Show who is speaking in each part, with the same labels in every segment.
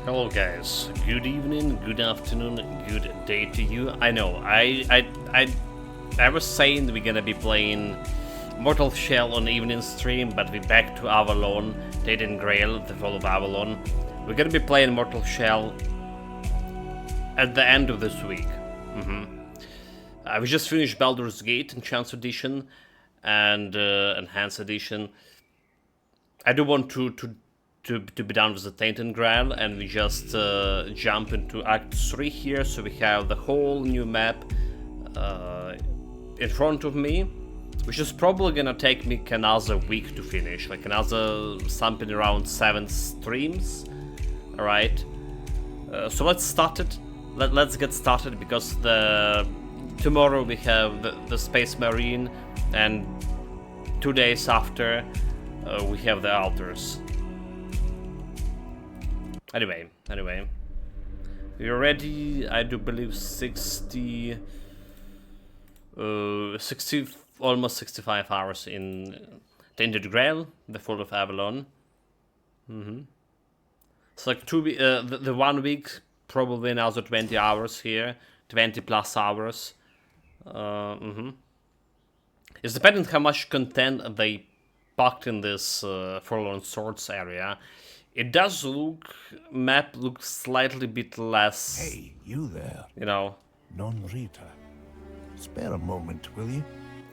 Speaker 1: Hello guys, good evening, good afternoon, good day to you. I know, I was saying we're gonna be playing Mortal Shell on evening stream, but we're back to Avalon, Tainted Grail, the Fall of Avalon. We're gonna be playing Mortal Shell at the end of this week. We just finished Baldur's Gate Enhanced Edition and Enhanced Edition. I do want to be done with the Tainted Grail, and we just jump into Act 3 here, so we have the whole new map in front of me, which is probably gonna take me another week to finish, like another something around 7 streams. Alright, so let's start it. Let's get started, because tomorrow we have the Space Marine, and 2 days after we have the altars. Anyway, we're ready. I do believe 60, almost 65 hours in Tainted Grail, the Fall of Avalon. It's like the 1 week, probably another 20 hours here, 20 plus hours. It's depending how much content they packed in this Forlorn Swords area. It does map looks slightly bit less.
Speaker 2: Hey, you there.
Speaker 1: You know.
Speaker 2: Non Rita. Spare a moment, will you?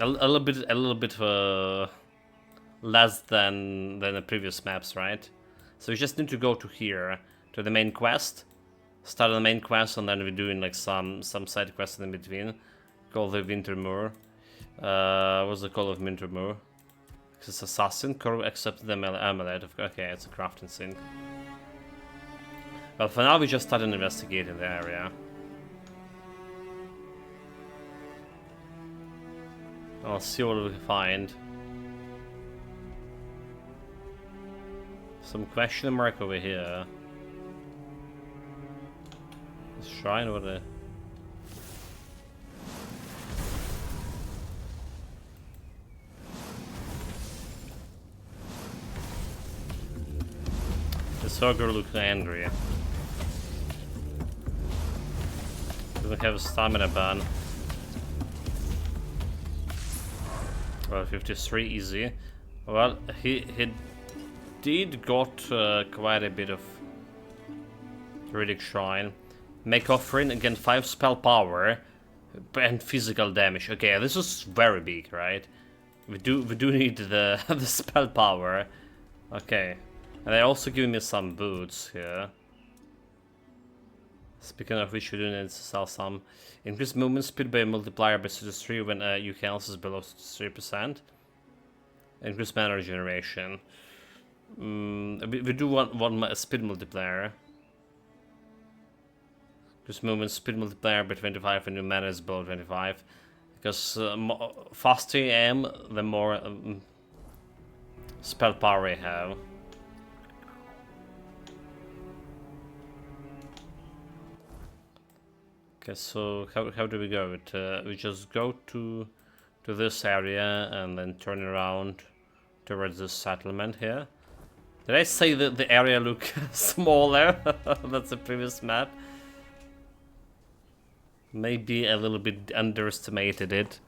Speaker 1: A little bit less than the previous maps, right? So we just need to go to here, to the main quest. Start the main quest, and then we're doing like some side quests in between. Call the Wintermoor. What's the call of Wintermoor? It's assassin, accept the amulet. Okay, it's a crafting thing. Well, for now we just started investigating the area. I'll see what we find. Some question mark over here. This shrine over there. This ogre looks angry. Doesn't have a stamina ban. Well, 53 easy. Well, he did got quite a bit of Druidic Shrine. Make offering, again 5 spell power and physical damage. Okay, this is very big, right? We do need the the spell power. Okay. And they also give me some boots here. Speaking of which, we do need to sell some. Increase movement speed by a multiplier by 33 when your health is below 3%. Increase mana regeneration. We do want one speed multiplier. Increase movement speed multiplier by 25 when your mana is below 25. Because faster I am, the more spell power I have. Okay, so how do we go? We just go to this area and then turn around towards the settlement here. Did I say that the area look smaller? That's the previous map. Maybe a little bit underestimated it,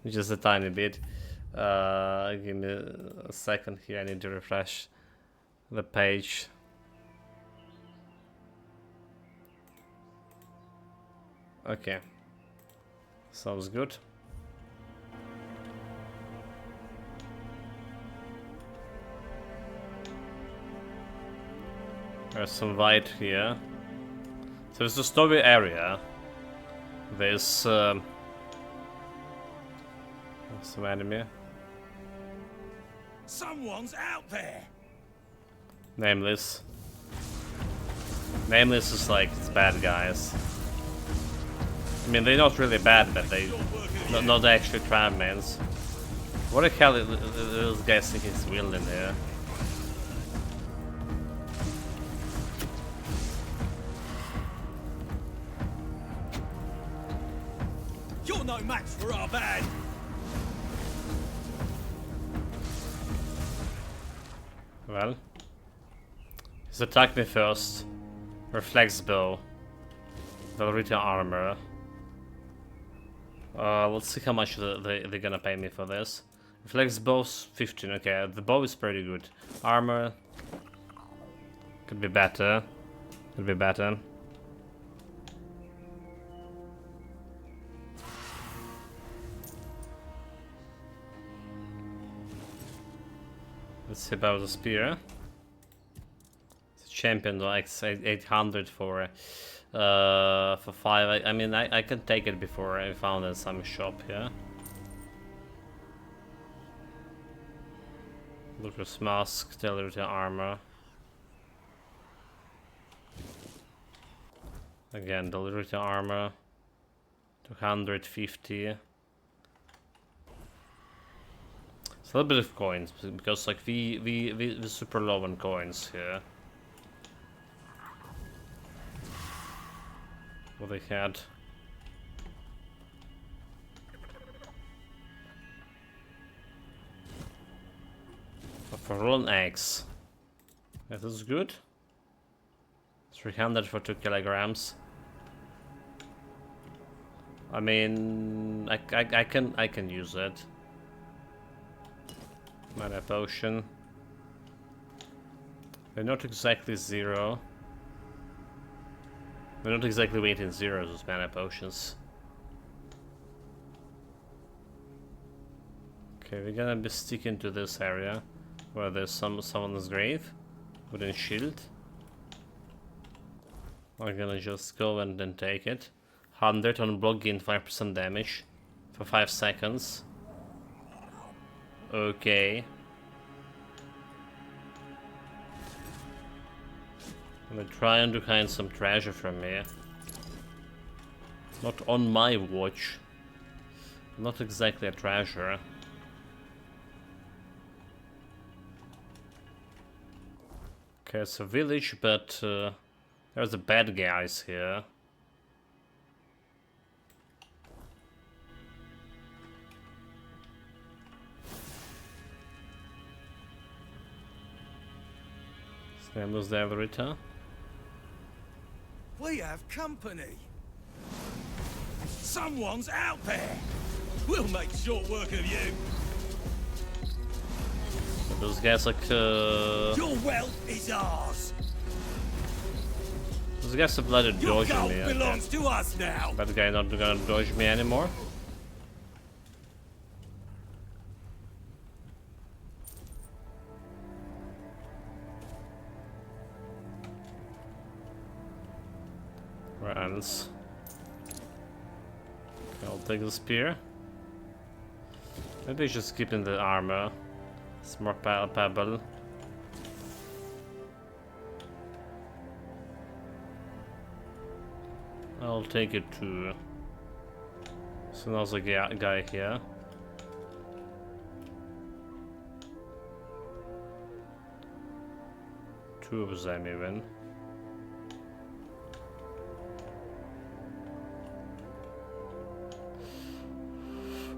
Speaker 1: just a tiny bit. Give me a second here. I need to refresh the page. Okay, sounds good. There's some white here. So it's the story area. There's some enemy.
Speaker 2: Someone's out there.
Speaker 1: Nameless. Nameless is like it's bad guys. I mean, they're not really bad, but they not actually tramans. What the hell is this guy think he's wielding there?
Speaker 2: You're no match for our band.
Speaker 1: Well, he's attacked me first. Reflex bow. Velveteen armor. Let's see how much they're gonna pay me for this. Reflex bow's 15, okay, the bow is pretty good. Armor could be better. Could be better. Let's see about the spear. It's a champion like 800 for 5. I mean, I can take it before I found in some shop here. Lucas mask, delivery armor. Again, delivery armor. 250. It's a little bit of coins because like we super low on coins here. What they had. For rolling eggs. That is good. 300 for 2 kilograms. I mean, I can use it. Mana potion. They're not exactly 0. We're not exactly waiting 0s with mana potions. Okay, we're gonna be sticking to this area where there's someone's grave with a shield. I'm gonna just go and then take it. 100 on block, gain 5% damage for 5 seconds. Okay. I'm gonna try and find some treasure from here. Not on my watch. Not exactly a treasure. Okay, it's a village, but there's the bad guys here. Same was the Everita.
Speaker 3: We have company. Someone's out there. We'll make short work of you.
Speaker 1: Those guys like
Speaker 3: Your wealth is ours.
Speaker 1: those guys are bloody
Speaker 3: Your
Speaker 1: dodging
Speaker 3: gold
Speaker 1: me.
Speaker 3: belongs to us now.
Speaker 1: That guy not gonna dodge me anymore. Where else? Okay, I'll take the spear. Maybe I should skip in the armor. It's more pebble. I'll take it too. So there's a guy here. Two of them even.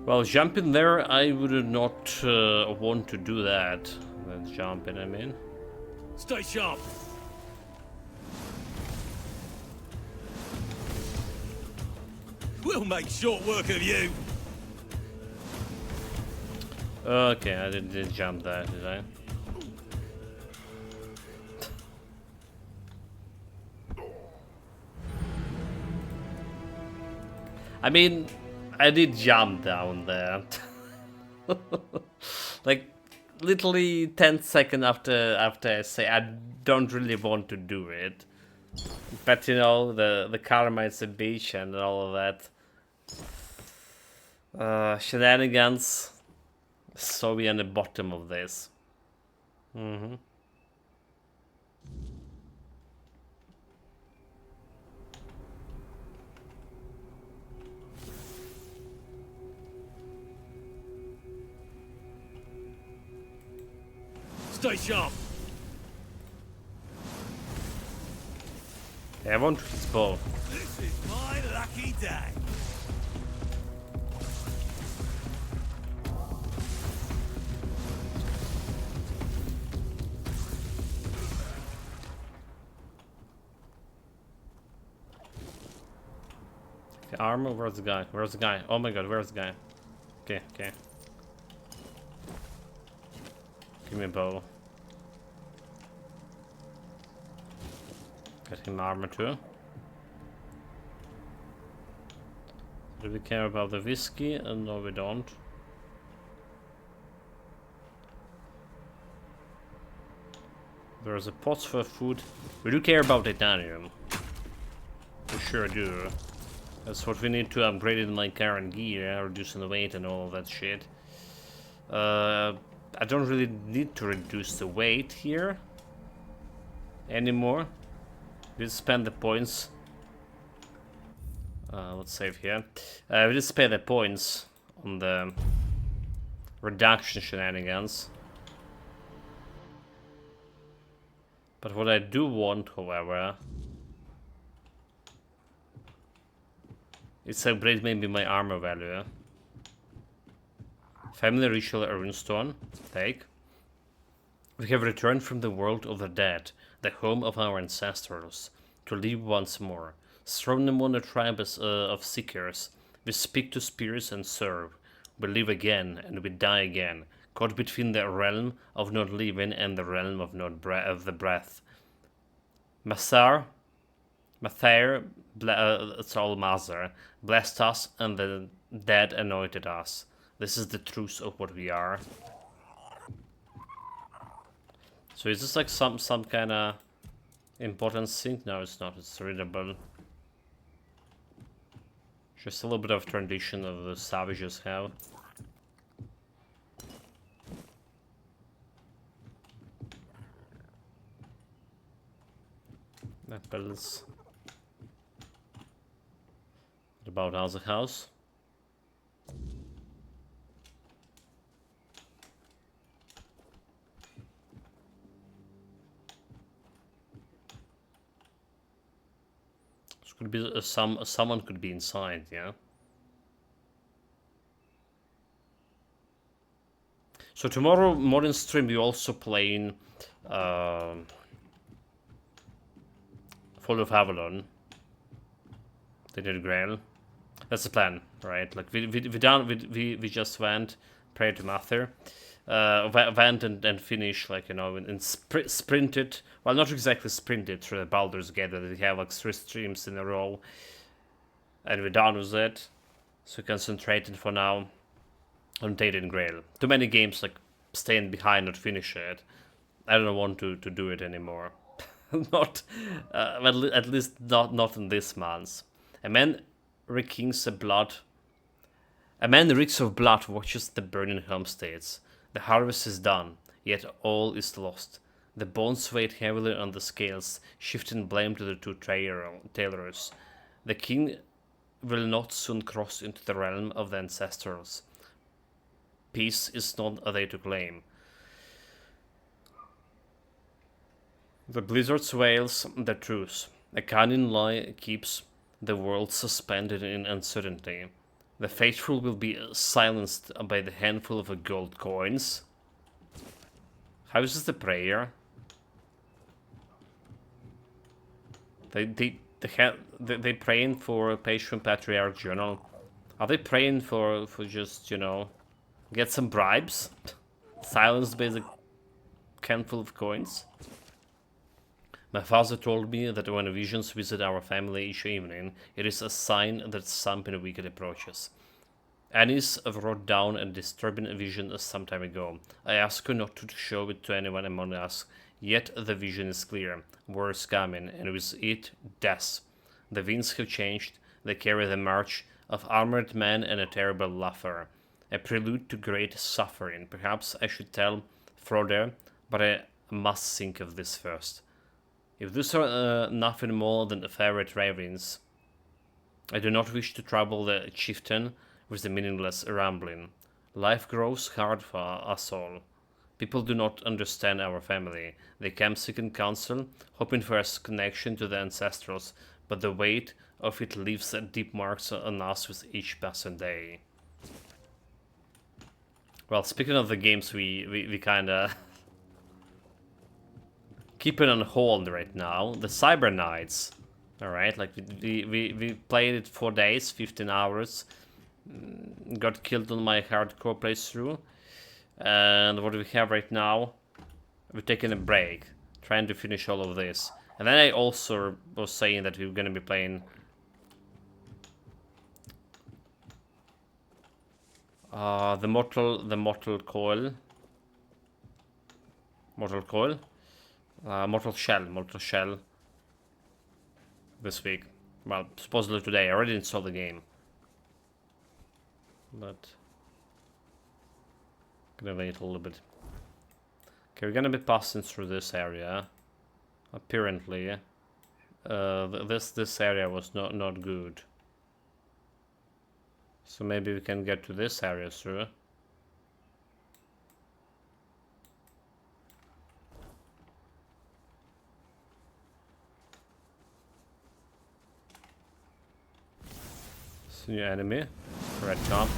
Speaker 1: Well, jumping there, I would not want to do that. Let's jump in, I mean.
Speaker 3: Stay sharp. We'll make short work of you.
Speaker 1: Okay, I didn't jump there, did I? I mean, I did jump down there. Like, literally 10 seconds after I say I don't really want to do it. But you know, the karma is a bitch and all of that. Shenanigans. So we on the bottom of this.
Speaker 3: Stay sharp.
Speaker 1: Yeah, I want his bow.
Speaker 3: This is my lucky day.
Speaker 1: The armor, where's the guy? Where's the guy? Oh my god, where's the guy? Okay, okay. Give me a bow. Get him armor too. Do we care about the whiskey? No, we don't. There's a pot for food. We do care about titanium. We sure do. That's what we need to upgrade in my current gear, reducing the weight and all of that shit. I don't really need to reduce the weight here anymore. We just spend the points. Let's save here. We just spend the points on the reduction shenanigans. But what I do want, however, is to upgrade maybe my armor value. Family ritual runestone. Take. We have returned from the world of the dead, the home of our ancestors, to live once more. Thrown among a tribe of seekers, we speak to spirits and serve. We live again and we die again, caught between the realm of not living and the realm of not of the breath. Mathair, Soul Mazar, blessed us and the dead anointed us. This is the truth of what we are. So is this like some kind of important thing? No, it's not. It's readable. Just a little bit of tradition of the savages have. Apples. What about other house? This could be someone could be inside, yeah. So tomorrow morning stream we also playing Fall of Avalon. Tainted Grail. That's the plan, right? Like we just went, prayed to Mather, went and finished, like, you know, and sprinted. Well, not exactly sprinted through the Baldur's Gate. That we have like 3 streams in a row, and we're done with it. So concentrated for now on Tainted Grail. Too many games like staying behind, not finish it. I don't want to do it anymore. Not, at least not in this month. A man reeks of blood. A man reeks of blood watches the burning homesteads. The harvest is done, yet all is lost. The bones weighed heavily on the scales, shifting blame to the 2 tailors. The king will not soon cross into the realm of the ancestrals. Peace is not a day to claim. The blizzard wails the truth. A cunning lie keeps the world suspended in uncertainty. The faithful will be silenced by the handful of gold coins. How is this the prayer? They praying for a page from Patriarch Journal. Are they praying for just, you know, get some bribes? Silenced by the handful of coins? My father told me that when visions visit our family each evening, it is a sign that something wicked approaches. Anis wrote down a disturbing vision some time ago. I asked her not to show it to anyone among us, yet the vision is clear. War is coming, and with it, death. The winds have changed. They carry the march of armored men and a terrible laughter. A prelude to great suffering. Perhaps I should tell Froder, but I must think of this first. If these are nothing more than favorite ravings, I do not wish to trouble the chieftain with the meaningless rambling. Life grows hard for us all. People do not understand our family. They come seeking counsel, hoping for a connection to the ancestrals, but the weight of it leaves deep marks on us with each passing day. Well, speaking of the games we kinda keep it on hold right now. The Cyber Knights Alright, like we played it 4 days, 15 hours. Got killed on my hardcore playthrough. And what do we have right now? We're taking a break, trying to finish all of this. And then I also was saying that we were gonna be playing the Mortal Coil. Mortal Shell this week. Well, supposedly today. I already installed the game. But gonna wait a little bit. Okay, we're gonna be passing through this area. Apparently. This area was not good. So maybe we can get to this area through. New enemy, red top.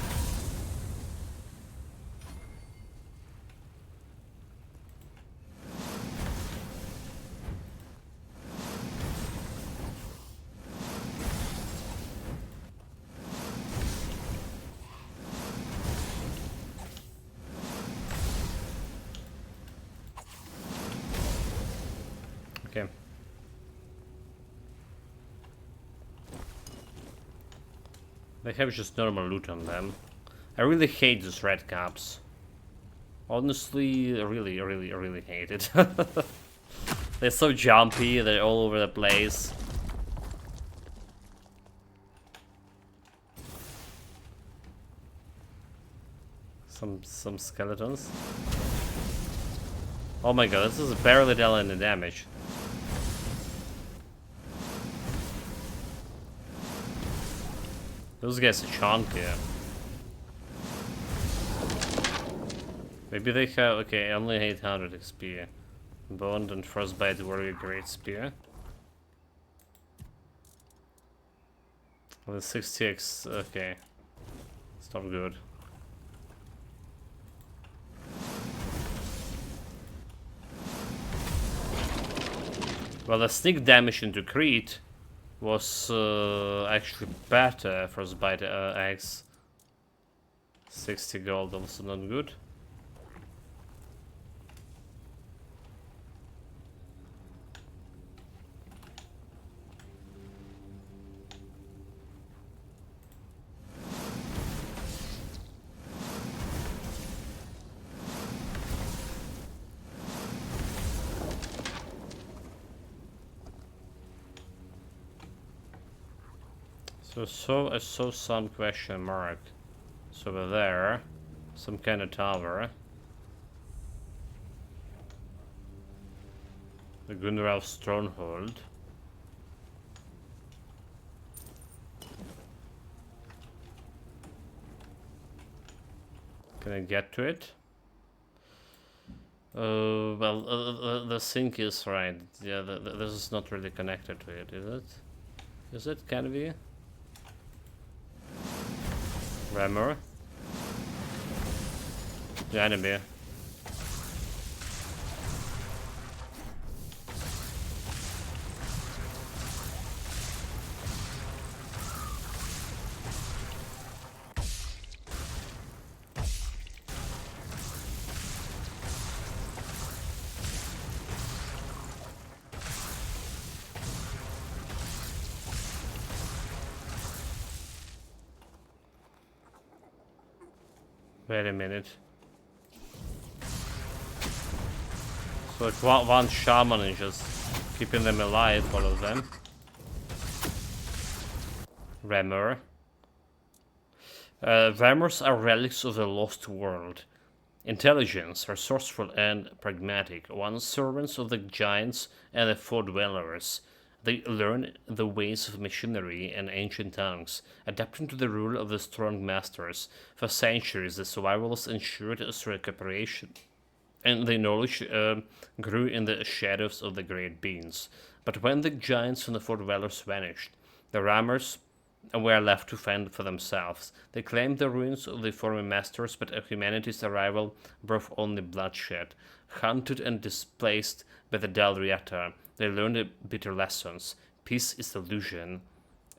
Speaker 1: Okay. They have just normal loot on them. I really hate these red caps. Honestly, I really hate it. They're so jumpy, they're all over the place. Some skeletons. Oh my god, this is barely dealing the damage. Those guys are chunky. Maybe they have... Okay, only 800 XP. Bond and Frostbite Warrior Great Spear. Well, the 60x... Okay. It's not good. Well, the sneak damage into crit was actually better. Frostbite X. 60 gold, also not good. So I saw some question mark. So over there, some kind of tower. The Gunral's stronghold. Can I get to it? Well, the sync is right. Yeah, this is not really connected to it, is it? Is it? Can be? Rammer. The enemy. Wait a minute. So it's one shaman is just keeping them alive, all of them. Rammer. Rammers are relics of the lost world. Intelligence, resourceful and pragmatic. Once servants of the giants and the four dwellers. They learn the ways of machinery and ancient tongues, adapting to the rule of the strong masters. For centuries, the survivors ensured through cooperation, and their knowledge grew in the shadows of the great beings. But when the giants and the four dwellers vanished, the Rammers were left to fend for themselves. They claimed the ruins of the former masters, but humanity's arrival brought only bloodshed. Hunted and displaced by the Dalriata, they learned bitter lessons. peace is illusion,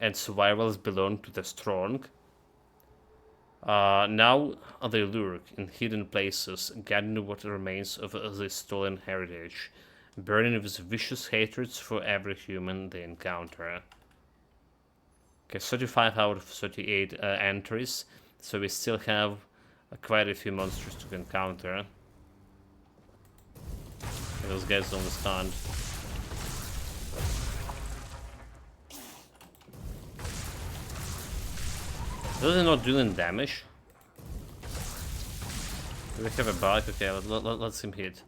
Speaker 1: and survivals belong to the strong. Now they lurk in hidden places, gathering what remains of this stolen heritage, burning with vicious hatreds for every human they encounter. Okay, 35 out of 38 entries, so we still have quite a few monsters to encounter. Those guys don't stand. Does it not dealing damage? Do we have a bug? Okay, let's him hit.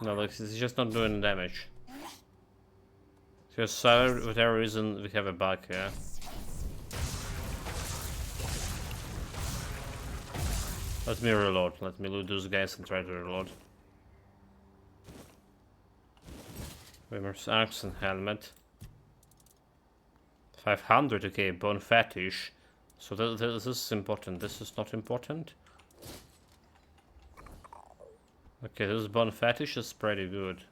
Speaker 1: No, look, he's just not doing damage. Because for whatever reason we have a bug here. Let me reload. Let me loot those guys and try to reload. Wimmer's axe and helmet. 500, okay, bone fetish. So this is important. This is not important. Okay, this bone fetish is pretty good.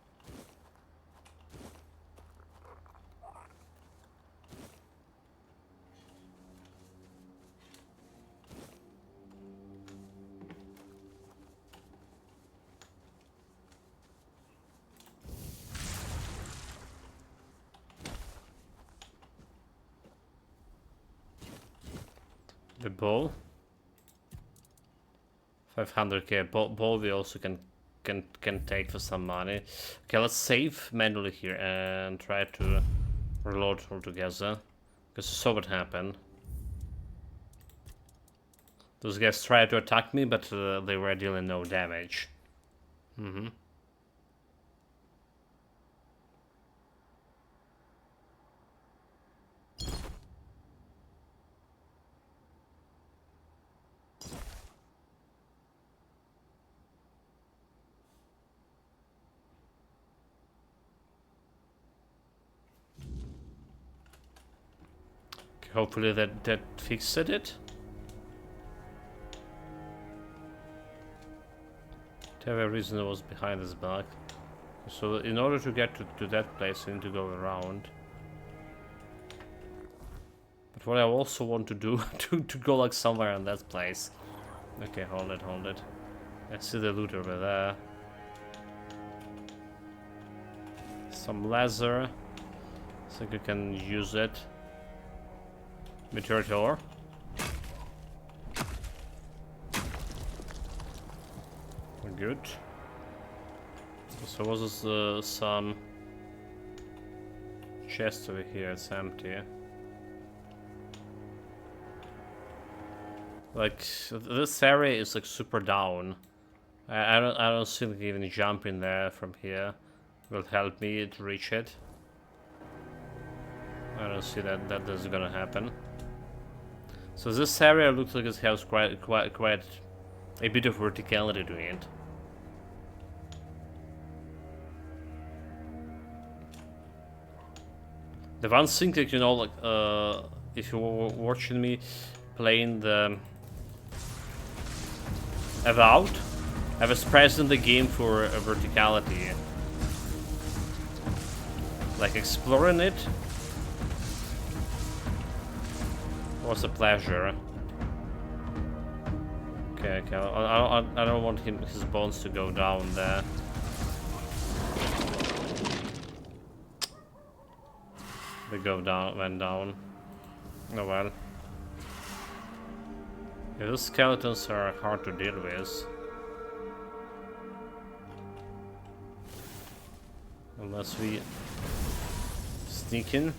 Speaker 1: The bow. 500k bow we also can take for some money. Okay, let's save manually here and try to reload all together. Because you saw what happened. Those guys tried to attack me, but they were dealing no damage. Hopefully that fixed it. Whatever reason was behind this bug. So in order to get to that place, you need to go around. But what I also want to do to go like somewhere in that place. Okay, hold it. I see the loot over there. Some laser. I think I can use it. Meteor ore. Good. So was this some chest over here? It's empty. Like this area is like super down. I don't think even jumping there from here will help me to reach it. I don't see that is gonna happen. So this area looks like it has quite a bit of verticality to it. The one thing that you know, like if you were watching me playing the Avowed, I was present the game for verticality, like exploring it. Was a pleasure. Okay, I don't want his bones to go down there. They went down. Oh well. Yeah, those skeletons are hard to deal with. Unless we sneak in.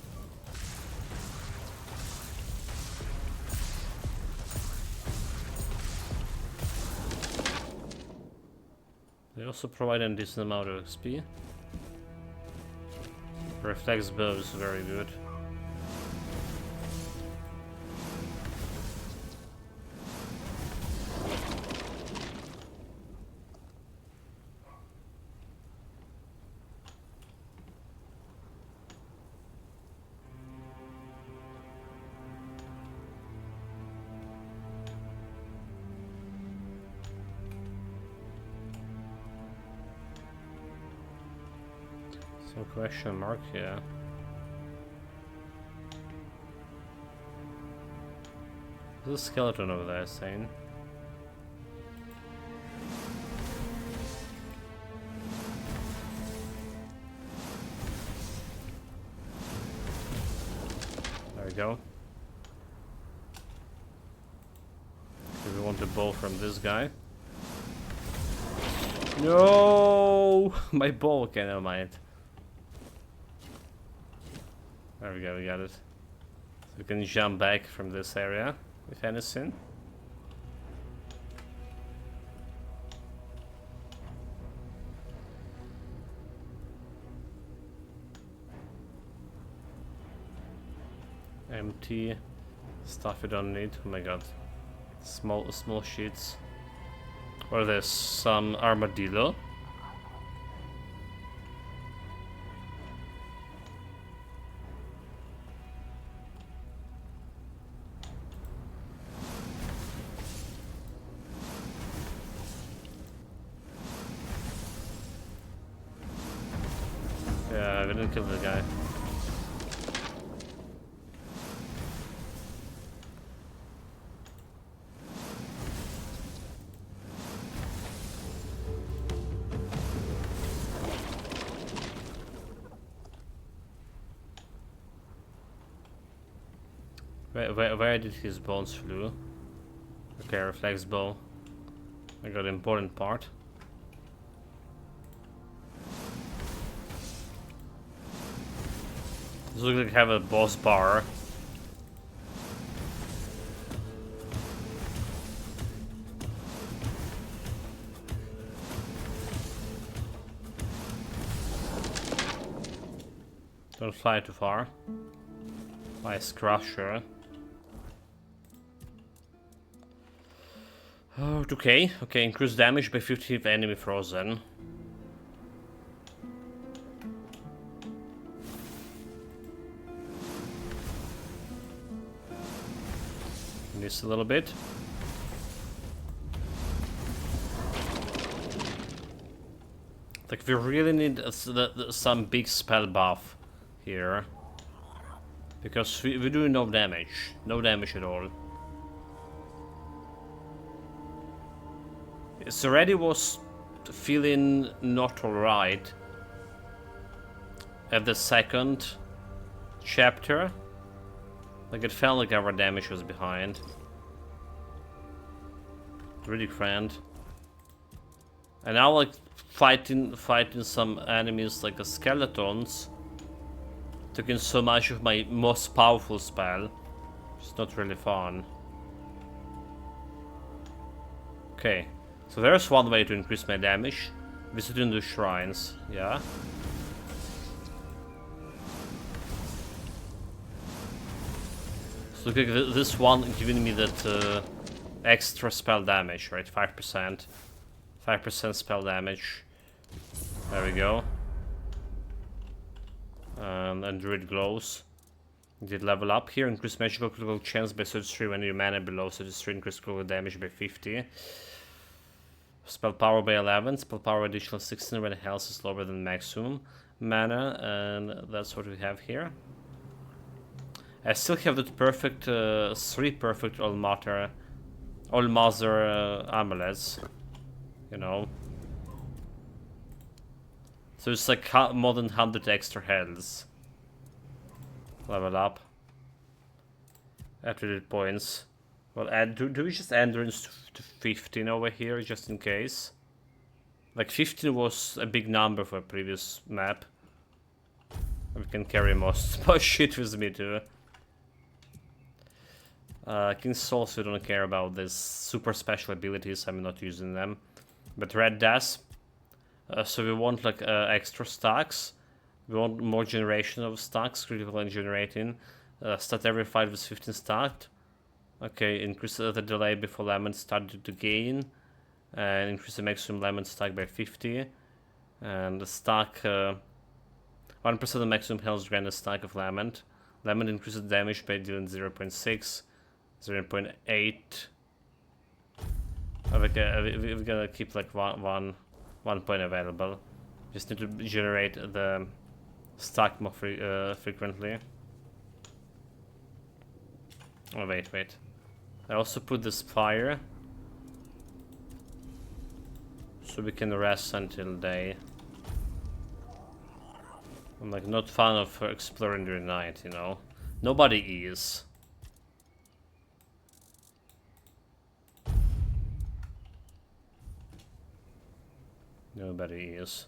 Speaker 1: They also provide a decent amount of XP. Reflex bow is very good. Some question mark here. There's a skeleton over there, saying. There we go. Okay, we want the bow from this guy. No, my bow. Okay, never mind. There we go, we got it. So we can jump back from this area, if anything. Empty stuff we don't need. Oh my god, small sheets. Or there's some armadillo. Yeah, we didn't kill the guy. Where did his bones flew? Okay, reflex bow. I got the important part. This looks like I have a boss bar. Don't fly too far. Nice crusher. Oh, okay. Okay, increase damage by 50 if enemy frozen. Miss a little bit. Like, we really need some big spell buff here. Because we do no damage. No damage at all. It already was feeling not alright at the second chapter. Like, it felt like our damage was behind. Really grand. And now, like, fighting some enemies like the skeletons took in so much of my most powerful spell. It's not really fun. Okay, so there's one way to increase my damage. Visiting the shrines, yeah. So look at this one giving me that extra spell damage, right? 5%. 5% spell damage. There we go. And Druid Glows. Did level up here. Increase magical critical chance by 33 when your mana below 33. Increase critical damage by 50. Spell power by 11. Spell power additional 16 when health is lower than maximum mana. And that's what we have here. I still have that perfect, 3 perfect All-Mother amulets. You know. So it's like more than 100 extra healths. Level up. After the points. Well, do we just endurance to 15 over here, just in case? Like, 15 was a big number for a previous map. We can carry most shit with me too. King's Souls, we don't care about this super special abilities, I'm not using them. But Red does. So we want like extra stacks. We want more generation of stacks, critical and generating. Start every fight with 15 stacked. Okay, increase the delay before lemons started to gain. And increase the maximum lemon stack by 50. And the stack 1% of the maximum health grant a stack of lemon. Lemon increases damage by dealing 0.6, 0.8. We're gonna keep like one point available. Just need to generate the stack more frequently. Oh wait. I also put this fire so we can rest until day. I'm like not fan of exploring during night, you know. Nobody is. Nobody is.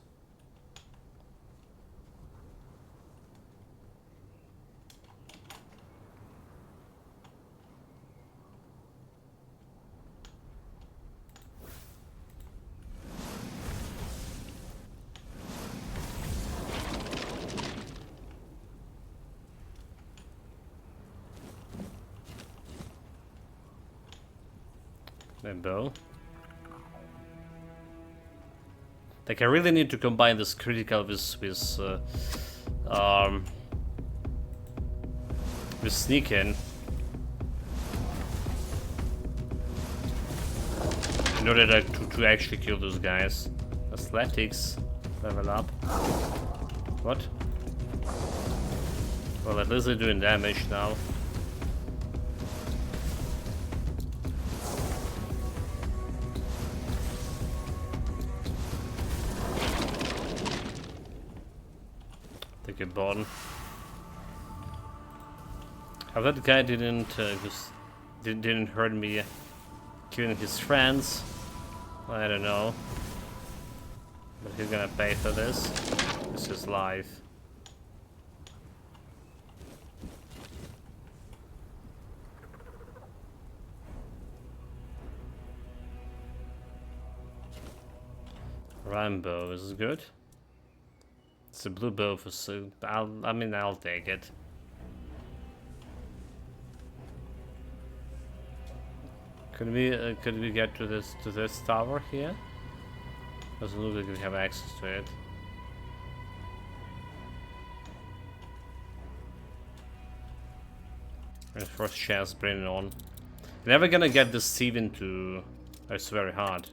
Speaker 1: A bow. Like I really need to combine this critical with sneaking in order to actually kill those guys. Athletics level up. What? Well, at least they're doing damage now. Take a button. How that guy didn't hurt me killing his friends, I don't know. But he's gonna pay for this. This is life. Rambo is good. It's a blue bow for suit. I'll take it. Could we get to this tower here? Doesn't look like we have access to it. And first chance, bring it on. You're never gonna get this sieve into. It's very hard.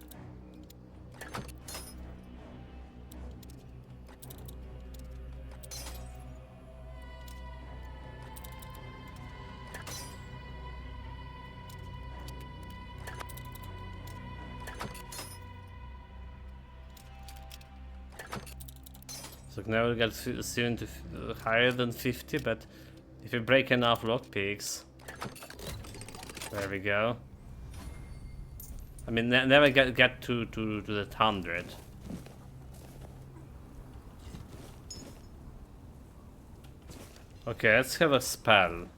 Speaker 1: So now we got 70 higher than 50, but if we break enough lockpicks, there we go. I mean, never get to the 100. Okay, let's have a spell.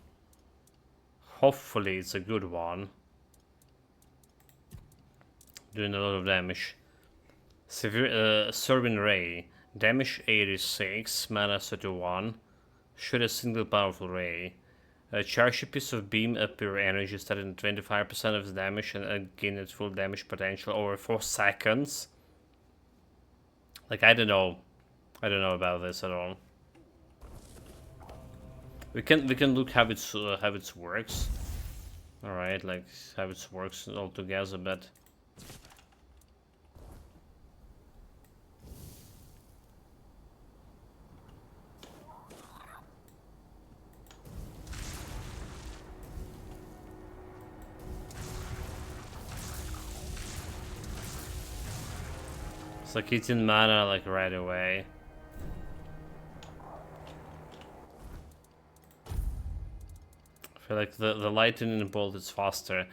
Speaker 1: Hopefully it's a good one. Doing a lot of damage. Severe Serving Ray. Damage 86, mana 31. Shoot a single powerful ray. Charge a piece of beam up your energy starting at 25% of the damage and gain its full damage potential over 4 seconds. Like I don't know about this at all. We can look how it works. All right, like how it works all together, but. It's like eating mana like right away. I feel like the lightning bolt is faster.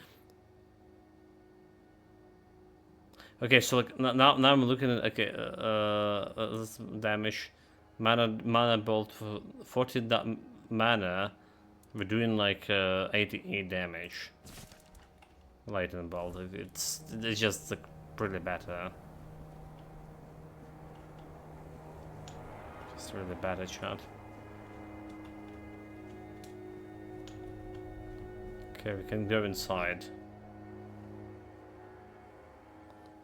Speaker 1: Okay, so like now I'm looking at this damage. Mana bolt for 40 mana. We're doing like 88 damage. Lightning bolt. It's just like pretty better. Just really bad at shot. Okay, we can go inside.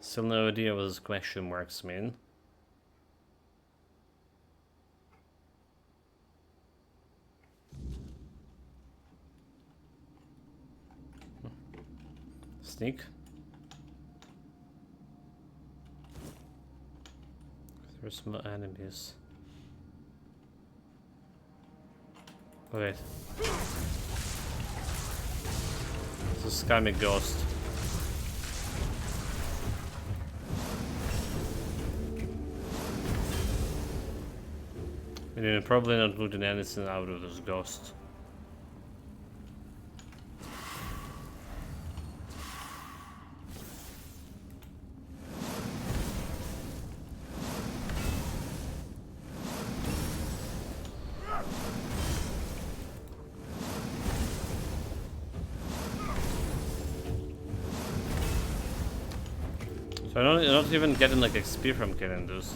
Speaker 1: Still no idea what this question marks mean. Sneak. There's more enemies. Wait. It's a scummy ghost. And you're probably not looting anything out of this ghost. So you're not even getting like XP from killing this.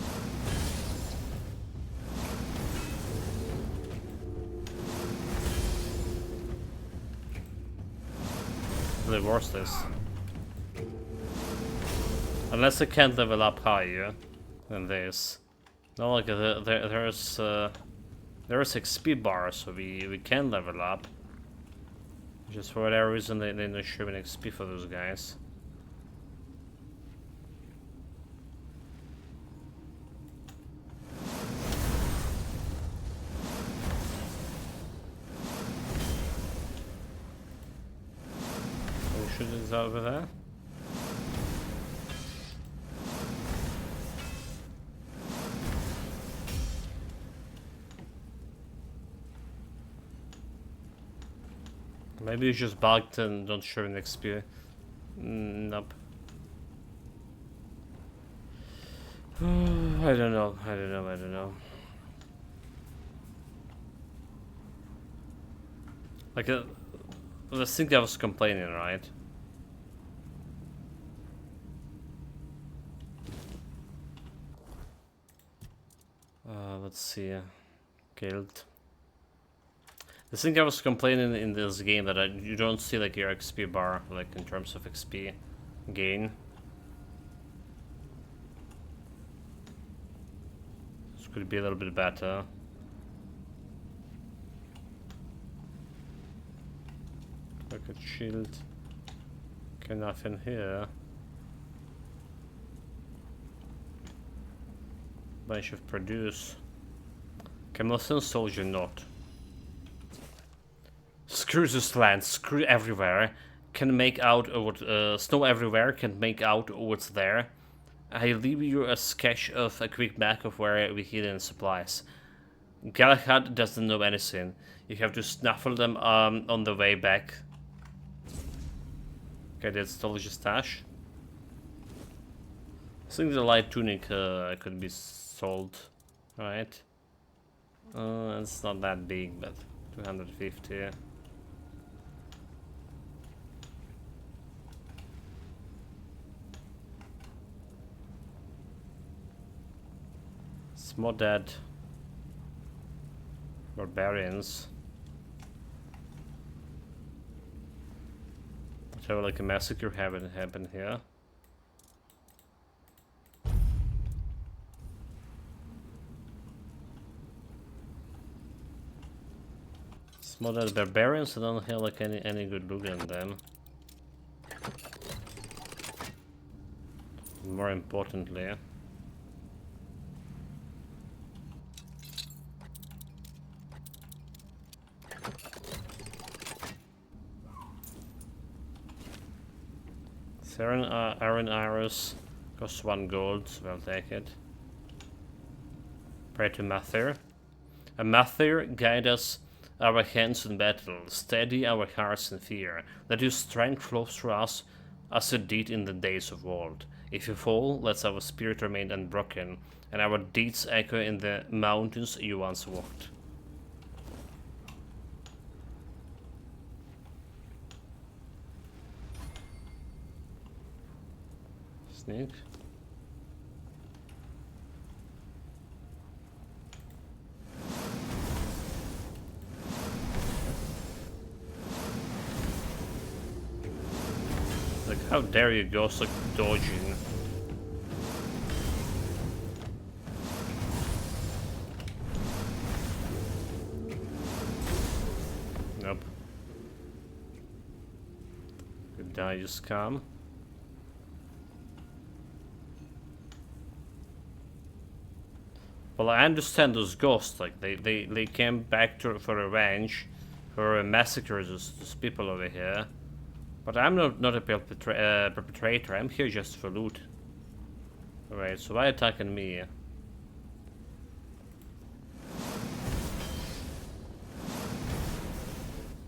Speaker 1: Really worthless. Unless I can't level up higher than this. No, like there's XP bars, so we can level up. Just for whatever reason they're not showing XP for those guys. Shoot is over there. Maybe it's just bugged and don't show an XP. Nope. I don't know. Like I think I was complaining, right? Let's see. Guild. I think I was complaining in this game that you don't see like your XP bar, like in terms of XP gain. This could be a little bit better. Rocket shield. Okay, nothing here. Bunch of produce. Camilton soldier not. Screw this land, screw everywhere. Can make out what snow everywhere, can make out what's there. I leave you a sketch of a quick map of where we hidden supplies. Galahad doesn't know anything. You have to snuffle them on the way back. Okay, that's totally stash. I think the light tunic could be sold, right? It's not that big, but 250. It's more dead. Barbarians. So like a massacre happened here. Smothered barbarians. I don't have like any good loot on them. More importantly, iron arrows costs 1 gold, so I'll take it. Pray to Mathir. A Mathir, guide us our hands in battle, steady our hearts in fear. Let your strength flow through us as it did in the days of old. If you fall, let our spirit remain unbroken, and our deeds echo in the mountains you once walked. Sneak. Like, how dare you go so dodging? Nope. Good die, you scum. Well, I understand those ghosts, like, they came back for revenge, for massacres those people over here. But I'm not a perpetrator, I'm here just for loot. Alright, so why attacking me?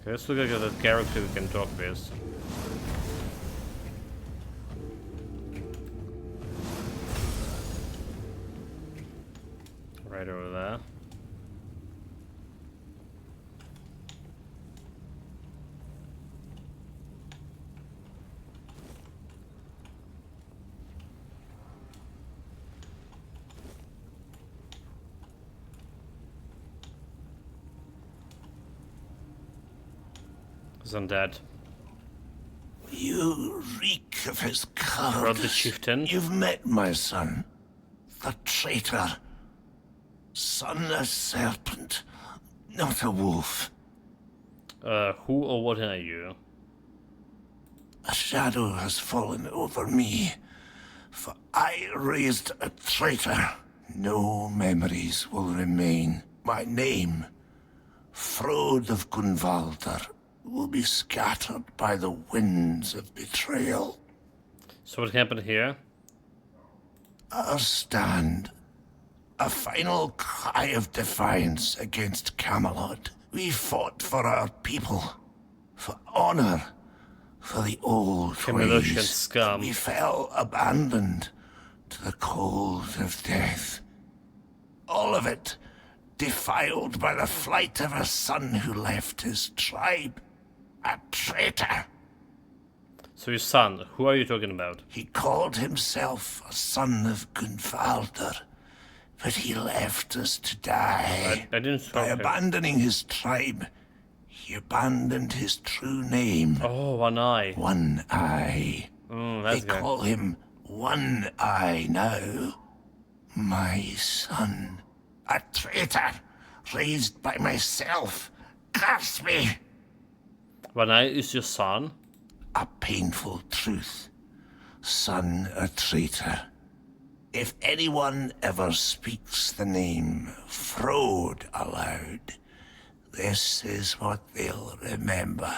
Speaker 1: Okay, let's look at that character we can talk with. Right over there. He's undead.
Speaker 2: You reek of his
Speaker 1: Brought the
Speaker 2: cowardice.
Speaker 1: chieftain.
Speaker 2: You've met my son, the traitor. Son of serpent, not a wolf.
Speaker 1: Who or what are you?
Speaker 2: A shadow has fallen over me, for I raised a traitor. No memories will remain. My name, Frode of Gunvalder, will be scattered by the winds of betrayal.
Speaker 1: So what happened here?
Speaker 2: Our stand, a final cry of defiance against Camelot. We fought for our people, for honor, for the old
Speaker 1: Camelosian
Speaker 2: ways.
Speaker 1: scum.
Speaker 2: We fell abandoned to the cold of death. All of it defiled by the flight of a son who left his tribe. A traitor.
Speaker 1: So your son, who are you talking about?
Speaker 2: He called himself a son of Gunvalder, but he left us to die.
Speaker 1: I didn't
Speaker 2: By
Speaker 1: talk him.
Speaker 2: abandoning his tribe, he abandoned his true name.
Speaker 1: Oh, one eye.
Speaker 2: One Eye.
Speaker 1: That's
Speaker 2: They
Speaker 1: good.
Speaker 2: call him One Eye now. My son. A traitor, raised by myself. Curse me!
Speaker 1: One eye is your son?
Speaker 2: A painful truth. Son a traitor. If anyone ever speaks the name Frode aloud, this is what they'll remember.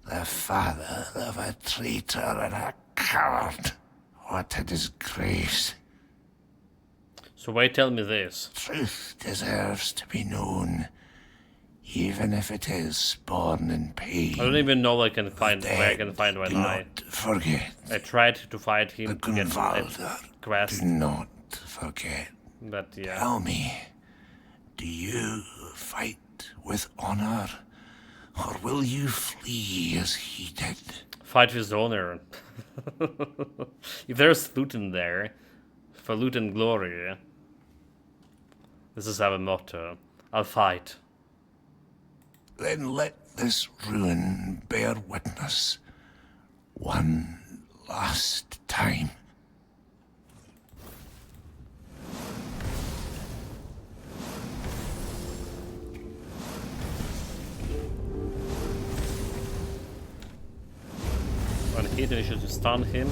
Speaker 2: The father of a traitor and a coward. What a disgrace.
Speaker 1: So why tell me this?
Speaker 2: Truth deserves to be known, even if it is born in pain.
Speaker 1: I don't even know where I can find one
Speaker 2: Do
Speaker 1: eye.
Speaker 2: not forget.
Speaker 1: I tried to fight him
Speaker 2: The
Speaker 1: to get that
Speaker 2: Gunvalder.
Speaker 1: quest,
Speaker 2: Do not forget.
Speaker 1: but yeah.
Speaker 2: Tell me, do you fight with honor, or will you flee as he did?
Speaker 1: Fight with honor. If there's loot in there, for loot and glory, this is our motto. I'll fight.
Speaker 2: Then let this ruin bear witness one last time.
Speaker 1: One hit and should stun him.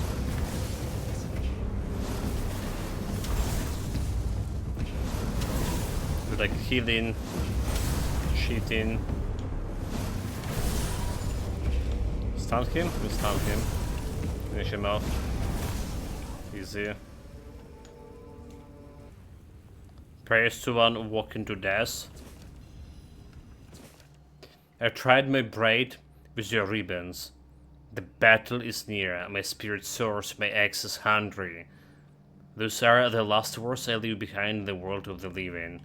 Speaker 1: Do like healing, cheating. Stun him? We stun him. Finish him off. Easy. Prayers to one walking to death. I tried my braid with your ribbons. The battle is near, my spirit soars, my axe is hungry. Those are the last words I leave behind in the world of the living.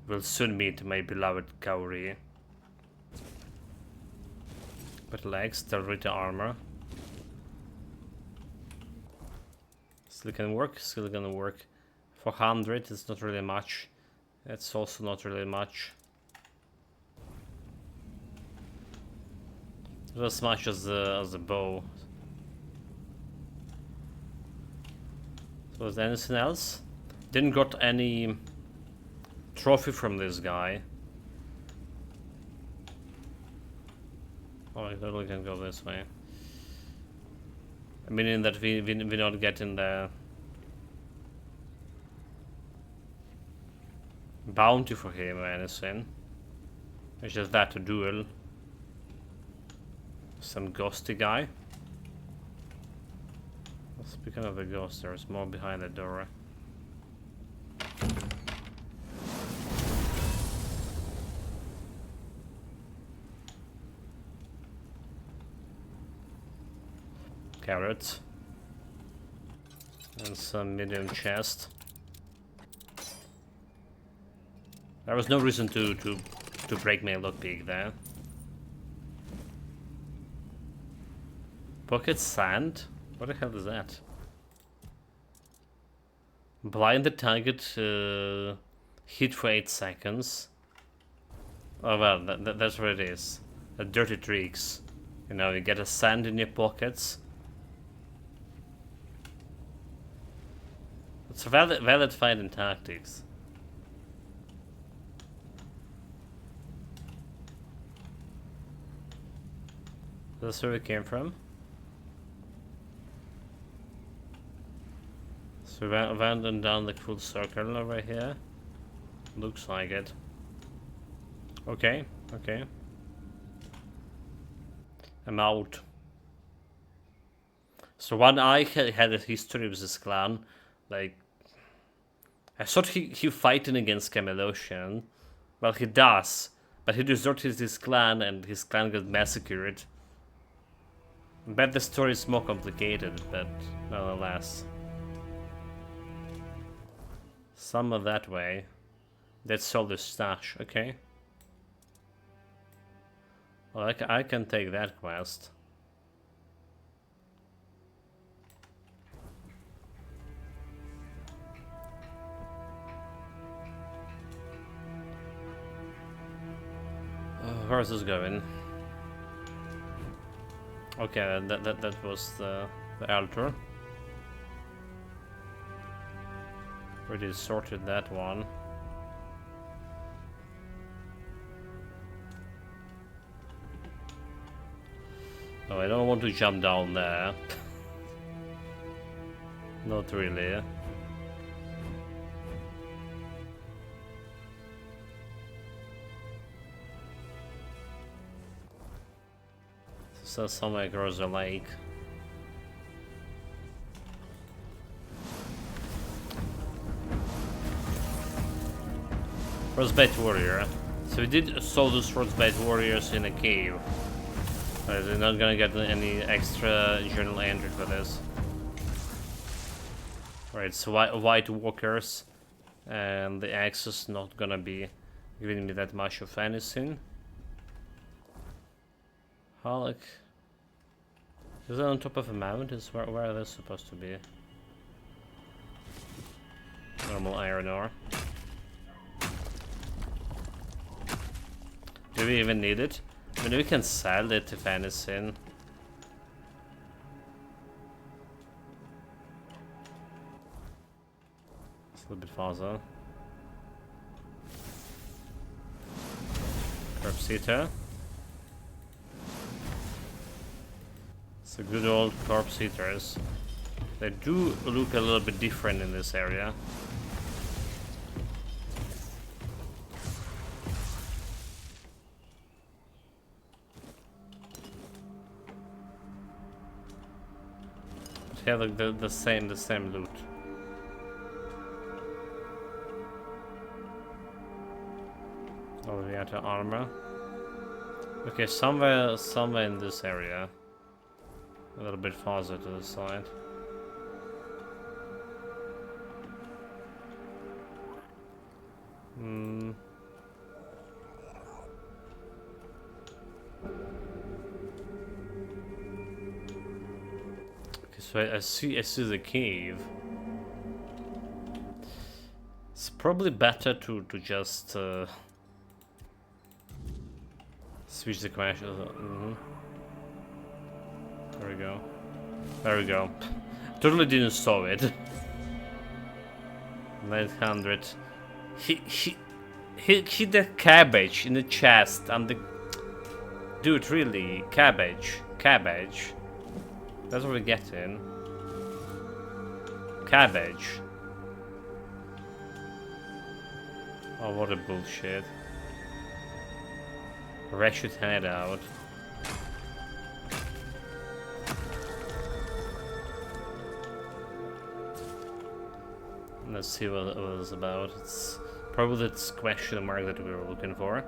Speaker 1: Will soon meet my beloved Kauri. But legs, still written armor. Still can work, still gonna work. 400, it's not really much. It's also not really much. Not as much as the bow. So is there anything else? Didn't got any trophy from this guy. Oh, I totally can go this way. Meaning that we not getting the bounty for him or anything. It's just that, a duel. Some ghosty guy. Well, speaking of the ghost, there's more behind the door. Carrots. And some medium chest. There was no reason to break my lockpick there. Pocket sand? What the hell is that? Blind the target, hit for 8 seconds. Oh well, that's what it is. Dirty tricks. You know, you get a sand in your pockets. It's valid fighting tactics. That's where we came from. So we went down the full circle over here. Looks like it. Okay, okay. I'm out. So one I had a history with this clan. Like, I thought he fighting against Camelocian. Well, he does. But he deserted his clan and his clan got massacred. I bet the story is more complicated, but nonetheless. Some of that way. Let's solve the stash, okay. Well, I can take that quest. Where's this going? Okay, that was the altar. Already sorted that one. No, I don't want to jump down there. Not really. So somewhere across the lake. Frostbite warrior. So we did solve those frostbite warriors in a cave. They're not gonna get any extra journal entry for this. Right, so white walkers, and the axe is not gonna be giving me that much of anything. How, like, is it on top of a mountain? Where are they supposed to be? Normal iron ore. Do we even need it? I mean, we can sell it if anything. It's a little bit farther. Corpse eater. It's a good old corpse eaters. They do look a little bit different in this area. But yeah, like the same loot. Oh, we had armor. Okay, somewhere in this area. A little bit farther to the side. Okay, so I see the cave. It's probably better to just switch the question. There we go. There we go. Totally didn't saw it. 900. He hit the cabbage in the chest and the... Dude, really? Cabbage. Cabbage. That's what we're getting. Cabbage. Oh, what a bullshit. Wretched head out. Let's see what it was about. It's probably this question mark that we were looking for.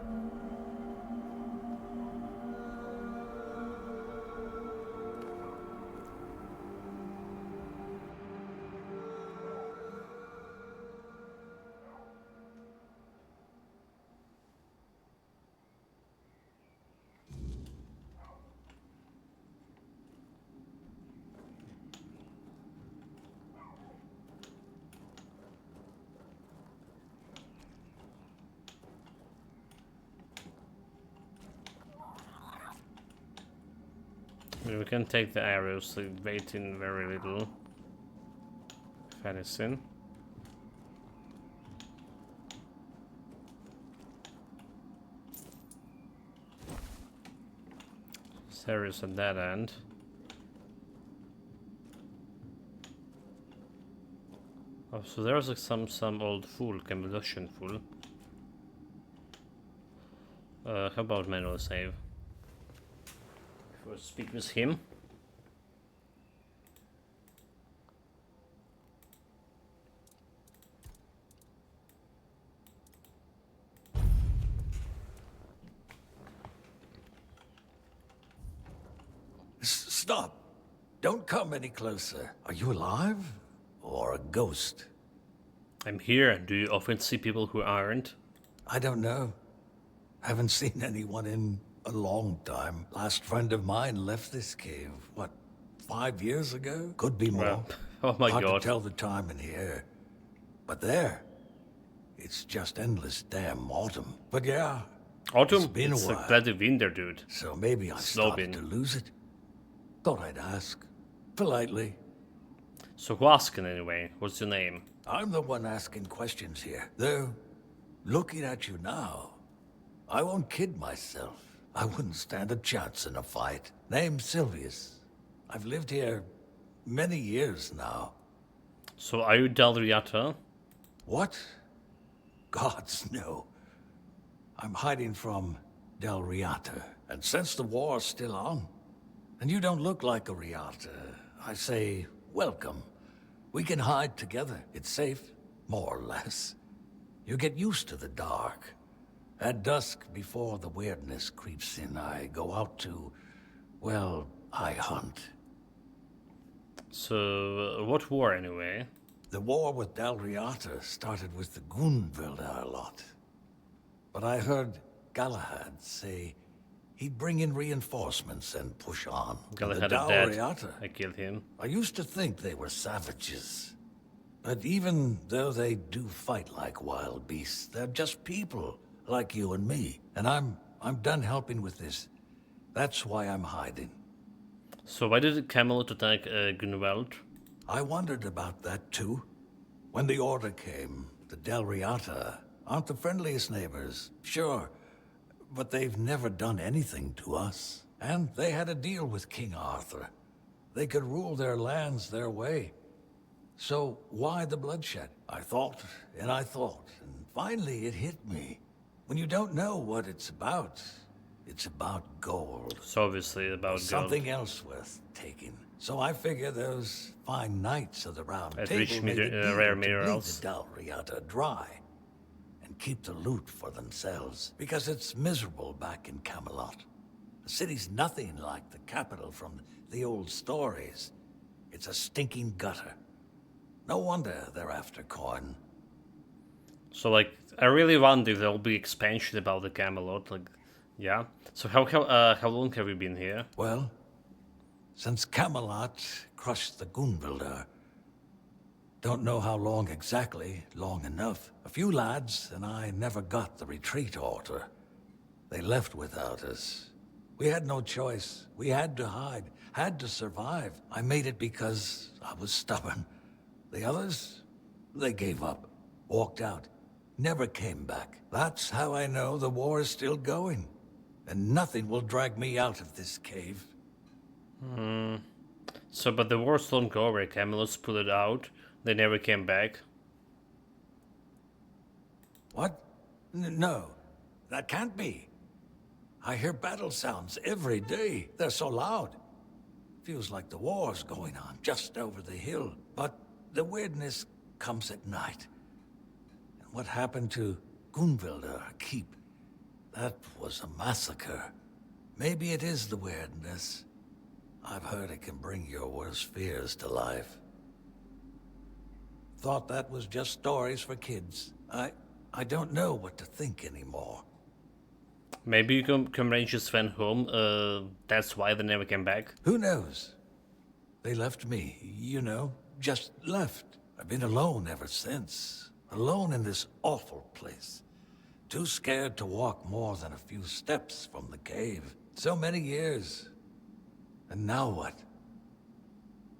Speaker 1: We can take the arrows, they weight in very little. Medicine. Serious at that end. Oh, so there's like some old fool, combustion fool. How about manual save? We'll speak with him.
Speaker 4: Stop. Don't come any closer. Are you alive? Or a ghost?
Speaker 1: I'm here. Do you often see people who aren't?
Speaker 4: I don't know. Haven't seen anyone in a long time. Last friend of mine left this cave, what, 5 years ago? Could be more.
Speaker 1: Well, oh my
Speaker 4: Hard
Speaker 1: god.
Speaker 4: to tell the time in here. But there, it's just endless damn autumn. But yeah,
Speaker 1: Autumn?
Speaker 4: it's been a
Speaker 1: It's
Speaker 4: while.
Speaker 1: like bloody winter, dude.
Speaker 4: So maybe I started to lose it. Thought I'd ask. Politely.
Speaker 1: So who asking anyway? What's your name?
Speaker 4: I'm the one asking questions here. Though, looking at you now, I won't kid myself. I wouldn't stand a chance in a fight. Name's Sylvius. I've lived here many years now.
Speaker 1: So are you Dalriata?
Speaker 4: What? Gods, no. I'm hiding from Del Riata. And since the war's still on, and you don't look like a Riata, I say, welcome. We can hide together. It's safe, more or less. You get used to the dark. At dusk, before the weirdness creeps in, I go out to, well, I hunt.
Speaker 1: So, what war anyway?
Speaker 4: The war with Dalriata started with the Gunvilda a lot. But I heard Galahad say he'd bring in reinforcements and push on.
Speaker 1: Galahad
Speaker 4: the
Speaker 1: is dead.
Speaker 4: Dalriata,
Speaker 1: I killed him.
Speaker 4: I used to think they were savages. But even though they do fight like wild beasts, they're just people, like you and me. And I'm done helping with this. That's why I'm hiding.
Speaker 1: So why did Camelot attack Gunvald?
Speaker 4: I wondered about that too. When the order came, the Dalriata aren't the friendliest neighbors, sure. But they've never done anything to us. And they had a deal with King Arthur. They could rule their lands their way. So why the bloodshed? I thought, and finally it hit me. When you don't know what it's about gold.
Speaker 1: It's obviously about gold.
Speaker 4: Something else worth taking. So I figure those fine knights of the round
Speaker 1: At
Speaker 4: table
Speaker 1: rich
Speaker 4: made a deal
Speaker 1: rare
Speaker 4: to bleed
Speaker 1: minerals.
Speaker 4: the Dalriata dry and keep the loot for themselves. Because it's miserable back in Camelot. The city's nothing like the capital from the old stories. It's a stinking gutter. No wonder they're after coin.
Speaker 1: So like, I really wonder if there'll be expansion about the Camelot. Like, yeah. So how long have you been here?
Speaker 4: Well, since Camelot crushed the Gunvilda. Don't know how long exactly, long enough. A few lads and I never got the retreat order. They left without us. We had no choice. We had to hide, had to survive. I made it because I was stubborn. The others, they gave up, walked out, never came back. That's how I know the war is still going. And nothing will drag me out of this cave.
Speaker 1: So, but the wars don't go away. Camelot put it out. They never came back.
Speaker 4: What? No, that can't be. I hear battle sounds every day. They're so loud. Feels like the war's going on just over the hill. But the weirdness comes at night. And what happened to Gunvilder Keep? That was a massacre. Maybe it is the weirdness. I've heard it can bring your worst fears to life. Thought that was just stories for kids. I don't know what to think anymore.
Speaker 1: Maybe you Rangers went home, that's why they never came back.
Speaker 4: Who knows? They left me, you know, just left. I've been alone ever since. Alone in this awful place. Too scared to walk more than a few steps from the cave. So many years. And now what?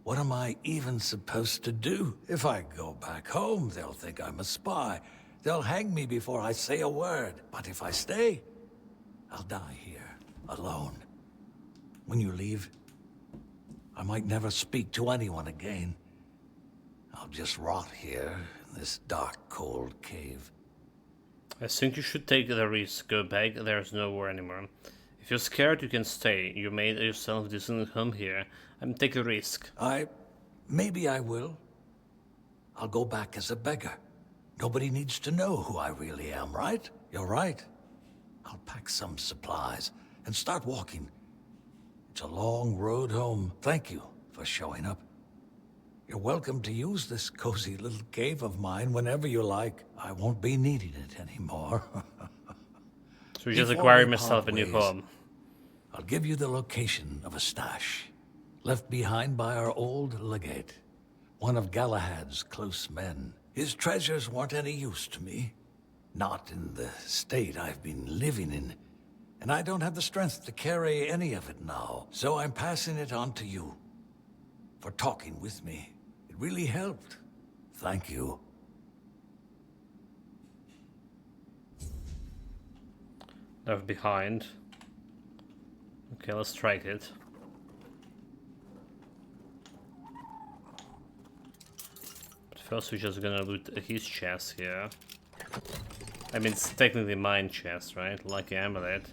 Speaker 4: What am I even supposed to do? If I go back home, they'll think I'm a spy. They'll hang me before I say a word. But if I stay, I'll die here, alone. When you leave, I might never speak to anyone again. I'll just rot here in this dark, cold cave.
Speaker 1: I think you should take the risk. Go back, there's no war anymore. If you're scared, you can stay. You made yourself decent home here. Take a risk.
Speaker 4: Maybe I will. I'll go back as a beggar. Nobody needs to know who I really am, right? You're right. I'll pack some supplies and start walking. It's a long road home. Thank you for showing up. You're welcome to use this cozy little cave of mine whenever you like. I won't be needing it anymore.
Speaker 1: So you just acquired myself a new home.
Speaker 4: I'll give you the location of a stash, left behind by our old legate, one of Galahad's close men. His treasures weren't any use to me, not in the state I've been living in, and I don't have the strength to carry any of it now, so I'm passing it on to you, for talking with me. It really helped. Thank you.
Speaker 1: Left behind. Okay, let's strike it. But first we're just gonna loot his chest here. I mean, it's technically mine chest, right? Lucky amulet.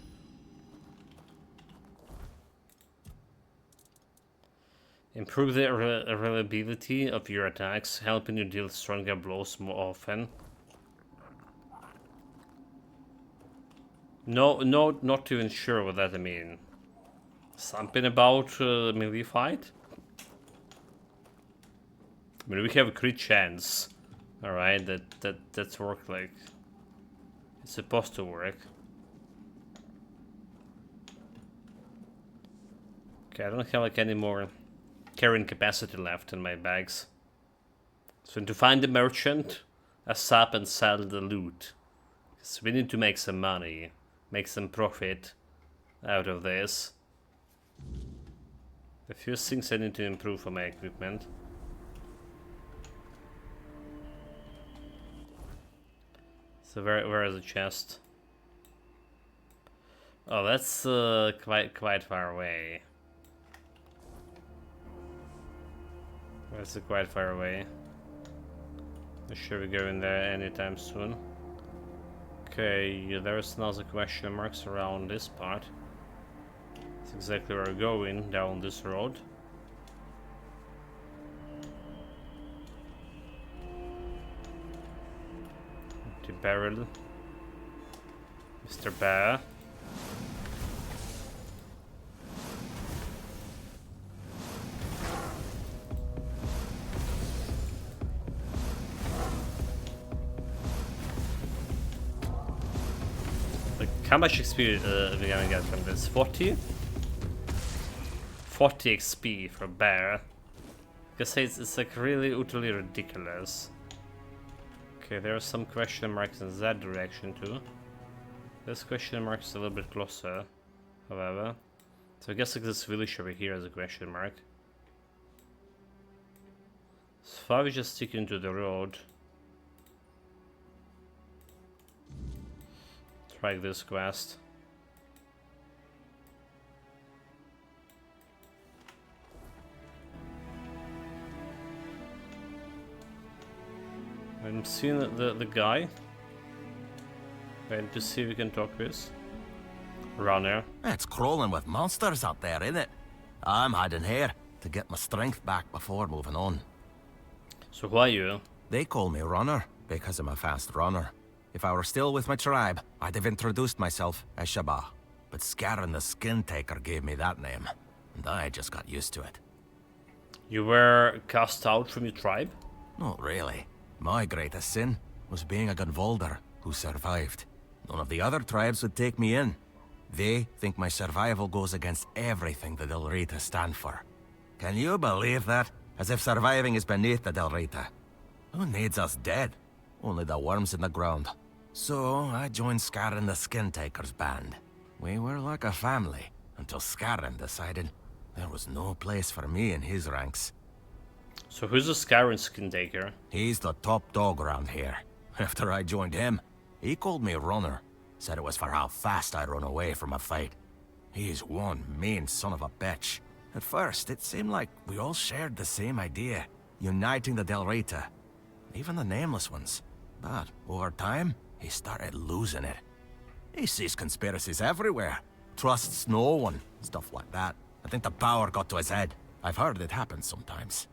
Speaker 1: Improve the reliability of your attacks, helping you deal stronger blows more often. No, not even sure what that means. Something about melee fight? I mean, we have a crit chance. Alright, that's work like it's supposed to work. Okay, I don't have like any more carrying capacity left in my bags. So to find the merchant, asap and sell the loot. Because we need to make some money, make some profit out of this. A few things I need to improve for my equipment. So where is the chest? Oh, that's quite far away. That's quite far away. I'm sure we go in there anytime soon. Okay, there's another question marks around this part. That's exactly where we're going, down this road. Empty barrel. Mr. Bear. How much XP are we gonna get from this? 40? 40 XP for bear. Because it's like really utterly ridiculous. Okay, there are some question marks in that direction too. This question mark is a little bit closer, however. So I guess like this village over here is a question mark. So far we just stick into the road. Try this quest. I'm seeing the guy. Wait to see if we can talk with. Runner.
Speaker 5: It's crawling with monsters up there, isn't it? I'm hiding here to get my strength back before moving on.
Speaker 1: So who are you?
Speaker 5: They call me Runner because I'm a fast runner. If I were still with my tribe, I'd have introduced myself as Shabba. But Scarin the Skin Taker gave me that name, and I just got used to it.
Speaker 1: You were cast out from your tribe?
Speaker 5: Not really. My greatest sin was being a Gunvolder who survived. None of the other tribes would take me in. They think my survival goes against everything the Delrita stand for. Can you believe that? As if surviving is beneath the Delrita. Who needs us dead? Only the worms in the ground. So I joined Scarin the Skin Taker's band. We were like a family, until Scarin decided there was no place for me in his ranks.
Speaker 1: So who's the Scarin Skin Taker?
Speaker 5: He's the top dog around here. After I joined him, he called me Runner. Said it was for how fast I run away from a fight. He's one mean son of a bitch. At first, it seemed like we all shared the same idea, uniting the Delrita, even the Nameless ones. But over time, he started losing it. He sees conspiracies everywhere, trusts no one, stuff like that. I think the power got to his head. I've heard it happen sometimes.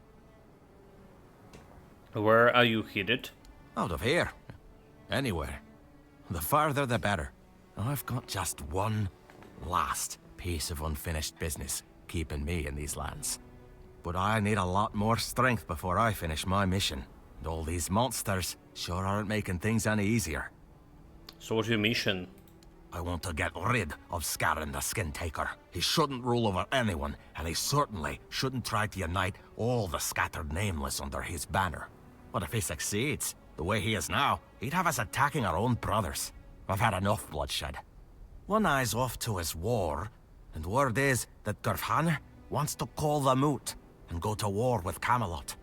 Speaker 1: Where are you headed?
Speaker 5: Out of here. Anywhere. The farther the better. I've got just one last piece of unfinished business keeping me in these lands. But I need a lot more strength before I finish my mission. And all these monsters sure aren't making things any easier.
Speaker 1: So what's your mission?
Speaker 5: I want to get rid of Scarin the Skin Taker. He shouldn't rule over anyone, and he certainly shouldn't try to unite all the scattered Nameless under his banner. But if he succeeds, the way he is now, he'd have us attacking our own brothers. I've had enough bloodshed. One eye's off to his war, and word is that Gurfhan wants to call the moot and go to war with Camelot.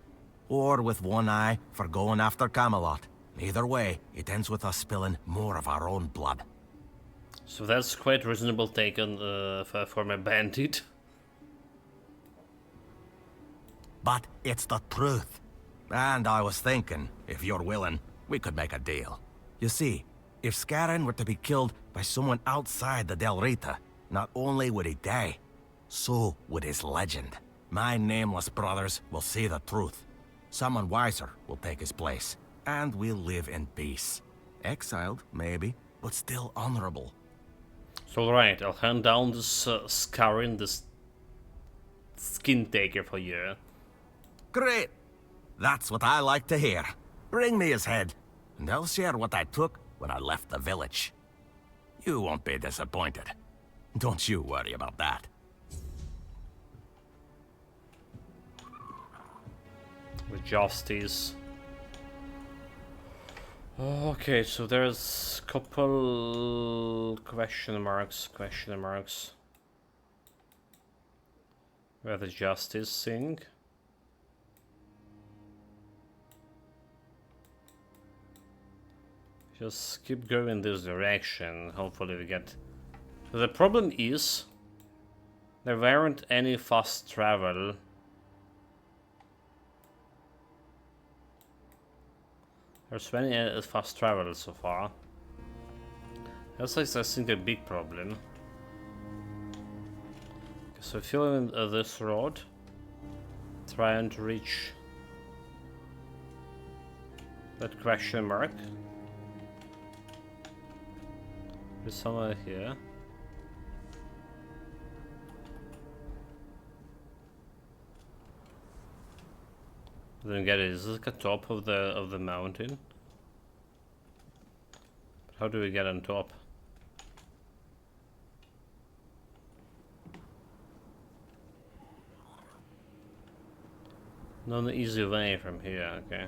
Speaker 5: Or with one eye for going after Camelot. Either way, it ends with us spilling more of our own blood.
Speaker 1: So that's quite reasonable take on for my bandit.
Speaker 5: But it's the truth. And I was thinking, if you're willing, we could make a deal. You see, if Scarin were to be killed by someone outside the Delrita, not only would he die, so would his legend. My Nameless brothers will see the truth. Someone wiser will take his place, and we'll live in peace. Exiled, maybe, but still honorable.
Speaker 1: So alright, I'll hand down this Scarin, this Skin Taker for you.
Speaker 5: Great! That's what I like to hear. Bring me his head, and I'll share what I took when I left the village. You won't be disappointed. Don't you worry about that.
Speaker 1: With justice. Okay, so there's couple question marks. Where the justice thing. Just keep going this direction. Hopefully we get. So the problem is there weren't any fast travel. There's many fast travel so far. That's like, I think, a big problem. Okay, so following this road, trying to reach that question mark. There's somewhere here. Didn't get it. Is this like a top of the mountain? But how do we get on top? Not an easy way from here. Okay.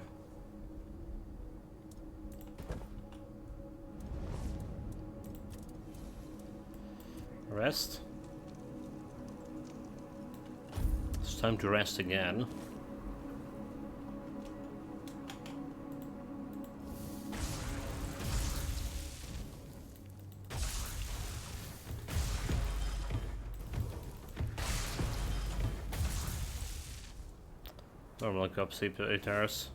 Speaker 1: Rest. It's time to rest again. Normal cup eaters.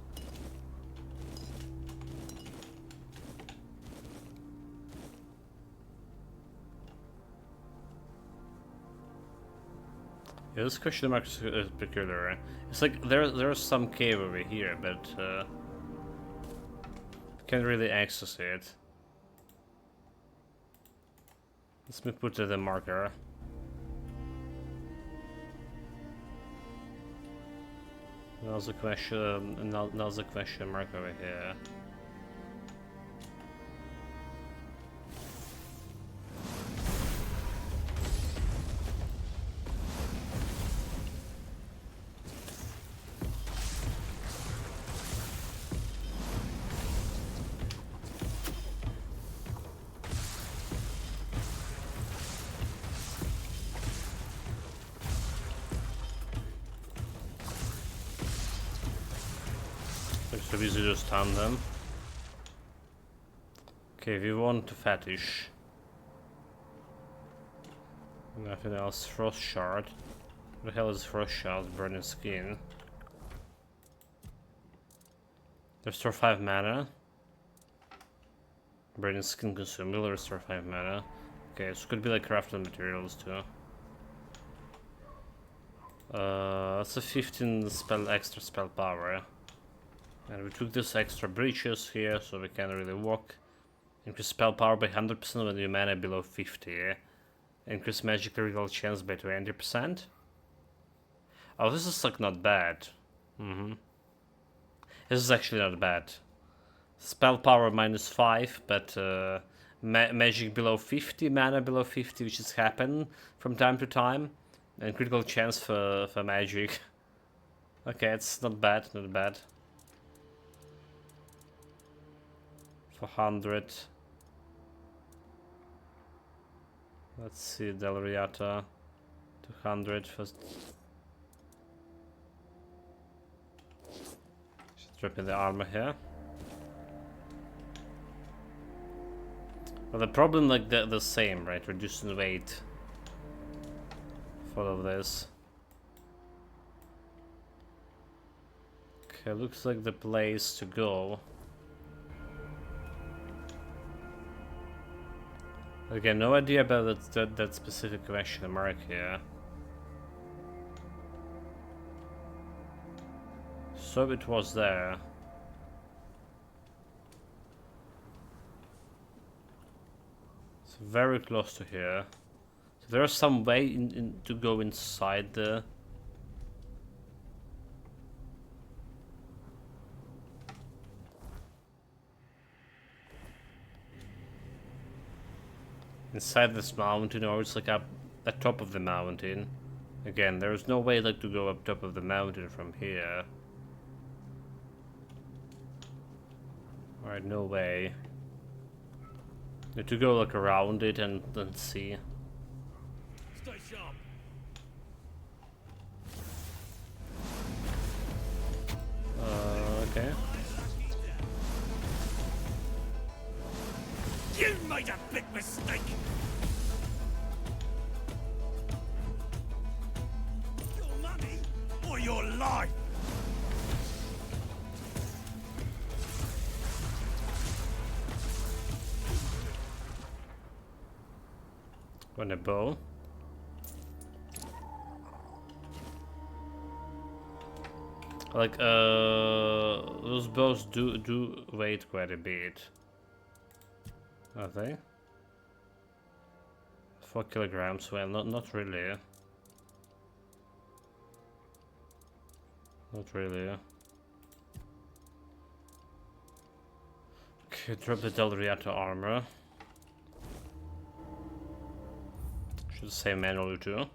Speaker 1: Yeah, this question mark is peculiar. It's like there's some cave over here, but Can't really access it. Let me put the marker. Another question mark over here. Looks so easy to stun them. Okay, we want to fetish. Nothing else. Frost shard. What the hell is frost shard? Burning skin. Restore 5 mana. Burning skin consumable. Restore 5 mana. Okay, so it could be like crafted materials too. That's a 15 extra spell power. And we took this extra breaches here, so we can't really walk. Increase spell power by 100% when your mana below 50. Increase magic critical chance by 20%. Oh, this is like not bad. This is actually not bad. Spell power -5, but magic below 50, mana below 50, which has happened from time to time. And critical chance for magic. Okay, it's not bad, not bad. 400. Let's see, Del Riata. 200 first. Just dropping the armor here. But the problem, like the same, right? Reducing weight. For all of this. Okay, looks like the place to go. Again, no idea about that specific question mark here. So it was there. It's very close to here. So there's some way to go inside the... Inside this mountain, or it's like up at top of the mountain. Again, there's no way like to go up top of the mountain from here. Alright, no way. Need to go like around it and then see.
Speaker 3: Stay sharp.
Speaker 1: Okay.
Speaker 3: You made a big mistake. Your money or your life.
Speaker 1: On a bow. Like those bows do weight quite a bit. Are they? 4 kilograms? Well, not really. Not really. Okay, drop the Del Riata armor. Should say manually too.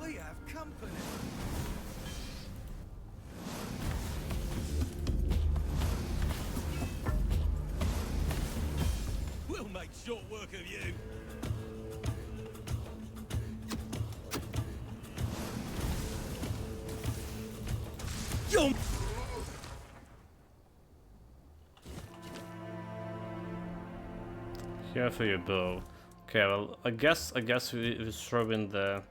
Speaker 3: We have company. We'll make short work of you. You're
Speaker 1: Here for your bow. Okay, well, I guess we throw in the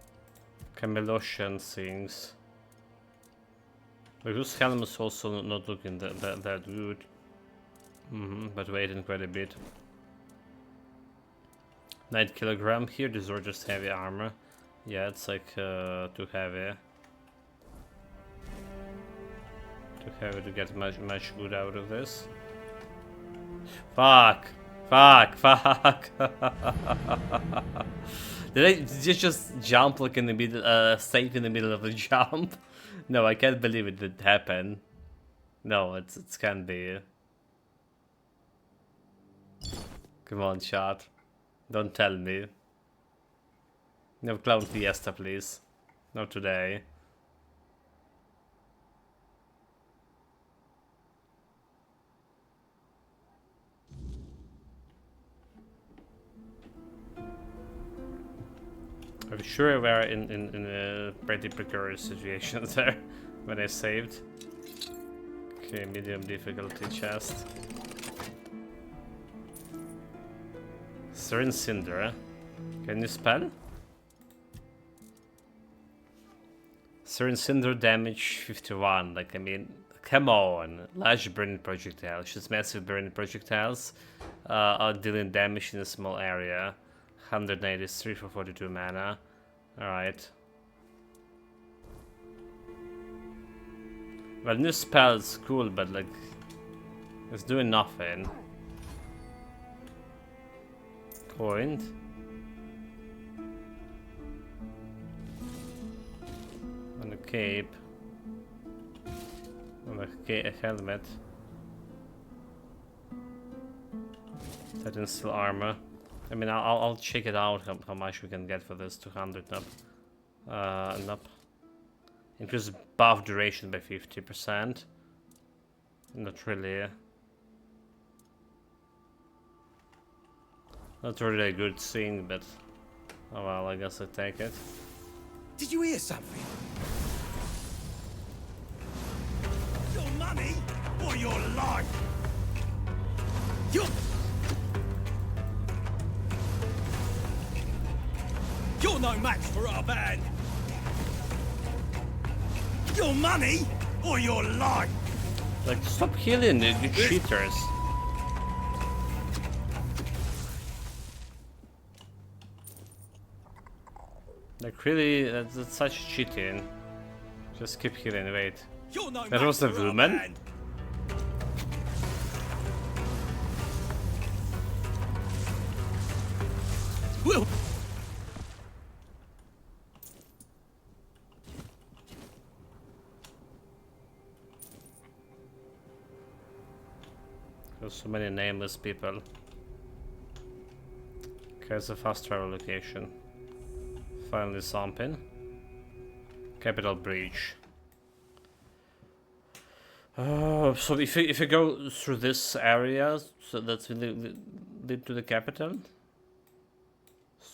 Speaker 1: Camelosian things. Because helm is also not looking that good. But weighing quite a bit. 9 kilogram here, these are just heavy armor. Yeah, it's like too heavy. Too heavy to get much good out of this. Fuck! Fuck! Fuck! Did you just jump like in the middle, stay in the middle of the jump? No, I can't believe it did happen. No, it can't be. Come on, chat. Don't tell me. No clown fiesta, please. Not today. I'm sure we were in a pretty precarious situation there when I saved. Okay, medium difficulty chest. Serin Cinder. Can you spell? Serin Cinder damage 51. Like, I mean, come on. Large burning projectile. Shoots massive burning projectiles. Are dealing damage in a small area. 183 for 42 mana. Alright. Well, new spell's cool, but like, it's doing nothing. Coined. And a cape. And a helmet. Titan steel armor. I mean, I'll check it out how much we can get for this. 200 up. Nope. Increase buff duration by 50%. Not really. Not really a good thing, but oh well, I guess I take it.
Speaker 3: Did you hear something? Your money or your life? You're no match for our band. Your money or your life?
Speaker 1: Like, stop healing, you cheaters. Like, really, that's such cheating. Just keep healing, wait.
Speaker 3: You're no
Speaker 1: That was a
Speaker 3: match for our
Speaker 1: woman?
Speaker 3: band. Well,
Speaker 1: There's so many nameless people. Okay, it's a fast travel location. Finally something. Capital Breach. So if you go through this area, so that's really lead to the capital?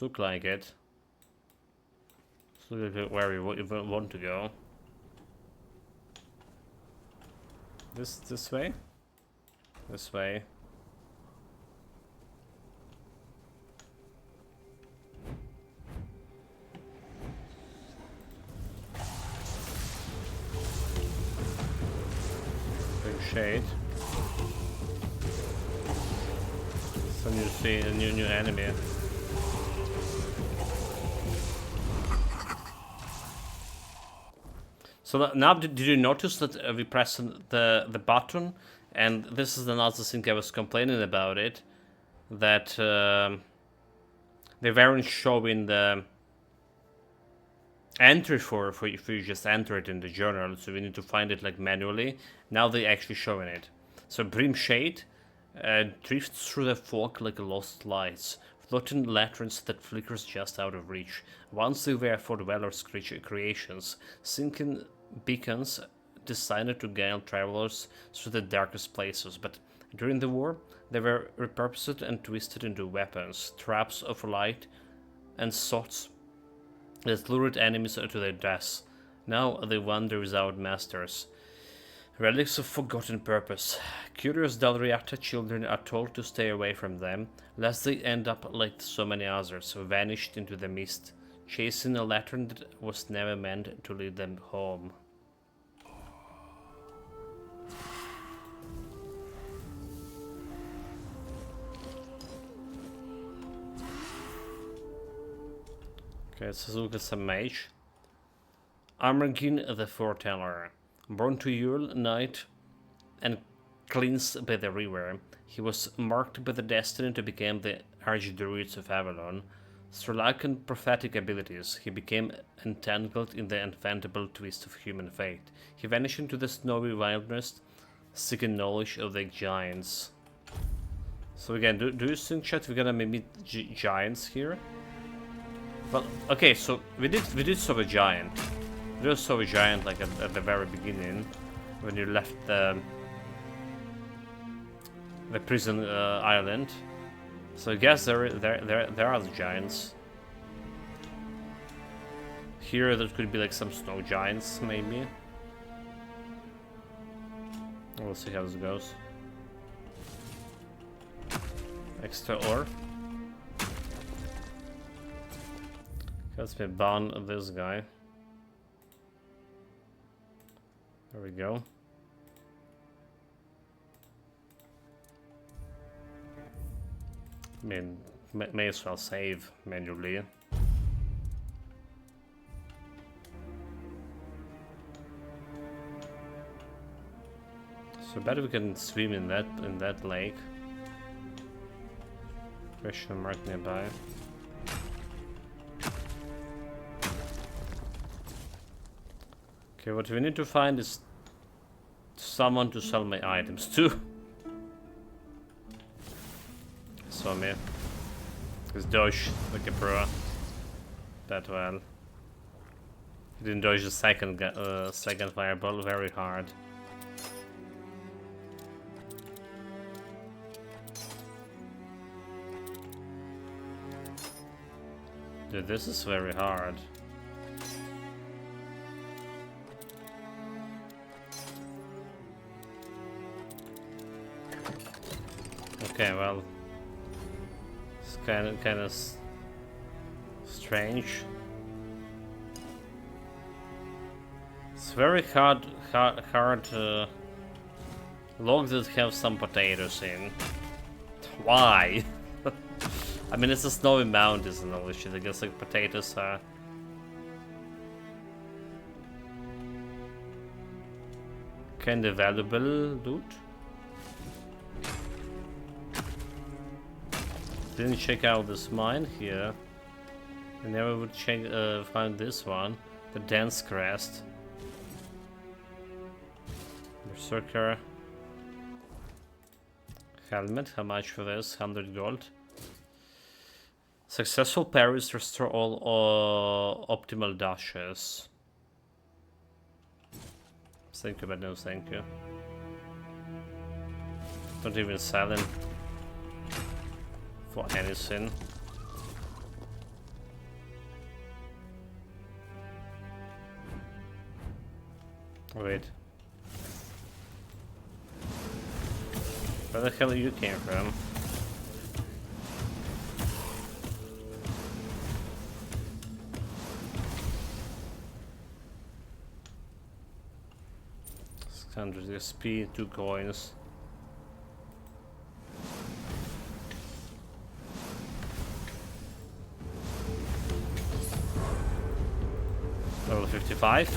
Speaker 1: Look like it. So where we want to go. This way? This way. Big shade. So you see a new enemy. So now, did you notice that we press the button, and this is another thing I was complaining about it, that they weren't showing the entry for if you just enter it in the journal, so we need to find it like manually. Now they're actually showing it. So Brim Shade drifts through the fog like lost lights, floating lanterns that flickers just out of reach. Once they were for dwellers' creations, sinking beacons designed to guide travelers through the darkest places, but during the war, they were repurposed and twisted into weapons, traps of light, and swords that lured enemies to their deaths. Now they wander without masters. Relics of forgotten purpose. Curious Dalriata children are told to stay away from them, lest they end up like so many others, vanished into the mist, chasing a lantern that was never meant to lead them home. Okay, let's look at some mage. Armergin the Foreteller. Born to Yule, knight, and cleansed by the river, he was marked by the destiny to become the Archdruid of Avalon. Through lack and prophetic abilities, he became entangled in the unfathomable twist of human fate. He vanished into the snowy wilderness, seeking knowledge of the giants. So again, do you think, chat, we're gonna meet giants here? Well, okay, so we did saw a giant. We just saw a giant like at the very beginning, when you left the prison island. So I guess there are the giants. Here there could be like some snow giants, maybe. We'll see how this goes. Extra ore. Let's me ban this guy. There we go. I mean, may as well save manually. So better we can swim in that lake. Question mark nearby. Okay, what we need to find is someone to sell my items to. Saw me. Because dodge like a pro. That well. He didn't dodge the second fireball very hard. Dude, this is very hard. Okay, well, it's kind of strange. It's very hard logs that have some potatoes in. Why? I mean, it's a snowy mountains and all this shit. I guess like potatoes are kind of valuable loot. Didn't check out this mine here. I never would check find this one. The Dense Crest. Berserker. Helmet, how much for this? 100 gold. Successful parries restore all optimal dashes. Thank you, but no thank you. Don't even sell him for anything. Wait. Where the hell you came from? $600 XP, 2 coins. Level 55.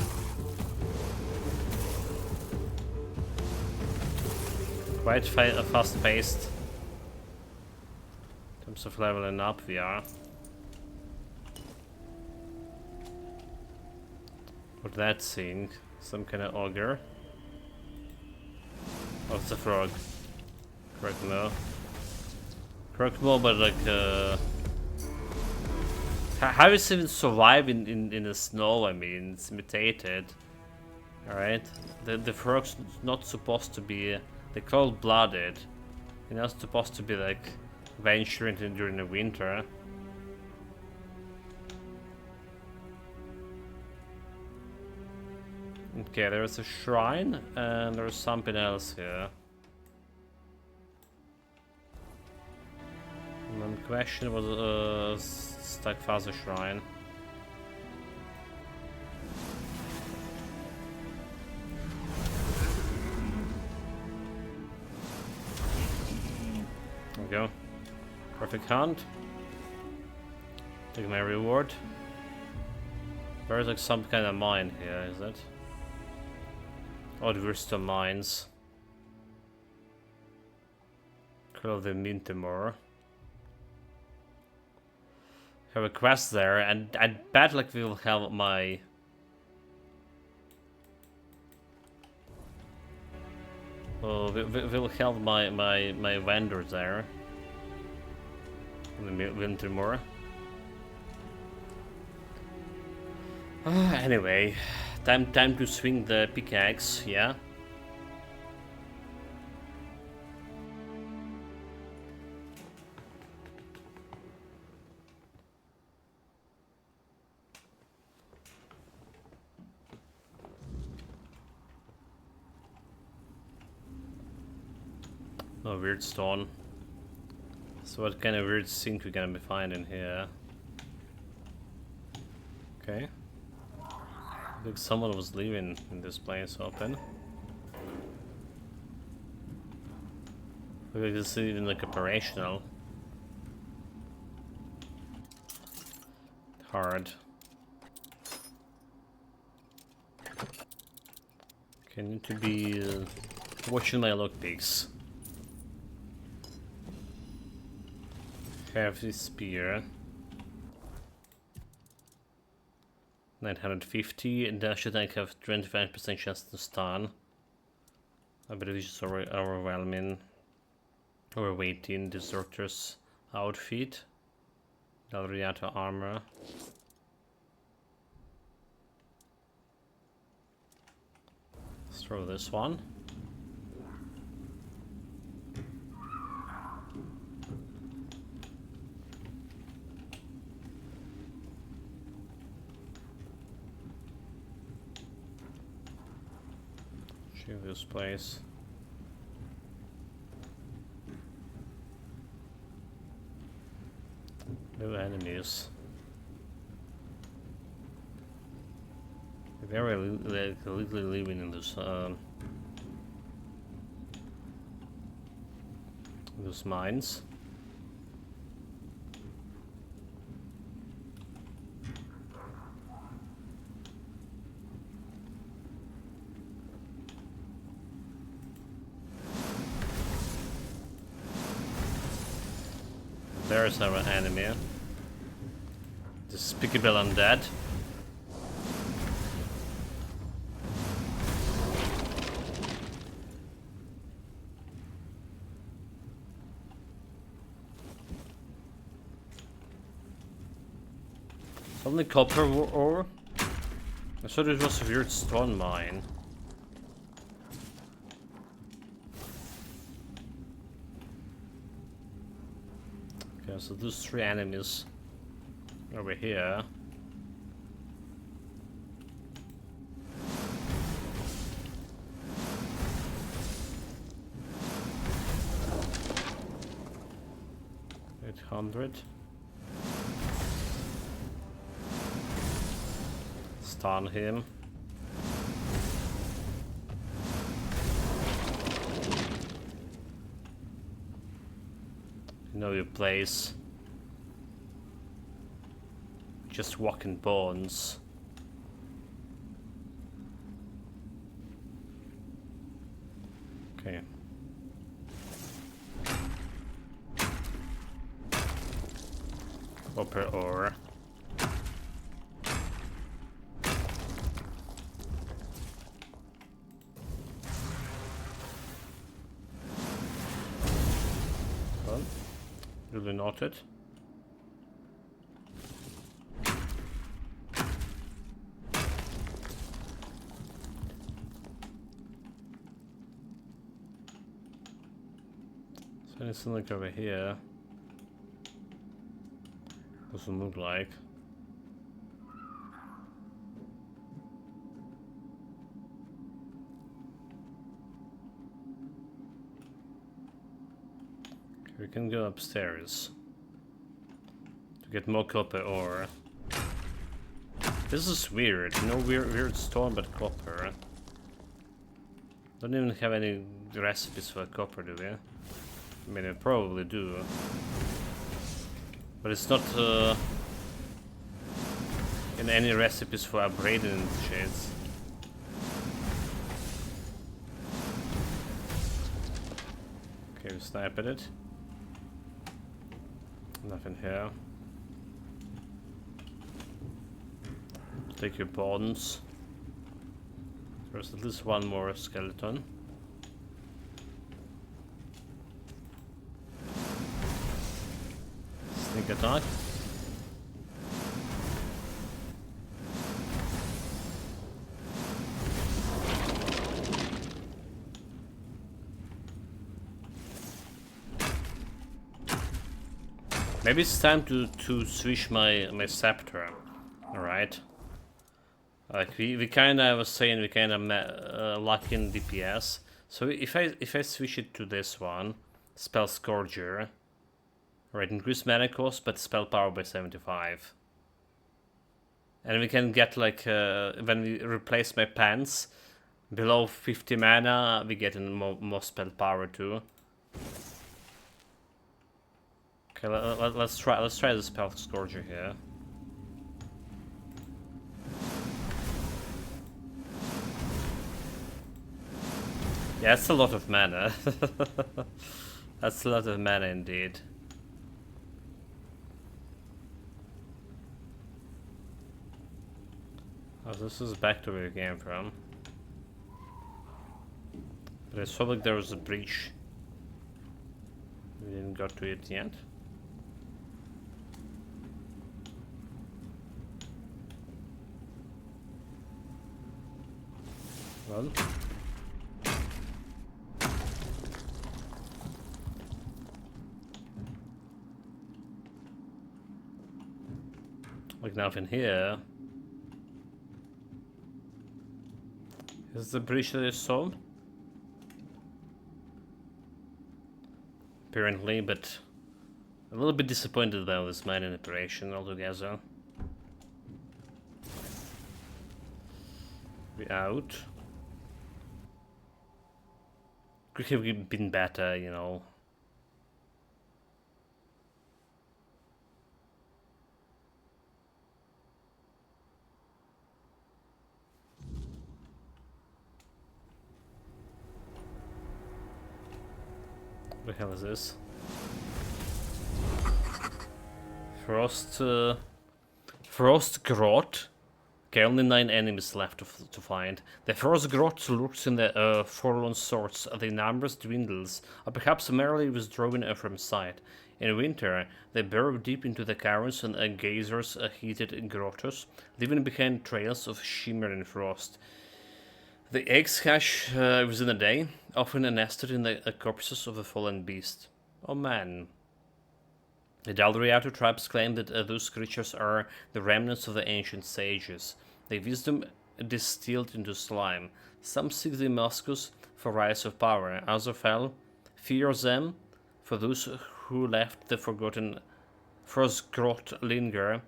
Speaker 1: Quite fast-paced. In terms of leveling up, we are. What that thing? Some kind of ogre. Oh, it's a frog. Croakmo. Croakmo, but like how is it even survive in the snow? I mean, it's mutated. Alright? The frog's not supposed to be they're cold-blooded. You're not supposed to be like venturing in during the winter. Okay, there's a shrine and there's something else here. And the question was Stagfaza shrine. There we go. Perfect hunt. Take my reward. There's like some kind of mine here, is it? Oh, the Wurster mines. Call the Mintimore. Have a quest there, and I bet like we will have my we'll have my vendor there. The Wintermore. Anyway, time to swing the pickaxe, yeah. Oh, weird stone. So what kind of weird thing we gonna be finding here? Okay. I think someone was leaving in this place open. Look like this is even like operational. Hard. Okay, need to be watching my lockpicks. Have this spear. 950, and I should like have 25% chance to stun. I believe it's just overwhelming. Overweighting deserter's outfit. Dalriata armor. Let's throw this one. This place. No enemies. They're literally living in this those mines. There's our enemy. Despicable undead. Only copper ore? I thought it was a weird stone mine. Okay, so those three enemies over here. $800. Stun him. Know your place. Just walking bones. Okay. Copper ore. Well, really noted. So anything like over here. Doesn't look like. We can go upstairs to get more copper ore. This is weird. No weird stone, but copper. Don't even have any recipes for copper, do we? I mean, I probably do, but it's not in any recipes for upgrading shades. Okay, we snipe at it. Nothing here. Take your bonds. There's at least one more skeleton. Sneak attack. Maybe it's time to switch my scepter. Alright. Like we kinda, I was saying, we kinda lack in DPS. So if I switch it to this one, Spell Scourger, right, increase mana cost but spell power by 75. And we can get like when we replace my pants below 50 mana, we get more spell power too. Okay, let's try the Spell Scourger here. Yeah, that's a lot of mana. That's a lot of mana indeed. Oh, this is back to where we came from. But I saw like there was a breach. We didn't go to it yet. Well. Like nothing here. Is the breach that I saw? Apparently, but a little bit disappointed about this mining operation altogether. We out. Could have been better, you know. What the hell is this? Frost Grot. Okay, only 9 enemies left to find. The Frost Grot lurks in the forlorn sorts. The numbers dwindles, or perhaps merely withdrawn from sight. In winter, they burrow deep into the caverns and geysers heated grottos, leaving behind trails of shimmering frost. The eggs hatch within a day, often nested in the corpses of a fallen beast. Oh man. The Dalriato tribes claim that those creatures are the remnants of the ancient sages, their wisdom distilled into slime. Some seek the Muscus for rise of power, others fear them, for those who left the forgotten Frost Grot linger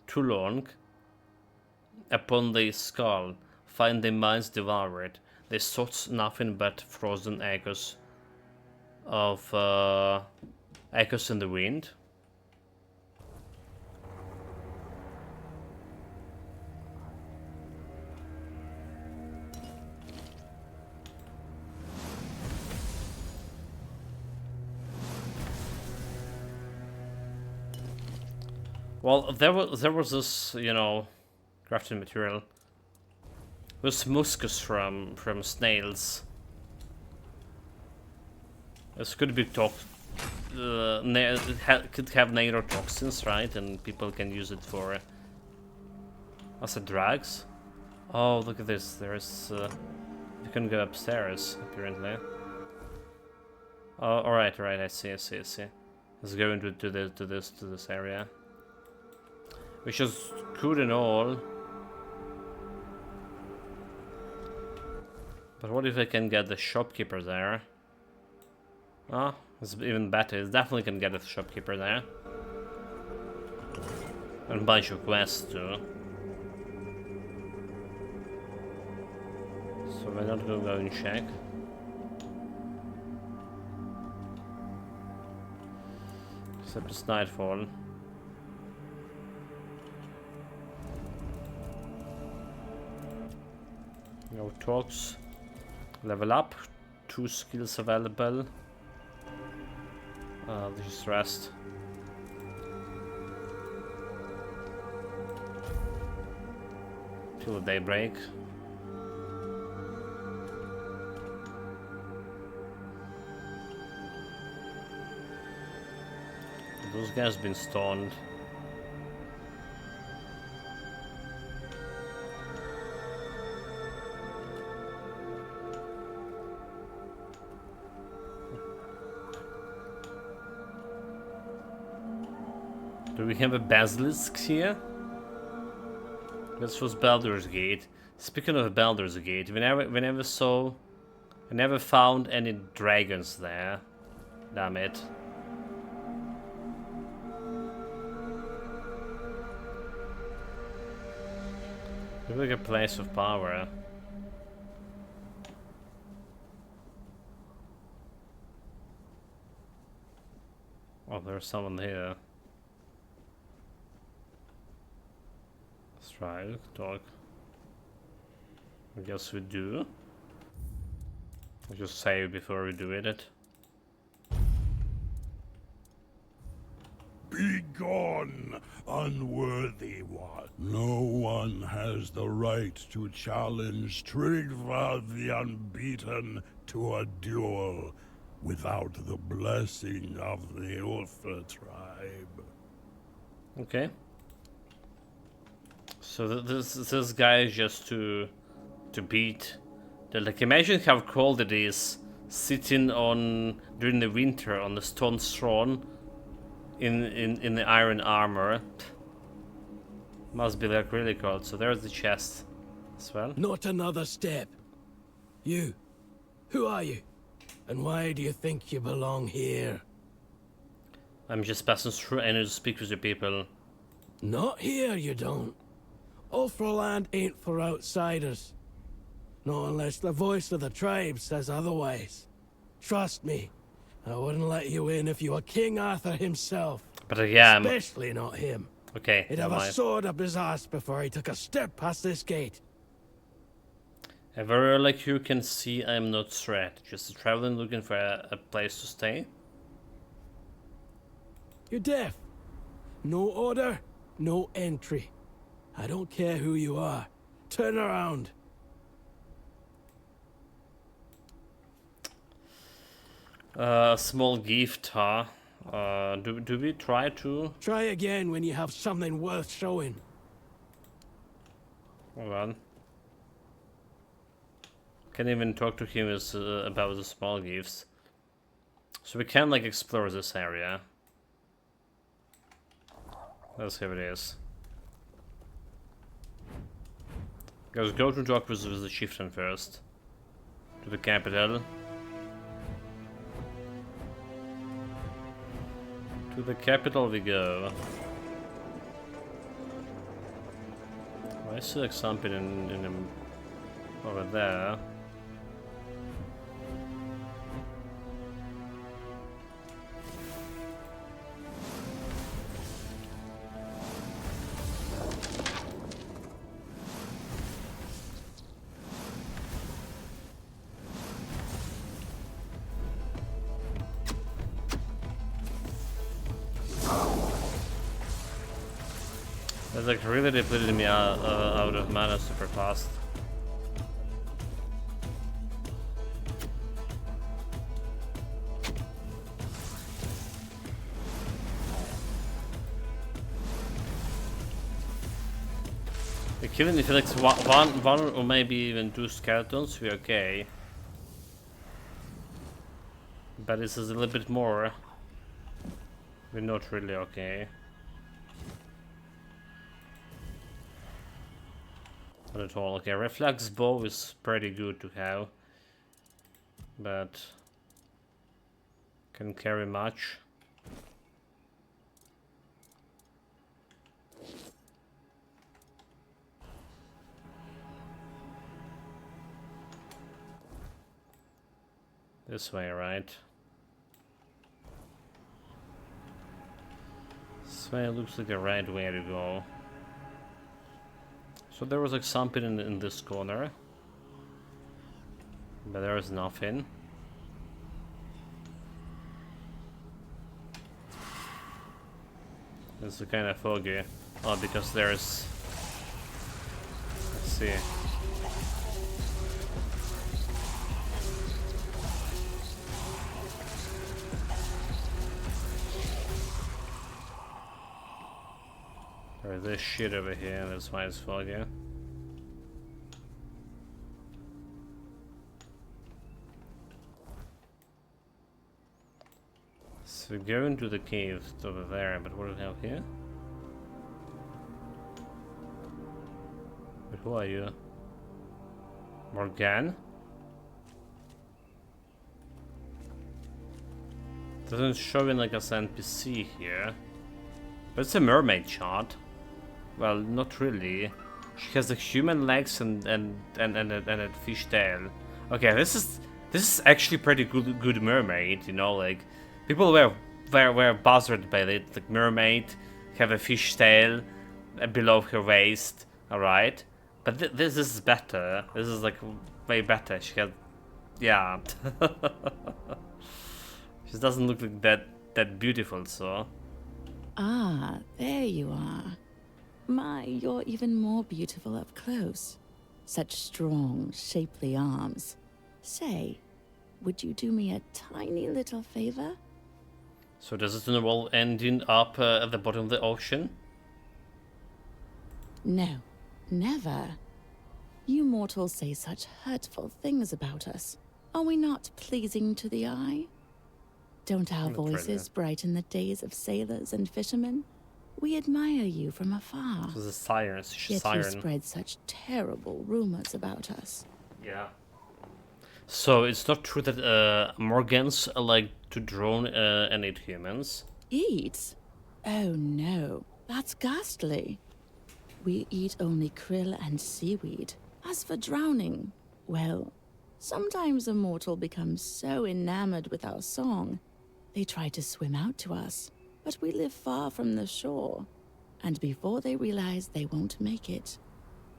Speaker 1: too long upon the skull, find their minds devoured. They sought nothing but frozen echoes of echoes in the wind. Well, there was this, you know, crafting material. It was muscus from snails. This could be could have neurotoxins, right? And people can use it for as a drugs. Oh, look at this! There's you can go upstairs apparently. Oh, all right. I see. Let's go into this area. Which is good and all. But what if I can get the shopkeeper there? Oh, it's even better. It definitely can get the shopkeeper there. And a bunch of quests too. So why not go and check? Except it's nightfall. No talks. Level up. 2 skills available. Just rest. Till daybreak. Those guys been stoned. Do we have a basilisk here? This was Baldur's Gate. Speaking of Baldur's Gate, we never saw, I never found any dragons there. Damn it. It's like a place of power. Oh, there's someone here. Let's try talk. I guess we do. I'll just save before we do it.
Speaker 6: Be gone, unworthy one. No one has the right to challenge Trigva the Unbeaten to a duel without the blessing of the Ulfa tribe.
Speaker 1: Okay. So this guy is just to beat. Like, imagine how cold it is sitting on during the winter on the stone throne in the iron armor. Must be like really cold. So there's the chest as well.
Speaker 7: Not another step. You. Who are you? And why do you think you belong here?
Speaker 1: I'm just passing through. I need to speak with the people.
Speaker 7: Not here, you don't. Ulfraland ain't for outsiders. Not unless the voice of the tribe says otherwise. Trust me, I wouldn't let you in if you were King Arthur himself.
Speaker 1: But yeah,
Speaker 7: especially not him.
Speaker 1: Okay.
Speaker 7: He'd have a sword up his ass before he took a step past this gate.
Speaker 1: A warrior like you can see I am not threat. Just a traveler looking for a place to stay.
Speaker 7: You're deaf. No order, no entry. I don't care who you are. Turn around.
Speaker 1: Small gift, huh? Do we try to?
Speaker 7: Try again when you have something worth showing.
Speaker 1: Hold on. Can't even talk to him about the small gifts. So we can like explore this area. Let's see what it is. Let's go to talk with the chieftain first. To the capital. To the capital we go. Oh, I see like something in over there. It's like really depleted me out of mana super fast. Even if it's like one or maybe even two skeletons, we're okay. But this is a little bit more. We're not really okay. Not at all. Okay, reflex bow is pretty good to have, but can carry much. This way, right? This way looks like the right way to go. So there was like something in this corner. But there's nothing. It's kind of foggy. Oh, because there's... Let's see. There's this shit over here, that's why it's foggy. So we go into the cave over there, but what do we have here? But who are you? Morgan? Doesn't show in like as NPC here. But it's a mermaid shot. Well, not really. She has the human legs and a fish tail. Okay, this is actually pretty good mermaid, you know, like people were buzzed by it. Like mermaid, have a fish tail below her waist, alright? But this is better. This is like way better. She has, yeah. She doesn't look like that beautiful, so.
Speaker 8: Ah, there you are. My, you're even more beautiful up close. Such strong, shapely arms. Say, would you do me a tiny little favor?
Speaker 1: So does it involve ending up at the bottom of the ocean?
Speaker 8: No, never. You mortals say such hurtful things about us. Are we not pleasing to the eye? Don't our voices brighten the days of sailors and fishermen? We admire you from afar.
Speaker 1: This is a siren.
Speaker 8: Yet you spread such terrible rumors about us.
Speaker 1: Yeah. So it's not true that Morgans like to drown and eat humans?
Speaker 8: Eat? Oh no, that's ghastly. We eat only krill and seaweed. As for drowning, well, sometimes a mortal becomes so enamored with our song, they try to swim out to us, but we live far from the shore. And before they realize they won't make it,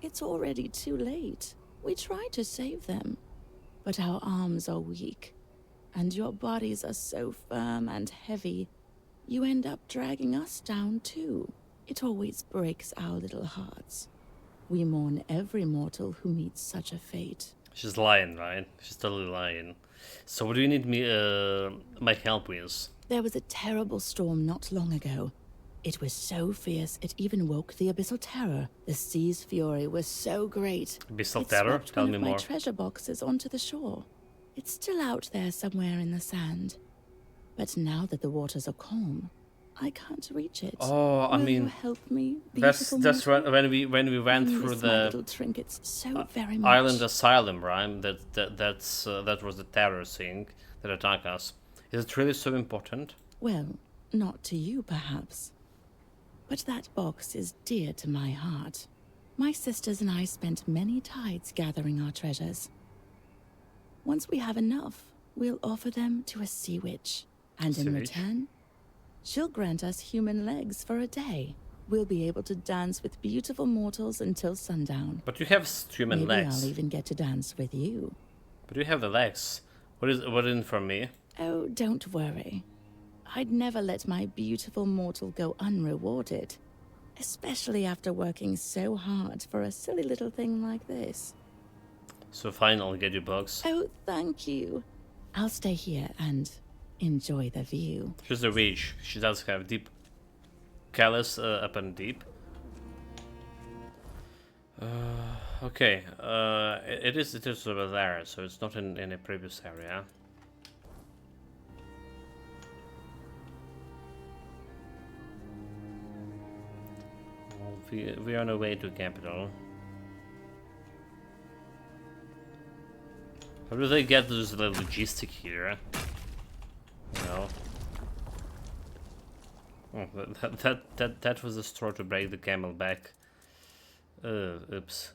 Speaker 8: it's already too late. We try to save them, but our arms are weak, and your bodies are so firm and heavy, you end up dragging us down too. It always breaks our little hearts. We mourn every mortal who meets such a fate.
Speaker 1: She's lying, right? She's totally lying. So what do you need me, my help with?
Speaker 8: There was a terrible storm not long ago. It was so fierce it even woke the abyssal terror. The sea's fury was so great.
Speaker 1: Abyssal
Speaker 8: it
Speaker 1: terror?
Speaker 8: swept
Speaker 1: Tell
Speaker 8: one
Speaker 1: me
Speaker 8: of
Speaker 1: more.
Speaker 8: my treasure boxes onto the shore. It's still out there somewhere in the sand. But now that the waters are calm, I can't reach it.
Speaker 1: Oh, I
Speaker 8: Will
Speaker 1: mean,
Speaker 8: you help me,
Speaker 1: that's
Speaker 8: mortal?
Speaker 1: when we went
Speaker 8: I
Speaker 1: through
Speaker 8: miss my little
Speaker 1: the
Speaker 8: trinkets so very much.
Speaker 1: island asylum, right? That was the terror thing that attacked us. Is it really so important?
Speaker 8: Well, not to you, perhaps. But that box is dear to my heart. My sisters and I spent many tides gathering our treasures. Once we have enough, we'll offer them to a sea witch. And in return, she'll grant us human legs for a day. We'll be able to dance with beautiful mortals until sundown.
Speaker 1: But you have human
Speaker 8: Maybe
Speaker 1: legs.
Speaker 8: I'll even get to dance with you.
Speaker 1: But you have the legs. What in for me?
Speaker 8: Oh, don't worry. I'd never let my beautiful mortal go unrewarded. Especially after working so hard for a silly little thing like this.
Speaker 1: So fine, I'll get you bugs.
Speaker 8: Oh, thank you. I'll stay here and enjoy the view.
Speaker 1: She's a witch. She does have deep callus up and deep. Okay, it is over there, so it's not in a previous area. We are on our way to capital. How do they get this logistic here? No. Oh, that was the straw to break the camel back. Oops.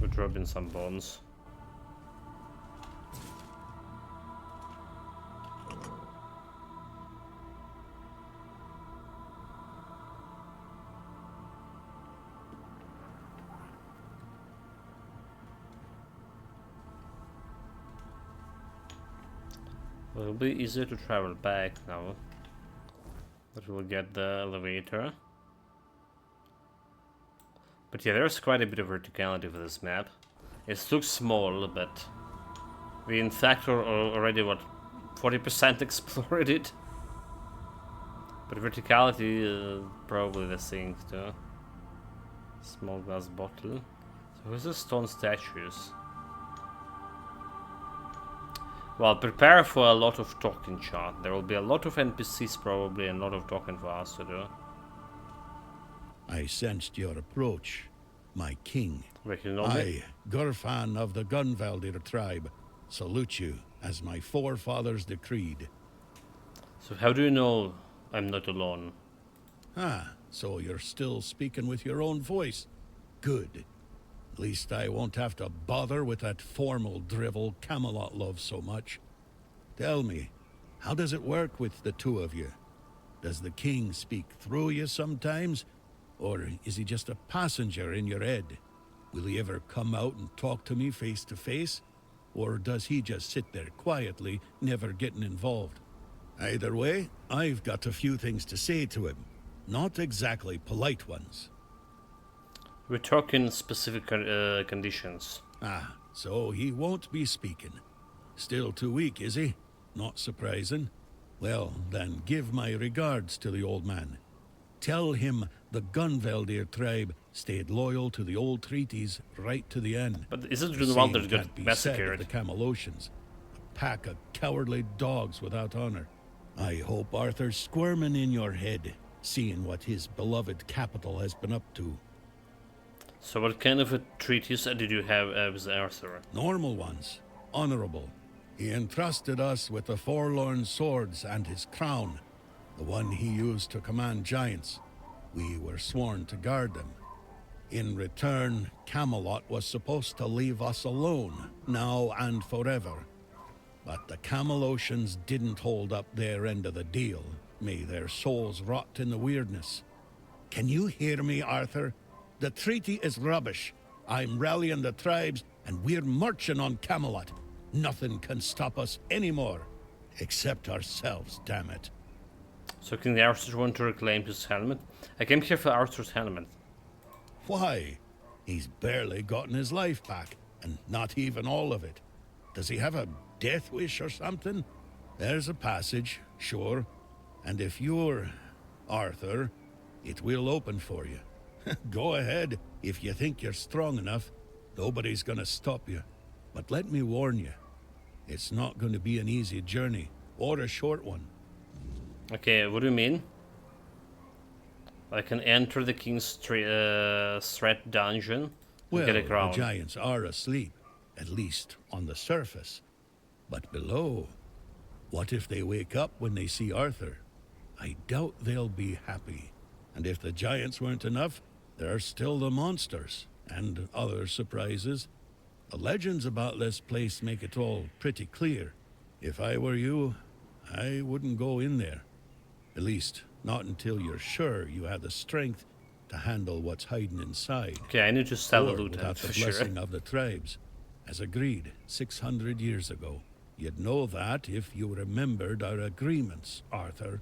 Speaker 1: We're dropping some bones. It'll be easier to travel back now. But we'll get the elevator. But yeah, there's quite a bit of verticality for this map. It looks small, but we in fact are already, what, 40% explored it? But verticality is probably the thing too. Small glass bottle. So who's the stone statues? Well, prepare for a lot of talking, chat. There will be a lot of NPCs probably and a lot of talking for us to do.
Speaker 6: I sensed your approach, my king.
Speaker 1: Wait, you know me?
Speaker 6: I, Gurfan of the Gunvaldir tribe, salute you as my forefathers decreed.
Speaker 1: So how do you know I'm not alone?
Speaker 6: Ah, so you're still speaking with your own voice. Good. At least I won't have to bother with that formal drivel Camelot loves so much. Tell me, how does it work with the two of you? Does the king speak through you sometimes? Or is he just a passenger in your head? Will he ever come out and talk to me face to face? Or does he just sit there quietly, never getting involved? Either way, I've got a few things to say to him. Not exactly polite ones.
Speaker 1: We're talking specific conditions.
Speaker 6: Ah, so he won't be speaking. Still too weak, is he? Not surprising. Well, then give my regards to the old man. Tell him the Gunvaldir tribe stayed loyal to the old treaties right to the end.
Speaker 1: But isn't
Speaker 6: The
Speaker 1: the one
Speaker 6: same
Speaker 1: that
Speaker 6: can't
Speaker 1: got
Speaker 6: be said of
Speaker 1: massacred?
Speaker 6: the Camelocians, a pack of cowardly dogs without honor. I hope Arthur's squirming in your head, seeing what his beloved capital has been up to.
Speaker 1: So what kind of a treaties did you have with Arthur?
Speaker 6: Normal ones, honorable. He entrusted us with the forlorn swords and his crown, the one he used to command giants. We were sworn to guard them. In return, Camelot was supposed to leave us alone, now and forever. But the Camelocians didn't hold up their end of the deal. May their souls rot in the weirdness. Can you hear me, Arthur? The treaty is rubbish. I'm rallying the tribes, and we're marching on Camelot. Nothing can stop us anymore. Except ourselves, damn it.
Speaker 1: So King Arthur want to reclaim his helmet? I came here for Arthur's helmet.
Speaker 6: Why? He's barely gotten his life back, and not even all of it. Does he have a death wish or something? There's a passage, sure. And if you're Arthur, it will open for you. Go ahead, if you think you're strong enough. Nobody's gonna stop you. But let me warn you, it's not going to be an easy journey, or a short one.
Speaker 1: Okay, what do you mean? I can enter the king's threat dungeon and
Speaker 6: Well,
Speaker 1: get a
Speaker 6: the
Speaker 1: crown.
Speaker 6: giants are asleep, at least on the surface. But below, what if they wake up when they see Arthur? I doubt they'll be happy. And if the giants weren't enough, there are still the monsters, and other surprises. The legends about this place make it all pretty clear. If I were you, I wouldn't go in there. At least, not until you're sure you have the strength to handle what's hiding inside.
Speaker 1: Okay, I need to sell a
Speaker 6: Or
Speaker 1: loot
Speaker 6: without
Speaker 1: for
Speaker 6: the
Speaker 1: sure.
Speaker 6: blessing of the tribes, as agreed 600 years ago. You'd know that if you remembered our agreements, Arthur.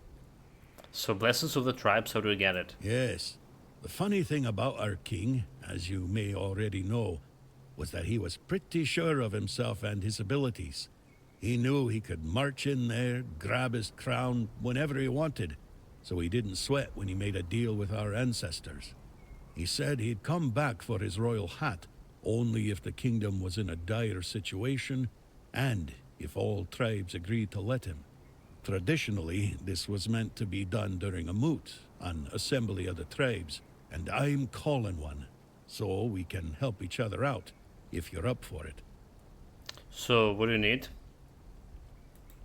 Speaker 1: So blessings of the tribes, how do we get it?
Speaker 6: Yes. The funny thing about our king, as you may already know, was that he was pretty sure of himself and his abilities. He knew he could march in there, grab his crown whenever he wanted, so he didn't sweat when he made a deal with our ancestors. He said he'd come back for his royal hat only if the kingdom was in a dire situation and if all tribes agreed to let him. Traditionally, this was meant to be done during a moot, an assembly of the tribes, and I'm calling one, so we can help each other out, if you're up for it.
Speaker 1: So what do you need?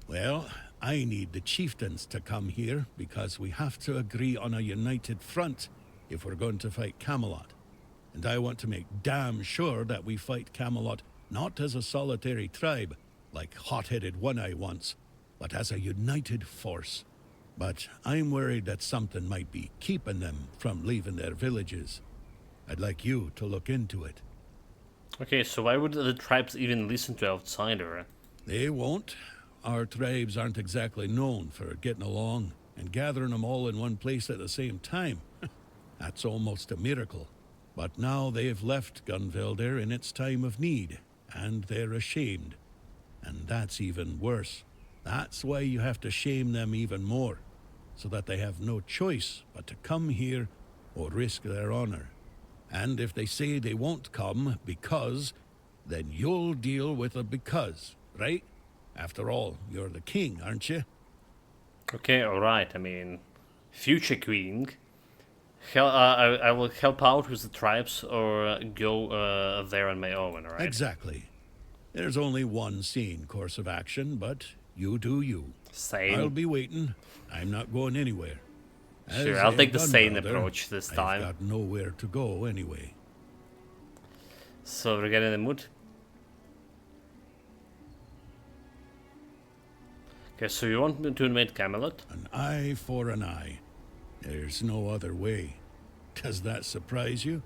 Speaker 6: Well, I need the chieftains to come here, because we have to agree on a united front if we're going to fight Camelot. And I want to make damn sure that we fight Camelot not as a solitary tribe, like hot-headed One-Eye once, but as a united force. But I'm worried that something might be keeping them from leaving their villages. I'd like you to look into it.
Speaker 1: Okay, so why would the tribes even listen to outsider?
Speaker 6: They won't. our tribes aren't exactly known for getting along, and gathering them all in one place at the same time. That's almost a miracle. But now they've left Gunvelder in its time of need, and they're ashamed. And that's even worse. That's why you have to shame them even more, so that they have no choice but to come here or risk their honor. And if they say they won't come because, then you'll deal with a because, right? After all, you're the king, aren't you?
Speaker 1: Okay, alright, I mean, future queen. I will help out with the tribes or go there on my own, right?
Speaker 6: Exactly. There's only one sane course of action, but you do you.
Speaker 1: Same.
Speaker 6: I'll be waiting. I'm not going anywhere.
Speaker 1: Sure,
Speaker 6: As
Speaker 1: I'll
Speaker 6: a
Speaker 1: take the sane
Speaker 6: Gunvelder,
Speaker 1: approach this time.
Speaker 6: I've got nowhere to go anyway.
Speaker 1: So we're getting in the mood. Okay, so you want me to invade Camelot?
Speaker 6: An eye for an eye. There's no other way. Does that surprise you?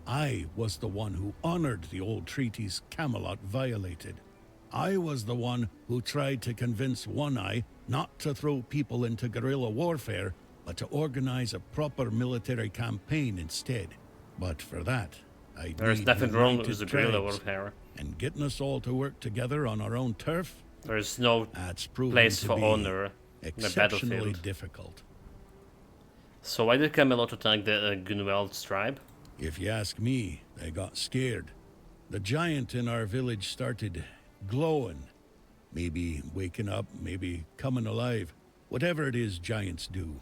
Speaker 6: I was the one who honored the old treaties Camelot violated. I was the one who tried to convince One Eye not to throw people into guerrilla warfare, but to organize a proper military campaign instead. But for that, I
Speaker 1: There's
Speaker 6: need
Speaker 1: nothing wrong
Speaker 6: united
Speaker 1: with the guerrilla
Speaker 6: tribes.
Speaker 1: warfare.
Speaker 6: And getting us all to work together on our own turf,
Speaker 1: There's no
Speaker 6: that's proven
Speaker 1: place
Speaker 6: to
Speaker 1: for
Speaker 6: be
Speaker 1: honor in the
Speaker 6: exceptionally
Speaker 1: battlefield.
Speaker 6: difficult.
Speaker 1: So why did Camelot attack the Gunveld's tribe?
Speaker 6: If you ask me, they got scared. The giant in our village started glowing. Maybe waking up, maybe coming alive. Whatever it is giants do.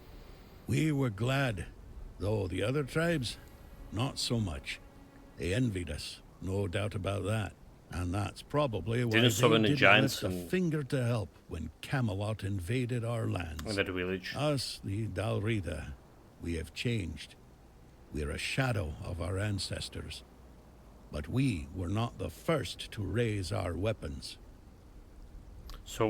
Speaker 6: We were glad, though the other tribes, not so much. They envied us, no doubt about that. And that's probably why
Speaker 1: Didn't so
Speaker 6: they
Speaker 1: many
Speaker 6: didn't
Speaker 1: giants
Speaker 6: lift a finger to help when Camelot invaded our lands.
Speaker 1: in that village?
Speaker 6: Us, the Dalrida, we have changed. We're a shadow of our ancestors. But we were not the first to raise our weapons.
Speaker 1: So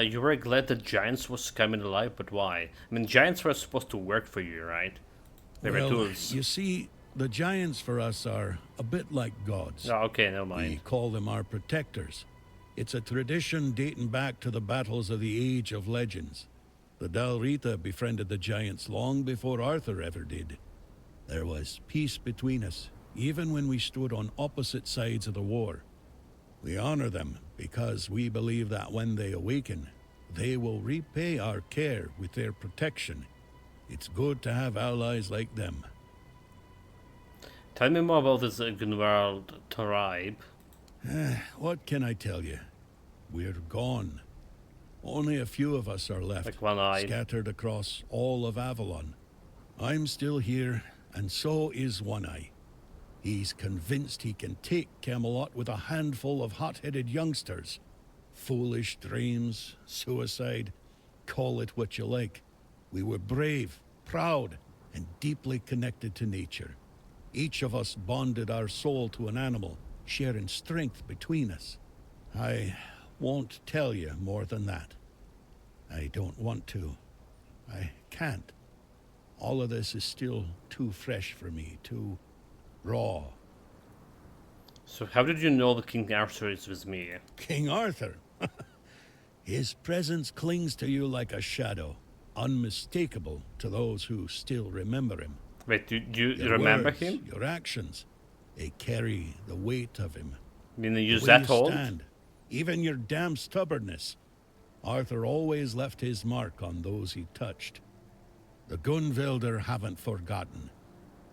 Speaker 1: you were glad that giants was coming alive, but why? I mean, giants were supposed to work for you, right? They were
Speaker 6: Well,
Speaker 1: tools.
Speaker 6: you see, the giants for us are a bit like gods.
Speaker 1: Oh, okay, never
Speaker 6: We
Speaker 1: mind.
Speaker 6: call them our protectors. It's a tradition dating back to the battles of the Age of Legends. The Dalrita befriended the giants long before Arthur ever did. There was peace between us, even when we stood on opposite sides of the war. We honor them because we believe that when they awaken, they will repay our care with their protection. It's good to have allies like them.
Speaker 1: Tell me more about this Gunvald tribe.
Speaker 6: What can I tell you? We're gone. Only a few of us are left,
Speaker 1: Like one-eyed.
Speaker 6: scattered across all of Avalon. I'm still here, and so is One Eye. He's convinced he can take Camelot with a handful of hot-headed youngsters. Foolish dreams, suicide, call it what you like. We were brave, proud, and deeply connected to nature. Each of us bonded our soul to an animal, sharing strength between us. I won't tell you more than that. I don't want to. I can't. All of this is still too fresh for me, too raw.
Speaker 1: So how did you know that King Arthur is with me?
Speaker 6: King Arthur. His presence clings to you like a shadow, unmistakable to those who still remember him.
Speaker 1: Wait, do you
Speaker 6: Your
Speaker 1: remember
Speaker 6: words,
Speaker 1: him?
Speaker 6: Your actions, they carry the weight of him.
Speaker 1: I mean, you
Speaker 6: The way
Speaker 1: that
Speaker 6: you
Speaker 1: old?
Speaker 6: stand, even your damn stubbornness. Arthur always left his mark on those he touched. The Gunvelder haven't forgotten.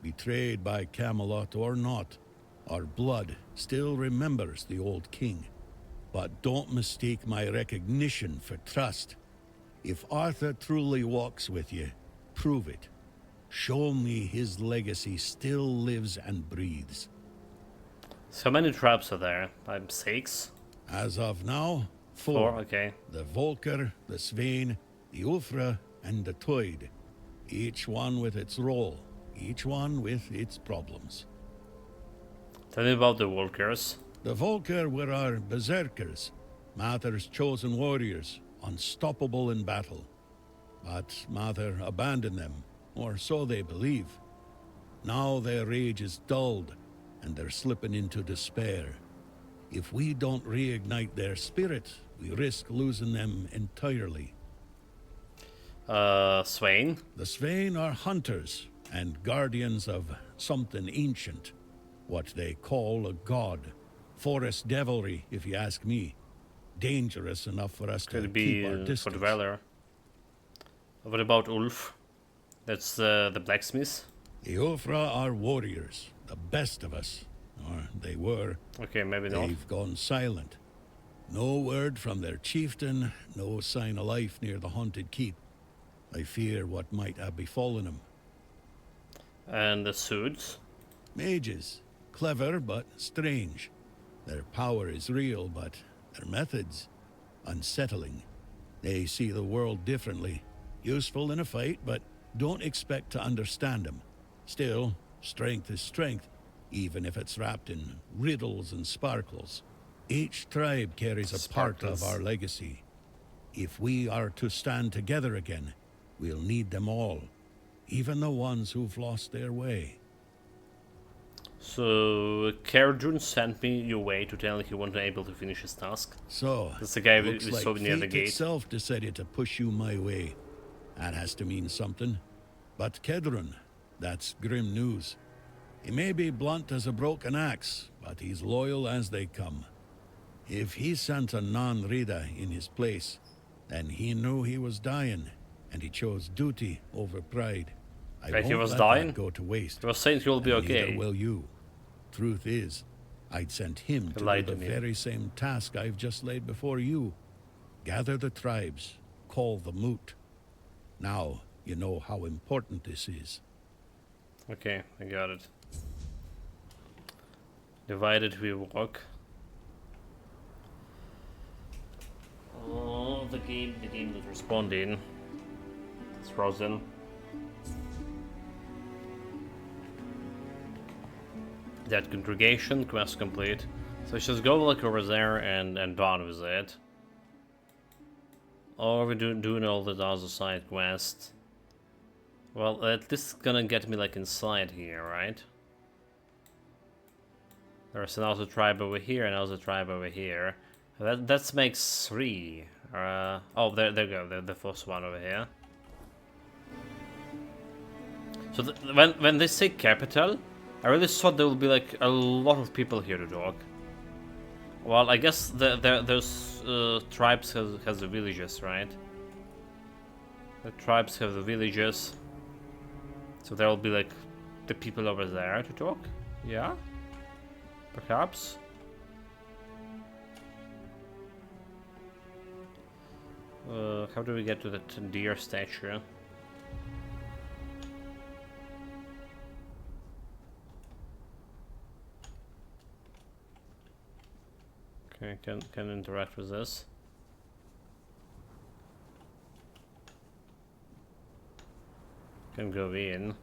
Speaker 6: Betrayed by Camelot or not, our blood still remembers the old king. But don't mistake my recognition for trust. If Arthur truly walks with you, prove it. Show me his legacy still lives and breathes.
Speaker 1: So many tribes are there. I'm 6.
Speaker 6: As of now,
Speaker 1: 4,
Speaker 6: four.
Speaker 1: okay.
Speaker 6: The Volker, the Svein, the Ulfra, and the Toyd. Each one with its role, each one with its problems.
Speaker 1: Tell me about the Walkers.
Speaker 6: The Volker were our berserkers, Mather's chosen warriors, unstoppable in battle. But Mather abandoned them, or so they believe. Now their rage is dulled, and they're slipping into despair. If we don't reignite their spirit, we risk losing them entirely.
Speaker 1: Swain?
Speaker 6: The Svein are hunters and guardians of something ancient, what they call a god. Forest devilry, if you ask me. Dangerous enough for us to
Speaker 1: Could
Speaker 6: keep our
Speaker 1: be for
Speaker 6: distance.
Speaker 1: the Valor. What about Ulf? That's the blacksmith?
Speaker 6: The Ulfra are warriors, the best of us. Or they were.
Speaker 1: Okay, maybe not.
Speaker 6: They've gone silent. No word from their chieftain, no sign of life near the haunted keep. I fear what might have befallen him.
Speaker 1: And the suits?
Speaker 6: Mages. Clever, but strange. Their power is real, but their methods unsettling. They see the world differently. Useful in a fight, but don't expect to understand them. Still, strength is strength, even if it's wrapped in riddles and sparkles. Each tribe carries a part of our legacy. If we are to stand together again, we'll need them all, even the ones who've lost their way.
Speaker 1: So, Kerdun sent me your way to tell he wasn't able to finish his task.
Speaker 6: So,
Speaker 1: That's the guy we
Speaker 6: looks like
Speaker 1: saw near the
Speaker 6: fate
Speaker 1: gate.
Speaker 6: itself decided to push you my way. That has to mean something. But Kedrun, that's grim news. He may be blunt as a broken axe, but he's loyal as they come. If he sent a non-Rida in his place, then he knew he was dying, and he chose duty over pride. I
Speaker 1: Like he
Speaker 6: won't
Speaker 1: was
Speaker 6: let
Speaker 1: dying?
Speaker 6: that go to waste.
Speaker 1: He was saying he'll be
Speaker 6: And
Speaker 1: okay.
Speaker 6: neither will you. Truth is, I'd sent him to do
Speaker 1: lied
Speaker 6: the
Speaker 1: to me.
Speaker 6: very same task I've just laid before you. Gather the tribes, call the moot. Now you know how important this is.
Speaker 1: Okay, I got it. Divided we walk. Oh, the game not responding. It's frozen. That congregation quest complete. So just go like over there and done with it. Or we doing all the other side quest. Well, at least gonna get me like inside here, right? There's another tribe over here, another tribe over here. That makes 3. Oh, there you go. The first one over here. So when they say capital, I really thought there would be like a lot of people here to talk. Well, I guess those tribes has the villages, right? The tribes have the villages, so there will be like the people over there to talk. Yeah, perhaps. How do we get to that deer statue? Okay, can interact with this. Can go in.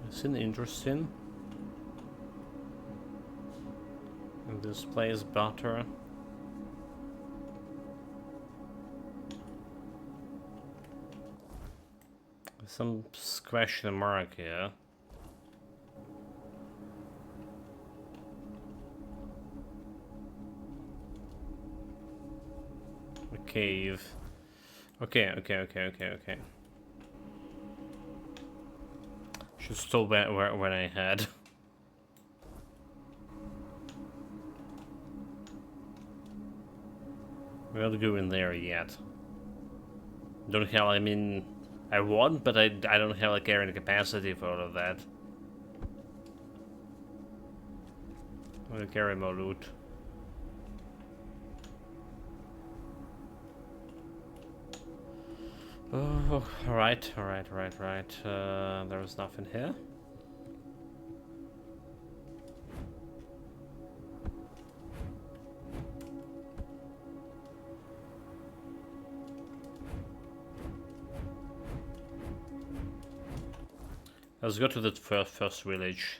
Speaker 1: It's interesting. And this place butter. Some question mark here. A cave. Okay. Should still be where I had. We're not going there yet. Don't have, I mean, I want, but I don't have like carrying capacity for all of that. I'm gonna carry more loot. Oh, alright. There was nothing here. Let's go to that first village.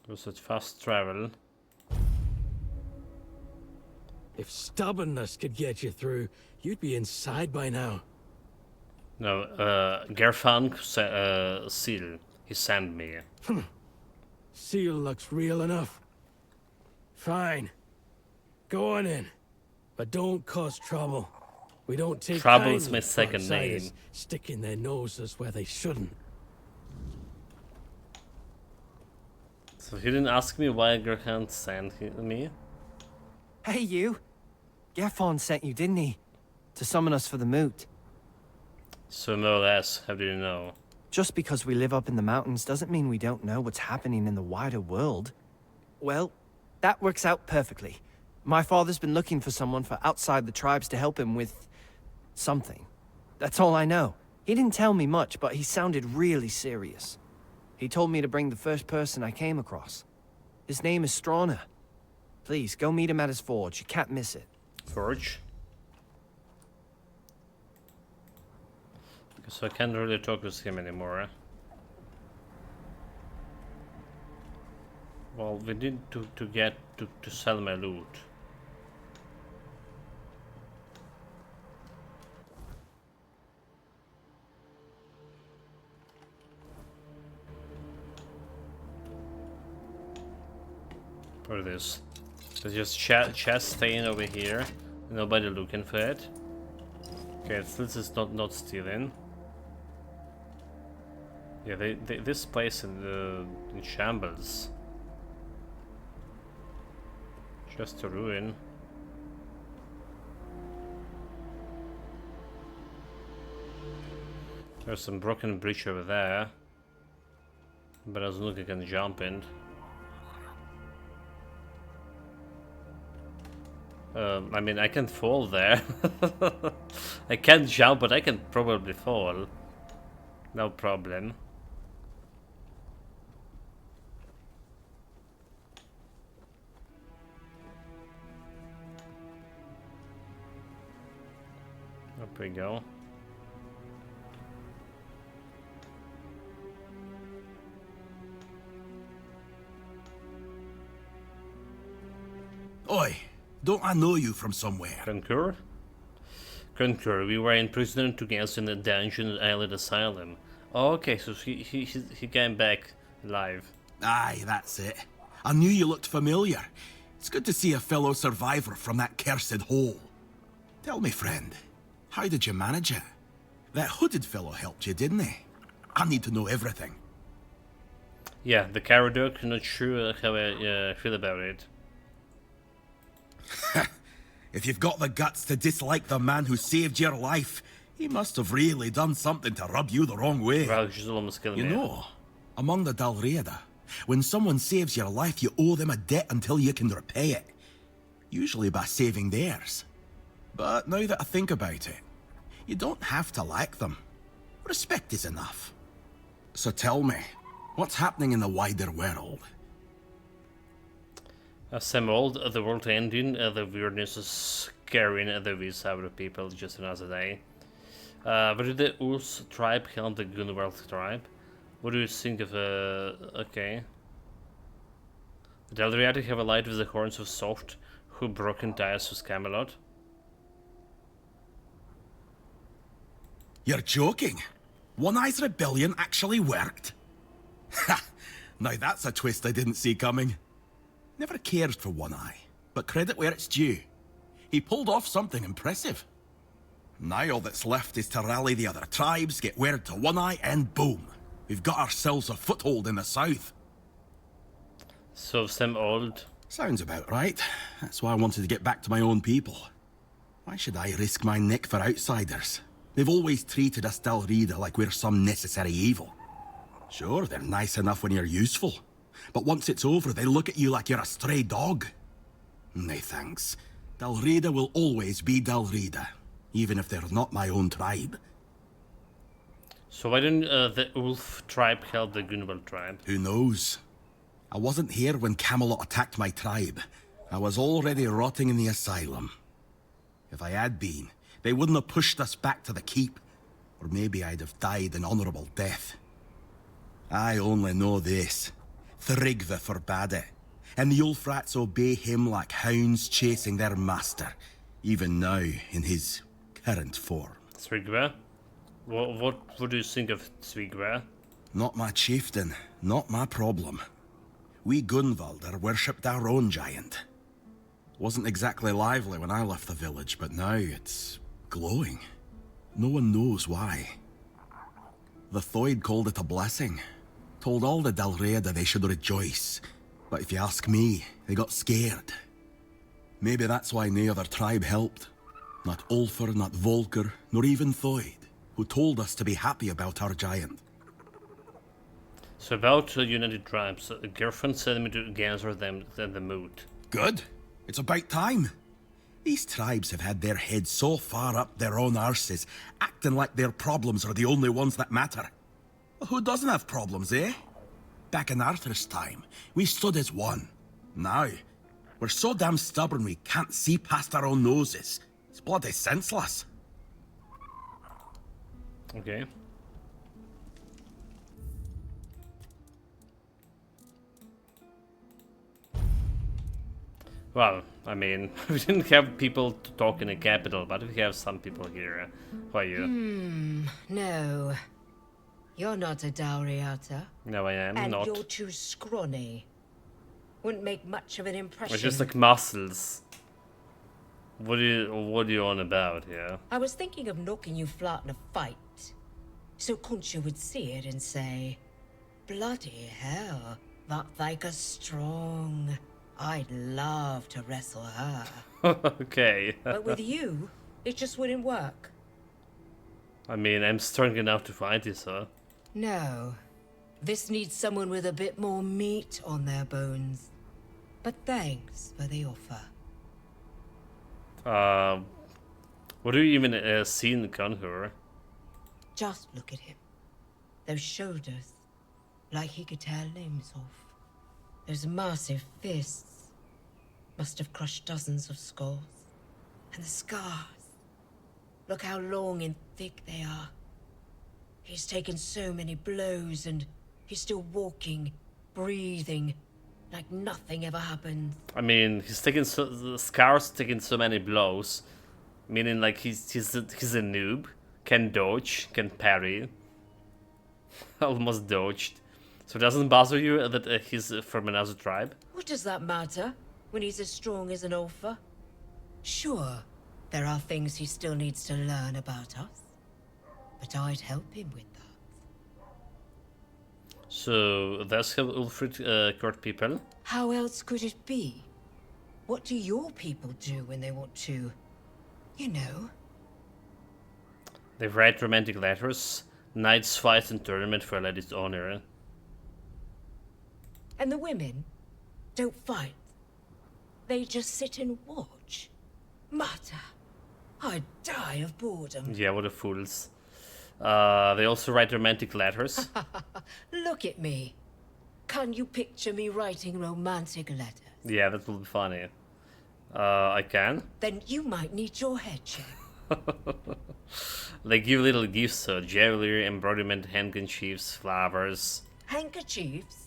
Speaker 1: Was it fast travel?
Speaker 7: If stubbornness could get you through, you'd be inside by now.
Speaker 1: No, Gerfan Seal. He sent me.
Speaker 7: Seal looks real enough. Fine. Go on in. But don't cause trouble. We don't take
Speaker 1: Trouble's
Speaker 7: kindly
Speaker 1: my
Speaker 7: to
Speaker 1: second
Speaker 7: outsiders
Speaker 1: name.
Speaker 7: sticking their noses where they shouldn't.
Speaker 1: So he didn't ask me why Gerfan sent me?
Speaker 9: Hey, you. Gerfon sent you, didn't he? To summon us for the moot.
Speaker 1: So more or less, how do you know?
Speaker 9: Just because we live up in the mountains doesn't mean we don't know what's happening in the wider world. Well, that works out perfectly. My father's been looking for someone for outside the tribes to help him with something. That's all I know. He didn't tell me much, but he sounded really serious. He told me to bring the first person I came across. His name is Strana. Please, go meet him at his forge. You can't miss it.
Speaker 1: Forge? So I can't really talk with him anymore. Well, we need to get to sell my loot. What is this? There's just chest staying over here. Nobody looking for it. Okay, this is not stealing. Yeah, this place in shambles. Just a ruin. There's some broken bridge over there, but I doesn't look like I can jump in. I mean, I can fall there. I can't jump, but I can probably fall. No problem. Up we go.
Speaker 2: Oi, don't I know you from somewhere?
Speaker 1: Concur? Concur, we were imprisoned together in a dungeon at Island Asylum. Oh, okay, so he came back alive.
Speaker 2: Aye, that's it. I knew you looked familiar. It's good to see a fellow survivor from that cursed hole. Tell me, friend, how did you manage it? That hooded fellow helped you, didn't he? I need to know everything.
Speaker 1: Yeah, the Caradoc, not sure how I feel about it.
Speaker 2: If you've got the guts to dislike the man who saved your life, he must have really done something to rub you the wrong way.
Speaker 1: Well, she's almost killing
Speaker 2: You
Speaker 1: me.
Speaker 2: know, among the Dalriada, when someone saves your life, you owe them a debt until you can repay it. Usually by saving theirs. But now that I think about it, you don't have to like them. Respect is enough. So tell me, what's happening in the wider world?
Speaker 1: Same old, the world ending, the weirdness is scaring the beast out of people just another day. Where did the Urs tribe help the Gunwald tribe? What do you think of, okay. The Dalriadi have allied with the horns of Soft, who broken ties with Camelot.
Speaker 2: You're joking? One Eye's rebellion actually worked? Ha! Now that's a twist I didn't see coming. Never cared for One Eye, but credit where it's due. He pulled off something impressive. Now all that's left is to rally the other tribes, get word to One Eye, and boom! We've got ourselves a foothold in the south.
Speaker 1: So same old.
Speaker 2: Sounds about right. That's why I wanted to get back to my own people. Why should I risk my neck for outsiders? They've always treated us Dalrida like we're some necessary evil. Sure, they're nice enough when you're useful. But once it's over, they look at you like you're a stray dog. Nay, thanks. Dalrida will always be Dalrida, even if they're not my own tribe.
Speaker 1: So why didn't the Ulf tribe help the Gunwald tribe?
Speaker 2: Who knows? I wasn't here when Camelot attacked my tribe. I was already rotting in the asylum. If I had been, they wouldn't have pushed us back to the keep. Or maybe I'd have died an honourable death. I only know this. Thrigve forbade it.
Speaker 10: and the old frats obey him like hounds chasing their master, even now in his current form.
Speaker 1: Svigre? What do you think of Svigre?
Speaker 10: Not my chieftain, not my problem. We Gunvalder worshipped our own giant. Wasn't exactly lively when I left the village, but now it's glowing. No one knows why. The Thoid called it a blessing. Told all the Dalriada they should rejoice. But if you ask me, they got scared. Maybe that's why no other tribe helped. Not Ulfr, not Volker, nor even Thoid, who told us to be happy about our giant.
Speaker 1: So about United Tribes, Gerfin sent me to gather them in the mood.
Speaker 10: Good. It's about time. These tribes have had their heads so far up their own arses, acting like their problems are the only ones that matter. Who doesn't have problems, eh? Back in Arthur's time, we stood as one. Now, we're so damn stubborn we can't see past our own noses. It's bloody senseless.
Speaker 1: Okay. Well, I mean, we didn't have people to talk in the capital, but we have some people here. Who are you?
Speaker 11: No. You're not a Dalriata.
Speaker 1: No, I am
Speaker 11: and
Speaker 1: not.
Speaker 11: You're too scrawny. Wouldn't make much of an impression.
Speaker 1: It's just like muscles. What are you on about here?
Speaker 11: I was thinking of knocking you flat in a fight. So Concha would see it and say, bloody hell, that Vika's strong. I'd love to wrestle her.
Speaker 1: Okay.
Speaker 11: But with you, it just wouldn't work.
Speaker 1: I mean, I'm strong enough to fight you, sir.
Speaker 11: No. This needs someone with a bit more meat on their bones. But thanks for the offer.
Speaker 1: What do you even see in the Conqueror?
Speaker 11: Just look at him. Those shoulders, like he could tear limbs off. Those massive fists must have crushed dozens of skulls. And the scars. Look how long and thick they are. He's taken so many blows and he's still walking, breathing, like nothing ever happened.
Speaker 1: I mean, the scars taking so many blows, meaning like he's a noob, can dodge, can parry, almost dodged. So it doesn't bother you that he's from another tribe?
Speaker 11: What does that matter when he's as strong as an Ulfr? Sure, there are things he still needs to learn about us, but I'd help him with that.
Speaker 1: So that's how Ulfrid court people?
Speaker 11: How else could it be? What do your people do when they want to, you know?
Speaker 1: They write romantic letters, knights fight in tournament for a lady's honor.
Speaker 11: And the women don't fight. They just sit and watch. Mata, I'd die of boredom.
Speaker 1: Yeah, what a fools. They also write romantic letters.
Speaker 11: Look at me. Can you picture me writing romantic letters?
Speaker 1: Yeah, that will be funny. I can.
Speaker 11: Then you might need your head checked.
Speaker 1: They give little gifts, jewelry, embroiderment, handkerchiefs, flowers.
Speaker 11: Handkerchiefs?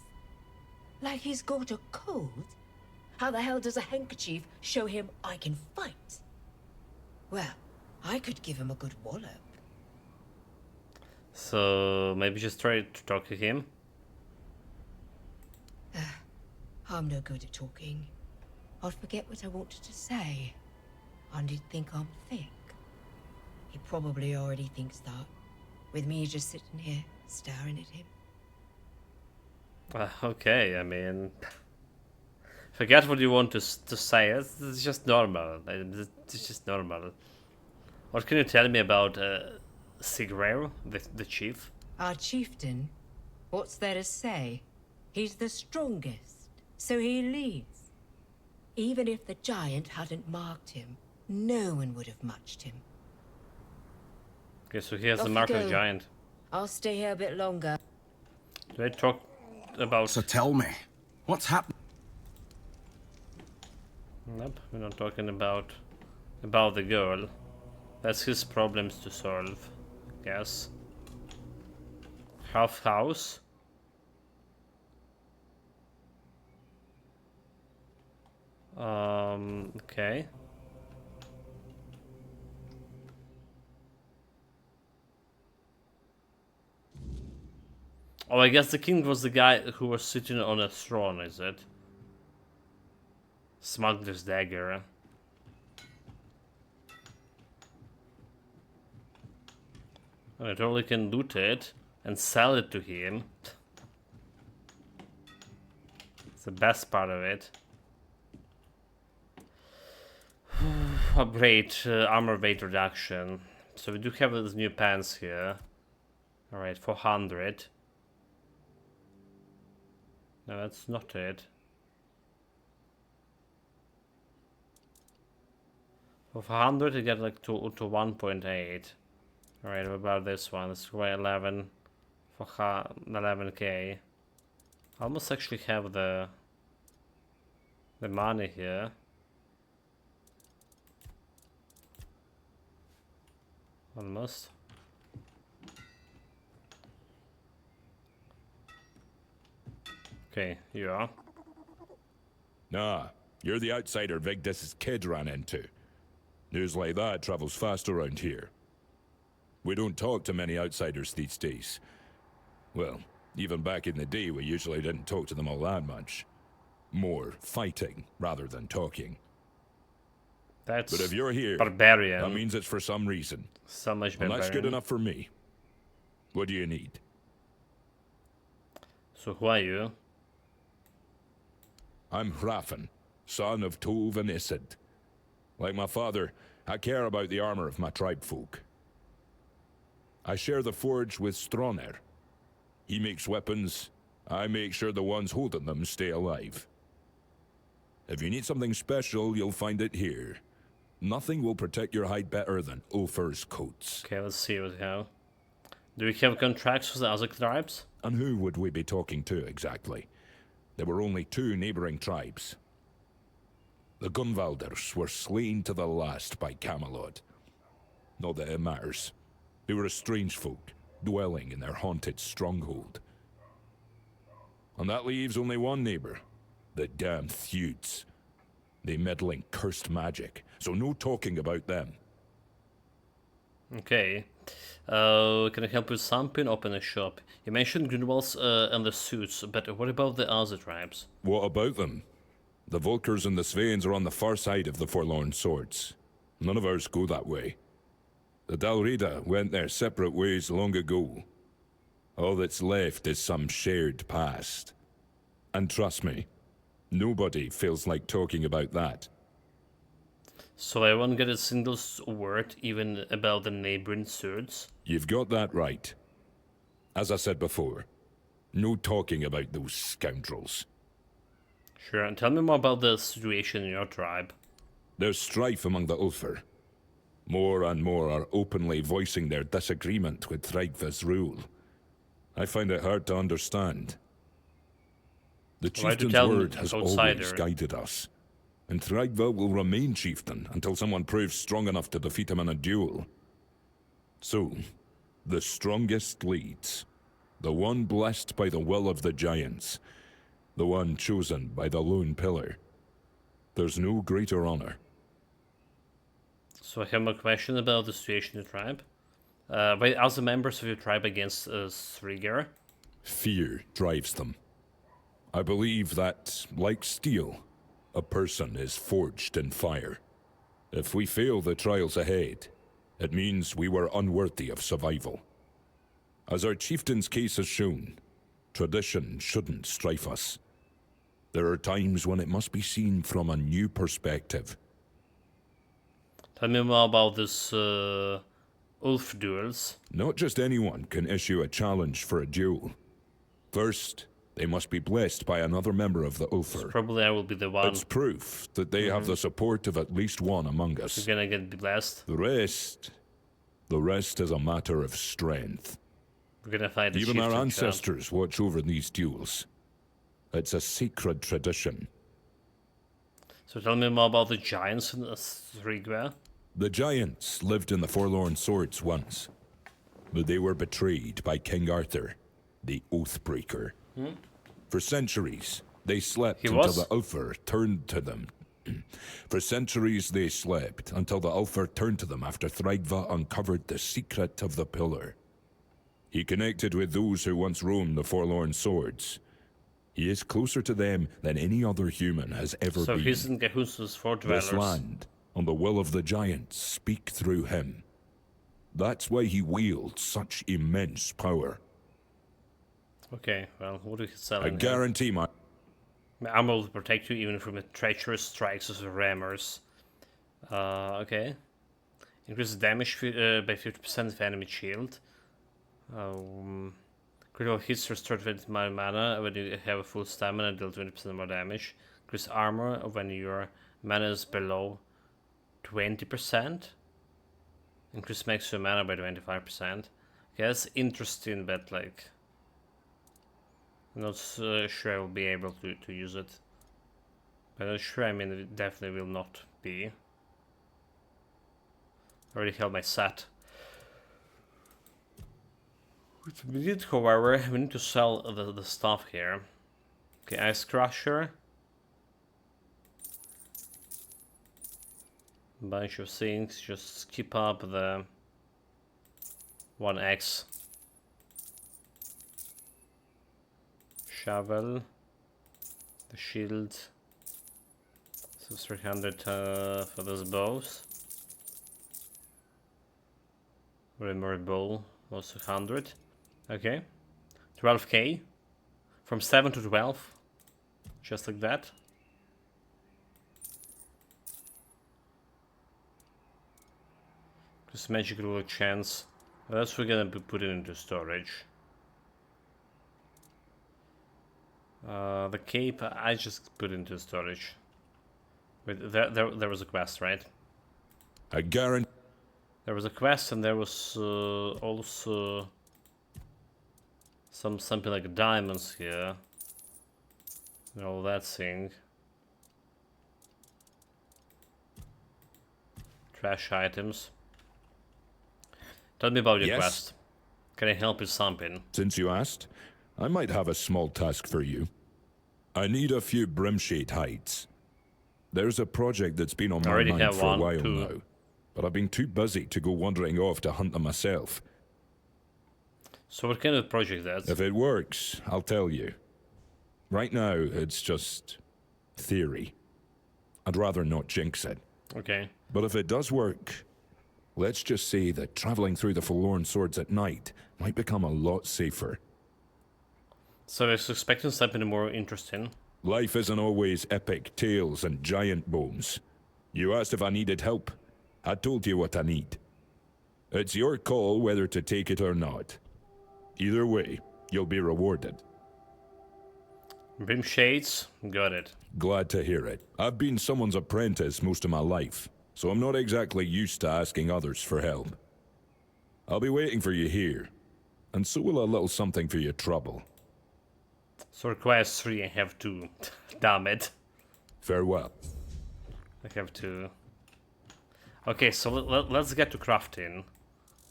Speaker 11: Like he's got a cold? How the hell does a handkerchief show him I can fight? Well, I could give him a good wallop.
Speaker 1: So maybe just try to talk to him.
Speaker 11: I'm no good at talking. I'll forget what I wanted to say. And he'd think I'm thick. He probably already thinks that, with me just sitting here, staring at him.
Speaker 1: Okay, I mean... Forget what you want to say, it's just normal. It's just normal. What can you tell me about Sigreir, the chief?
Speaker 11: Our chieftain? What's there to say? He's the strongest, so he leads. Even if the giant hadn't marked him, no one would have matched him.
Speaker 1: Okay, so he has the
Speaker 11: Off
Speaker 1: mark
Speaker 11: you
Speaker 1: of the
Speaker 11: go.
Speaker 1: giant.
Speaker 11: I'll stay here a bit longer.
Speaker 1: Do I talk about...
Speaker 10: So tell me, what's happening?
Speaker 1: Nope, we're not talking about the girl. That's his problems to solve, I guess. Half house. Okay. Oh, I guess the king was the guy who was sitting on a throne, is it? Smuggler's dagger. I totally can loot it and sell it to him. It's the best part of it. Upgrade armor weight reduction. So we do have these new pants here. Alright, 400. No, that's not it. For 400 you get like to 1.8. Alright, what about this one? Let's go 11 for 11k. I almost actually have the money here. Almost. Okay, you are.
Speaker 6: Nah, you're the outsider Vigdis's kid ran into. News like that travels fast around here. We don't talk to many outsiders these days. Well, even back in the day, we usually didn't talk to them all that much. More fighting rather than talking.
Speaker 1: That's
Speaker 6: but if you're here,
Speaker 1: barbarian.
Speaker 6: that means it's for some reason.
Speaker 1: So much
Speaker 6: and
Speaker 1: barbarian.
Speaker 6: that's good enough for me. What do you need?
Speaker 1: So who are you?
Speaker 6: I'm Hrafn, son of Tove and Isid. Like my father, I care about the armor of my tribe folk. I share the forge with Stroner. He makes weapons, I make sure the ones holding them stay alive. If you need something special, you'll find it here. Nothing will protect your hide better than Ulfr's coats.
Speaker 1: Okay, let's see what we have. Do we have contracts with the other tribes?
Speaker 6: And who would we be talking to exactly? There were only 2 neighboring tribes. The Gunvalders were slain to the last by Camelot. Not that it matters. They were a strange folk, dwelling in their haunted stronghold. And that leaves only one neighbor, the damned Theuds. They meddle in cursed magic, so no talking about them.
Speaker 1: Okay. Can I help with something? Open a shop. You mentioned Grunwald's and the suits, but what about the other tribes?
Speaker 6: What about them? The Volkers and the Sveins are on the far side of the Forlorn Swords. None of ours go that way. The Dalrida went their separate ways long ago. All that's left is some shared past. And trust me, nobody feels like talking about that.
Speaker 1: So I won't get a single word even about the neighboring swords?
Speaker 6: You've got that right. As I said before, no talking about those scoundrels.
Speaker 1: Sure, and tell me more about the situation in your tribe.
Speaker 6: There's strife among the Ulfr. More and more are openly voicing their disagreement with Thrygva's rule. I find it hard to understand. The chieftain's word has always guided us, and Thrygva will remain chieftain until someone proves strong enough to defeat him in a duel. So, the strongest leads. The one blessed by the will of the giants. The one chosen by the Lone Pillar. There's no greater honor.
Speaker 1: So I have a question about the situation in the tribe. Why are the members of your tribe against Strigar?
Speaker 6: Fear drives them. I believe that, like steel, a person is forged in fire. If we fail the trials ahead, it means we were unworthy of survival. As our chieftain's case has shown, tradition shouldn't strife us. There are times when it must be seen from a new perspective.
Speaker 1: Tell me more about this Ulf duels.
Speaker 6: Not just anyone can issue a challenge for a duel. First, they must be blessed by another member of the Ulfr.
Speaker 1: So probably I will be the one.
Speaker 6: It's proof that they have the support of at least one among us.
Speaker 1: You're gonna get blessed.
Speaker 6: The rest is a matter of strength.
Speaker 1: We're gonna fight the
Speaker 6: Even our
Speaker 1: chieftain
Speaker 6: ancestors watch over these duels. It's a sacred tradition.
Speaker 1: So tell me more about the giants in Strigar.
Speaker 6: The giants lived in the Forlorn Swords once, but they were betrayed by King Arthur, the Oathbreaker. For centuries, they slept until the Ulfr turned to them For centuries they slept, until the Ulfr turned to them after Thraigva uncovered the secret of the pillar. He connected with those who once roamed the Forlorn Swords. He is closer to them than any other human has ever
Speaker 1: So
Speaker 6: been.
Speaker 1: he's in cahoots with four dwellers.
Speaker 6: This land, on the will of the giants, speak through him. That's why he wields such immense power.
Speaker 1: Okay, well, what do we sell?
Speaker 6: I guarantee my
Speaker 1: armor will protect you even from the treacherous strikes of the rammers. Okay. Increase damage by 50% of enemy shield. Critical hits restore 20 mana when you have a full stamina, deal 20% more damage. Increase armor when your mana is below 20%. Increase maximum mana by 25%. Okay, that's interesting, but like, I'm not sure I will be able to use it. But I'm sure, I mean, it definitely will not be. I already held my set. We need, however, we need to sell the stuff here. Okay, Ice Crusher. Bunch of things, just skip up the 1x. Shovel. The shield. So 300 for those bows. Memory bow, also 100. Okay. 12k. From 7 to 12. Just like that. Just magic rule chance. That's we're gonna put it into storage. The cape I just put into storage. Wait, there was a quest, right?
Speaker 6: I guarantee.
Speaker 1: There was a quest, and there was also something like diamonds here. And all that thing. Trash items. Tell me about your
Speaker 6: Yes?
Speaker 1: quest. Can I help with something?
Speaker 6: Since you asked, I might have a small task for you. I need a few Brimshade hides. There's a project that's been on my mind for a while now, but I've been too busy to go wandering off to hunt them myself.
Speaker 1: So what kind of project that's?
Speaker 6: If it works, I'll tell you. Right now, it's just theory. I'd rather not jinx it.
Speaker 1: Okay.
Speaker 6: But if it does work, let's just say that traveling through the Forlorn Swords at night might become a lot safer.
Speaker 1: So I was expecting something more interesting.
Speaker 6: Life isn't always epic tales and giant bones. You asked if I needed help. I told you what I need. It's your call whether to take it or not. Either way, you'll be rewarded.
Speaker 1: Brim Shades, got it.
Speaker 6: Glad to hear it. I've been someone's apprentice most of my life, so I'm not exactly used to asking others for help. I'll be waiting for you here, and so will a little something for your trouble.
Speaker 1: So requires 3, I have 2. Damn it.
Speaker 6: Farewell.
Speaker 1: I have 2. Okay, so let's get to crafting.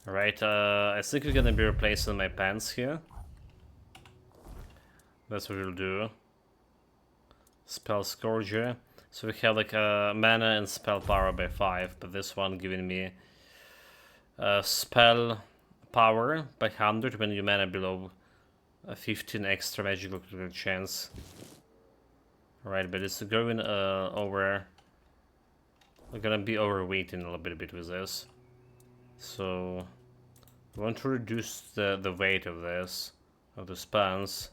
Speaker 1: Alright, I think we're gonna be replacing my pants here. That's what we'll do. Spell Scourger. So we have like mana and spell power by 5, but this one giving me spell power by 100 when you mana below 15 extra magical critical chance. Alright, but it's going over. We're gonna be overweighting a little bit with this. So we want to reduce the weight of this, of the spans.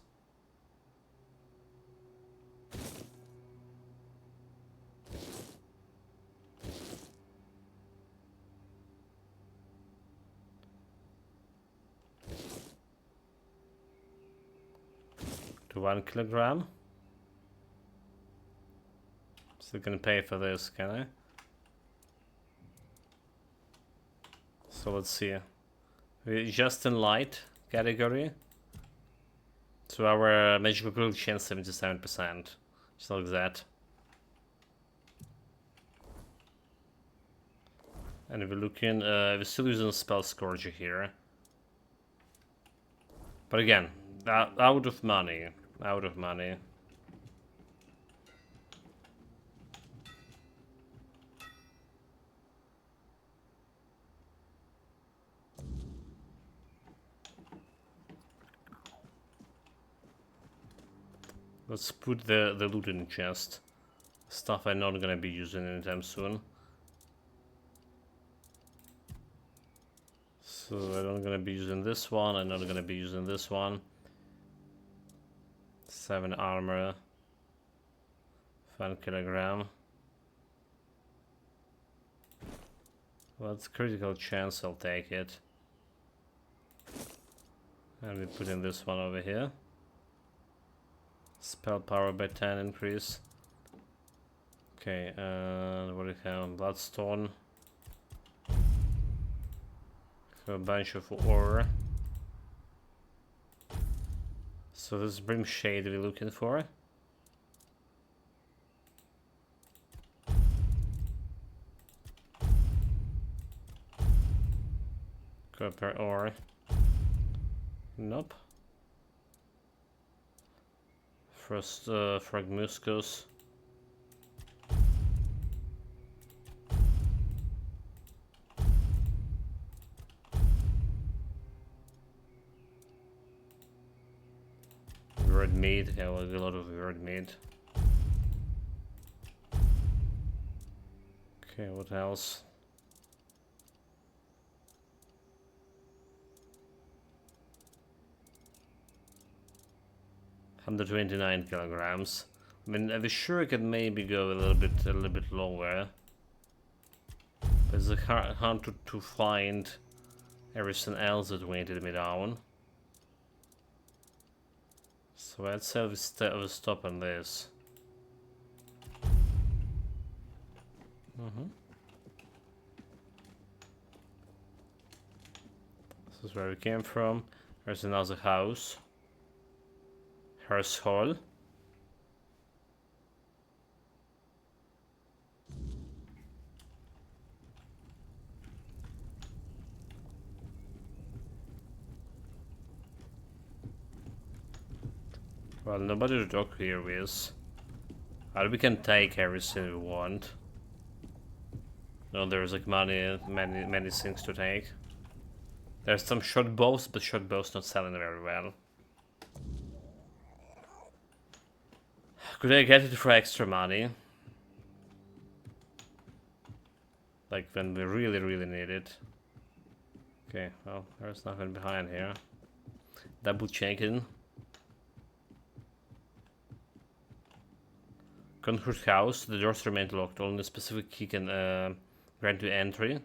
Speaker 1: To 1 kilogram. Still gonna pay for this, can I? So let's see. We're just in light category. So our magical critical chance 77%. Just like that. And we're looking, we're still using spell Scourger here. But again, out of money. Out of money. Let's put the loot in the chest. Stuff I'm not gonna be using anytime soon. So I'm not gonna be using this one, I'm not gonna be using this one. 7 armor. 1 kilogram. Well, it's critical chance, I'll take it. And we put in this one over here. Spell power by 10 increase. Okay, and what do we have? Bloodstone. A bunch of ore. So this Brim Shade we're looking for. Copper ore. Nope. First Fragmuscus. Red meat, yeah, well, a lot of red meat. Okay, what else? $129 kilograms. I mean, I was sure I could maybe go a little bit lower, but it's hard to find everything else that weighted me down. So I'd say we'll stop on this. This is where we came from. There's another house. Hearth Hall. Well, nobody to talk here with. We can take everything we want. No, there's like many things to take. There's some short bows, but short bows not selling very well. Could I get it for extra money? Like when we really need it. Okay, well, there's nothing behind here. Double checking. Conquered house, the doors remain locked. Only a specific key can grant you entry.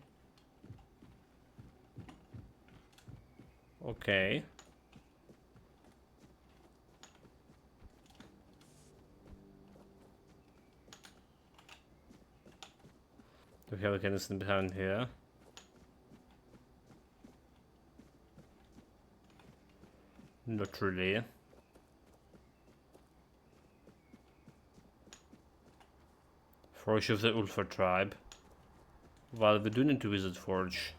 Speaker 1: Okay. Do we have anything behind here? Not really. Forge of the Ulfa tribe. Well, we do need to visit Forge.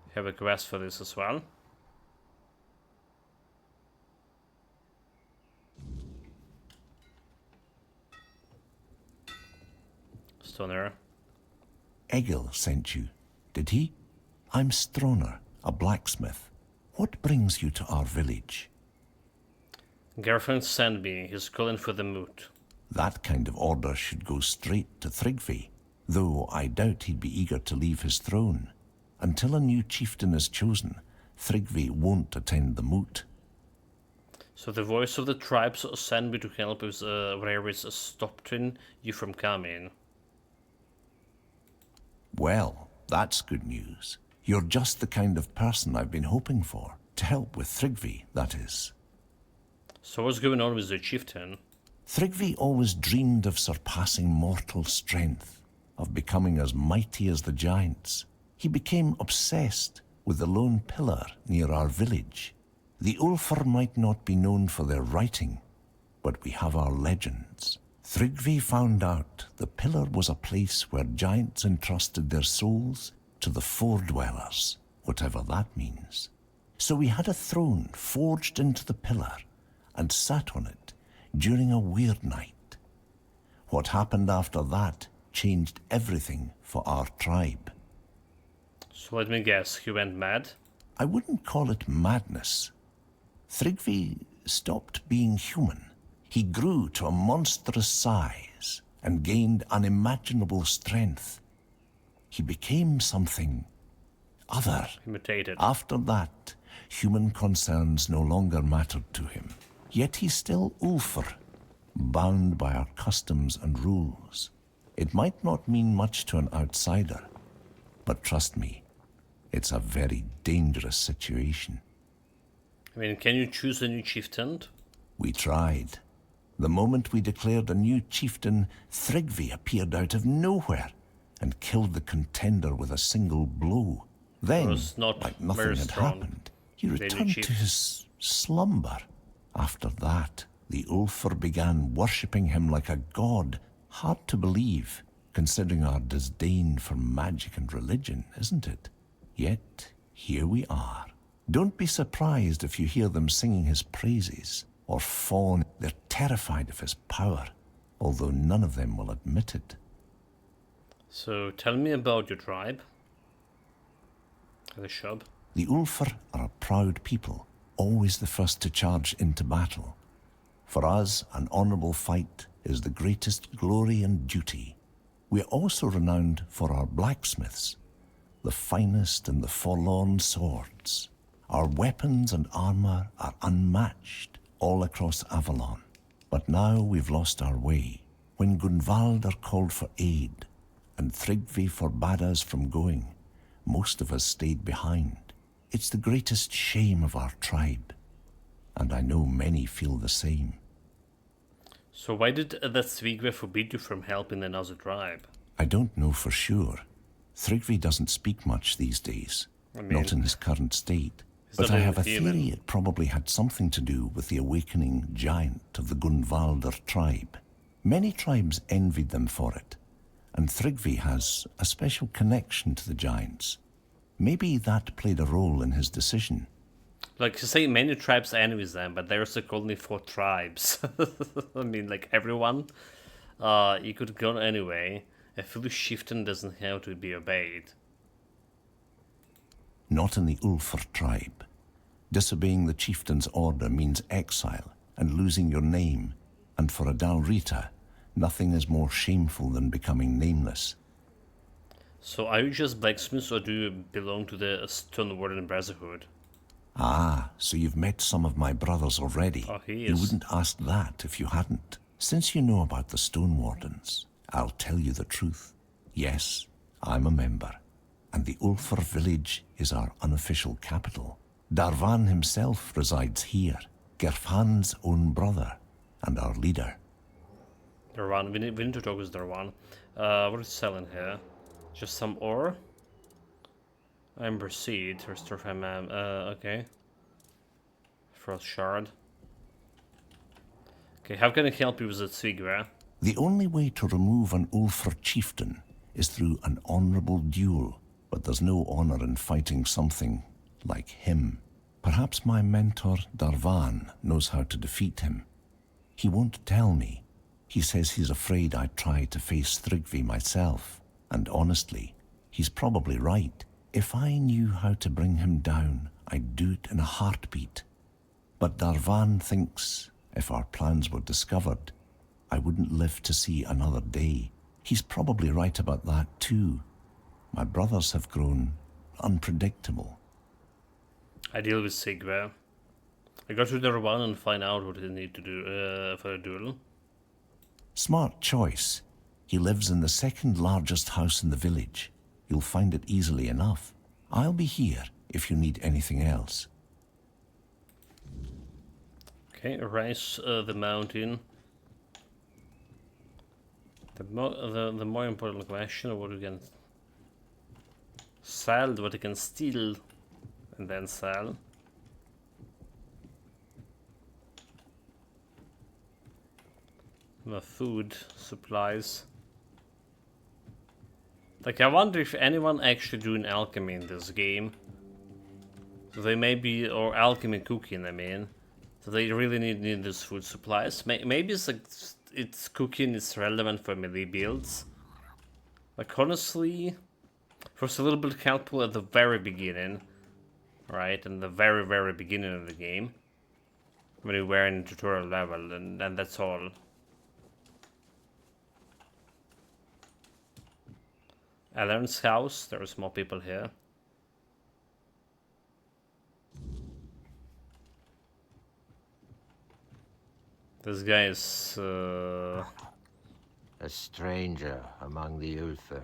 Speaker 1: We have a quest for this as well. Stoner.
Speaker 2: Egil sent you, did he? I'm Stroner, a blacksmith. What brings you to our village?
Speaker 1: Girlfriend sent me. He's calling for the moot.
Speaker 2: That kind of order should go straight to Thrigvi, though I doubt he'd be eager to leave his throne. Until a new chieftain is chosen, Thrigvi won't attend the moot.
Speaker 1: So the voice of the tribes sent me to help with Rare's stopping you from coming.
Speaker 2: Well, that's good news. You're just the kind of person I've been hoping for. To help with Thrigvi, that is.
Speaker 1: So what's going on with the chieftain?
Speaker 2: Thrigvi always dreamed of surpassing mortal strength, of becoming as mighty as the giants. He became obsessed with the lone pillar near our village. The Ulfar might not be known for their writing, but we have our legends. Thrigvi found out the pillar was a place where giants entrusted their souls to the Foredwellers, whatever that means. So we had a throne forged into the pillar and sat on it during a weird night. What happened after that changed everything for our tribe.
Speaker 1: So let me guess, he went mad?
Speaker 2: I wouldn't call it madness. Thrigvi stopped being human. He grew to a monstrous size and gained unimaginable strength. He became something other.
Speaker 1: He mutated.
Speaker 2: After that, human concerns no longer mattered to him. Yet he's still Ulfr, bound by our customs and rules. It might not mean much to an outsider, but trust me, it's a very dangerous situation.
Speaker 1: I mean, can you choose a new chieftain?
Speaker 2: We tried. The moment we declared a new chieftain, Thrygvi appeared out of nowhere and killed the contender with a single blow. Then, like nothing had happened, he returned to his slumber. After that, the Ulfr began worshipping him like a god. Hard to believe, considering our disdain for magic and religion, isn't it? Yet, here we are. Don't be surprised if you hear them singing his praises, or fawn. They're terrified of his power, although none of them will admit it.
Speaker 1: So, tell me about your tribe. The shop.
Speaker 2: The Ulfr are a proud people, always the first to charge into battle. For us, an honourable fight is the greatest glory and duty. We are also renowned for our blacksmiths, the finest and the forlorn swords. Our weapons and armour are unmatched all across Avalon. But now we've lost our way. When Gunvaldr called for aid, and Thrygvi forbade us from going, most of us stayed behind. It's the greatest shame of our tribe, and I know many feel the same.
Speaker 1: So why did the Thrygvi forbid you from helping another tribe?
Speaker 2: I don't know for sure. Thrygvi doesn't speak much these days, not in his current state. But I have a theory it probably had something to do with the awakening giant of the Gunvaldr tribe. Many tribes envied them for it, and Thrygvi has a special connection to the giants. Maybe that played a role in his decision.
Speaker 1: Like you say, many tribes envy them, but there's like only 4 tribes. I mean, like everyone, you could go anyway. A foolish chieftain doesn't have to be obeyed.
Speaker 2: Not in the Ulfr tribe. Disobeying the chieftain's order means exile and losing your name, and for a Dalrita, nothing is more shameful than becoming nameless.
Speaker 1: So are you just blacksmiths, or do you belong to the Stone Warden Brotherhood?
Speaker 2: Ah, so you've met some of my brothers already.
Speaker 1: Oh, he is.
Speaker 2: You wouldn't ask that if you hadn't. Since you know about the Stone Wardens, I'll tell you the truth. Yes, I'm a member, and the Ulfr village is our unofficial capital. Darvan himself resides here, Gerfan's own brother, and our leader.
Speaker 1: Darvan, we need to talk with Darvan. What is selling here? Just some ore? Ember seed, restore from okay. Frost shard. Okay, how can I help you with the Thrygvi?
Speaker 2: The only way to remove an Ulfr chieftain is through an honourable duel, but there's no honour in fighting something like him. Perhaps my mentor, Darvan, knows how to defeat him. He won't tell me. He says he's afraid I'd try to face Thrygvi myself, and honestly, he's probably right. If I knew how to bring him down, I'd do it in a heartbeat. But Darvan thinks if our plans were discovered, I wouldn't live to see another day. He's probably right about that too. My brothers have grown unpredictable.
Speaker 1: I deal with Thrygvi. I go to Darvan and find out what they need to do for a duel.
Speaker 2: Smart choice. He lives in the second largest house in the village. You'll find it easily enough. I'll be here if you need anything else.
Speaker 1: Okay, rise the mountain. The more important question: what you can sell, what you can steal, and then sell. The food supplies. Like, I wonder if anyone actually doing alchemy in this game. So they may be, or alchemy cooking, I mean. So they really need these food supplies. Maybe it's like, it's cooking is relevant for melee builds. Like, honestly, it was a little bit helpful at the very beginning. Right, in the very beginning of the game. when we were in tutorial level, and that's all. Alan's house, there's more people here. This guy is
Speaker 12: a stranger among the Ulfr.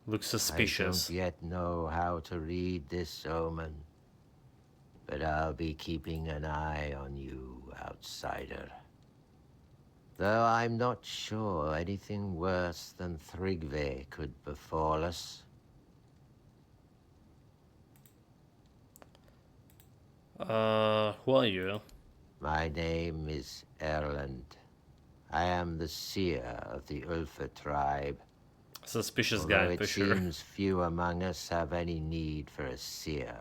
Speaker 1: Looks suspicious.
Speaker 12: I don't yet know how to read this omen, but I'll be keeping an eye on you, outsider. Though I'm not sure anything worse than Thrigve could befall us.
Speaker 1: Who are you?
Speaker 12: My name is Erland. I am the seer of the Ulfr tribe.
Speaker 1: Suspicious
Speaker 12: Although
Speaker 1: guy, for
Speaker 12: it
Speaker 1: sure.
Speaker 12: seems few among us have any need for a seer.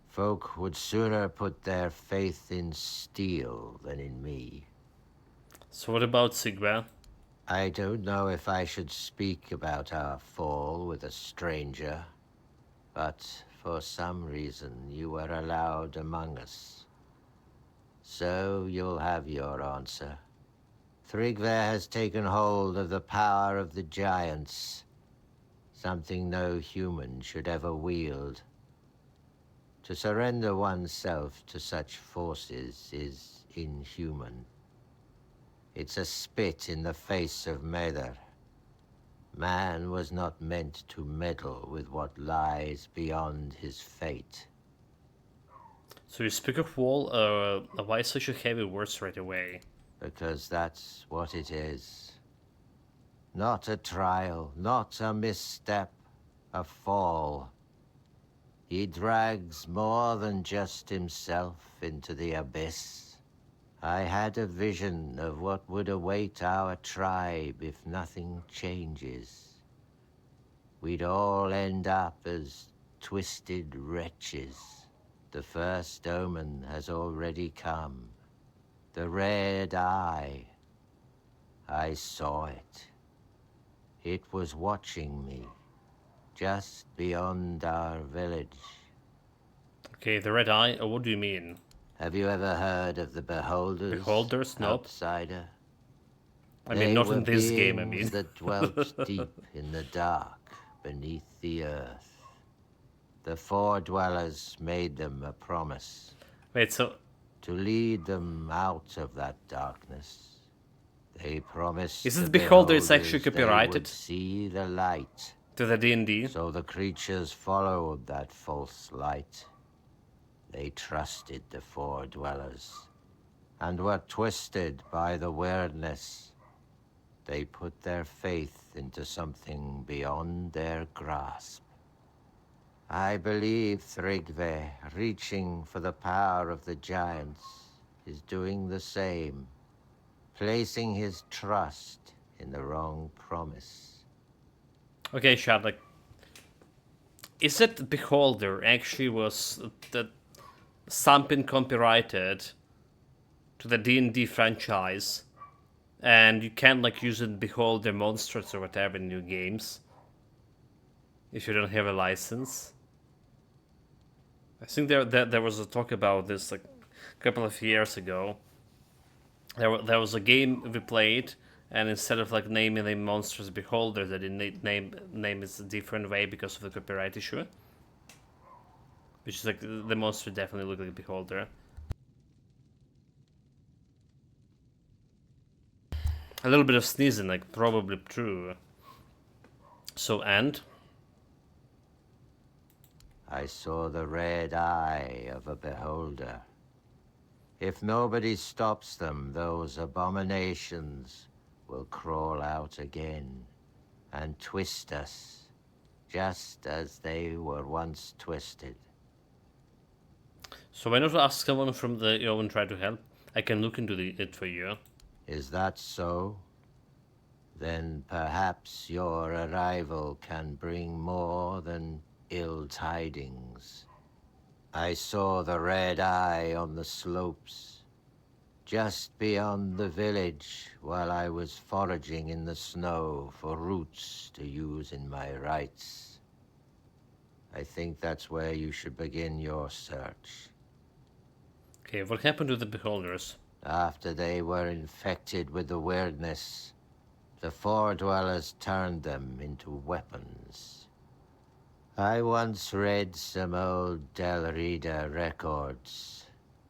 Speaker 12: Folk would sooner put their faith in steel than in me.
Speaker 1: So what about Sigva?
Speaker 12: I don't know if I should speak about our fall with a stranger, but for some reason you were allowed among us. So you'll have your answer. Thrigve has taken hold of the power of the giants, something no human should ever wield. To surrender oneself to such forces is inhuman. It's a spit in the face of Mather. Man was not meant to meddle with what lies beyond his fate.
Speaker 1: So you speak of wall, why such a heavy words right away?
Speaker 12: Because that's what it is. Not a trial, not a misstep, a fall. He drags more than just himself into the abyss. I had a vision of what would await our tribe if nothing changes. We'd all end up as twisted wretches. The first omen has already come. The red eye. I saw it. It was watching me, just beyond our village.
Speaker 1: Okay, the red eye, what do you mean?
Speaker 12: Have you ever heard of the Beholders?
Speaker 1: Beholders? Nope.
Speaker 12: Outsider?
Speaker 1: I mean, not in this game, I mean.
Speaker 12: That dwelt deep in the dark, beneath the earth. The Four Dwellers made them a promise.
Speaker 1: Wait, so...
Speaker 12: To lead them out of that darkness. They promised
Speaker 1: Is
Speaker 12: the
Speaker 1: this Beholders actually
Speaker 12: Beholders
Speaker 1: copyrighted?
Speaker 12: They would see the light.
Speaker 1: To the D&D?
Speaker 12: So the creatures followed that false light. They trusted the Four Dwellers, and were twisted by the weirdness. They put their faith into something beyond their grasp. I believe Thrigve, reaching for the power of the giants, is doing the same, placing his trust in the wrong promise.
Speaker 1: Okay, Shad, like... Is it Beholder actually was the something copyrighted to the D&D franchise, and you can't like use it Beholder monsters or whatever in new games if you don't have a license? I think there was a talk about this like a couple of years ago. There was a game we played, and instead of like naming the monsters Beholder, they didn't name it a different way because of the copyright issue. Which is like, the monster definitely looked like a Beholder. A little bit of sneezing, like, probably true. So, and?
Speaker 12: I saw the red eye of a beholder. If nobody stops them, those abominations will crawl out again and twist us, just as they were once twisted.
Speaker 1: So why not ask someone from the Owen and try to help? I can look into it for you.
Speaker 12: Is that so? Then perhaps your arrival can bring more than ill tidings. I saw the red eye on the slopes, just beyond the village, while I was foraging in the snow for roots to use in my rites. I think that's where you should begin your search.
Speaker 1: Okay, what happened to the beholders?
Speaker 12: After they were infected with the weirdness, the Four Dwellers turned them into weapons. I once read some old Del Rida records.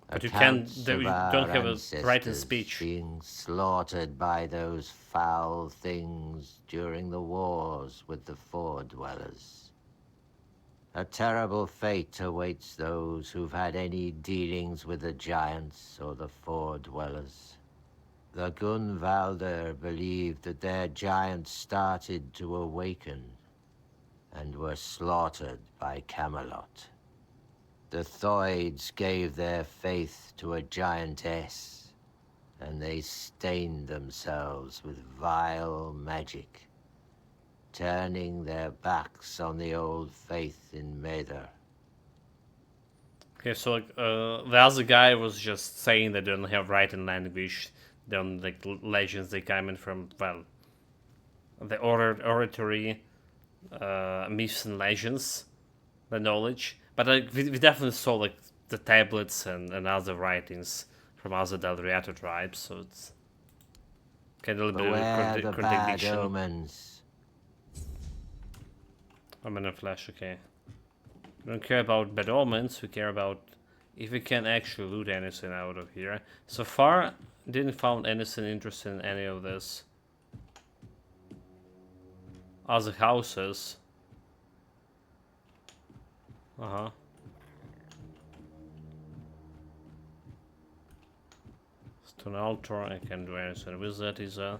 Speaker 1: But you can't.
Speaker 12: Accounts
Speaker 1: You
Speaker 12: of
Speaker 1: don't
Speaker 12: our
Speaker 1: have a right in
Speaker 12: ancestors
Speaker 1: speech.
Speaker 12: being slaughtered by those foul things during the wars with the Four Dwellers. A terrible fate awaits those who've had any dealings with the Giants or the Four Dwellers. The Gunvalder believed that their giants started to awaken and were slaughtered by Camelot. The Thoids gave their faith to a giantess, and they stained themselves with vile magic, turning their backs on the old faith in Maether.
Speaker 1: Okay, so like, the other guy was just saying they don't have writing language. They don't like legends. They came in from, well, the oratory, myths and legends, the knowledge. But we definitely saw like the tablets and other writings from other Delriato tribes, so it's kind of a little bit
Speaker 12: Beware
Speaker 1: of
Speaker 12: the
Speaker 1: contradiction.
Speaker 12: bad omens.
Speaker 1: I'm in a flash, okay. We don't care about bad omens, we care about if we can actually loot anything out of here. So far, didn't found anything interesting in any of this. Other houses. Stone altar, I can't do anything with that, is a...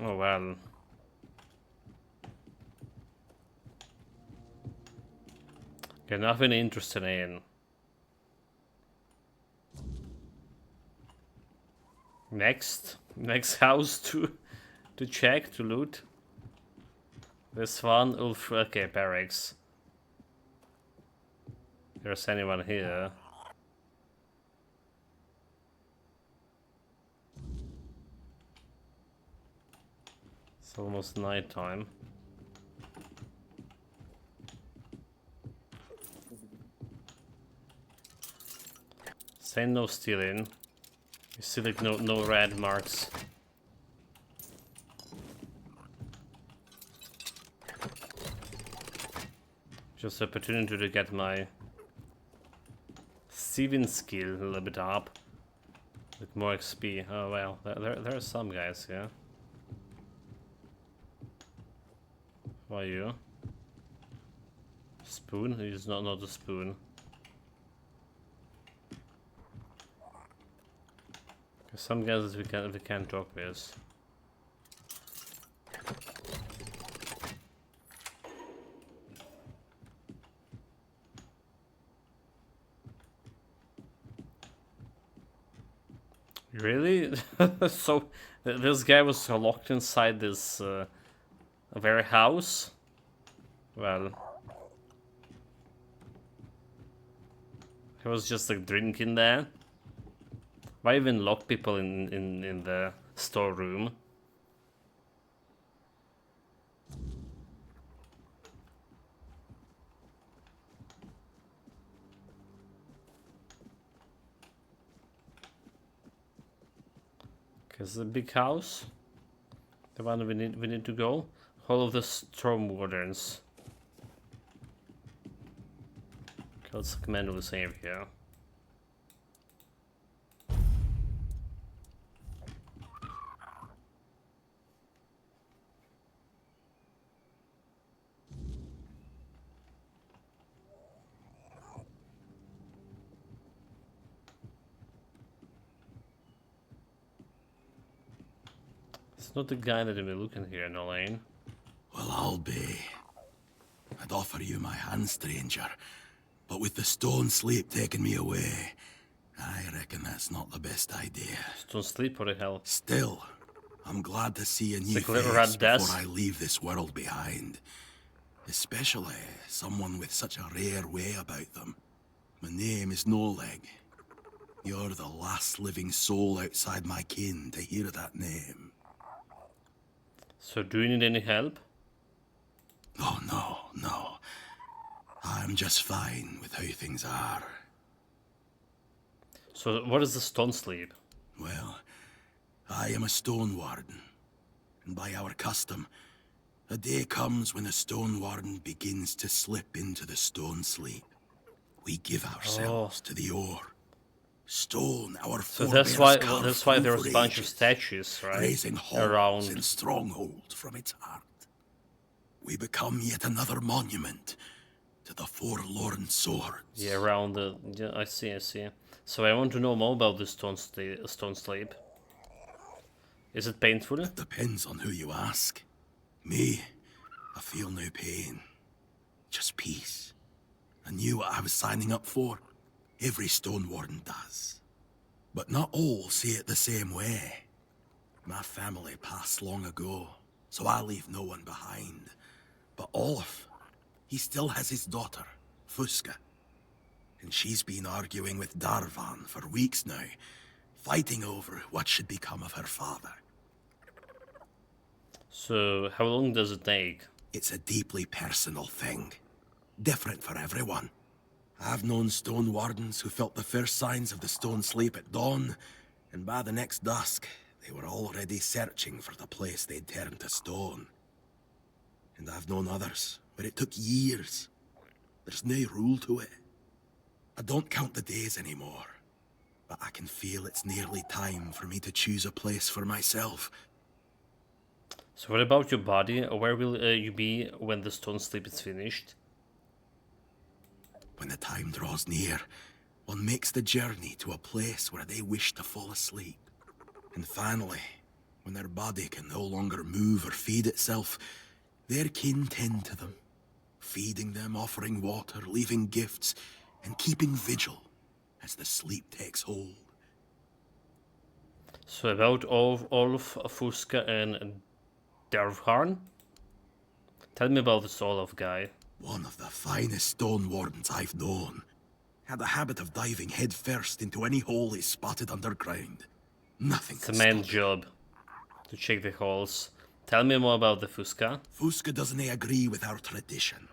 Speaker 1: Oh well. Okay, nothing interested in. Next house to check, to loot. This one, okay, barracks. If there's anyone here. It's almost night time. Say no stealing. You see like no red marks. Just opportunity to get my thieving skill a little bit up. With more XP. Oh well, there are some guys here. Who are you? Spoon? He's not a spoon. Some guys we can talk with. Really? So this guy was locked inside this very house? Well, he was just like drinking there. Why even lock people in the storeroom? Cause the big house, the one we need to go. Hall of the Storm Wardens. Okay, let's manually save here. It's not the guy that we're looking here, no lane.
Speaker 10: Well, I'll be. I'd offer you my hand, stranger. But with the stone sleep taking me away, I reckon that's not the best idea.
Speaker 1: Stone sleep, what the hell?
Speaker 10: Still, I'm glad to see a new
Speaker 1: like little
Speaker 10: face
Speaker 1: rat death.
Speaker 10: before I leave this world behind. Especially someone with such a rare way about them. My name is No Leg. You're the last living soul outside my kin to hear that name.
Speaker 1: So do you need any help?
Speaker 10: Oh, no. I'm just fine with how things are.
Speaker 1: So what is the stone sleep?
Speaker 10: Well, I am a stone warden, and by our custom, a day comes when the stone warden begins to slip into the stone sleep. We give ourselves to the ore. Stone, our
Speaker 1: So
Speaker 10: forebears
Speaker 1: that's why
Speaker 10: carved
Speaker 1: there's
Speaker 10: through
Speaker 1: a
Speaker 10: for
Speaker 1: bunch of
Speaker 10: ages,
Speaker 1: statues, right?
Speaker 10: raising halls
Speaker 1: Around.
Speaker 10: and strongholds from its heart. We become yet another monument to the forlorn swords.
Speaker 1: Yeah, around the. Yeah, I see. So I want to know more about the stone sleep. Is it painful?
Speaker 10: It depends on who you ask. Me, I feel no pain, just peace. I knew what I was signing up for. Every stone warden does. But not all see it the same way. My family passed long ago, so I leave no one behind. But Olaf, he still has his daughter, Fuska. And she's been arguing with Darvan for weeks now, fighting over what should become of her father.
Speaker 1: So how long does it take?
Speaker 10: It's a deeply personal thing. Different for everyone. I've known stone wardens who felt the first signs of the stone sleep at dawn, and by the next dusk, they were already searching for the place they'd turned to stone. And I've known others where it took years. There's no rule to it. I don't count the days anymore, but I can feel it's nearly time for me to choose a place for myself.
Speaker 1: So what about your body? Where will you be when the stone sleep is finished?
Speaker 10: When the time draws near, one makes the journey to a place where they wish to fall asleep. And finally, when their body can no longer move or feed itself, their kin tend to them, feeding them, offering water, leaving gifts, and keeping vigil as the sleep takes hold.
Speaker 1: So about Olaf, Fuska, and Dervharn? Tell me about this Olaf guy.
Speaker 10: One of the finest stone wardens I've known. Had a habit of diving headfirst into any hole he spotted underground. Nothing
Speaker 1: It's a man's job to check the holes. Tell me more about the Fuska.
Speaker 10: Fuska doesn't agree with our tradition.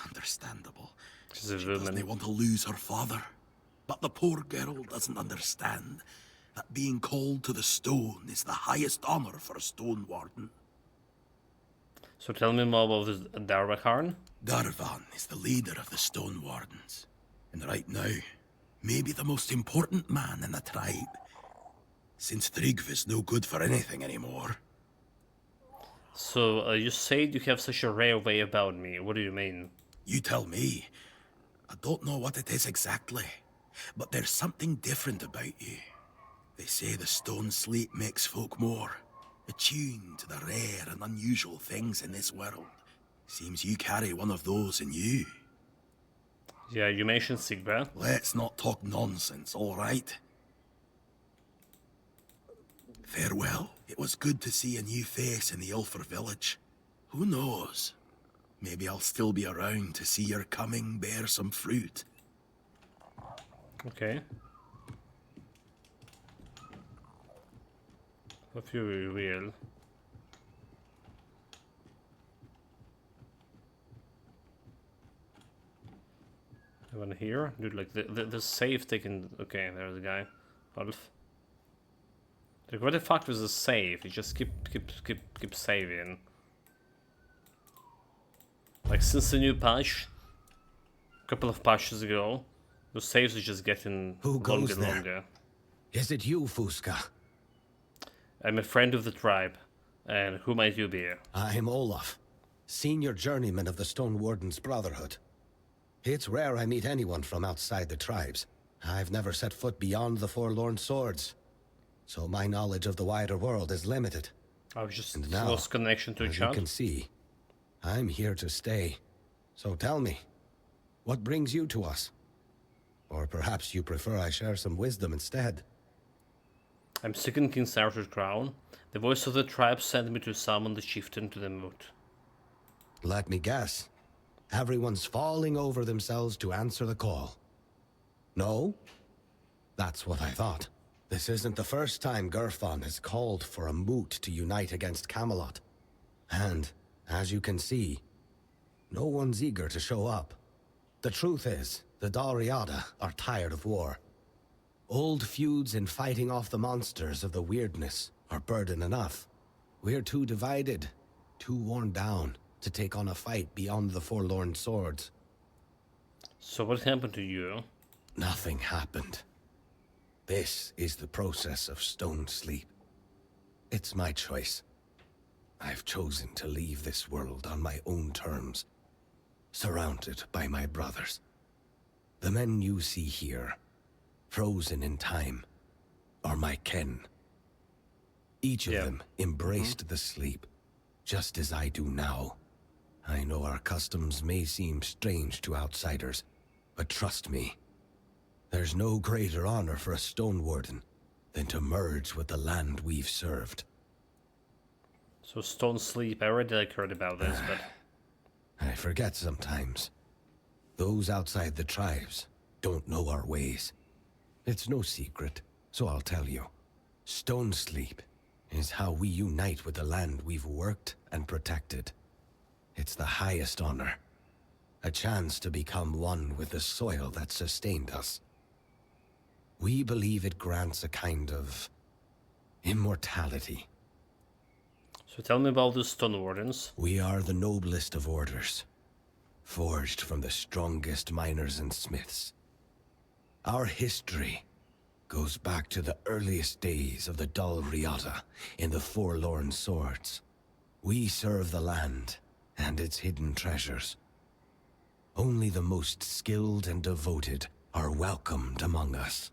Speaker 10: Understandable.
Speaker 1: She's a
Speaker 10: She
Speaker 1: woman.
Speaker 10: doesn't want to lose her father. But the poor girl doesn't understand that being called to the stone is the highest honor for a stone warden.
Speaker 1: So tell me more about this Darvaharn.
Speaker 10: Darvan is the leader of the stone wardens. And right now, maybe the most important man in the tribe. Since Tryggvi's no good for anything anymore.
Speaker 1: So you said you have such a rare way about me. What do you mean?
Speaker 10: You tell me. I don't know what it is exactly, but there's something different about you. They say the stone sleep makes folk more attuned to the rare and unusual things in this world. Seems you carry one of those in you.
Speaker 1: Yeah, you mentioned Sigba.
Speaker 10: Let's not talk nonsense, all right? Farewell. It was good to see a new face in the Ulfer village. Who knows? Maybe I'll still be around to see your coming bear some fruit.
Speaker 1: Okay. If you will. Anyone here? Dude, like the safe taken. Okay, there's the guy. Wolf. Like, what the fuck was the save? You just keep saving. Like, since the new patch, a couple of patches ago, the saves are just getting longer and longer.
Speaker 13: Is it you, Fuska?
Speaker 1: I'm a friend of the tribe. And who might you be?
Speaker 13: I'm Olaf, senior journeyman of the Stone Warden's Brotherhood. It's rare I meet anyone from outside the tribes. I've never set foot beyond the Forlorn Swords, so my knowledge of the wider world is limited.
Speaker 1: I was just
Speaker 13: And now,
Speaker 1: lost connection to a
Speaker 13: as you
Speaker 1: child.
Speaker 13: can see, I'm here to stay. So tell me, what brings you to us? Or perhaps you prefer I share some wisdom instead?
Speaker 1: I'm seeking King Arthur's crown. The voice of the tribe sent me to summon the chieftain to the moot.
Speaker 13: Let me guess. Everyone's falling over themselves to answer the call. No? That's what I thought. This isn't the first time Gerfon has called for a moot to unite against Camelot. And, as you can see, no one's eager to show up. The truth is, the Dalriada are tired of war. Old feuds and fighting off the monsters of the weirdness are burden enough. We're too divided, too worn down to take on a fight beyond the forlorn swords.
Speaker 1: So what happened to you?
Speaker 13: Nothing happened. This is the process of stone sleep. It's my choice. I've chosen to leave this world on my own terms, surrounded by my brothers. The men you see here, frozen in time, are my kin. Each of them embraced the sleep, just as I do now. I know our customs may seem strange to outsiders, but trust me, there's no greater honor for a stone warden than to merge with the land we've served.
Speaker 1: So stone sleep, I already heard about this, but...
Speaker 13: I forget sometimes. Those outside the tribes don't know our ways. It's no secret, so I'll tell you. Stone sleep is how we unite with the land we've worked and protected. It's the highest honor. A chance to become one with the soil that sustained us. We believe it grants a kind of immortality.
Speaker 1: So tell me about the Stone Wardens.
Speaker 13: We are the noblest of orders, forged from the strongest miners and smiths. Our history goes back to the earliest days of the Dal Riata in the Forlorn Swords. We serve the land and its hidden treasures. Only the most skilled and devoted are welcomed among us.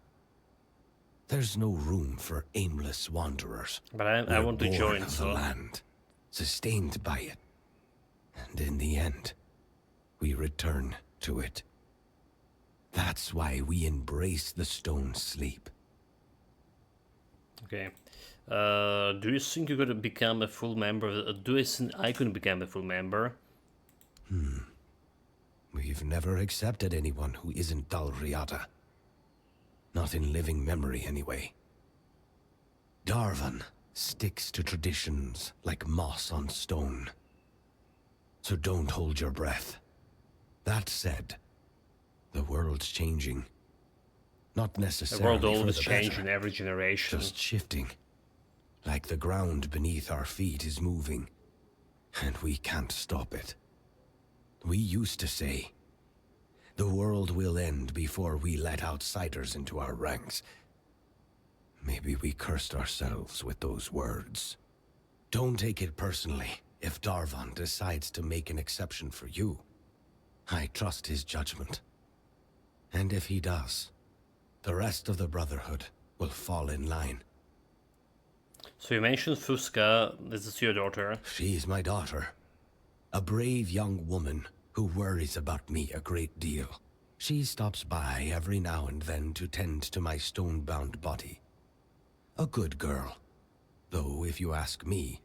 Speaker 13: There's no room for aimless wanderers.
Speaker 1: But I want to join,
Speaker 13: of
Speaker 1: so...
Speaker 13: the land, sustained by it. And in the end, we return to it. That's why we embrace the stone sleep.
Speaker 1: Okay. Do you think you're gonna become a full member? Do you think I could become a full member?
Speaker 13: We've never accepted anyone who isn't Dal Riata. Not in living memory, anyway. Darvan sticks to traditions like moss on stone. So don't hold your breath. That said, the world's changing. Not
Speaker 1: The
Speaker 13: necessarily
Speaker 1: world always
Speaker 13: for the
Speaker 1: changes
Speaker 13: better,
Speaker 1: in every generation.
Speaker 13: just shifting. Like the ground beneath our feet is moving, and we can't stop it. We used to say, the world will end before we let outsiders into our ranks. Maybe we cursed ourselves with those words. Don't take it personally if Darvan decides to make an exception for you. I trust his judgment. And if he does, the rest of the Brotherhood will fall in line.
Speaker 1: So you mentioned Fusca, this is your daughter.
Speaker 13: She's my daughter. A brave young woman who worries about me a great deal. She stops by every now and then to tend to my stone-bound body. A good girl. Though, if you ask me,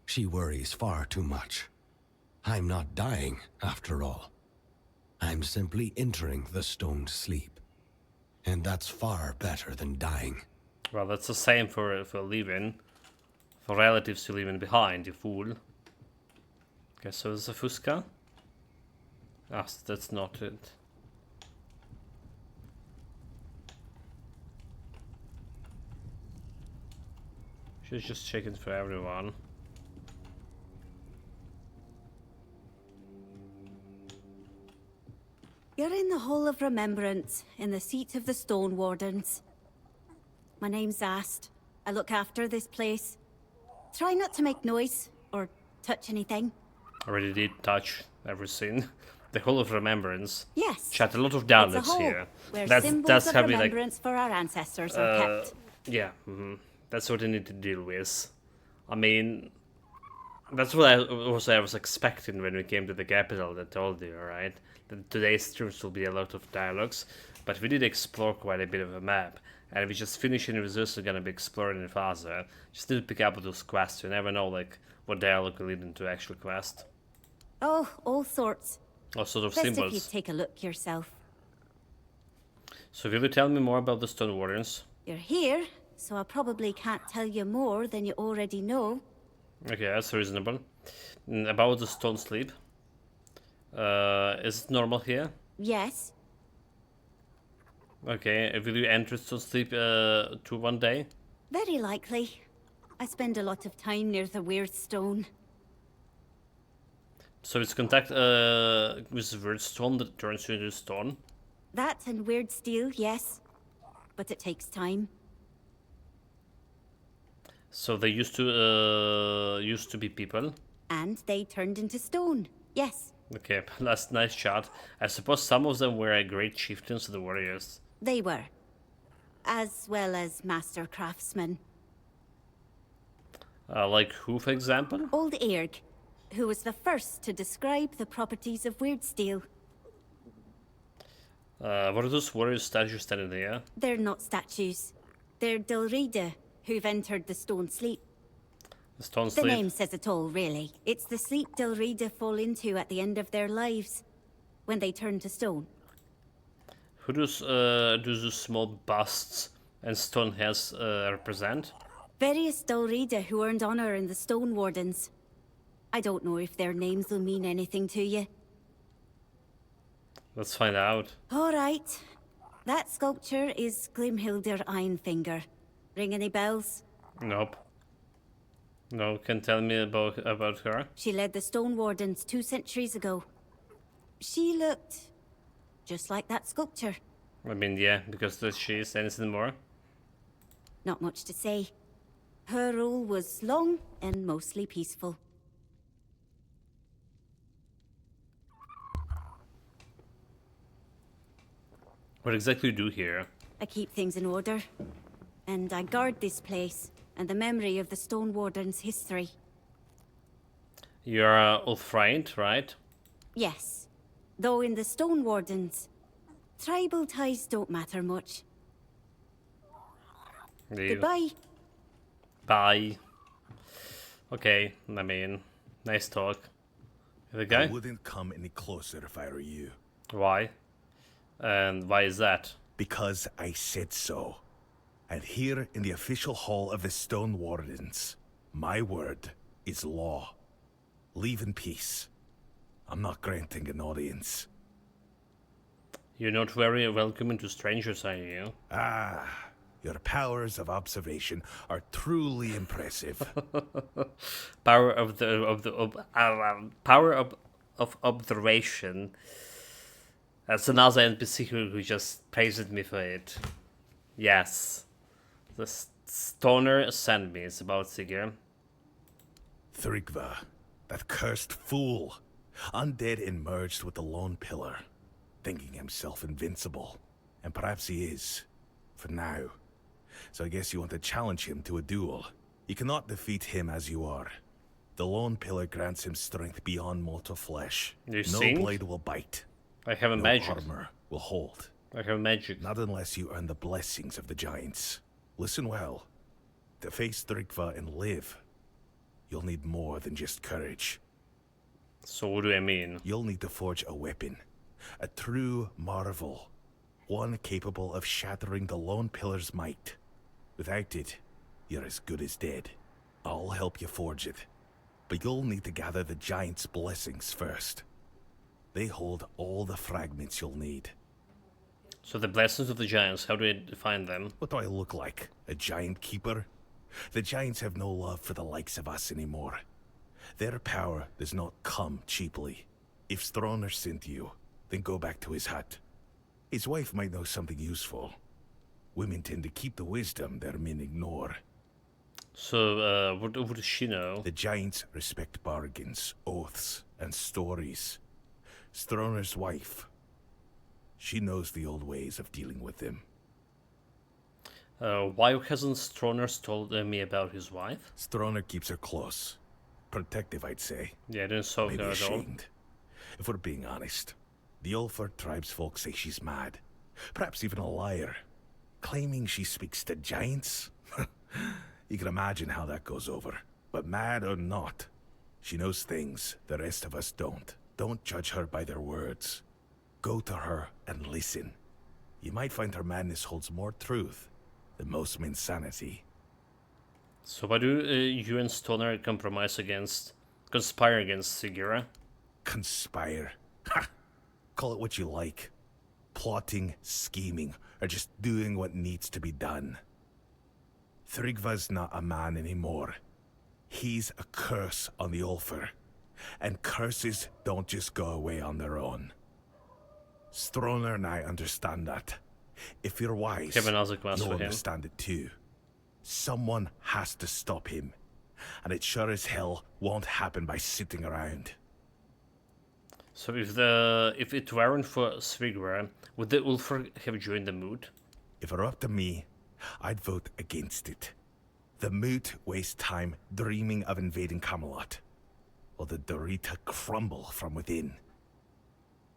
Speaker 13: she worries far too much. I'm not dying, after all. I'm simply entering the stone sleep. And that's far better than dying.
Speaker 1: Well, that's the same for leaving. For relatives you leaving behind, you fool. Okay, so it's a Fusca? Ah, that's not it. She's just checking for everyone.
Speaker 14: You're in the Hall of Remembrance, in the seat of the Stone Wardens. My name's Ast. I look after this place. Try not to make noise, or touch anything.
Speaker 1: Already did touch everything. The Hall of Remembrance.
Speaker 14: Yes.
Speaker 1: Chat, a lot of
Speaker 14: It's a
Speaker 1: downloads
Speaker 14: hall
Speaker 1: here.
Speaker 14: where symbols of
Speaker 1: how we, like,
Speaker 14: remembrance for our ancestors are kept.
Speaker 1: yeah, that's what I need to deal with. I mean, that's what I was expecting when we came to the capital. I told you, right? That today's streams will be a lot of dialogues, but we did explore quite a bit of a map, and we just finishing with this. We're gonna be exploring it faster. Just need to pick up those quests. You never know, like, what dialogue will lead into actual quest.
Speaker 14: Oh, all sorts.
Speaker 1: All sort of
Speaker 14: Best
Speaker 1: symbols.
Speaker 14: if you take a look yourself.
Speaker 1: So will you tell me more about the Stone Wardens?
Speaker 14: You're here, so I probably can't tell you more than you already know.
Speaker 1: Okay, that's reasonable. About the Stone Sleep. Is it normal here?
Speaker 14: Yes.
Speaker 1: Okay, will you enter to sleep to one day?
Speaker 14: Very likely. I spend a lot of time near the weird stone.
Speaker 1: So it's contact with weird stone that turns you into stone?
Speaker 14: That and weird steel, yes. But it takes time.
Speaker 1: So they used to be people.
Speaker 14: And they turned into stone, yes.
Speaker 1: Okay, last nice shot. I suppose some of them were great chieftains of the warriors.
Speaker 14: They were. As well as master craftsmen.
Speaker 1: Like who, for example?
Speaker 14: Old Eirg, who was the first to describe the properties of weird steel.
Speaker 1: What are those warrior statues standing there?
Speaker 14: They're not statues. They're Dilrida, who've entered the stone sleep.
Speaker 1: The stone
Speaker 14: The
Speaker 1: sleep?
Speaker 14: name says it all, really. It's the sleep Dilrida fall into at the end of their lives, when they turn to stone.
Speaker 1: Who do those small busts and stone heads represent?
Speaker 14: Various Dilrida who earned honor in the Stone Wardens. I don't know if their names will mean anything to you.
Speaker 1: Let's find out.
Speaker 14: All right. That sculpture is Glimhilder Ironfinger. Ring any bells?
Speaker 1: Nope. No, can tell me about her?
Speaker 14: She led the Stone Wardens 2 centuries ago. She looked just like that sculpture.
Speaker 1: I mean, yeah, because she is anything more.
Speaker 14: Not much to say. Her rule was long and mostly peaceful.
Speaker 1: What exactly do you do here?
Speaker 14: I keep things in order. And I guard this place and the memory of the Stone Warden's history.
Speaker 1: You're Ulfried, right?
Speaker 14: Yes. Though in the Stone Wardens, tribal ties don't matter much. Goodbye.
Speaker 1: Bye. Okay, I mean, nice talk. The guy?
Speaker 15: I wouldn't come any closer if I were you.
Speaker 1: Why? And why is that?
Speaker 15: Because I said so. And here in the official hall of the Stone Wardens, my word is law. Leave in peace. I'm not granting an audience.
Speaker 1: You're not very welcoming to strangers, are you?
Speaker 15: Ah, your powers of observation are truly impressive.
Speaker 1: Power of observation. That's another NPC who just praised me for it. Yes. The stoner sent me. It's about Sigurd.
Speaker 15: Thrygva, that cursed fool. Undead and merged with the Lone Pillar, thinking himself invincible. And perhaps he is. For now. So I guess you want to challenge him to a duel. You cannot defeat him as you are. The Lone Pillar grants him strength beyond mortal flesh. No blade will bite.
Speaker 1: I have a
Speaker 15: no
Speaker 1: magic.
Speaker 15: armor will hold.
Speaker 1: I have magic.
Speaker 15: Not unless you earn the blessings of the giants. Listen well. To face Thrygva and live, you'll need more than just courage.
Speaker 1: So what do I mean?
Speaker 15: You'll need to forge a weapon. A true marvel. One capable of shattering the Lone Pillar's might. Without it, you're as good as dead. I'll help you forge it. But you'll need to gather the giants' blessings first. They hold all the fragments you'll need.
Speaker 1: So the blessings of the giants, how do I find them?
Speaker 15: What do I look like? A giant keeper? The giants have no love for the likes of us anymore. Their power does not come cheaply. If Stroner sent you, then go back to his hut. His wife might know something useful. Women tend to keep the wisdom their men ignore.
Speaker 1: So, what does she know?
Speaker 15: The giants respect bargains, oaths, and stories. Stroner's wife, she knows the old ways of dealing with them.
Speaker 1: Why hasn't Stroner told me about his wife?
Speaker 15: Stroner keeps her close. Protective, I'd say.
Speaker 1: Yeah, I didn't saw
Speaker 15: Maybe
Speaker 1: her at all.
Speaker 15: ashamed. If we're being honest, the Ulford tribesfolk say she's mad. Perhaps even a liar. Claiming she speaks to giants? You can imagine how that goes over. But mad or not, she knows things the rest of us don't. Don't judge her by their words. Go to her and listen. You might find her madness holds more truth than most men's sanity.
Speaker 1: So why do you and Stoner conspire against Sigura?
Speaker 15: Conspire? Ha! Call it what you like. Plotting, scheming, are just doing what needs to be done. Thrygva's not a man anymore. He's a curse on the Ulfr, and curses don't just go away on their own. Stroner and I understand that. If you're wise, you'll understand it too. Someone has to stop him, and it sure as hell won't happen by sitting around.
Speaker 1: So if it weren't for Svigra, would the Ulfr have joined the Moot?
Speaker 15: If it were up to me, I'd vote against it. The Moot waste time dreaming of invading Camelot, or the Dorita crumble from within.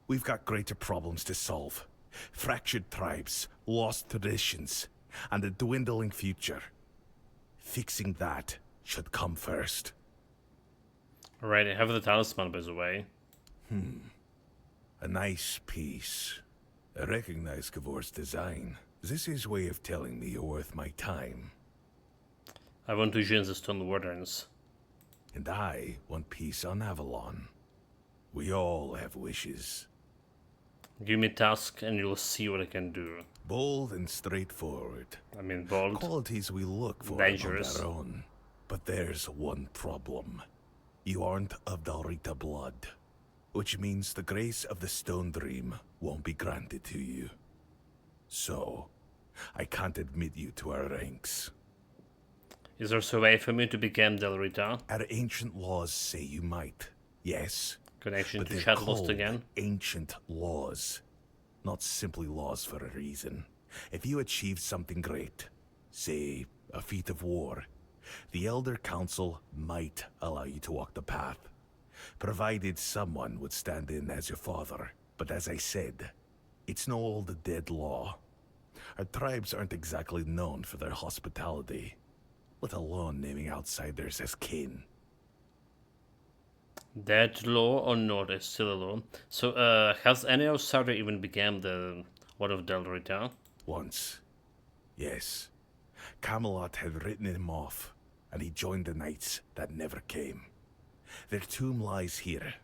Speaker 15: We've got greater problems to solve. Fractured tribes, lost traditions, and a dwindling future. Fixing that should come first.
Speaker 1: Alright, I have the talisman by the way.
Speaker 15: A nice piece. I recognize Kavor's design. Is this his way of telling me you're worth my time?
Speaker 1: I want to join the Stone Wardens.
Speaker 15: And I want peace on Avalon. We all have wishes.
Speaker 1: Give me a task and you'll see what I can do.
Speaker 15: Bold and straightforward.
Speaker 1: I mean bold.
Speaker 15: Qualities we look for
Speaker 1: dangerous.
Speaker 15: on our own. But there's one problem. You aren't of Dorita blood. Which means the grace of the Stone Dream won't be granted to you. So, I can't admit you to our ranks.
Speaker 1: Is there a way for me to become Delrita?
Speaker 15: Our ancient laws say you might, yes.
Speaker 1: Connection
Speaker 15: but
Speaker 1: to
Speaker 15: they're
Speaker 1: Shadowlost
Speaker 15: called
Speaker 1: again?
Speaker 15: Ancient laws. Not simply laws for a reason. If you achieve something great, say, a feat of war, the Elder Council might allow you to walk the path. Provided someone would stand in as your father. But as I said, it's no old dead law. Our tribes aren't exactly known for their hospitality, let alone naming outsiders as kin.
Speaker 1: Dead law or not is still a law. So, has any outsider even become the one of Delrita?
Speaker 15: Once. Yes. Camelot had written him off, and he joined the knights that never came. Their tomb lies here,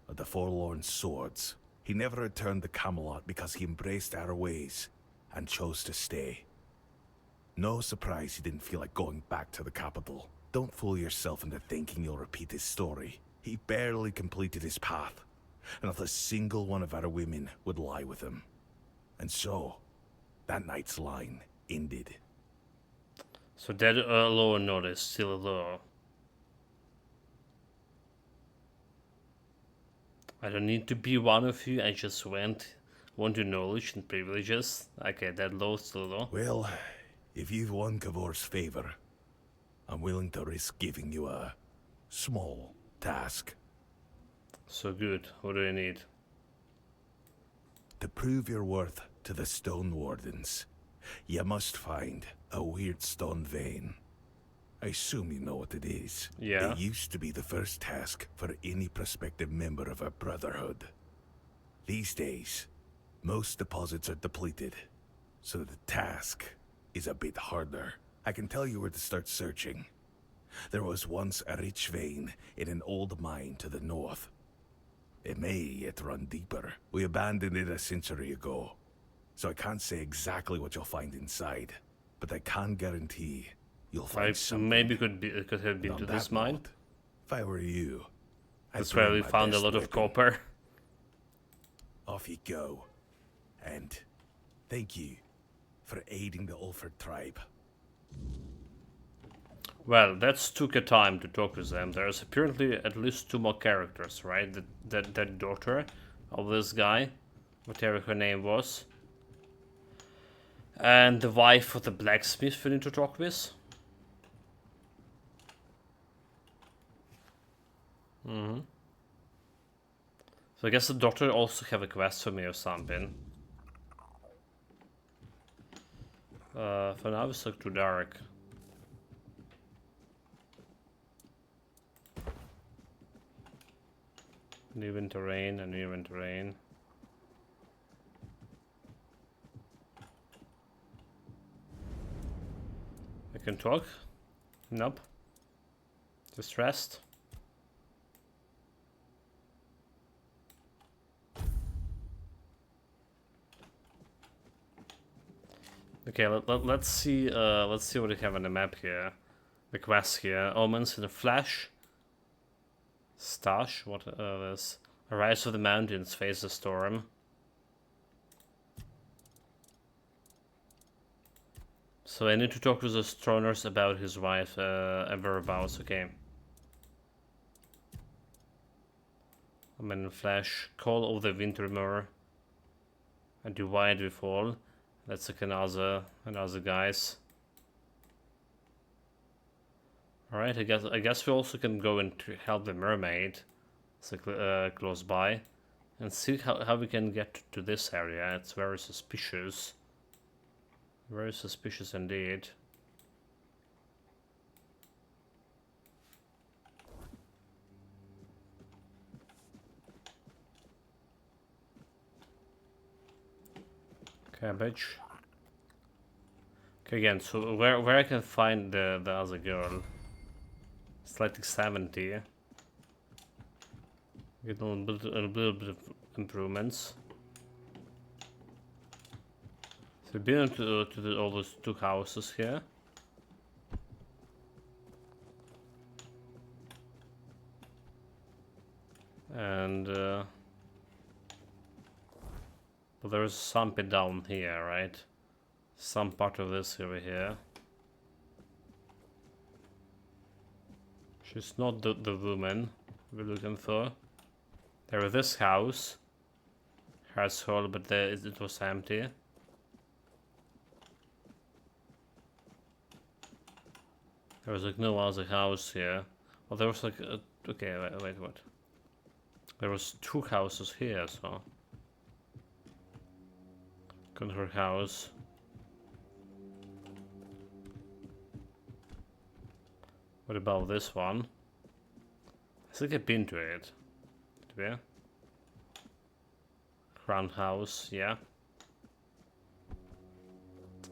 Speaker 15: at the Forlorn Swords. He never returned to Camelot because he embraced our ways and chose to stay. No surprise he didn't feel like going back to the capital. Don't fool yourself into thinking you'll repeat his story. He barely completed his path, and not a single one of our women would lie with him. And so, that night's line ended.
Speaker 1: So dead law or not is still a law. I don't need to be one of you, I just want your knowledge and privileges. Okay, that law is still a law.
Speaker 15: Well, if you've won Kavor's favor, I'm willing to risk giving you a small task.
Speaker 1: So good, what do you need?
Speaker 15: To prove your worth to the Stone Wardens, you must find a weird stone vein. I assume you know what it is.
Speaker 1: Yeah.
Speaker 15: It used to be the first task for any prospective member of our brotherhood. These days, most deposits are depleted, so the task is a bit harder. I can tell you where to start searching. There was once a rich vein in an old mine to the north. It may yet run deeper. We abandoned it a century ago, so I can't say exactly what you'll find inside, but I can guarantee you'll find something.
Speaker 1: Maybe could have been to this mine.
Speaker 15: Note, if I were you,
Speaker 1: that's where we found a lot of copper.
Speaker 15: Off you go, and thank you for aiding the Ulford tribe.
Speaker 1: Well, that's took a time to talk with them. There's apparently at least 2 more characters, right? That daughter of this guy, whatever her name was, and the wife of the blacksmith we need to talk with. So I guess the doctor also have a quest for me or something. For now it's like too dark. Uneven terrain, uneven terrain. I can talk? Nope. Just rest. Okay, let's see what we have on the map here. The quest here. Omens in a flash. Stash, what this? Arise of the mountains, face the storm. So I need to talk to the Stroners about his wife, and whereabouts, okay. I'm in flash. Call of the Wintermoor. And divide with all. That's like another guys. Alright, I guess we also can go and to help the mermaid. It's like close by. And see how we can get to this area. It's very suspicious. Very suspicious indeed. Cabbage. Okay, again, so where I can find the other girl? It's like 70. Get a little bit of improvements. So we've been to all those two houses here. And but there is something down here, right? Some part of this over here. She's not the woman we're looking for. There was this house. Household, but it was empty. There was like no other house here. Well, there was like okay, wait, what? There was two houses here, so. Got her house. What about this one? I think I've been to it. Did we? Crown house, yeah.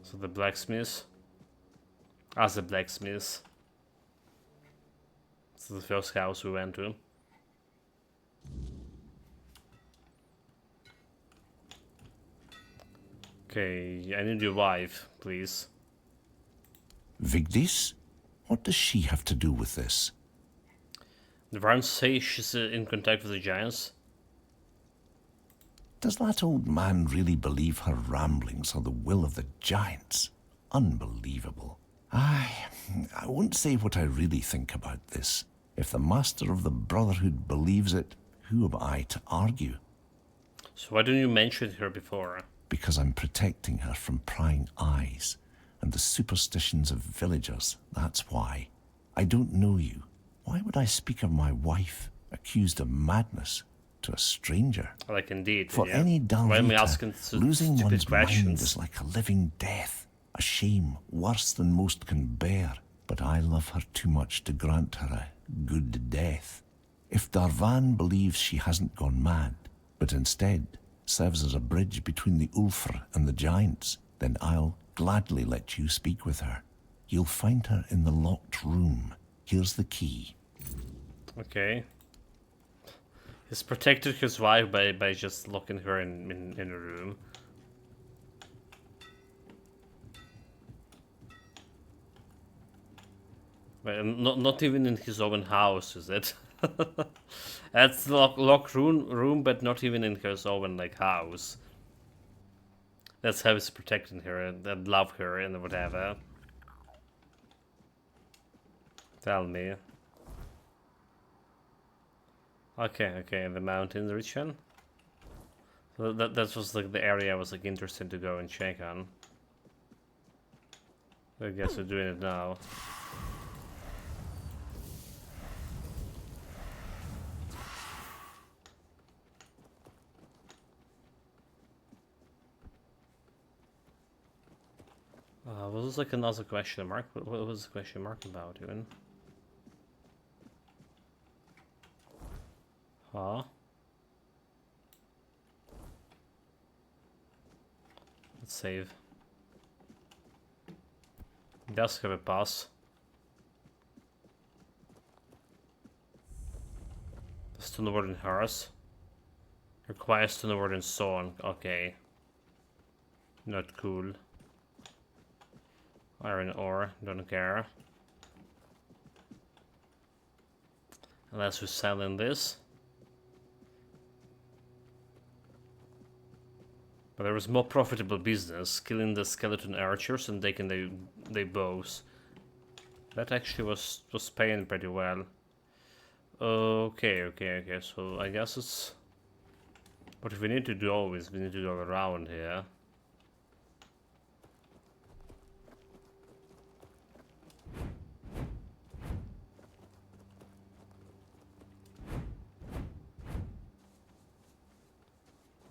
Speaker 1: So the blacksmith. As the blacksmith. This is the first house we went to. Okay, I need your wife, please.
Speaker 2: Vigdis? What does she have to do with this?
Speaker 1: The Varns say she's in contact with the giants.
Speaker 2: Does that old man really believe her ramblings are the will of the giants? Unbelievable. I won't say what I really think about this. If the master of the Brotherhood believes it, who am I to argue?
Speaker 1: So why didn't you mention her before?
Speaker 2: Because I'm protecting her from prying eyes and the superstitions of villagers, that's why. I don't know you. Why would I speak of my wife, accused of madness, to a stranger?
Speaker 1: Like indeed,
Speaker 2: For
Speaker 1: yeah.
Speaker 2: any
Speaker 1: Why am I
Speaker 2: Dalvita,
Speaker 1: asking
Speaker 2: losing
Speaker 1: stupid
Speaker 2: one's
Speaker 1: questions?
Speaker 2: mind is like a living death, a shame worse than most can bear. But I love her too much to grant her a good death. If Darvan believes she hasn't gone mad, but instead serves as a bridge between the Ulfr and the giants, then I'll gladly let you speak with her. You'll find her in the locked room. Here's the key.
Speaker 1: Okay. He's protected his wife by just locking her in a room. But not even in his own house, is it? That's the locked room, but not even in his own like house. That's how he's protecting her and love her and whatever. Tell me. Okay, the mountain region. So that was like the area I was like interested to go and check on. I guess we're doing it now. Was this like another question mark? What was the question mark about even? Huh? Let's save. It does have a pass. Stoneward and Harris. Requires Stoneward and Song. Okay. Not cool. Iron ore, don't care. Unless we're selling this. But there was more profitable business, killing the skeleton archers and taking their bows. That actually was paying pretty well. Okay, so I guess it's... What we need to do is we need to go around here.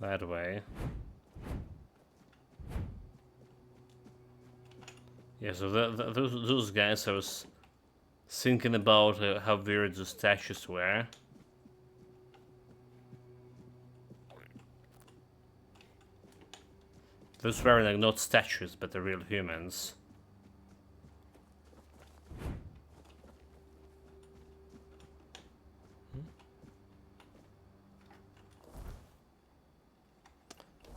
Speaker 1: That way. Yeah, so those guys, I was thinking about how weird the statues were. Those were like not statues, but the real humans.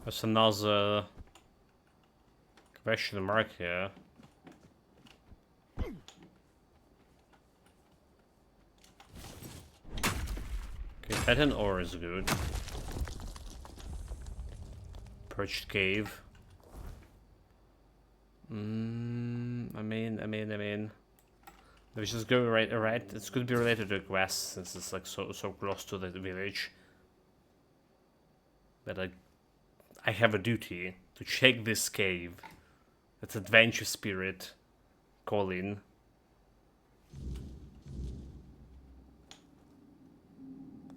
Speaker 1: There's another question mark here. Okay, pattern ore is good. Perched cave. I mean. We just go right. It's could be related to a quest since it's like so close to the village. But I have a duty to check this cave. That's adventure spirit calling.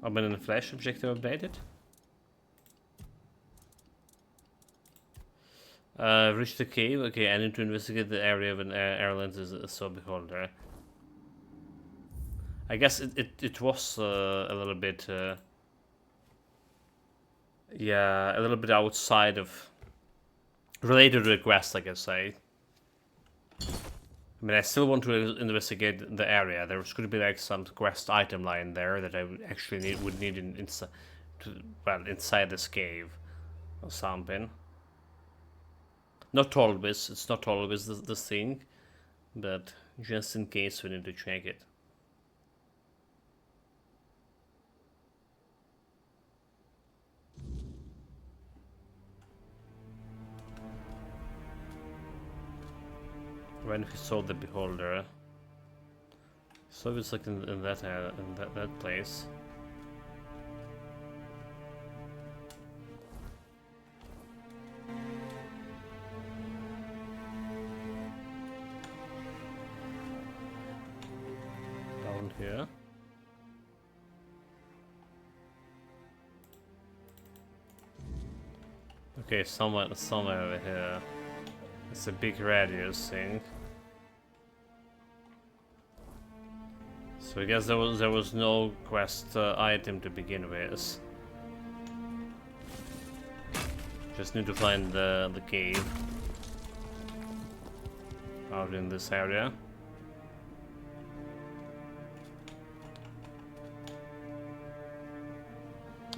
Speaker 1: Omen in the flesh objective updated. Reach the cave. Okay, I need to investigate the area of an airlines is a soul beholder. I guess it was a little bit yeah, a little bit outside of related to the quest, like I say. I mean, I still want to investigate the area. There could be like some quest item line there that I would actually would need inside this cave or something. Not always. It's not always the thing, but just in case we need to check it. When we saw the beholder, so it's like in that place. Down here. Okay, somewhere over here. It's a big radius thing. So I guess there was no quest item to begin with. Just need to find the cave out in this area.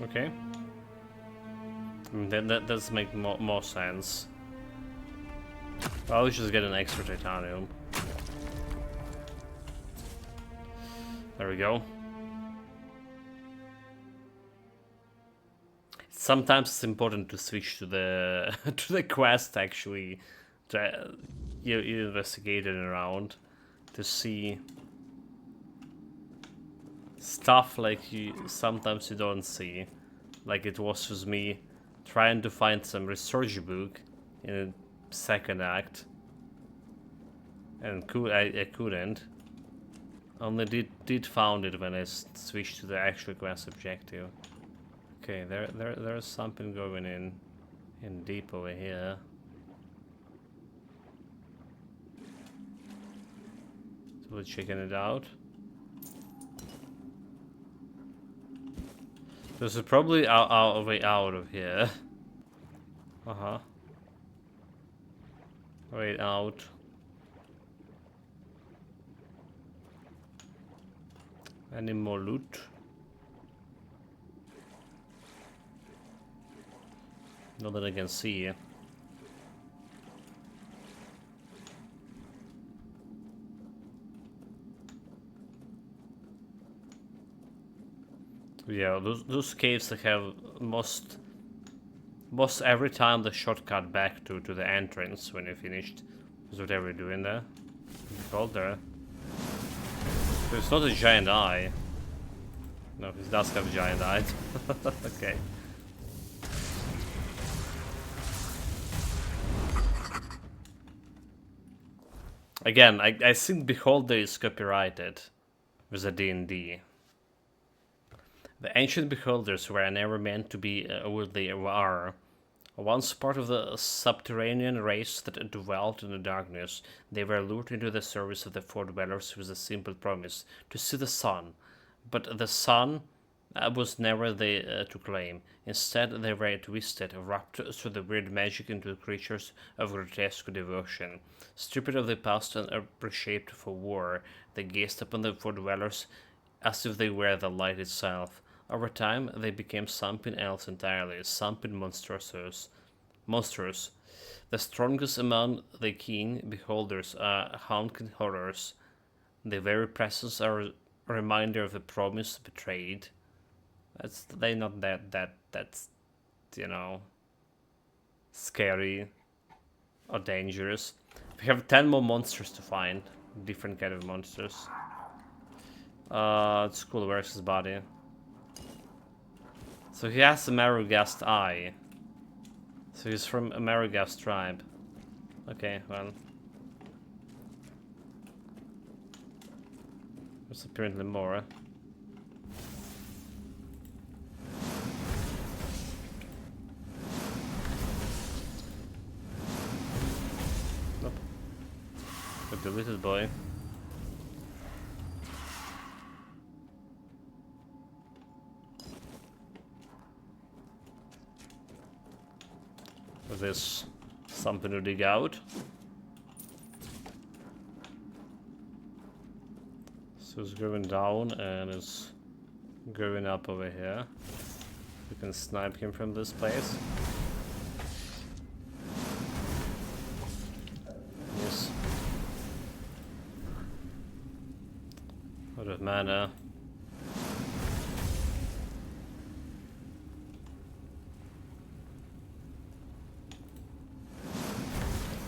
Speaker 1: Okay. That does make more sense. I'll just get an extra titanium. There we go. Sometimes it's important to switch to the to the quest actually. You investigate it around to see stuff like sometimes you don't see. Like it was with me trying to find some research book in a second act, and I couldn't. Only did found it when I switched to the actual quest objective. Okay, there's something going in deep over here. So we're checking it out. This is probably our way out of here. Way out. Any more loot? Not that I can see. Yeah, those caves that have most every time the shortcut back to the entrance when you finished is whatever you're doing there. Hold there. It's not a giant eye. No, it does have giant eyes. Okay. Again, I think Beholder is copyrighted with a D&D. The ancient Beholders were never meant to be what they are. Once part of the subterranean race that dwelt in the darkness, they were lured into the service of the Four Dwellers with a simple promise to see the sun. But the sun was never they to claim. Instead, they were twisted, wrapped through the weird magic into creatures of grotesque devotion. Stripped of the past and reshaped for war, they gazed upon the Four Dwellers as if they were the light itself. Over time, they became something else entirely, something monstrous. The strongest among the keen beholders are haunted horrors. The very presence are a reminder of the promise betrayed. They're not that's you know, scary or dangerous. We have 10 more monsters to find, different kind of monsters. It's cool. Where's his body? So he has a Marugast eye. So he's from a Marugast tribe. Okay, well. There's apparently more. Nope. Got deleted, boy. There's something to dig out. So it's going down and it's going up over here. We can snipe him from this place. Yes. Out of mana.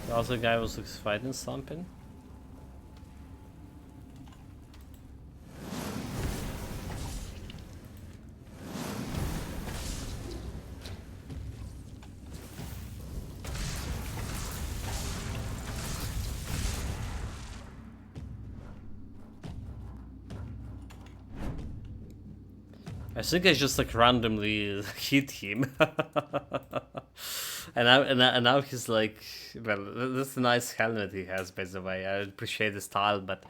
Speaker 1: The other guy was like fighting something. I think I just like randomly hit him. And now he's like, well, that's a nice helmet he has, by the way. I appreciate the style, but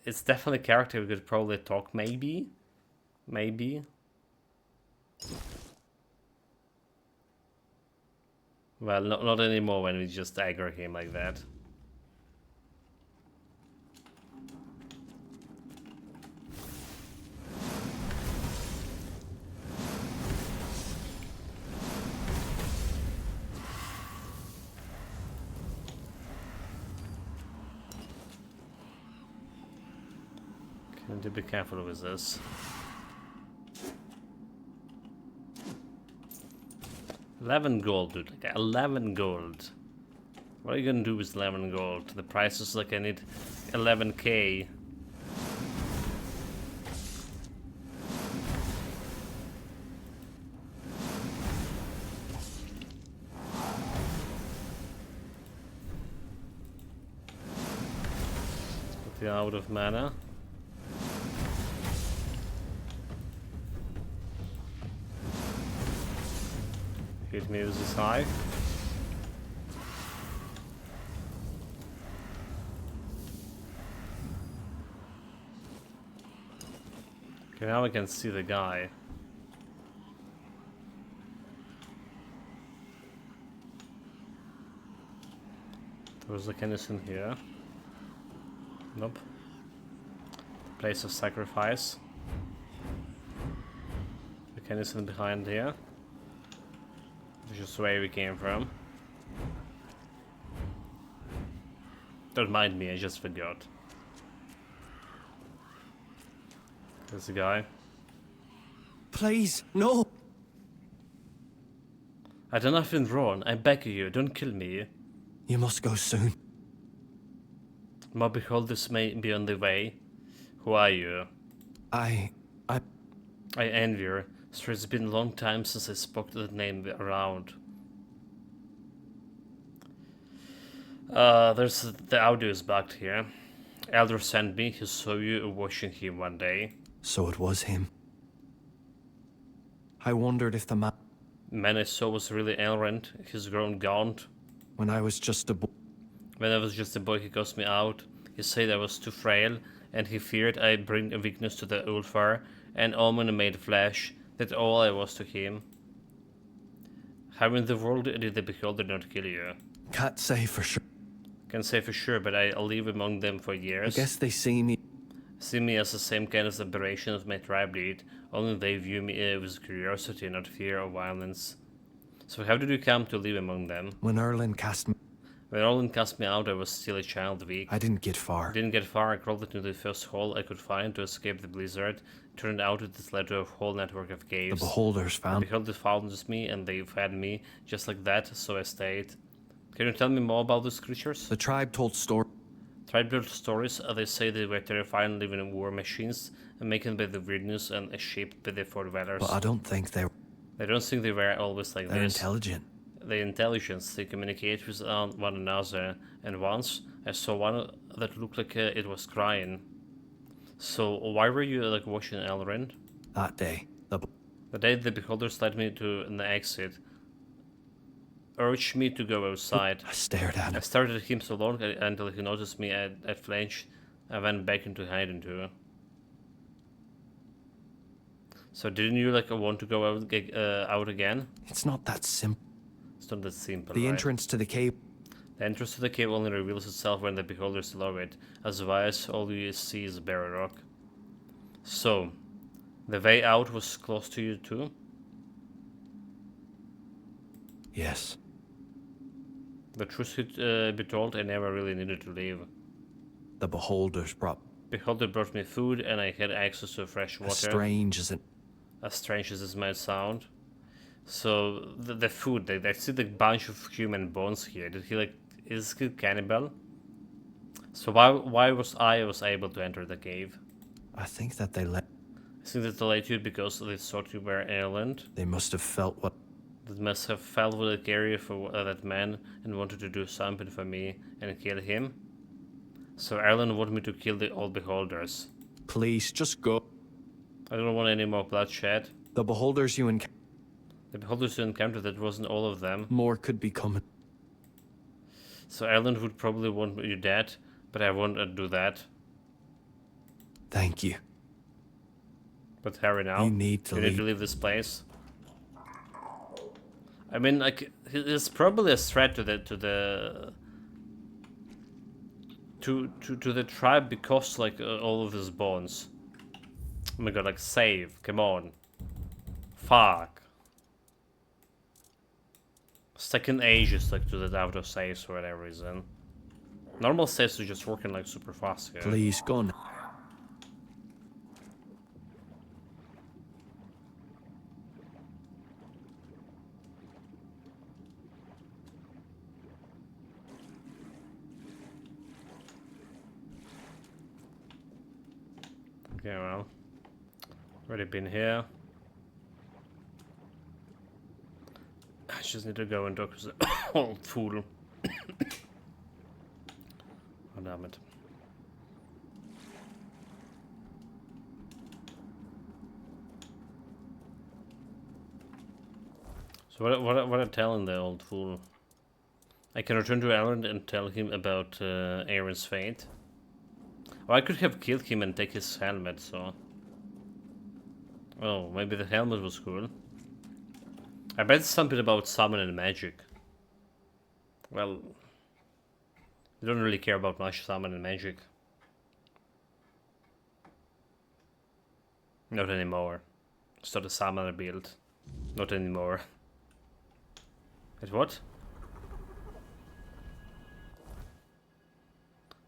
Speaker 1: it's definitely a character we could probably talk, maybe. Well, not anymore when we just aggro him like that. Need to be careful with this. $11 dude, like 11 gold. What are you gonna do with 11 gold? The price is like I need 11k. But you're out of mana. Hit me with this high. Okay, now we can see the guy. There's a Kennison here. Nope. Place of sacrifice. The Kennison behind here. Which is where we came from. Don't mind me, I just forgot. There's a guy.
Speaker 9: Please, no!
Speaker 1: I done nothing wrong. I beg you, don't kill me.
Speaker 9: You must go soon.
Speaker 1: My beholders may be on the way. Who are you?
Speaker 9: I
Speaker 1: envy her. So it's been a long time since I spoke that name around. There's the audio is back here. Elder sent me. He saw you watching him one day.
Speaker 9: So it was him. I wondered if the
Speaker 1: man I saw was really Elrond. He's grown gaunt.
Speaker 9: When I was just a boy.
Speaker 1: When I was just a boy, he cast me out. He said I was too frail, and he feared I'd bring a weakness to the Ulfar, and Omen made flesh. That's all I was to him. How in the world did the Beholder not kill you?
Speaker 9: Can't say for sure.
Speaker 1: Can't say for sure, but I live among them for years.
Speaker 9: I guess they see me.
Speaker 1: See me as the same kind of aberration as my tribe did, only they view me with curiosity, not fear or violence. So how did you come to live among them?
Speaker 9: When Erlin cast me.
Speaker 1: When Erlin cast me out, I was still a child weak.
Speaker 9: I didn't get far.
Speaker 1: I crawled into the first hole I could find to escape the blizzard. Turned out it led to a whole network of caves.
Speaker 9: The beholders found.
Speaker 1: The beholders found me, and they fed me, just like that, so I stayed. Can you tell me more about these creatures?
Speaker 9: The tribe told stories.
Speaker 1: Tribe told stories. They say they were terrifying, living in war machines, and making by the weirdness and shaped by the foredwellers.
Speaker 9: But I don't think they were.
Speaker 1: I don't think they were always like
Speaker 9: They're
Speaker 1: this.
Speaker 9: Intelligent.
Speaker 1: They're intelligent. They communicate with one another. And once I saw one that looked like it was crying. So why were you like watching Elrond?
Speaker 9: That day,
Speaker 1: the day the beholders led me to an exit, urged me to go outside.
Speaker 9: I stared at him.
Speaker 1: I stared at him so long until he noticed me. I flinched. I went back into hiding too. So didn't you like want to go out again?
Speaker 9: It's not that simple.
Speaker 1: It's not that simple.
Speaker 9: The
Speaker 1: right?
Speaker 9: entrance to the cave.
Speaker 1: The entrance to the cave only reveals itself when the beholders allow it. Otherwise, all you see is bare rock. So, the way out was close to you too?
Speaker 9: Yes.
Speaker 1: The truth should be told, I never really needed to leave.
Speaker 9: The beholders brought.
Speaker 1: Beholder brought me food, and I had access to fresh water.
Speaker 9: As strange as it.
Speaker 1: As strange as this might sound. So the food, I see the bunch of human bones here. Did he like? Is he cannibal? So why was I able to enter the cave?
Speaker 9: I think that they let.
Speaker 1: I think that they let you because they thought you were Erland.
Speaker 9: They must have felt what.
Speaker 1: They must have felt what I carry for that man and wanted to do something for me and kill him. So Erland wanted me to kill the old beholders.
Speaker 9: Please, just go.
Speaker 1: I don't want any more bloodshed.
Speaker 9: The beholders you encountered.
Speaker 1: The beholders you encountered, that wasn't all of them.
Speaker 9: More could be coming.
Speaker 1: So Erland would probably want you dead, but I won't do that.
Speaker 9: Thank you.
Speaker 1: But hurry now.
Speaker 9: You need to
Speaker 1: leave this place. I mean, like, it's probably a threat to the tribe because like all of his bones. Oh my god, like save, come on. Fuck. Second ages like to the auto saves for whatever reason. Normal saves are just working like super fast here.
Speaker 9: Please go on.
Speaker 1: Okay, well, already been here. I just need to go and talk to the old fool. Oh, damn it. So what I'm telling the old fool? I can return to Elrond and tell him about Aaron's fate. Or I could have killed him and take his helmet, so... Oh, maybe the helmet was cool. I bet it's something about summoning magic. Well... I don't really care about much summoning magic. Not anymore. It's not a summoner build. Not anymore. Wait, what?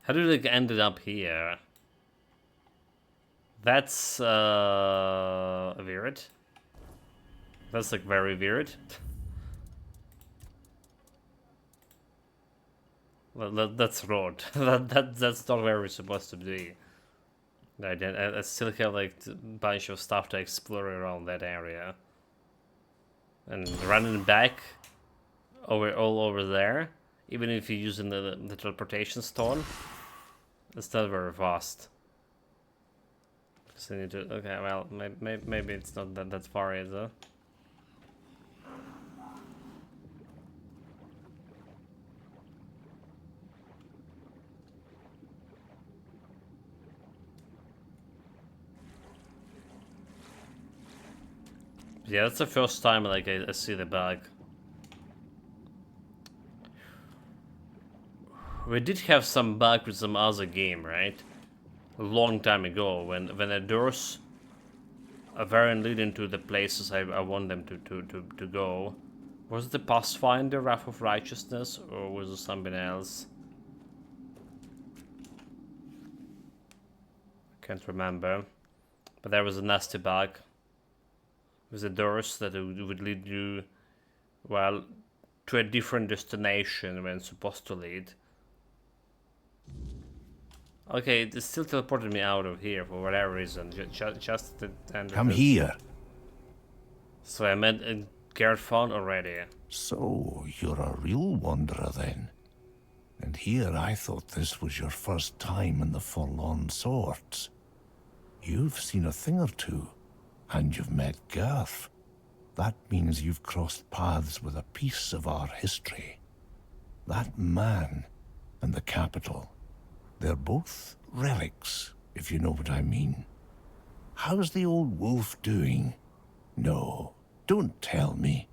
Speaker 1: How did it ended up here? That's weird. That's like very weird. That's rude. That's not where we're supposed to be. I still have like a bunch of stuff to explore around that area. And running back all over there, even if you're using the teleportation stone, it's not very fast. So you need to, okay, well, maybe it's not that far either. Yeah, that's the first time like I see the bug. We did have some bug with some other game, right? A long time ago, when the doors weren't leading to the places I want them to go. Was it the Pathfinder Wrath of Righteousness, or was it something else? Can't remember. But there was a nasty bug with the doors that would lead you, well, to a different destination when it's supposed to lead. Okay, it still teleported me out of here for whatever reason. Just the end.
Speaker 2: Come here.
Speaker 1: So I met Gerfon already.
Speaker 2: So you're a real wanderer then. And here I thought this was your first time in the Forlorn Swords. You've seen a thing or two, and you've met Garth. That means you've crossed paths with a piece of our history. That man and the capital, they're both relics, if you know what I mean. How's the old wolf doing? No, don't tell me.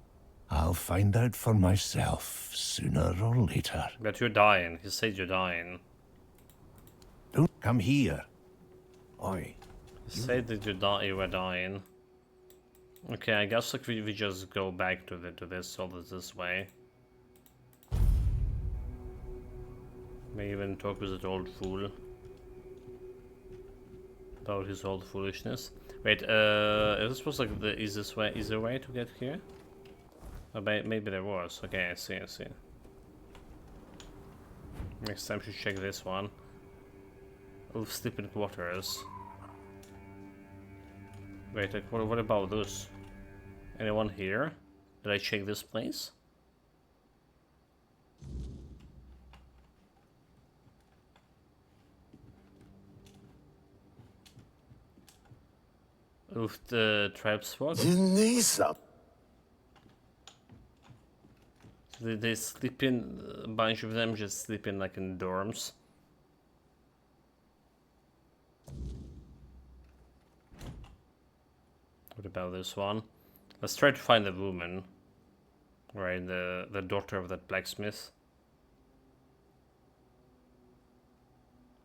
Speaker 2: I'll find out for myself sooner or later.
Speaker 1: But you're dying. He said you're dying.
Speaker 2: Don't come here. Oi.
Speaker 1: He said that you were dying. Okay, I guess like we just go back to this all this way. May even talk with that old fool about his old foolishness. Wait, is this supposed like the easiest way? Is there a way to get here? Oh, maybe there was. Okay, I see. Next time should check this one. Wolf sleeping quarters. Wait, like, what about this? Anyone here? Did I check this place? Oof, the tribes what? They sleep in, a bunch of them just sleeping like in dorms. What about this one? Let's try to find the woman. Right, the daughter of that blacksmith.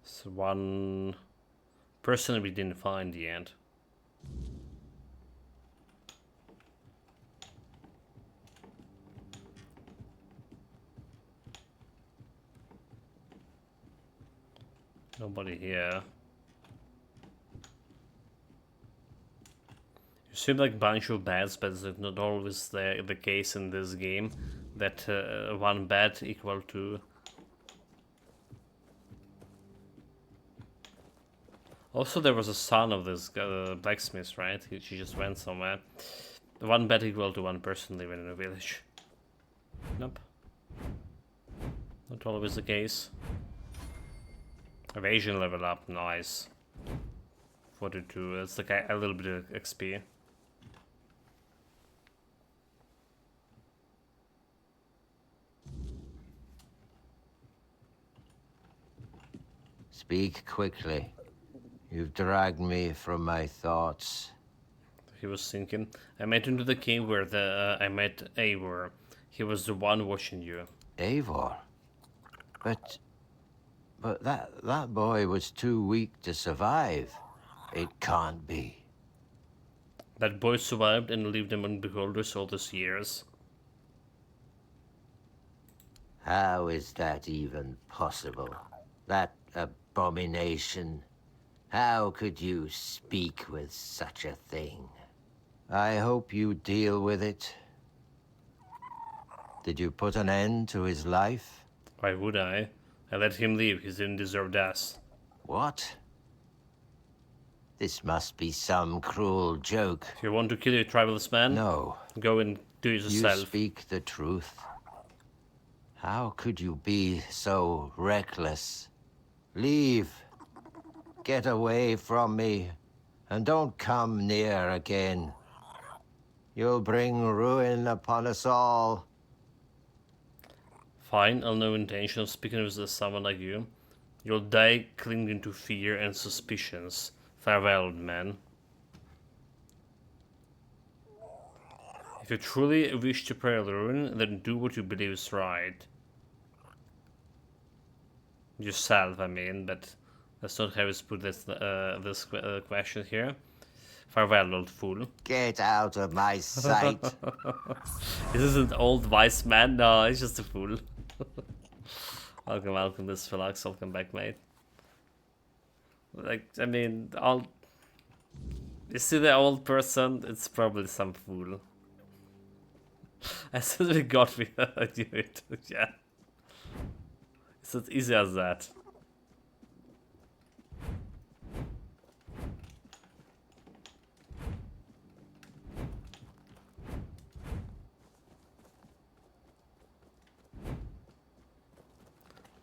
Speaker 1: It's one person we didn't find yet. Nobody here. You seem like a bunch of bats, but it's not always the case in this game that one bat equal to. Also, there was a son of this blacksmith, right? She just went somewhere. One bat equal to one person living in a village. Nope. Not always the case. Evasion level up, nice. 42, that's like a little bit of XP.
Speaker 12: Speak quickly. You've dragged me from my thoughts.
Speaker 1: He was thinking. I met into the cave where I met Eivor. He was the one watching you.
Speaker 12: Eivor? But that boy was too weak to survive. It can't be.
Speaker 1: That boy survived and lived among beholders all these years.
Speaker 12: How is that even possible? That abomination. How could you speak with such a thing? I hope you deal with it. Did you put an end to his life?
Speaker 1: Why would I? I let him leave. He didn't deserve death.
Speaker 12: What? This must be some cruel joke.
Speaker 1: If you want to kill your tribalist man,
Speaker 12: no.
Speaker 1: Go and do it yourself.
Speaker 12: You speak the truth. How could you be so reckless? Leave. Get away from me. And don't come near again. You'll bring ruin upon us all.
Speaker 1: Fine, I'll no intention of speaking with someone like you. You'll die clinging to fear and suspicions. Farewell, man. If you truly wish to pray ruin, then do what you believe is right. Yourself, I mean, but that's not how it's put this question here. Farewell, old fool.
Speaker 12: Get out of my sight.
Speaker 1: This isn't old wise man, no, he's just a fool. Welcome, this Philox, welcome back, mate. Like, I mean, you see the old person, it's probably some fool. As soon as we got me, I knew it, yeah. It's as easy as that.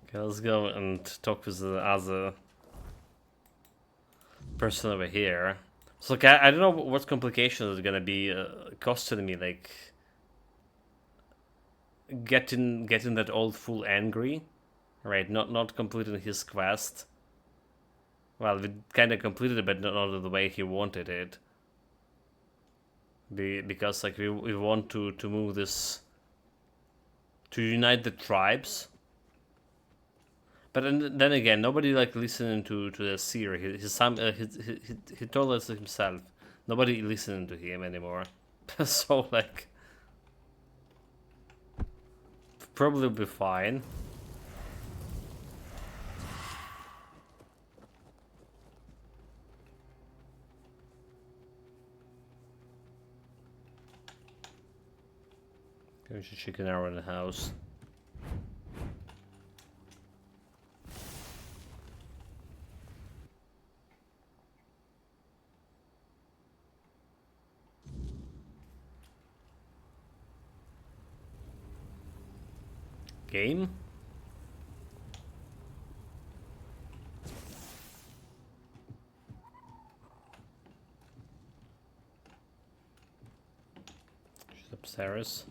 Speaker 1: Okay, let's go and talk with the other person over here. So, like, I don't know what complications are gonna be costing me, like getting that old fool angry, right? Not completing his quest. Well, we kind of completed it, but not in the way he wanted it. Because like we want to move this to unite the tribes. But then again, nobody like listening to the seer. He told us himself. Nobody listening to him anymore. So like, probably be fine. We should chicken arrow in the house. Game? She's upstairs.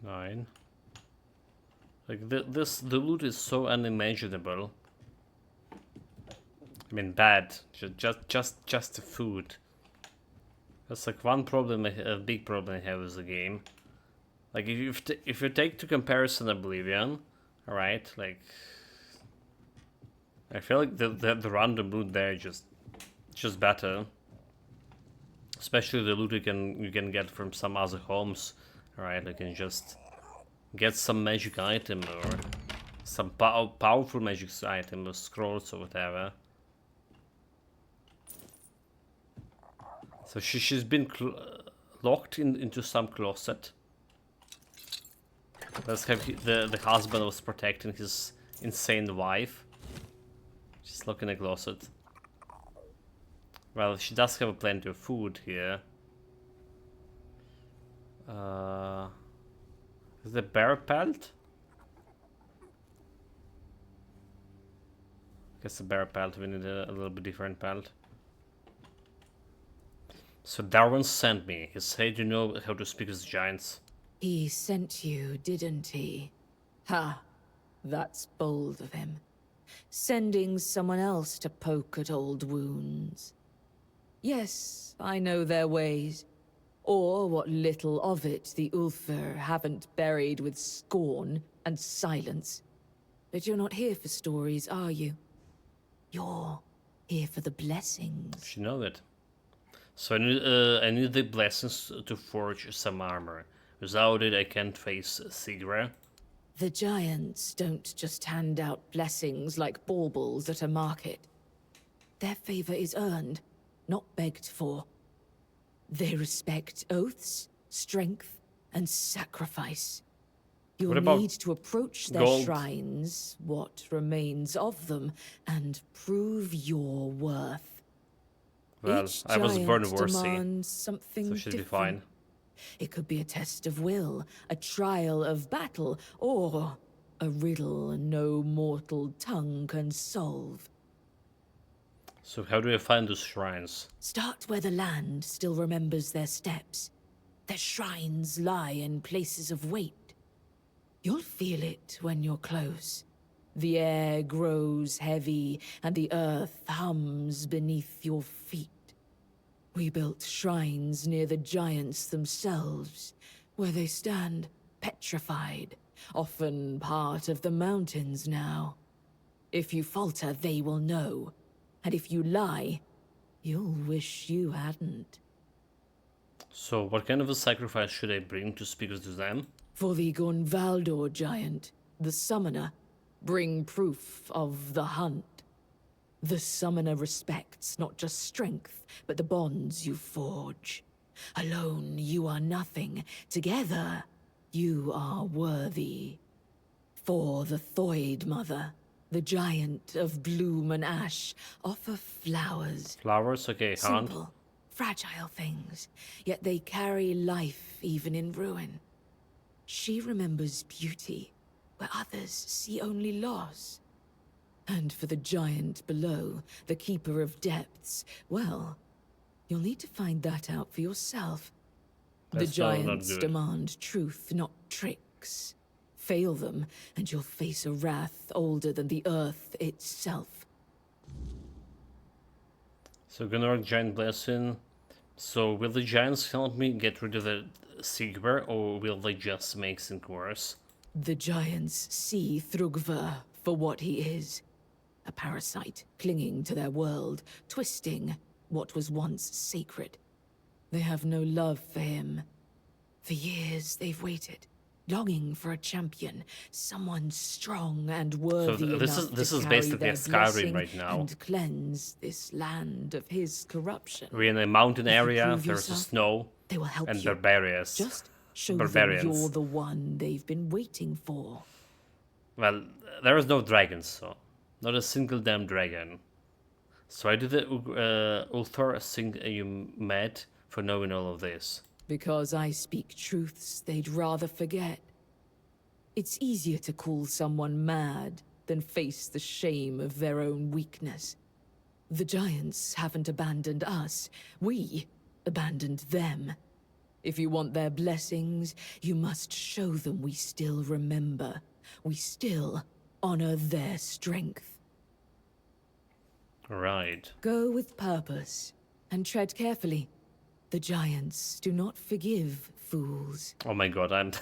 Speaker 1: 9. Like the loot is so unimaginable. I mean, bad. Just the food. That's like one problem, a big problem I have with the game. Like if you take to comparison Oblivion, all right, like I feel like the random loot there is just better. Especially the loot you can get from some other homes. Alright, I can just get some magic item or some powerful magic item or scrolls or whatever. So she's been locked into some closet. Let's have the husband was protecting his insane wife. She's locked in a closet. Well, she does have plenty of food here. Is the bear pelt? Guess the bear pelt, we need a little bit different pelt. So Darwin sent me. He said you know how to speak with giants.
Speaker 16: He sent you, didn't he? Ha! That's bold of him. Sending someone else to poke at old wounds. Yes, I know their ways. Or what little of it the Ulfr haven't buried with scorn and silence. But you're not here for stories, are you? You're here for the blessings.
Speaker 1: She know it. So I need the blessings to forge some armor. Without it, I can't face Sigra.
Speaker 16: The giants don't just hand out blessings like baubles at a market. Their favor is earned, not begged for. They respect oaths, strength, and sacrifice. You'll
Speaker 1: What about
Speaker 16: need to approach their
Speaker 1: gold?
Speaker 16: shrines, what remains of them, and prove your worth.
Speaker 1: Well,
Speaker 16: Each
Speaker 1: I was born
Speaker 16: giant
Speaker 1: worthy,
Speaker 16: demands something
Speaker 1: so should be
Speaker 16: different.
Speaker 1: fine.
Speaker 16: It could be a test of will, a trial of battle, or a riddle no mortal tongue can solve.
Speaker 1: So how do I find those shrines?
Speaker 16: Start where the land still remembers their steps. Their shrines lie in places of weight. You'll feel it when you're close. The air grows heavy, and the earth hums beneath your feet. We built shrines near the giants themselves, where they stand petrified, often part of the mountains now. If you falter, they will know. And if you lie, you'll wish you hadn't.
Speaker 1: So what kind of a sacrifice should I bring to speak to them?
Speaker 16: For the Gonvaldor giant, the summoner, bring proof of the hunt. The summoner respects not just strength, but the bonds you forge. Alone, you are nothing. Together, you are worthy. For the Thoid Mother, the giant of bloom and ash, offer flowers.
Speaker 1: Flowers? Okay, hunt.
Speaker 16: Simple, fragile things, yet they carry life even in ruin. She remembers beauty, where others see only loss. And for the giant below, the keeper of depths, well, you'll need to find that out for yourself. The
Speaker 1: That's not
Speaker 16: giants
Speaker 1: good.
Speaker 16: demand truth, not tricks. Fail them, and you'll face a wrath older than the earth itself.
Speaker 1: So Gunnar, giant blessing. So will the giants help me get rid of the Sigvar, or will they just make things worse?
Speaker 16: The giants see Thrugva for what he is. A parasite clinging to their world, twisting what was once sacred. They have no love for him. For years they've waited, longing for a champion, someone strong and worthy enough
Speaker 1: this
Speaker 16: to
Speaker 1: is
Speaker 16: carry
Speaker 1: basically
Speaker 16: their
Speaker 1: a Skyrim
Speaker 16: blessing
Speaker 1: right now.
Speaker 16: and cleanse this land of his corruption.
Speaker 1: We're in a mountain
Speaker 16: If you
Speaker 1: area,
Speaker 16: prove
Speaker 1: there's
Speaker 16: yourself,
Speaker 1: snow,
Speaker 16: they will help
Speaker 1: and
Speaker 16: you.
Speaker 1: barbarians.
Speaker 16: Just show them
Speaker 1: Barbarians.
Speaker 16: you're the one they've been waiting for.
Speaker 1: Well, there is no dragons, so not a single damn dragon. So I do the Ulthor thing you mad for knowing all of this.
Speaker 16: Because I speak truths they'd rather forget. It's easier to call someone mad than face the shame of their own weakness. The giants haven't abandoned us. We abandoned them. If you want their blessings, you must show them we still remember. We still honor their strength.
Speaker 1: Right.
Speaker 16: Go with purpose and tread carefully. The giants do not forgive fools.
Speaker 1: Oh my god, I'm...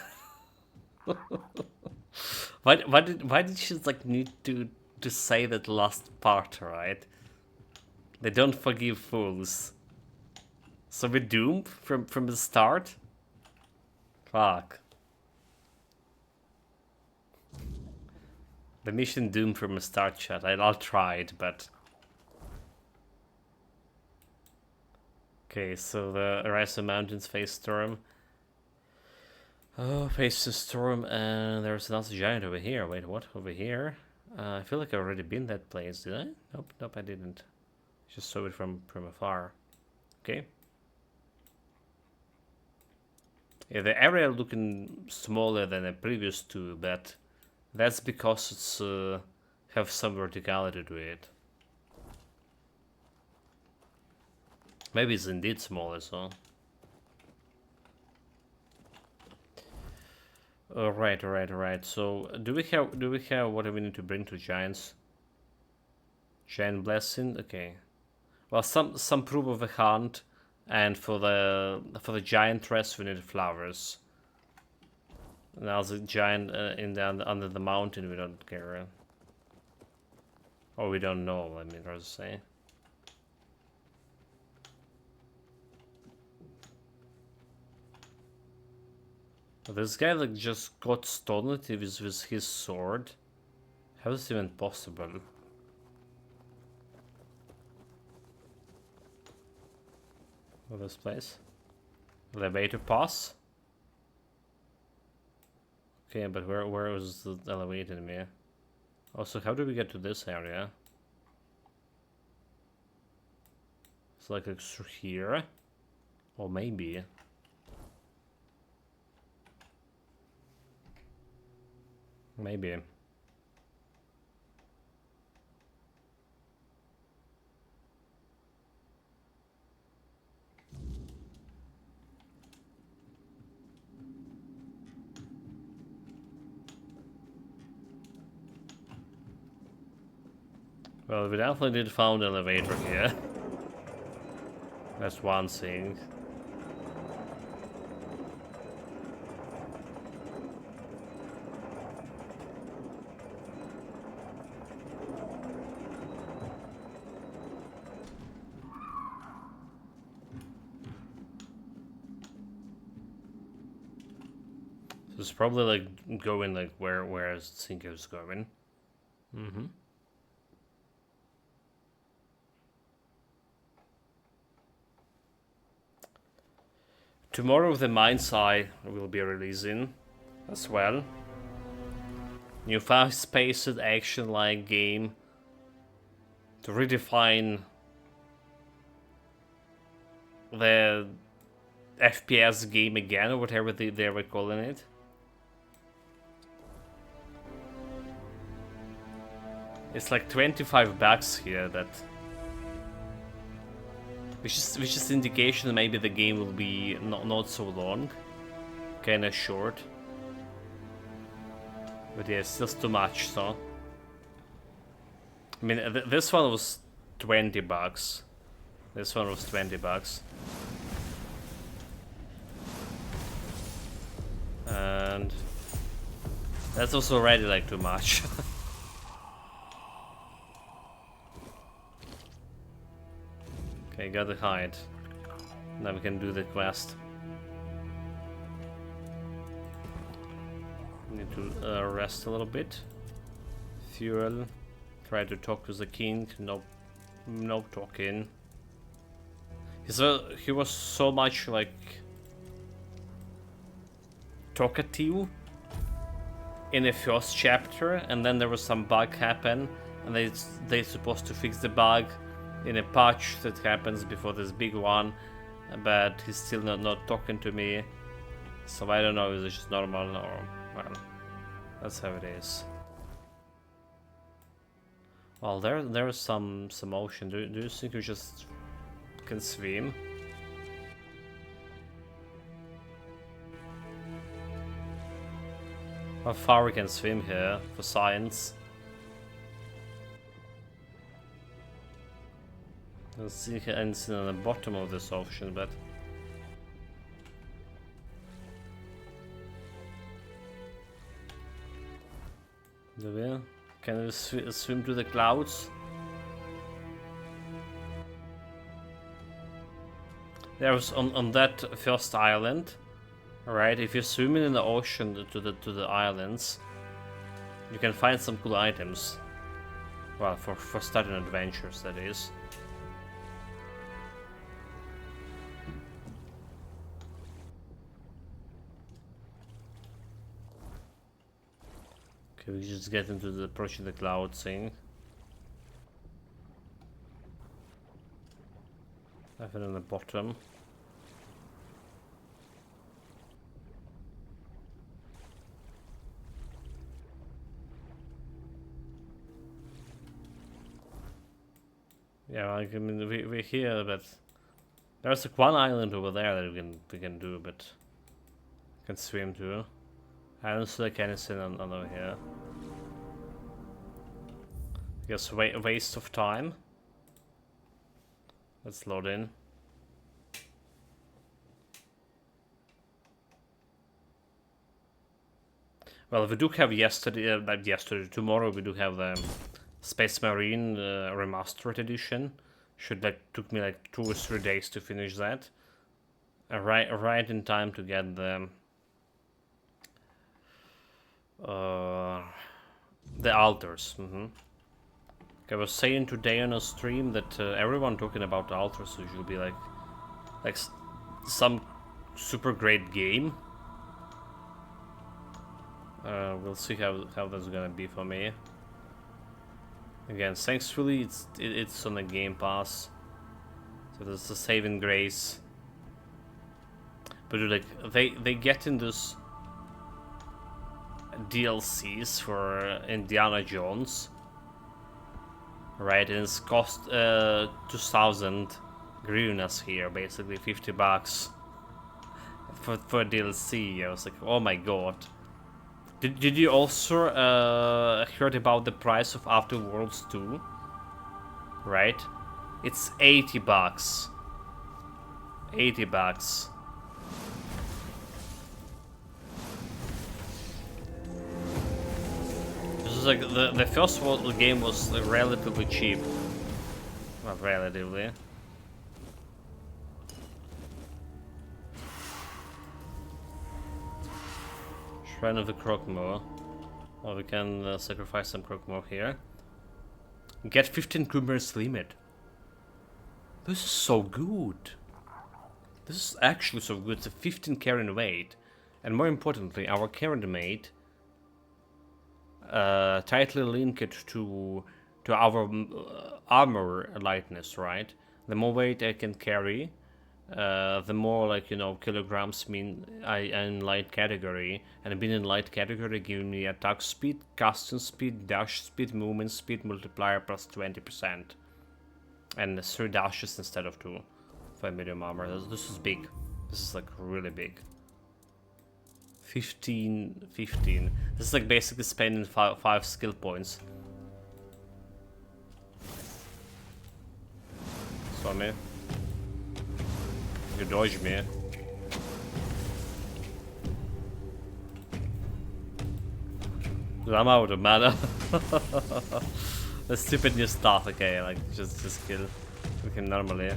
Speaker 1: why did she like need to say that last part, right? They don't forgive fools. So we're doomed from the start? Fuck. The mission doomed from the start, chat. I'll try it, but... Okay, so the Rise of Mountains face storm. Oh, face the storm, and there's another giant over here. Wait, what? Over here? I feel like I've already been that place, did I? Nope, I didn't. Just saw it from afar. Okay. Yeah, the area looking smaller than the previous two, but that's because it's have some verticality to it. Maybe it's indeed smaller, so. Alright. So do we have what do we need to bring to giants? Giant blessing, okay. Well, some proof of a hunt, and for the giant rest we need flowers. Now the giant under the mountain we don't care. Or we don't know. Let me rather say. This guy like just got stunned with his sword. How is this even possible? Oh, this place? Elevator pass. Okay, but where was the elevator in me? Also, how do we get to this area? It's like through here, or maybe. Maybe. Well, we definitely did found an elevator here. That's one thing. So it's probably like going like where I think it was going. Mm-hmm. Tomorrow the Mind's Eye will be releasing as well. New fast-paced action-like game to redefine the FPS game again, or whatever they were calling it. It's like $25 here, that which is indication that maybe the game will be not so long, kinda short. But yeah, it's just too much, so. I mean, this one was $20. This one was $20. And that's also already like too much. Okay, gotta hide. Now we can do the quest. Need to rest a little bit. Fuel. Try to talk to the king. Nope. No talking. He was so much like talkative in the first chapter, and then there was some bug happen, and they supposed to fix the bug in a patch that happens before this big one, but he's still not talking to me. So I don't know if it's just normal or, well, that's how it is. Well, there's some ocean. Do you think you just can swim? How far we can swim here for science? I don't see anything on the bottom of this ocean, but do we? Can we swim to the clouds? There was on that first island, right? If you swim in the ocean to the islands, you can find some cool items. Well, for starting adventures, that is. Okay, we just get into the approaching the cloud thing. Have it on the bottom. Yeah, like, I mean, we're here, but there's like one island over there that we can do, but can swim to. I don't see like anything on over here. I guess waste of time. Let's load in. Well, we do have tomorrow we do have the Space Marine Remastered Edition. Should took me like 2 or 3 days to finish that. Right in time to get the altars. I was saying today on a stream that everyone talking about the altars usually be like some super great game. We'll see how that's gonna be for me. Again, thankfully it's on the Game Pass, so there's a saving grace. But like they get in this DLCs for Indiana Jones, right? And it's cost 2,000 hryvnias here, basically $50 for DLC. I was like, oh my god. Did you also heard about the price of After Worlds 2? Right? It's $80. $80. This is like the first game was relatively cheap. Not relatively. Shrine of the Croakmore. Well, we can sacrifice some Croakmore here. Get 15 Krumer's limit. This is so good. This is actually so good. It's a 15 carrying weight. And more importantly, our carrying weight tightly linked to our armor lightness, right? The more weight I can carry, the more, like, you know, kilograms mean I'm in light category, and being in light category giving me attack speed, casting speed, dash speed, movement speed multiplier plus 20%, and 3 dashes instead of 2 for medium armor. This is big. This is like really big. 15. This is like basically spending 5 skill points. Saw me. You dodge me. Dude, I'm out of mana. The stupid new stuff. Okay, like just kill. We can normally.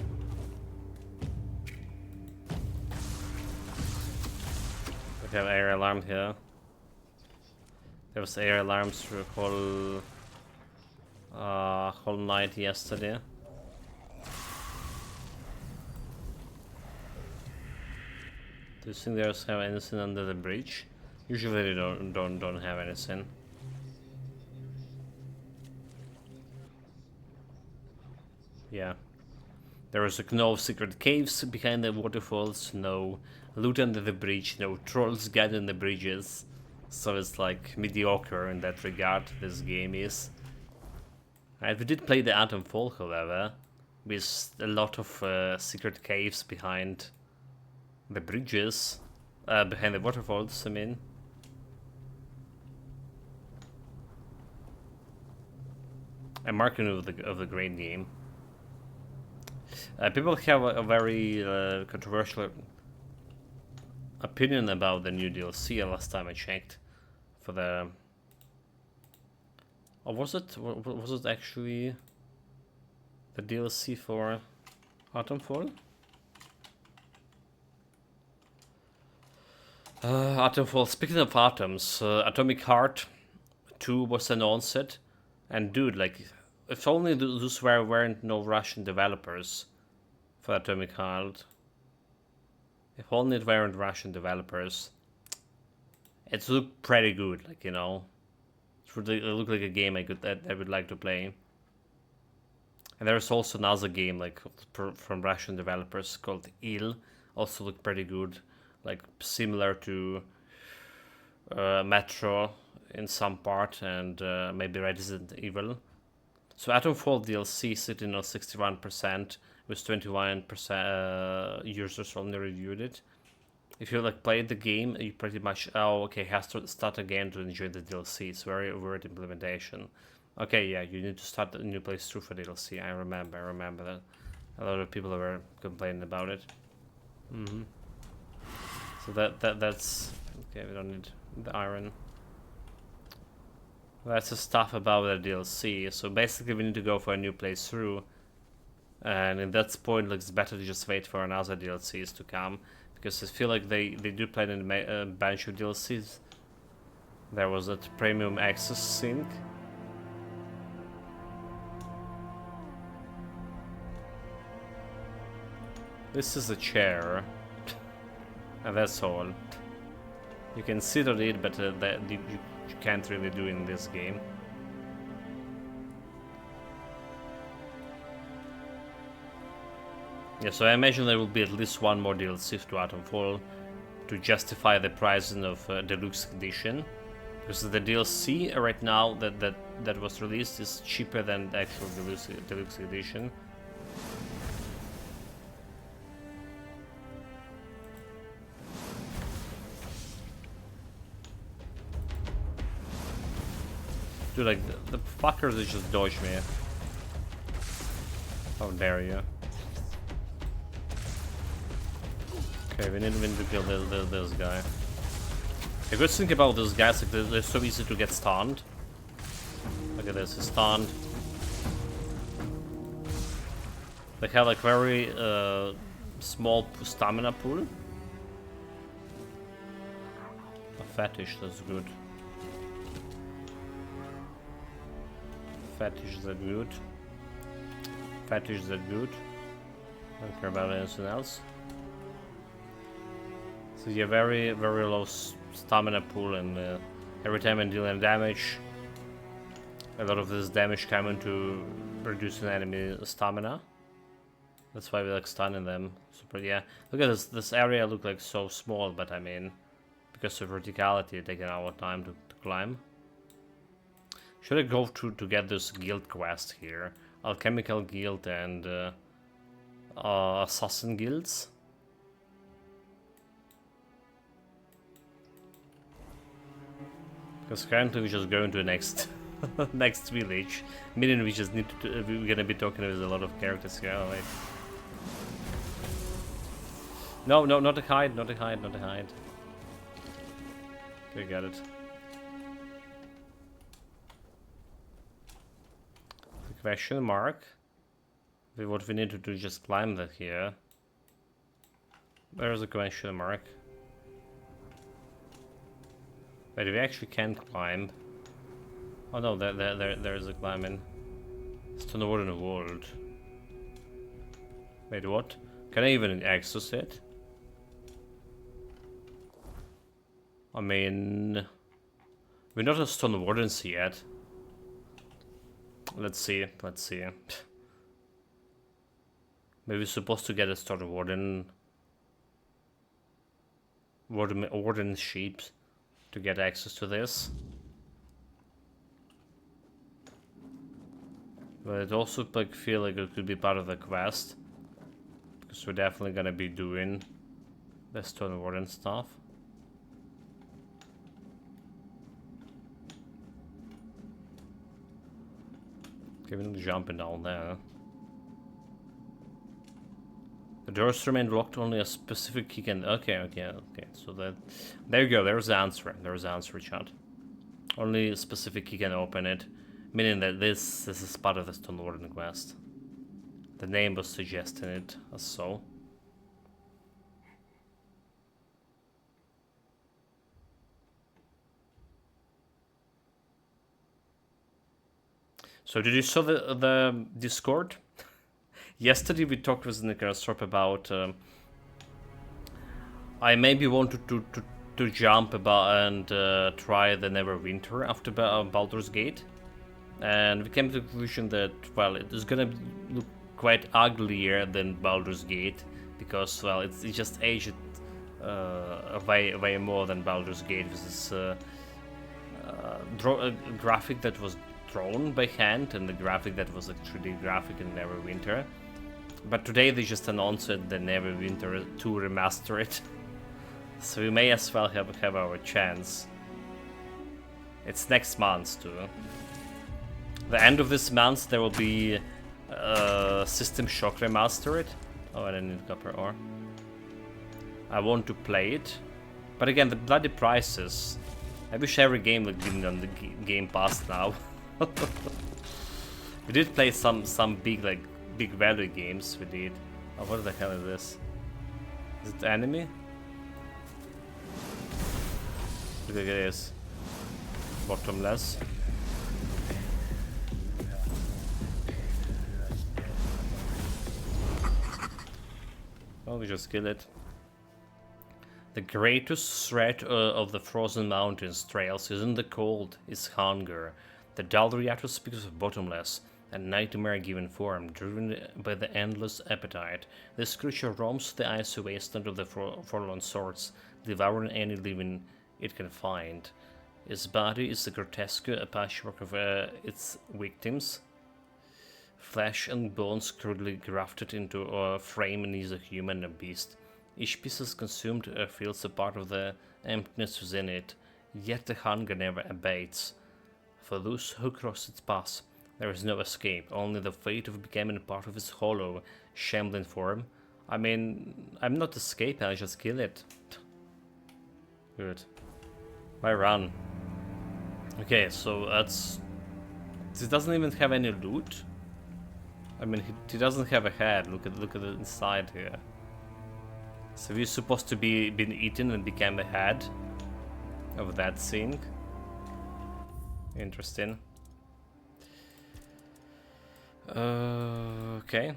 Speaker 1: We have air alarm here. There was air alarms through whole night yesterday. Do you think there's have anything under the bridge? Usually they don't have anything. Yeah. There was like no secret caves behind the waterfalls, no loot under the bridge, no trolls guarding the bridges. So it's like mediocre in that regard, this game is. Right, we did play the Atom Fall, however, with a lot of secret caves behind the bridges, behind the waterfalls, I mean. A marking of the great game. People have a very controversial opinion about the new DLC. Last time I checked, for the, or was it actually the DLC for Atomfall? Atomfall. Speaking of atoms, Atomic Heart 2 was announced, and dude, like, if only those weren't no Russian developers for Atomic Heart. If only it weren't Russian developers. It looked pretty good, like, you know. It looked like a game I would like to play. And there's also another game, like, from Russian developers called Il. Also looked pretty good. Like, similar to Metro in some part, and maybe Resident Evil. So Atomfall DLC sitting on 61%, with 21% users only reviewed it. If you like played the game, you pretty much has to start again to enjoy the DLC. It's very weird implementation. Okay, yeah, you need to start a new playthrough for DLC. I remember that. A lot of people were complaining about it. So that's okay. We don't need the iron. That's the stuff about the DLC. So basically, we need to go for a new playthrough, and in that point, like, it's better to just wait for another DLCs to come, because I feel like they do plan in a bunch of DLCs. There was that premium access thing. This is a chair. And that's all. You can sit on it, but you can't really do in this game. Yeah, so I imagine there will be at least one more DLC to Atomfall to justify the pricing of Deluxe Edition. Because the DLC right now that was released is cheaper than the actual Deluxe Edition. Dude, like, the fuckers that just dodged me. How dare you. Okay, we need to kill this guy. The good thing about these guys, like, they're so easy to get stunned. Look at this, he's stunned. They have like very small stamina pool. A fetish, that's good. Fetish, is that good? Fetish, is that good? Don't care about anything else. So you have very low stamina pool, and every time I deal any damage, a lot of this damage coming to reduce an enemy stamina. That's why we like stunning them. Super, yeah. Look at this area look like so small, but I mean, because of verticality, taking our time to climb. Should I go to get this guild quest here? Alchemical guild and assassin guilds. Because currently we're just going to the next next village, meaning we just need to. We're gonna be talking with a lot of characters here. Oh, wait. No, not a hide, not a hide, not a hide. Okay, got it. The question mark. What we need to do is just climb that here. There's a question mark. Wait, we actually can't climb. Oh no, there's a climbing. It's to the northern world. Wait, what? Can I even access it? I mean, we're not a Stone Wardens yet. Let's see, let's see. Maybe we're supposed to get a Stone Warden sheep to get access to this. But it also like feel like it could be part of the quest, because we're definitely gonna be doing the Stone Warden stuff. Okay, we're not jumping down there. The doors remain locked, only a specific key can... Okay. So that... There you go, there's the answer. There's the answer, chat. Only a specific key can open it. Meaning that this is part of the Stone Warden quest. The name was suggesting it as so. So did you saw the Discord? Yesterday we talked with Nikarasrop about I maybe wanted to jump about and try the Neverwinter after Baldur's Gate, and we came to the conclusion that, well, it is gonna look quite uglier than Baldur's Gate, because, well, it's just aged way more than Baldur's Gate. This is a graphic that was drawn by hand, and the graphic that was a 3D graphic in Neverwinter. But today they just announced the Neverwinter 2 remastered, so we may as well have our chance. It's next month too. The end of this month there will be System Shock remastered. Oh, I didn't need copper ore. I want to play it, but again, the bloody prices. I wish every game would give me on the Game Pass now. We did play some big value games. We did. Oh, what the hell is this? Is it enemy? Look at this. Bottomless. Oh, we just kill it. The greatest threat of the frozen mountains trails isn't the cold, it's hunger. The dull reactor speaks of bottomless, a nightmare-given form, driven by the endless appetite. This creature roams the icy wasteland of the forlorn swords, devouring any living it can find. Its body is a grotesque patchwork of its victims, flesh and bones crudely grafted into a frame neither human nor beast. Each piece is consumed feels a part of the emptiness within it, yet the hunger never abates. For those who cross its path, there is no escape, only the fate of becoming part of its hollow, shambling form. I mean, I'm not escaping, I just kill it. Good. Why run? Okay, so that's... He doesn't even have any loot. I mean, he doesn't have a head. Look at the inside here. So he's supposed to be been eaten and became the head of that thing. Interesting. Okay.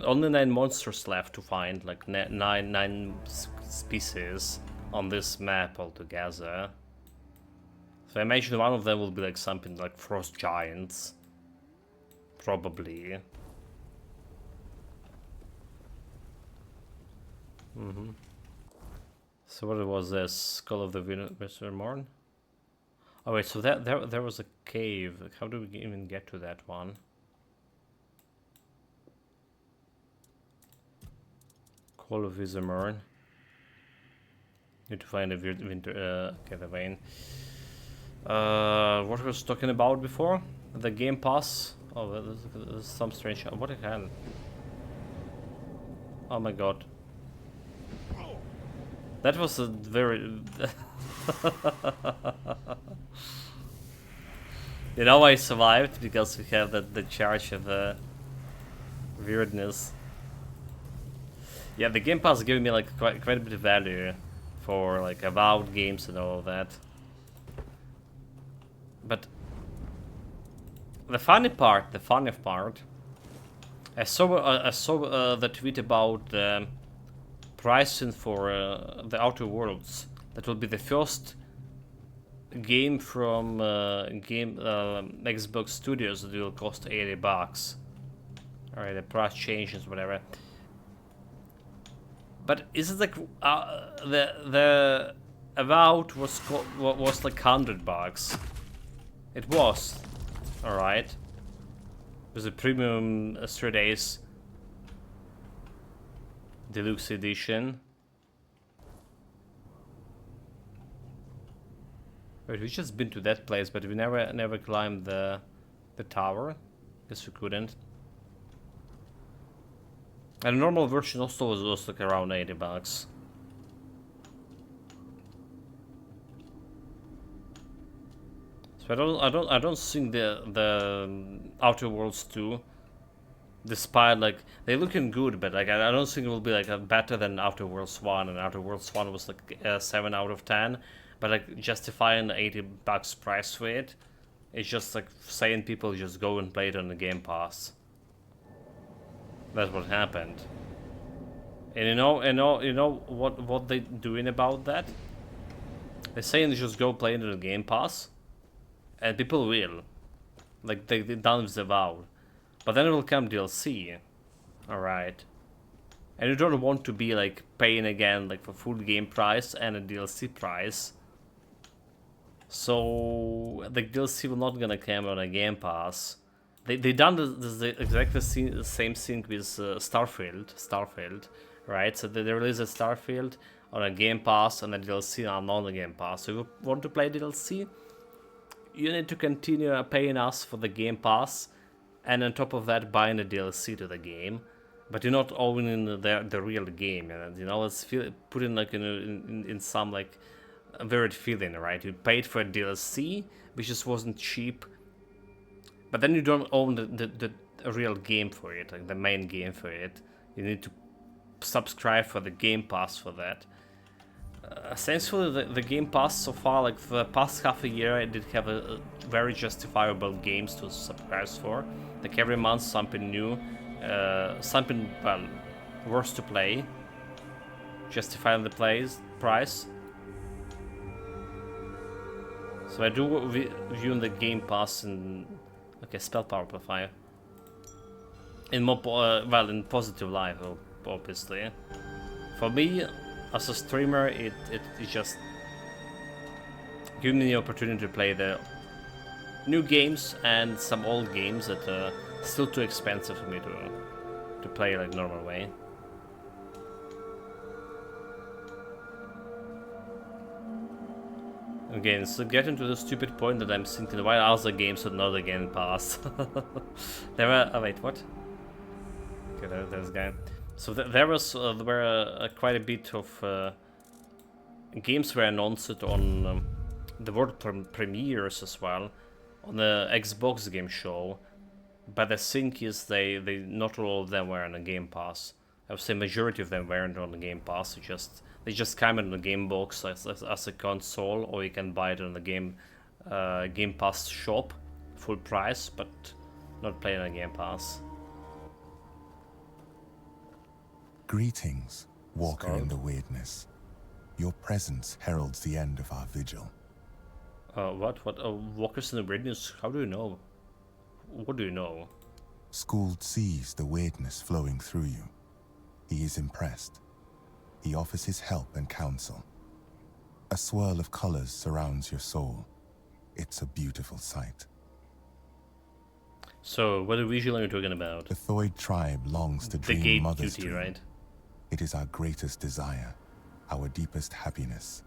Speaker 1: Only 9 monsters left to find, like nine species on this map altogether. So I imagine one of them will be like something like frost giants. Probably. So what was this? Skull of the Winter Morn? Oh wait, so there was a cave. How do we even get to that one? Call of Winter. Need to find a winter vein. What was I talking about before? The Game Pass. Oh, there's some strange. What the hell? Oh my god. That was a very... You know I survived because we have the charge of weirdness. Yeah, the Game Pass gave me like quite a bit of value for like Avowed games and all of that. But the funny part, I saw the tweet about pricing for the Outer Worlds. That will be the first game from Xbox Studios that will cost $80. Alright, the price changes, whatever. But is it like the Avowed was like $100? It was, alright. It was a premium 3 days deluxe edition. Wait, we just been to that place, but we never climbed the tower. Guess we couldn't. And the normal version also was like around $80. So I don't think the Outer Worlds 2, despite like they're looking good, but like I don't think it will be like better than Outer Worlds 1, and Outer Worlds 1 was like 7 out of 10. But like justifying the $80 price for it, it's just like saying people just go and play it on the Game Pass. That's what happened. And you know what they doing about that? They're saying just go play it on the Game Pass, and people will. Like they done with the Avowed. But then it will come DLC. Alright. And you don't want to be like paying again like for full game price and a DLC price. So the DLC will not gonna come on a Game Pass. They done the exactly the same thing with Starfield, right? So they release a Starfield on a Game Pass and a DLC on a Game Pass. So if you want to play DLC, you need to continue paying us for the Game Pass, and on top of that buying a DLC to the game. But you're not owning the real game, and you know, let's put in like in some like a weird feeling, right? You paid for a DLC, which just wasn't cheap, but then you don't own the real game for it, like the main game for it. You need to subscribe for the Game Pass for that. Essentially, the Game Pass so far, like for the past half a year, I did have a very justifiable games to subscribe for. Like every month, something new, something well worth to play. justify the price. So I do view in the Game Pass in okay, spell power amplifier in more well, in positive light, obviously. For me, as a streamer, it just gives me the opportunity to play the new games and some old games that are still too expensive for me to play like normal way. Again, so getting to the stupid point that I'm thinking, why other games would not again pass? There were, oh wait, what? Okay, there's a guy. So there were quite a bit of games were announced on the world premieres as well, on the Xbox game show. But the thing is, they not all of them were on the Game Pass. I would say majority of them weren't on the Game Pass. They just come in the game box as a console, or you can buy it on the Game Pass shop, full price, but not playing on Game Pass.
Speaker 17: Greetings, Walker in the Weirdness. Your presence heralds the end of our vigil.
Speaker 1: What? Walkers in the Weirdness? How do you know? What do you know?
Speaker 17: Skould sees the weirdness flowing through you. He is impressed. He offers his help and counsel. A swirl of colors surrounds your soul. It's a beautiful sight.
Speaker 1: So, what visual are you talking about?
Speaker 17: The Thoid tribe longs to dream
Speaker 1: gate
Speaker 17: Mother's
Speaker 1: duty,
Speaker 17: dream.
Speaker 1: right?
Speaker 17: It is our greatest desire, our deepest happiness.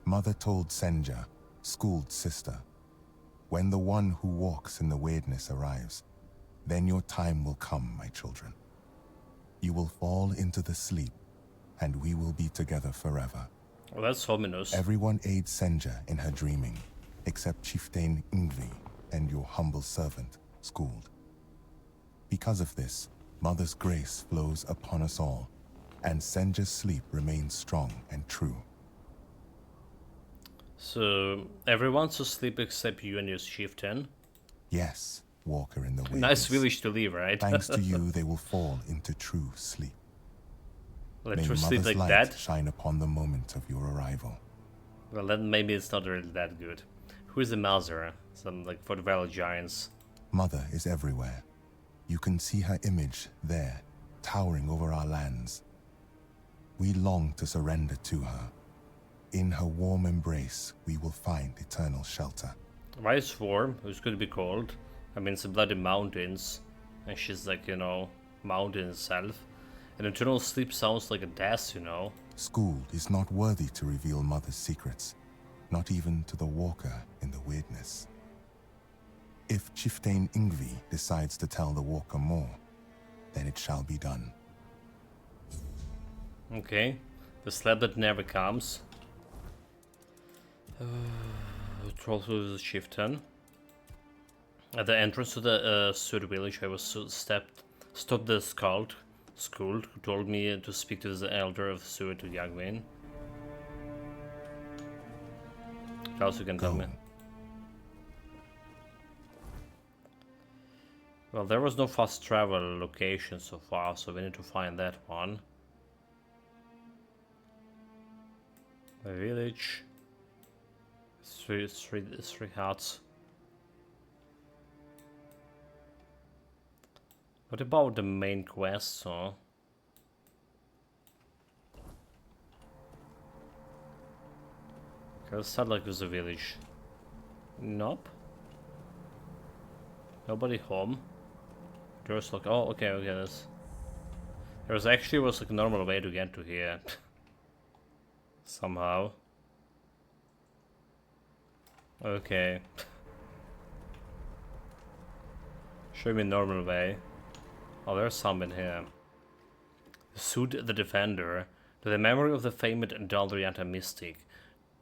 Speaker 17: Mother told Senja, Skuld's sister, when the one who walks in the weirdness arrives, then your time will come, my children. You will fall into the sleep, and we will be together forever.
Speaker 1: Well, that's ominous.
Speaker 17: Everyone aids Senja in her dreaming, except Chieftain Ingvi and your humble servant, Skuld. Because of this, Mother's grace flows upon us all, and Senja's sleep remains strong and true.
Speaker 1: So, everyone's asleep except you and your chieftain?
Speaker 17: Yes, Walker in the Weirdness.
Speaker 1: Nice village to leave, right?
Speaker 17: Thanks to you, they will fall into true sleep.
Speaker 1: Let
Speaker 17: May
Speaker 1: you sleep
Speaker 17: Mother's
Speaker 1: like
Speaker 17: light
Speaker 1: that?
Speaker 17: shine upon the moment of your arrival.
Speaker 1: Well, then maybe it's not really that good. Who is the Mother? Some, like, for the Valley Giants.
Speaker 17: Mother is everywhere. You can see her image there, towering over our lands. We long to surrender to her. In her warm embrace, we will find eternal shelter.
Speaker 1: Why is warm? It's going to be cold. I mean, it's the bloody mountains. And she's like, you know, mountain itself. And eternal sleep sounds like a death, you know.
Speaker 17: Skuld is not worthy to reveal Mother's secrets, not even to the Walker in the Weirdness. If Chieftain Ingvi decides to tell the Walker more, then it shall be done.
Speaker 1: Okay. The slab that never comes. Troll through the chieftain. At the entrance to the Sud village, I was stopped the Skuld, who told me to speak to the elder of Sud, to Yagwin. What else you can tell me? Well, there was no fast travel location so far, so we need to find that one. The village. Three huts. What about the main quest, huh? Okay, let's start like with the village. Nope. Nobody home. There's like, oh, okay, this. There's actually was like a normal way to get to here. Somehow. Okay. Show me a normal way. Oh, there's some in here. Sud the Defender, to the memory of the famed Daldrianta mystic,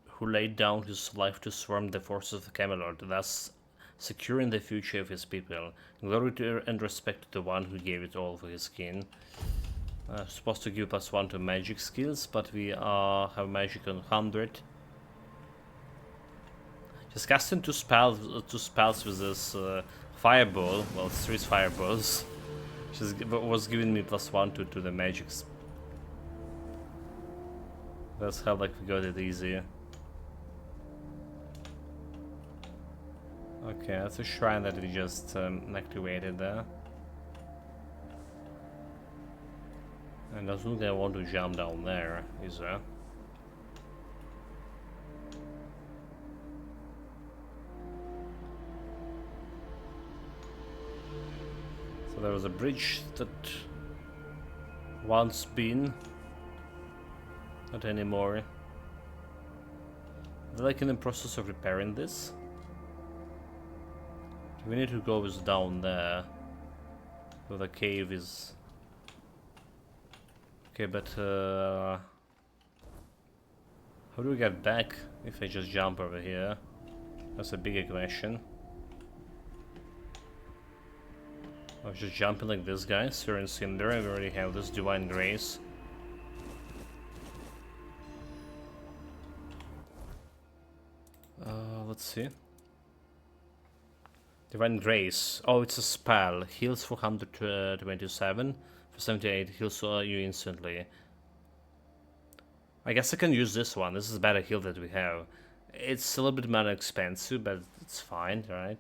Speaker 1: who laid down his life to swarm the forces of Camelot, thus securing the future of his people. Glory to and respect to the one who gave it all for his kin. Supposed to give +1 to magic skills, but we have magic on 100. Just casting two spells with this fireball. Well, 3 fireballs. Was giving me +1 to the magics. Let's have like we got it easy. Okay, that's a shrine that we just activated there. And doesn't look like I want to jump down there, is there? So there was a bridge that once been, not anymore. They're like in the process of repairing this. We need to go is down there, where the cave is. Okay, but how do we get back if I just jump over here? That's a bigger question. I was just jumping like this guy, Sir and Cinder. I already have this Divine Grace. Let's see. Divine Grace. Oh, it's a spell. Heals for 127. For 78, heals you instantly. I guess I can use this one. This is a better heal that we have. It's a little bit more expensive, but it's fine, right?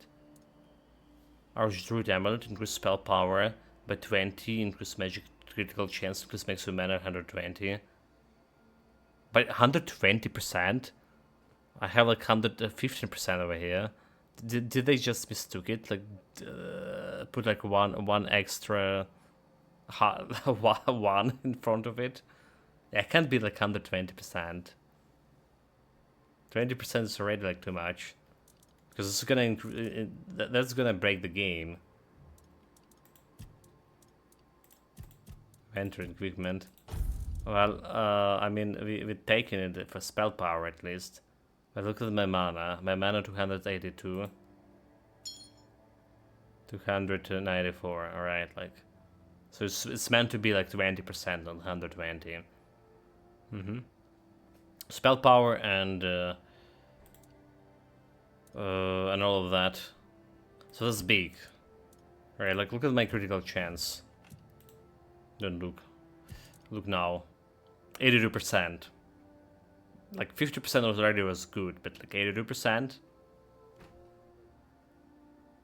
Speaker 1: Our Druid Amulet, increase spell power by 20, increase magic critical chance, increase maximum mana 120. By 120%? I have like 115% over here. Did they just mistook it? Like, put like one extra one in front of it? Yeah, it can't be like 120%. 20% is already like too much. Because it's gonna that's gonna break the game. Enter equipment. Well, I mean, we're taking it for spell power at least. But look at my mana. My mana 282. 294. Alright, like. So it's meant to be like 20% on 120. Spell power and all of that. So that's big. Right, like look at my critical chance. Don't look. Look now. 82%. Like 50% already was good, but like 82%.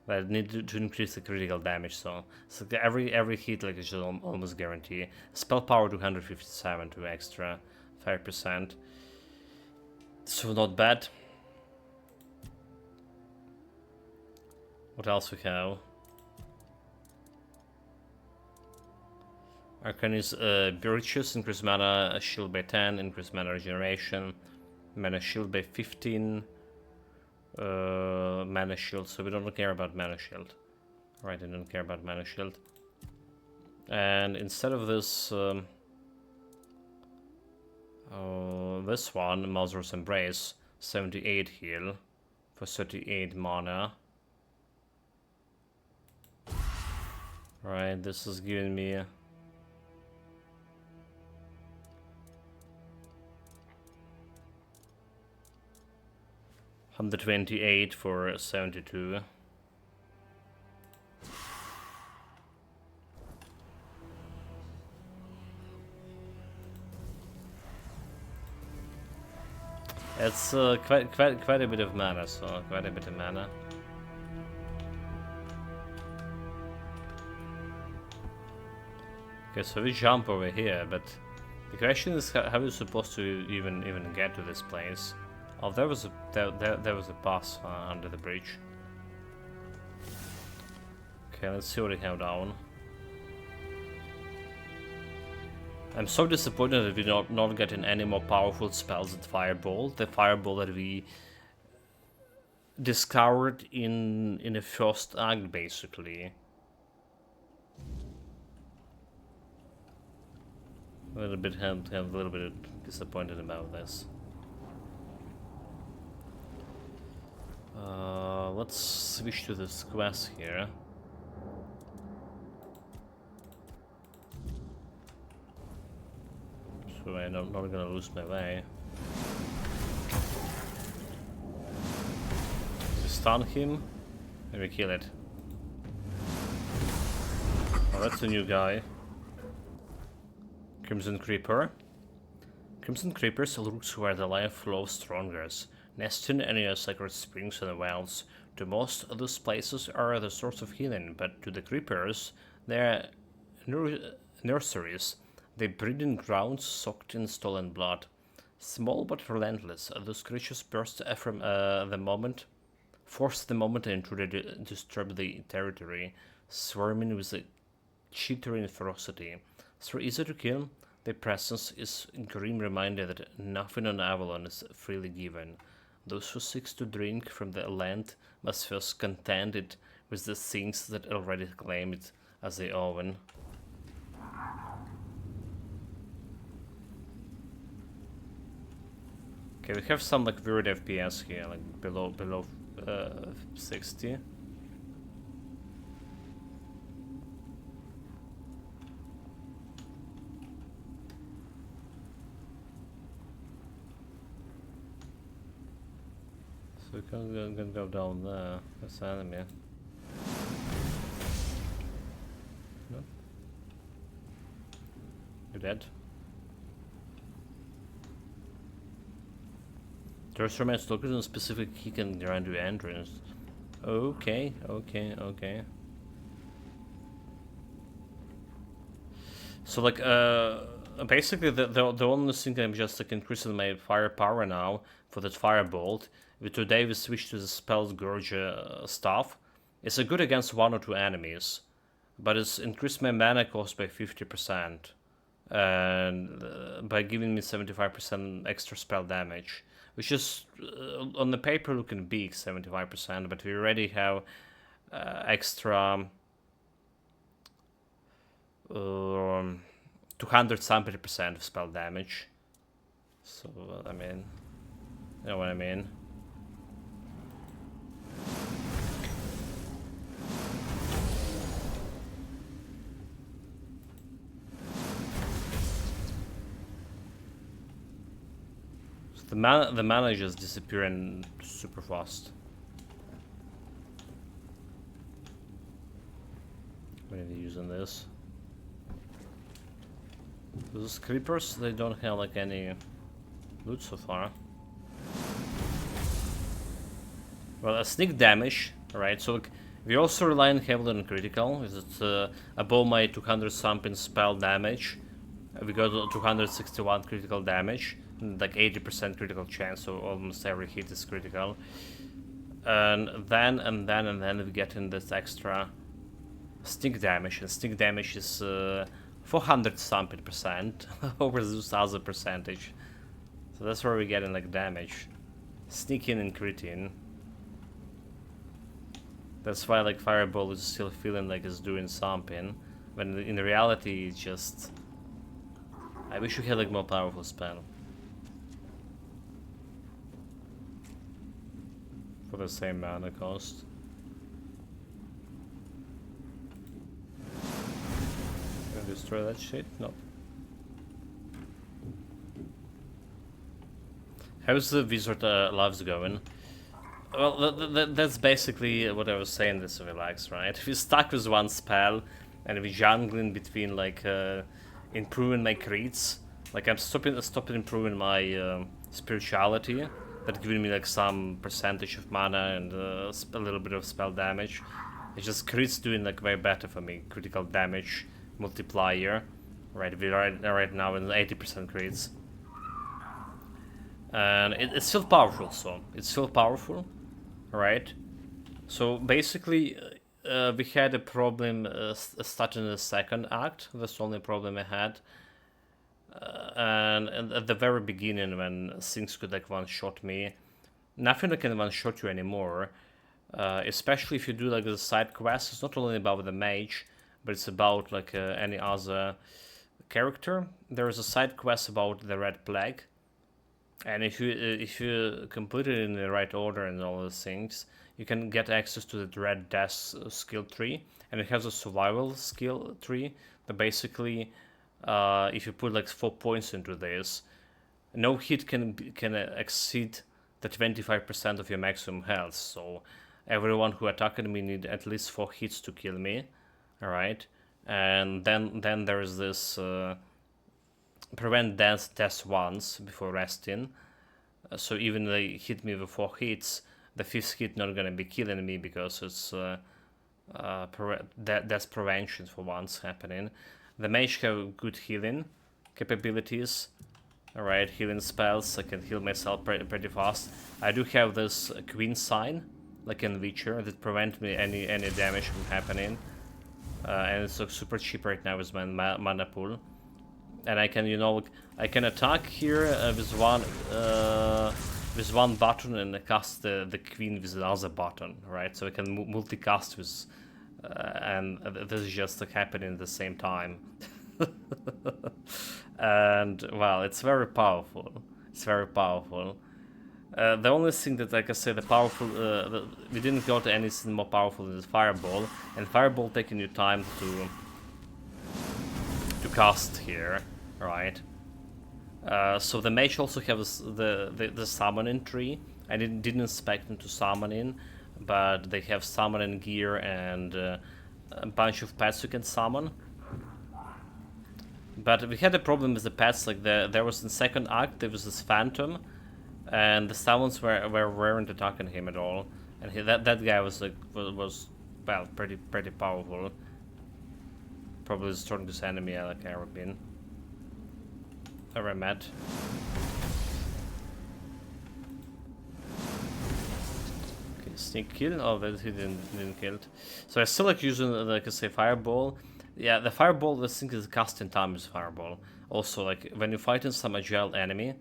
Speaker 1: I need to increase the critical damage, so every hit like is just almost guarantee. Spell power 257 to extra 5%. So not bad. What else we have? Arcane is Birches, increase mana shield by 10, increase mana regeneration, mana shield by 15, mana shield, so we don't care about mana shield. Right, I don't care about mana shield. And instead of this, this one, Mauser's Embrace, 78 heal for 38 mana. Right, this is giving me 128 for 72. It's quite a bit of mana, so quite a bit of mana. Okay, so we jump over here, but the question is how are we supposed to even get to this place? Oh, there was a pass under the bridge. Okay, let's see what we have down. I'm so disappointed that we're not getting any more powerful spells than Fireball. The Fireball that we discovered in the first act, basically. A little bit disappointed about this. Let's switch to this quest here. So I'm not gonna lose my way. We stun him, and we kill it. Oh, that's a new guy. Crimson Creeper. Crimson creepers lurks where the life flows strongest, nesting in sacred springs and wells. To most of those places are the source of healing, but to the creepers, they're nurseries. They breed in grounds soaked in stolen blood. Small but relentless, those creatures burst from force the moment and intrude disturb the territory, swarming with a chittering ferocity. So easy to kill, their presence is a grim reminder that nothing on Avalon is freely given. Those who seek to drink from the land must first contend it with the things that already claim it as their own. Okay, we have some like weird FPS here, like below 60. So we can go down there. That's the enemy. No? You're dead. There's remains located on specific key can grant you entrance. Okay. So like basically the only thing I'm just like increasing my firepower now for that firebolt. Today we switched to the Spell's Gorge staff. It's a good against 1 or 2 enemies, but it's increased my mana cost by 50%, and by giving me 75% extra spell damage, which is on the paper looking big, 75%, but we already have extra 200% of spell damage. So I mean, you know what I mean. The mana just disappearing super fast. We're gonna be using this. Those creepers, they don't have like any loot so far. Well, a sneak damage, right? So we're also relying heavily on critical. Is it above my 200 something spell damage? We got 261 critical damage. Like 80% critical chance, so almost every hit is critical. And then we get in this extra stick damage, and stick damage is 400 something percent over the 2000 percentage. So that's where we get in like damage. Sneaking and critting. That's why like Fireball is still feeling like it's doing something, when in reality it's just. I wish we had like more powerful spell. For the same mana cost. Can I destroy that shit? Nope. How's the Wizard Lives going? Well, that's basically what I was saying, this relax, right? If you're stuck with one spell, and if you're jungling between like improving my crits, like I'm stopping improving my spirituality, that giving me like some percentage of mana and a little bit of spell damage. It's just crits doing like way better for me. Critical damage multiplier, right? We're right now in 80% crits, and it's still powerful. So it's still powerful, right? So basically, we had a problem starting the second act. That's the only problem I had. And at the very beginning, when things could like one-shot me, nothing can one-shot you anymore. Especially if you do like the side quests. It's not only about the mage, but it's about like any other character. There is a side quest about the Red Plague, and if you complete it in the right order and all those things, you can get access to the Red Death skill tree, and it has a survival skill tree that basically. If you put like 4 points into this, no hit can exceed the 25% of your maximum health. So everyone who attacked me need at least 4 hits to kill me. All right, and then there is this prevent death once before resting. So even they hit me with 4 hits, the 5th hit not gonna be killing me because it's death prevention for once happening. The mage have good healing capabilities. Alright, healing spells, I can heal myself pretty fast. I do have this queen sign, like in Witcher, that prevent me any damage from happening. And it's like super cheap right now with my mana pool. And I can, you know, I can attack here with one button and cast the queen with another button, right? So I can multicast with, and this is just like happening at the same time. And well, it's very powerful. It's very powerful. The only thing that I can say, the powerful, we didn't go to anything more powerful than the fireball, and fireball taking you time to cast here, right? So the mage also has the summoning tree. I didn't expect them to summon in, but they have summoning gear and a bunch of pets you can summon. But we had a problem with the pets, like there was in second act, there was this phantom, and the summons weren't attacking him at all, and that guy was like was well pretty powerful. Probably the strongest enemy I like ever met. Okay, sneak kill. Oh, that he didn't kill it. So I still like using, like I say, fireball. Yeah, the fireball, I think, is casting time is fireball. Also, like when you're fighting some agile enemy,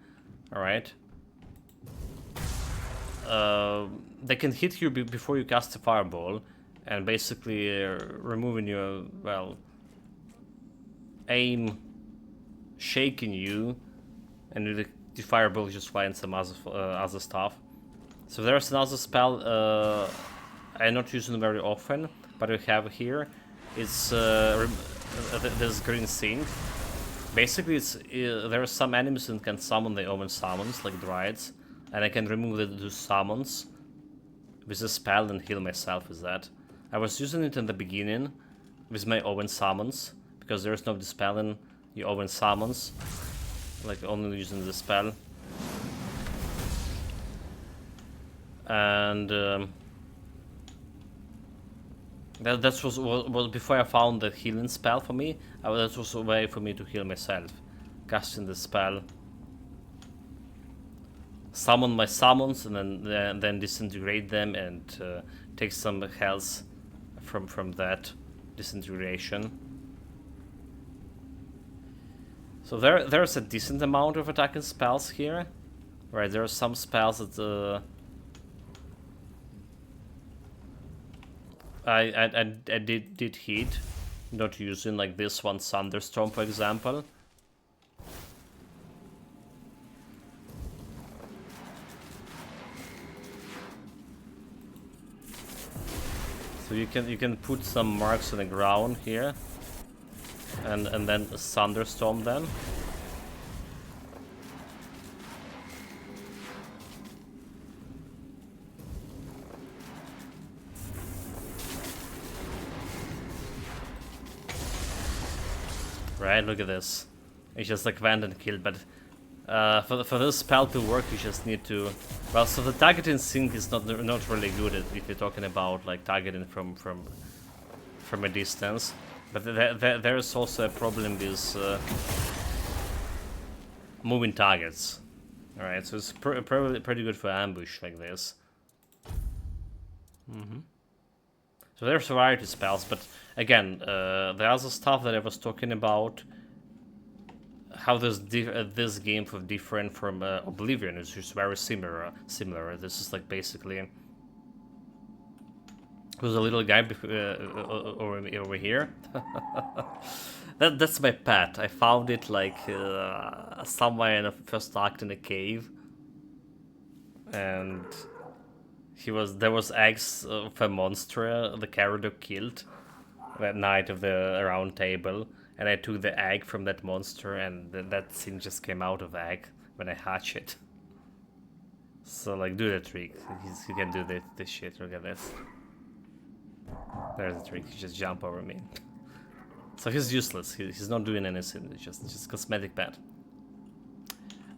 Speaker 1: all right, they can hit you before you cast the fireball, and basically removing your aim, shaking you, and the fireball just finds some other stuff. So there's another spell I'm not using very often, but we have here. It's this green thing. Basically, it's there are some enemies that can summon their own summons, like Dryads, and I can remove those summons with a spell and heal myself with that. I was using it in the beginning with my own summons, because there's no dispelling your own summons, like only using the spell. And that was before I found the healing spell for me. That was a way for me to heal myself, casting the spell, summon my summons, and then disintegrate them and take some health from that disintegration. So there's a decent amount of attacking spells here, right? There are some spells that I did hit, not using, like this one, Thunderstorm, for example. So you can put some marks on the ground here, and then Thunderstorm them. Right, look at this. It's just like went and killed, but for this spell to work, you just need to... Well, so the targeting sync is not really good if you're talking about like targeting from a distance. But there is also a problem with moving targets. All right, so it's probably pretty good for ambush like this. So there's variety spells, but again, the other stuff that I was talking about, how this game was different from Oblivion, is just very similar. This is like basically there's a little guy over here. That's my pet. I found it like somewhere in the first act in a cave, and there was eggs of a monster the character killed that night of the round table, and I took the egg from that monster, and that thing just came out of the egg when I hatch it. So like, do the trick. You can do this shit. Look at this. There's the trick. You just jump over me. So he's useless. He's not doing anything. It's just cosmetic pet.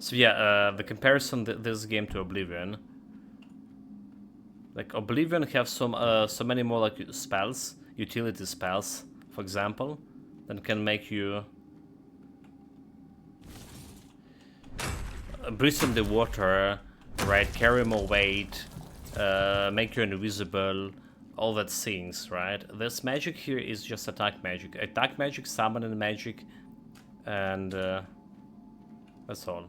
Speaker 1: So yeah, the comparison this game to Oblivion. Like Oblivion have so many more like spells, utility spells, for example, that can make you breathe in the water, right? Carry more weight, make you invisible, all that things, right? This magic here is just attack magic, summoning magic, and that's all.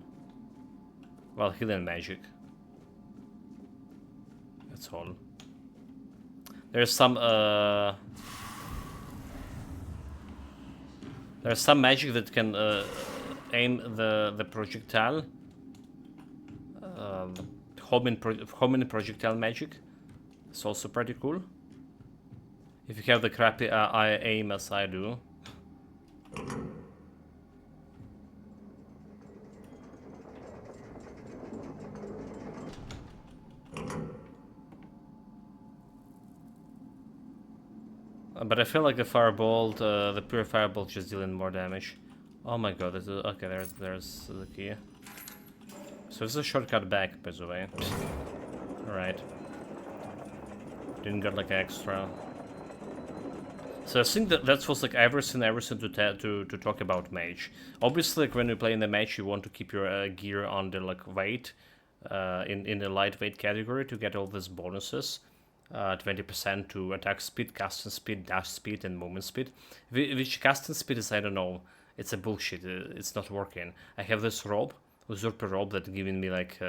Speaker 1: Well, healing magic. That's all. There's some magic that can aim the projectile. Homing projectile magic. It's also pretty cool. If you have the crappy aim as I do. But I feel like the firebolt, the pure firebolt, just dealing more damage. Oh my god! Okay, there's the key. So it's a shortcut back, by the way. All right. Didn't get like extra. So I think that was like everything to talk about mage. Obviously, like when you play in the mage, you want to keep your gear on the like weight, in the lightweight category to get all these bonuses. 20% to attack speed, casting speed, dash speed, and movement speed. Which casting speed is, I don't know. It's a bullshit. It's not working. I have this robe, usurper robe, that giving me like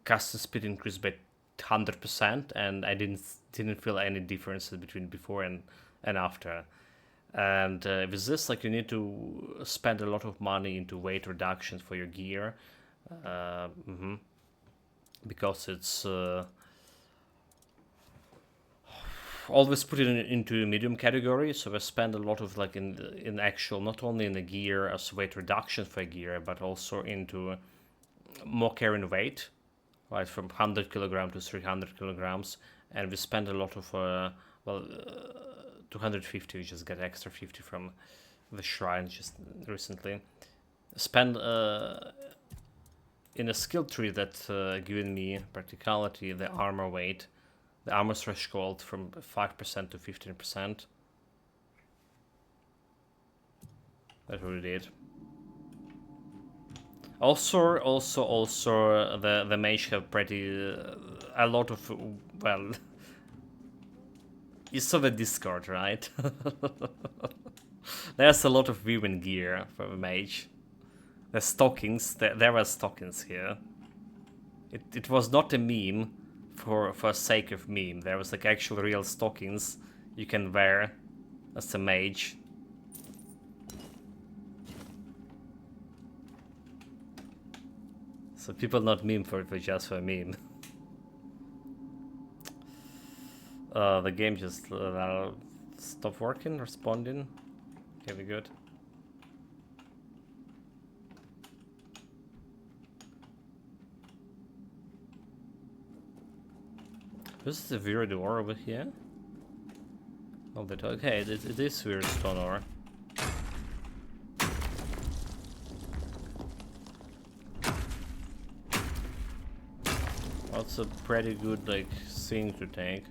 Speaker 1: casting speed increased by 100%, and I didn't feel any differences between before and after. And with this, like, you need to spend a lot of money into weight reductions for your gear, because it's always put it into medium category. So I spend a lot of like in actual, not only in the gear as weight reduction for gear, but also into more carrying weight, right, from 100 kilograms to 300 kilograms, and we spend a lot of 250. We just got extra 50 from the shrine just recently. Spend in a skill tree that giving me practicality, the armor weight, the armor threshold from 5% to 15%. That's what we did. Also, the mage have pretty a lot of well. You saw the Discord, right? There's a lot of women gear for the mage. The stockings, there were stockings here. It was not a meme for sake of meme. There was like actual real stockings you can wear as a mage. So people not meme for it, but just for a meme. The game just stopped working, responding. Okay, we good. This is a weird ore over here. Oh, but okay, it is weird stone ore. That's a pretty good like thing to take.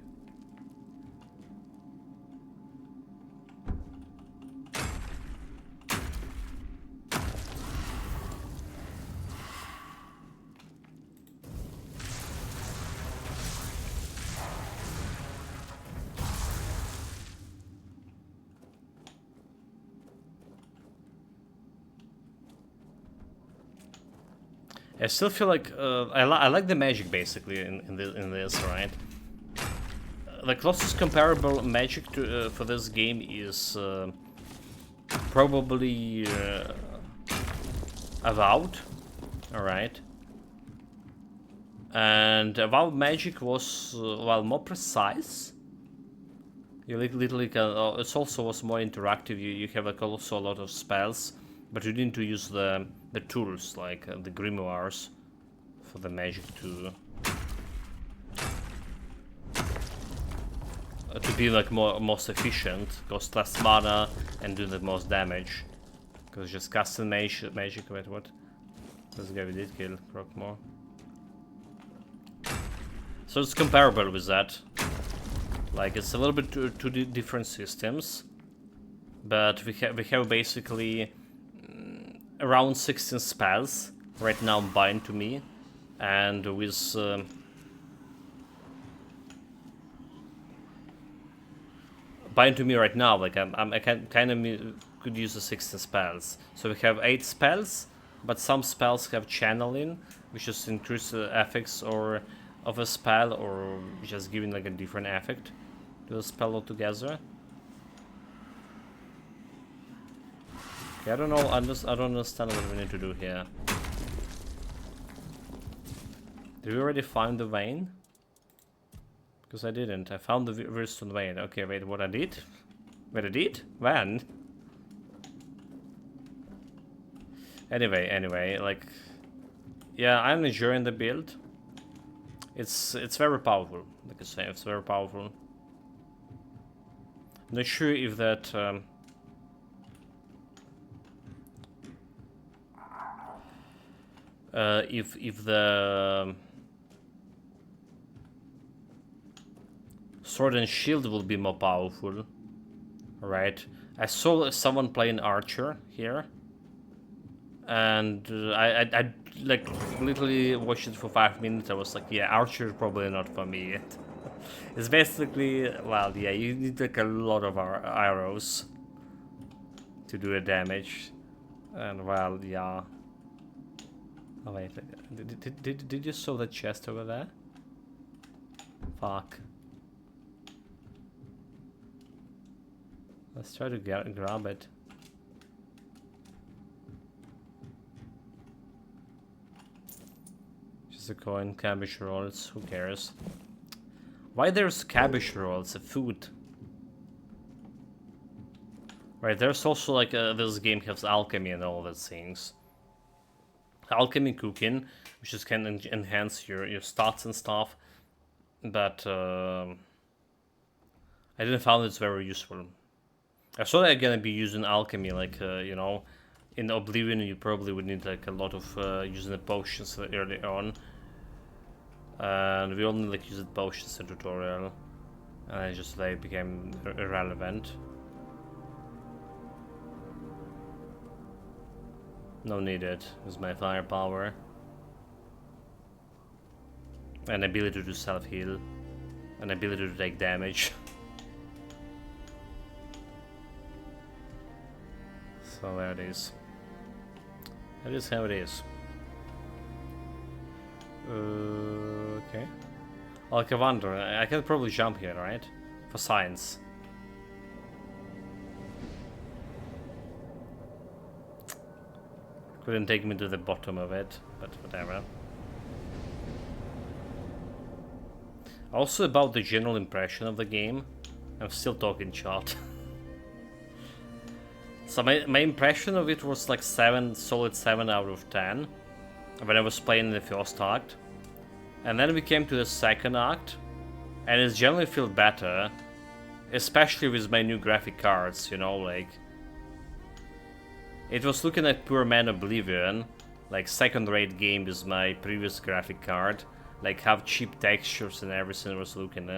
Speaker 1: I still feel like I like the magic basically in this, right? The closest comparable magic to for this game is probably Avowed, all right. And Avowed magic was well more precise. You literally can. It also was more interactive. You have like also a lot of spells, but you need to use the tools like the grimoires for the magic to be like most efficient, cost less mana, and do the most damage. Because just casting magic. Wait, what? This guy we did kill, Crockmore. So it's comparable with that. Like, it's a little bit two different systems. But we have basically around 16 spells right now bind to me. And with... bind to me right now, like I kind of could use the 16 spells. So we have 8 spells, but some spells have channeling, which just increase the effects or of a spell, or just giving like a different effect to the spell altogether. Okay, I don't know. I don't understand what we need to do here. Did we already find the vein? Because I didn't. I found the Virstone vein. Okay, wait, what I did? What I did? When? Anyway, like... Yeah, I'm enjoying the build. It's very powerful. Like I say, it's very powerful. Not sure if that... if the... Sword and Shield will be more powerful, right? I saw someone playing Archer here, and I like literally watched it for 5 minutes. I was like, yeah, Archer is probably not for me. It's basically, well, yeah, you need like a lot of arrows to do the damage, and well, yeah. Oh wait, did you saw the chest over there? Fuck. Let's try to grab it. Just a coin, cabbage rolls, who cares? Why there's cabbage rolls, a food? Right, there's also like, this game has alchemy and all those things. Alchemy cooking, which just can enhance your stats and stuff. But, I didn't find it's very useful. I thought I'm gonna be using alchemy, like, you know, in Oblivion you probably would need like a lot of using the potions early on. And we only like used potions in tutorial. And I just like became irrelevant. No needed, with my firepower. An ability to self-heal. An ability to take damage. So there it is. That is how it is. Okay. Like I wonder, I can probably jump here, right? For science. Couldn't take me to the bottom of it, but whatever. Also about the general impression of the game. I'm still talking short. So my impression of it was like solid 7 out of 10 when I was playing the first act. And then we came to the second act, and it generally felt better, especially with my new graphic cards, you know, like... It was looking like Pure Man Oblivion, like second-rate game with my previous graphic card, like have cheap textures and everything was looking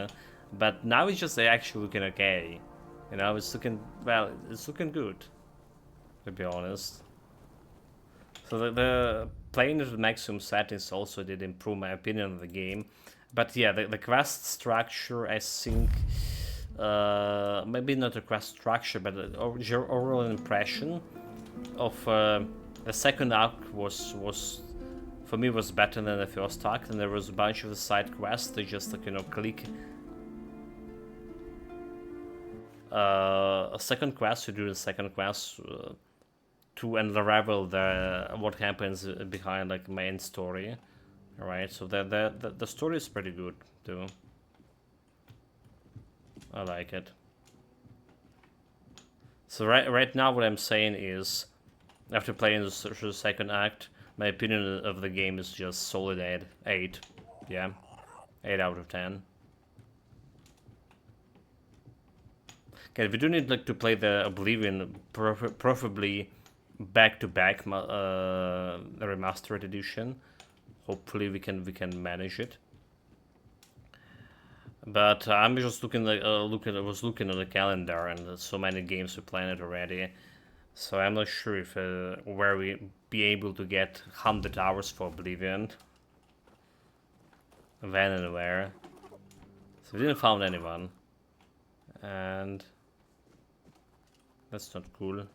Speaker 1: but now it's just actually looking okay. You know, it's looking, well, it's looking good, to be honest. So the playing with maximum settings also did improve my opinion of the game. But yeah, the quest structure, I think, maybe not a quest structure, but your overall impression of the second act was for me was better than the first act, and there was a bunch of the side quests that just like, you know, click. A second quest, you do the second quest to unravel what happens behind like main story. Alright, so the story is pretty good too. I like it. So right now what I'm saying is, after playing the second act, my opinion of the game is just solid 8. Yeah, 8 out of 10. Okay, we do need like to play the Oblivion, preferably back-to-back remastered edition. Hopefully we can manage it. But I'm just looking at I was looking at the calendar, and there's so many games we planned already. So I'm not sure if where we be able to get 100 hours for Oblivion. When and where. So we didn't found anyone. And that's not cool.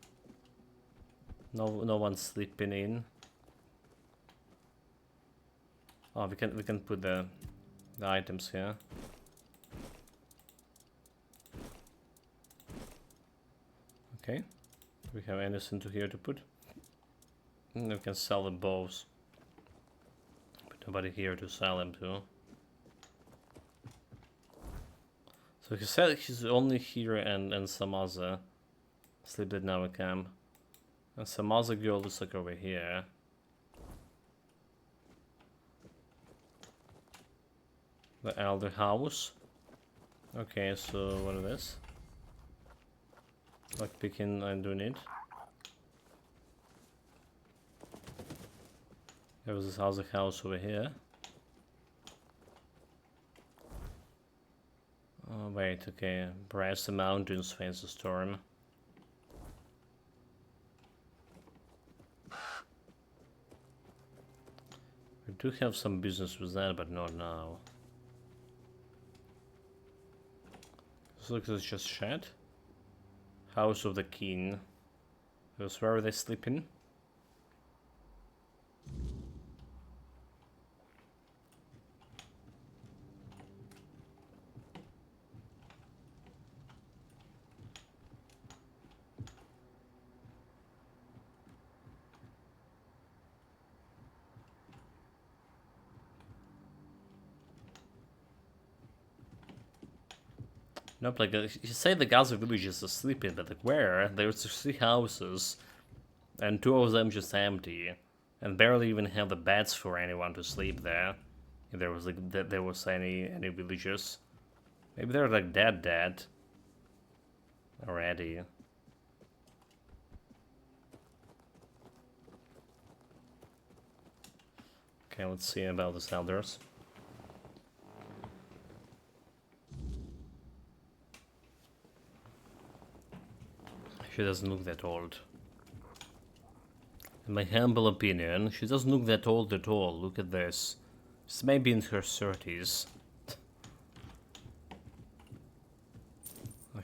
Speaker 1: No one's sleeping in. Oh, we can put the items here. Okay. Do we have anything to here to put? We can sell the bows. But nobody here to sell them to. So he said he's only here and some other sleep at our camp. And some other girl looks like over here. The elder house. Okay, so what is this? Like picking, I do need. There was this other house over here. Oh wait, okay. Brass the mountains face the storm. We do have some business with that, but not now. This looks like it's just shed. House of the King. That's where are they sleeping? Nope, like, you say the Gaza villages are sleeping, but like, where? There's 3 houses, and 2 of them just empty, and barely even have the beds for anyone to sleep there. If there was, like, there was any villagers. Maybe they're, like, dead already. Okay, let's see about the elders. She doesn't look that old. In my humble opinion, she doesn't look that old at all. Look at this. She's maybe in her 30s.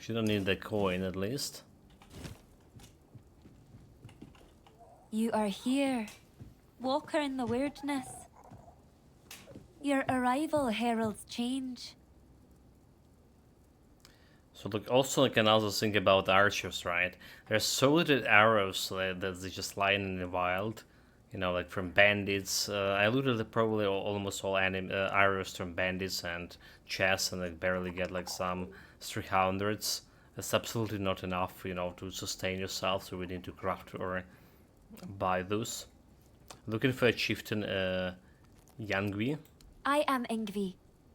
Speaker 1: She don't need the coin, at least.
Speaker 18: You are here, walker in the weirdness. Your arrival heralds change.
Speaker 1: So look, also like another thing about archers, right? There's so little arrows that they just lying in the wild, you know, like from bandits. I looted probably almost all arrows from bandits and chests, and I barely get like some 300s. That's absolutely not enough, you know, to sustain yourself. So we need to craft or buy those. Looking for a chieftain, Yangvi.
Speaker 18: I am Ingvi.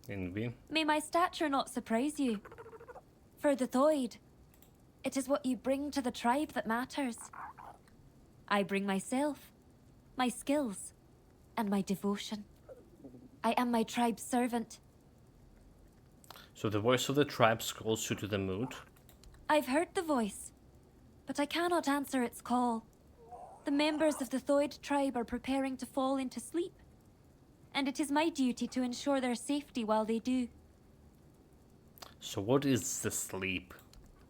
Speaker 1: Ingvi.
Speaker 18: May my stature not surprise you. For the Thoid, it is what you bring to the tribe that matters. I bring myself, my skills, and my devotion. I am my tribe's servant.
Speaker 1: So the voice of the tribe calls you to the mood.
Speaker 18: I've heard the voice, but I cannot answer its call. The members of the Thoid tribe are preparing to fall into sleep, and it is my duty to ensure their safety while they do.
Speaker 1: So what is the sleep?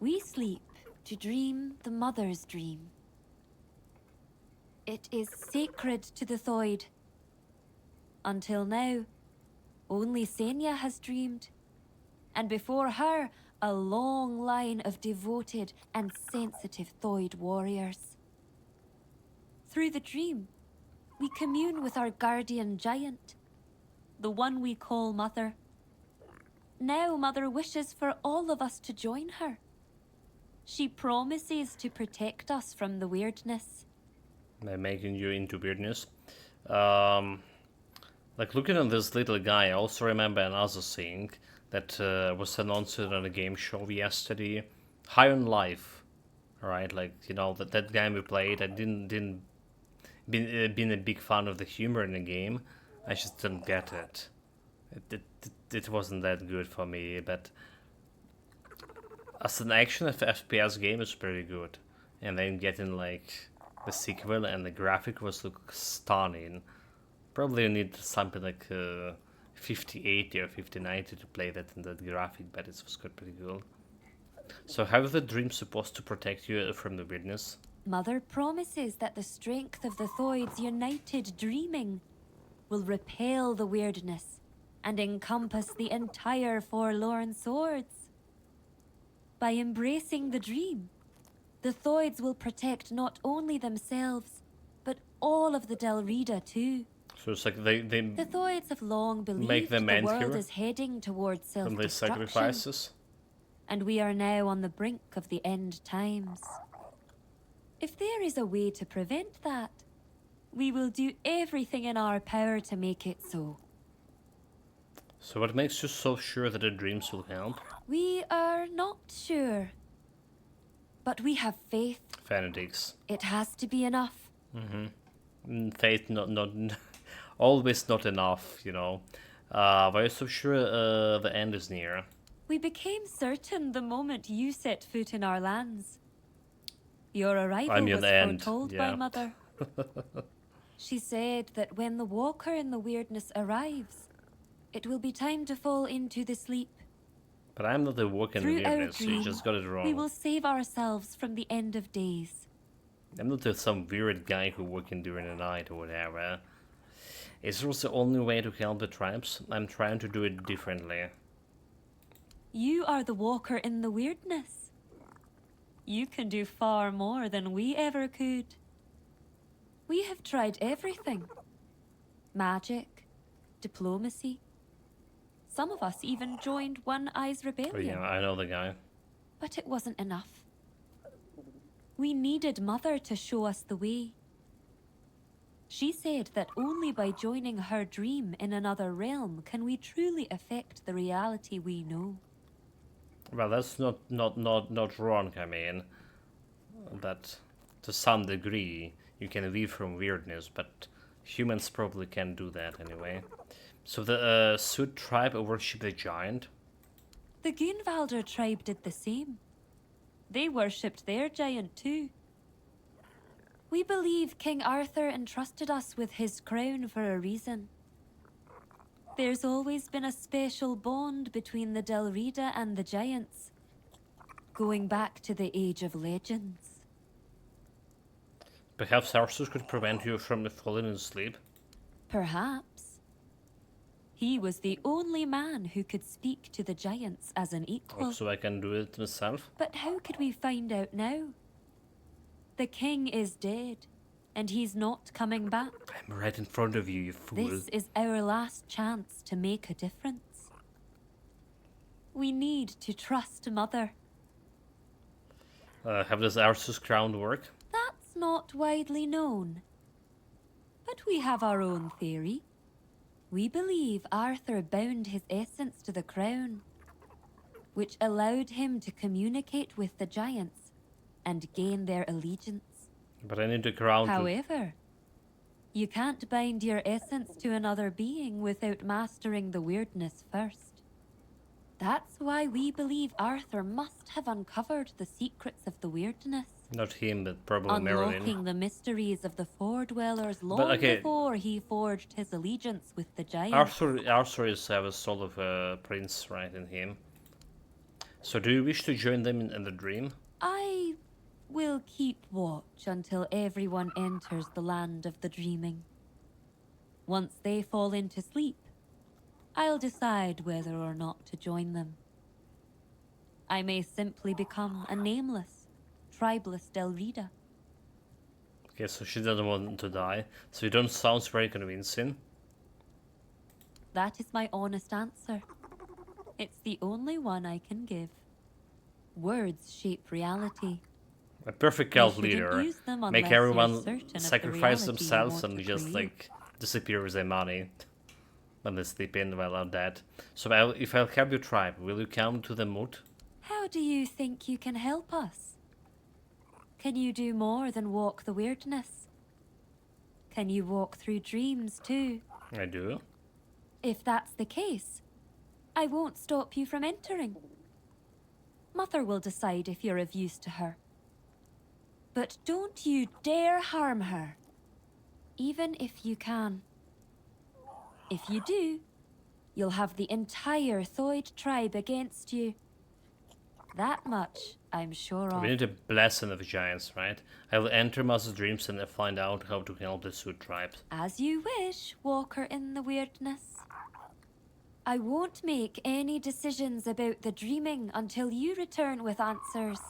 Speaker 18: We sleep to dream the mother's dream. It is sacred to the Thoid. Until now, only Senya has dreamed, and before her, a long line of devoted and sensitive Thoid warriors. Through the dream, we commune with our guardian giant, the one we call Mother. Now Mother wishes for all of us to join her. She promises to protect us from the weirdness.
Speaker 1: By making you into weirdness. Like looking at this little guy, I also remember another thing that was announced on a game show yesterday. High on Life. right? Like, you know, that game we played, I didn't been a big fan of the humor in the game. I just didn't get it. It wasn't that good for me, but as an action FPS game, it's pretty good. And then getting like the sequel and the graphic was look stunning. Probably you need something like 5080 or 5090 to play that in that graphic, but it was pretty cool. So how is the dream supposed to protect you from the weirdness?
Speaker 18: Mother promises that the strength of the Thoid's united dreaming will repel the weirdness and encompass the entire forlorn swords. By embracing the dream, the Thoids will protect not only themselves, but all of the Delrida too.
Speaker 1: So it's like they
Speaker 18: The Thoids have long
Speaker 1: make
Speaker 18: believed
Speaker 1: them
Speaker 18: the
Speaker 1: end
Speaker 18: world
Speaker 1: here
Speaker 18: is heading towards
Speaker 1: from these
Speaker 18: self-destruction,
Speaker 1: sacrifices.
Speaker 18: and we are now on the brink of the end times. If there is a way to prevent that, we will do everything in our power to make it so.
Speaker 1: So what makes you so sure that the dreams will help?
Speaker 18: We are not sure, but we have faith.
Speaker 1: Fanatics.
Speaker 18: It has to be enough.
Speaker 1: Faith not always not enough, you know. Why are you so sure the end is near?
Speaker 18: We became certain the moment you set foot in our lands. Your arrival was foretold by Mother. She said that when the Walker in the Weirdness arrives, it will be time to fall into the sleep.
Speaker 1: But I'm not the walk in the
Speaker 18: Through our
Speaker 1: weirdness, you
Speaker 18: dream,
Speaker 1: just got it wrong.
Speaker 18: we will save ourselves from the end of days.
Speaker 1: I'm not some weird guy who working during the night or whatever. Is this the only way to help the tribes? I'm trying to do it differently.
Speaker 18: You are the Walker in the Weirdness. You can do far more than we ever could. We have tried everything. Magic, diplomacy. Some of us even joined One Eye's
Speaker 1: Oh
Speaker 18: rebellion.
Speaker 1: yeah, I know the guy.
Speaker 18: But it wasn't enough. We needed Mother to show us the way. She said that only by joining her dream in another realm can we truly affect the reality we know.
Speaker 1: Well, that's not wrong, I mean. That to some degree you can leave from weirdness, but humans probably can't do that anyway. So the Sud tribe worship the giant?
Speaker 18: The Gunvalder tribe did the same. They worshipped their giant too. We believe King Arthur entrusted us with his crown for a reason. There's always been a special bond between the Delrida and the giants, going back to the Age of Legends.
Speaker 1: Perhaps Arthur could prevent you from falling asleep?
Speaker 18: Perhaps. He was the only man who could speak to the giants as an equal.
Speaker 1: So I can do it myself?
Speaker 18: But how could we find out now? The king is dead, and he's not coming back.
Speaker 1: I'm right in front of you, you fool.
Speaker 18: This is our last chance to make a difference. We need to trust Mother.
Speaker 1: How does Arthur's crown work?
Speaker 18: That's not widely known. But we have our own theory. We believe Arthur bound his essence to the crown, which allowed him to communicate with the giants and gain their allegiance.
Speaker 1: But I need the crown.
Speaker 18: However, you can't bind your essence to another being without mastering the weirdness first. That's why we believe Arthur must have uncovered the secrets of the weirdness.
Speaker 1: Not him, but probably
Speaker 18: Unlocking
Speaker 1: Marilyn.
Speaker 18: the mysteries of the Four-Dwellers long before he forged his allegiance with the giants.
Speaker 1: Arthur is have a soul of a prince right in him. So do you wish to join them in the dream?
Speaker 18: I will keep watch until everyone enters the land of the dreaming. Once they fall into sleep, I'll decide whether or not to join them. I may simply become a nameless, tribeless Delrida.
Speaker 1: Okay, so she doesn't want to die. So you don't sound very convincing.
Speaker 18: That is my honest answer. It's the only one I can give. Words shape reality.
Speaker 1: A perfect
Speaker 18: You
Speaker 1: cult
Speaker 18: shouldn't
Speaker 1: leader.
Speaker 18: use them
Speaker 1: Make
Speaker 18: unless you're
Speaker 1: everyone
Speaker 18: certain of the
Speaker 1: sacrifice
Speaker 18: reality you
Speaker 1: themselves
Speaker 18: want
Speaker 1: and
Speaker 18: to
Speaker 1: just
Speaker 18: create.
Speaker 1: like disappear with their money when they sleep in while I'm dead. So if I'll help your tribe, will you come to the moot?
Speaker 18: How do you think you can help us? Can you do more than walk the weirdness? Can you walk through dreams too?
Speaker 1: I do.
Speaker 18: If that's the case, I won't stop you from entering. Mother will decide if you're of use to her. But don't you dare harm her, even if you can. If you do, you'll have the entire Thoid tribe against you. That much I'm sure of.
Speaker 1: We need a blessing of the giants, right? I will enter Master's dreams and find out how to help the Suit tribes.
Speaker 18: As you wish, Walker in the Weirdness. I won't make any decisions about the dreaming until you return with answers.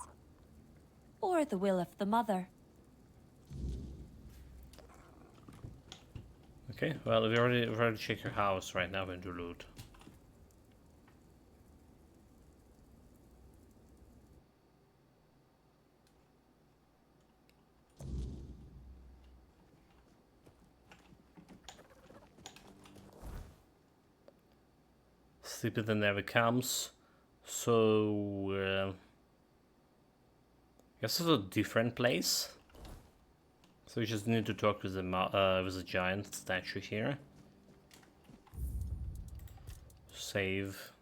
Speaker 18: Or the will of the Mother.
Speaker 1: Okay, well, we've already checked your house right now and do loot. Sleeper that never comes. So, I guess it's a different place. So we just need to talk with the giant statue here. Save.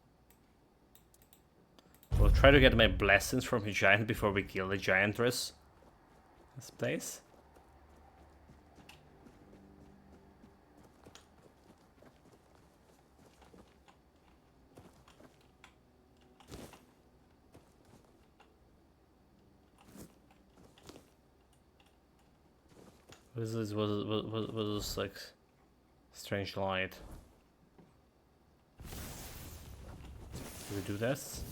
Speaker 1: We'll try to get my blessings from the giant before we kill the giantress. This place. What is this? What is this like strange light? Do we do this?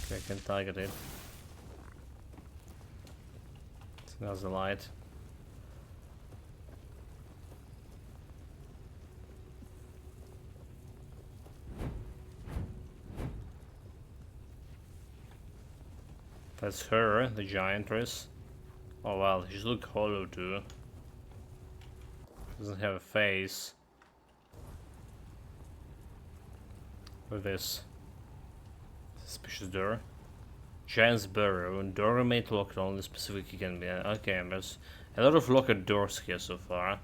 Speaker 1: Okay, I can target it. So that's the light. That's her, the giantress. Oh wow, she looks hollow too. Doesn't have a face. With this suspicious door. Giant's burrow. Door remained locked only specifically can be. Okay, there's a lot of locked doors here so far.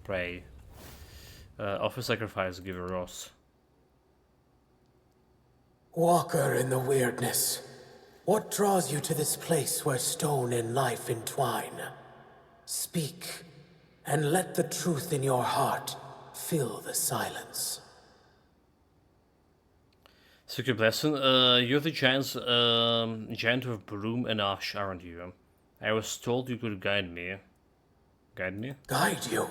Speaker 1: Pray. Offer sacrifice, give a Ross.
Speaker 19: Walker in the Weirdness, what draws you to this place where stone and life entwine? Speak, and let the truth in your heart fill the silence.
Speaker 1: Secret blessing. You're the giant of Broom and Ash, aren't you? I was told you could guide me. Guide me?
Speaker 19: Guide you?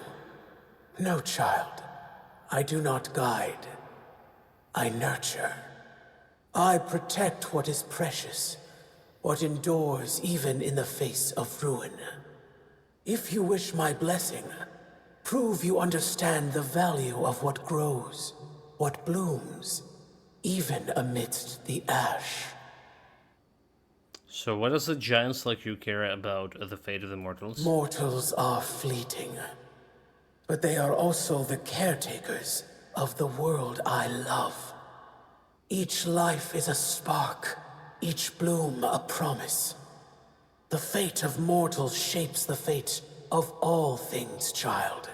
Speaker 19: No, child. I do not guide. I nurture. I protect what is precious, what endures even in the face of ruin. If you wish my blessing, prove you understand the value of what grows, what blooms, even amidst the ash.
Speaker 1: So what does the giants like you care about the fate of the mortals?
Speaker 19: Mortals are fleeting, but they are also the caretakers of the world I love. Each life is a spark, each bloom a promise. The fate of mortals shapes the fate of all things, child.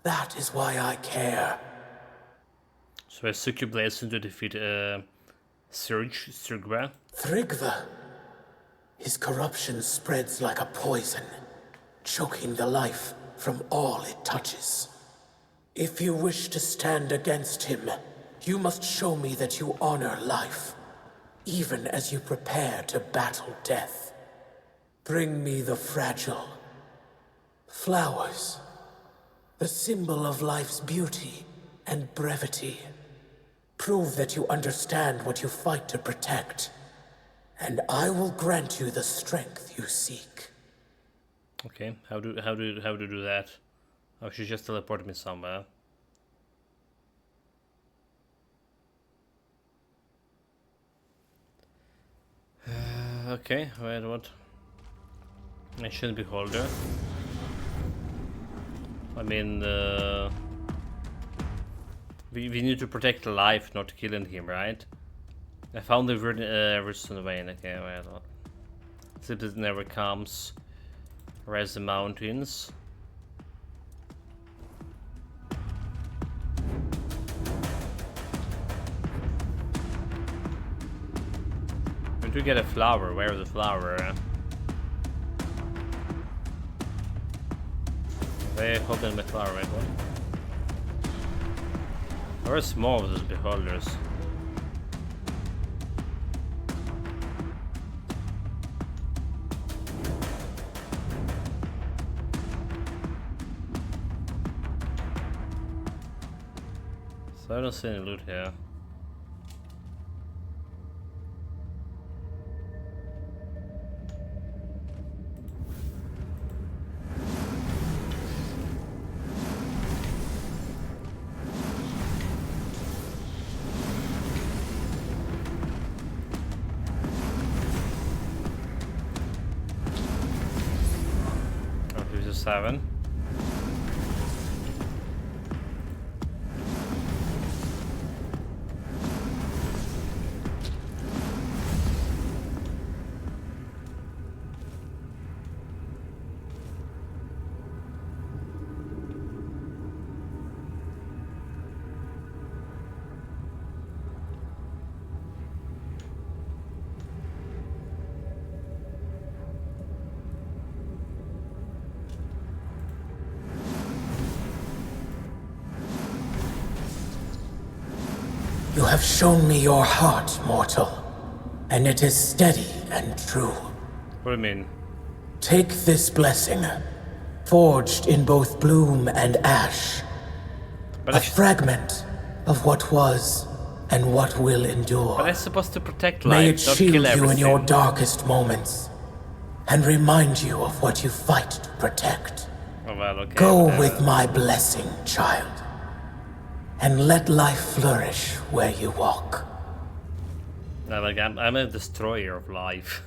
Speaker 19: That is why I care.
Speaker 1: So I took your blessing to defeat Strigva.
Speaker 19: Thrigva. His corruption spreads like a poison, choking the life from all it touches. If you wish to stand against him, you must show me that you honor life, even as you prepare to battle death. Bring me the fragile. Flowers. The symbol of life's beauty and brevity. Prove that you understand what you fight to protect, and I will grant you the strength you seek.
Speaker 1: Okay, how to do that? Oh, she just teleported me somewhere. Okay, wait, what? Ancient Beholder. I mean, We need to protect life, not killing him, right? I found the Redstone vein. Okay, well, if it never comes. Rise the mountains. When do we get a flower? Where is the flower? They holding the flower, right? What? Very small those beholders. So I don't see any loot here. Oh, 57.
Speaker 19: You have shown me your heart, mortal, and it is steady and true.
Speaker 1: What do you mean?
Speaker 19: Take this blessing, forged in both bloom and ash.
Speaker 1: But
Speaker 19: a fragment of what was and what will endure.
Speaker 1: But I'm supposed to protect
Speaker 19: May
Speaker 1: life,
Speaker 19: it
Speaker 1: not
Speaker 19: shield
Speaker 1: kill
Speaker 19: you
Speaker 1: everything.
Speaker 19: in your darkest moments, and remind you of what you fight to protect.
Speaker 1: Oh, well, okay,
Speaker 19: Go
Speaker 1: whatever.
Speaker 19: with my blessing, child, and let life flourish where you walk.
Speaker 1: No, like I'm a destroyer of life.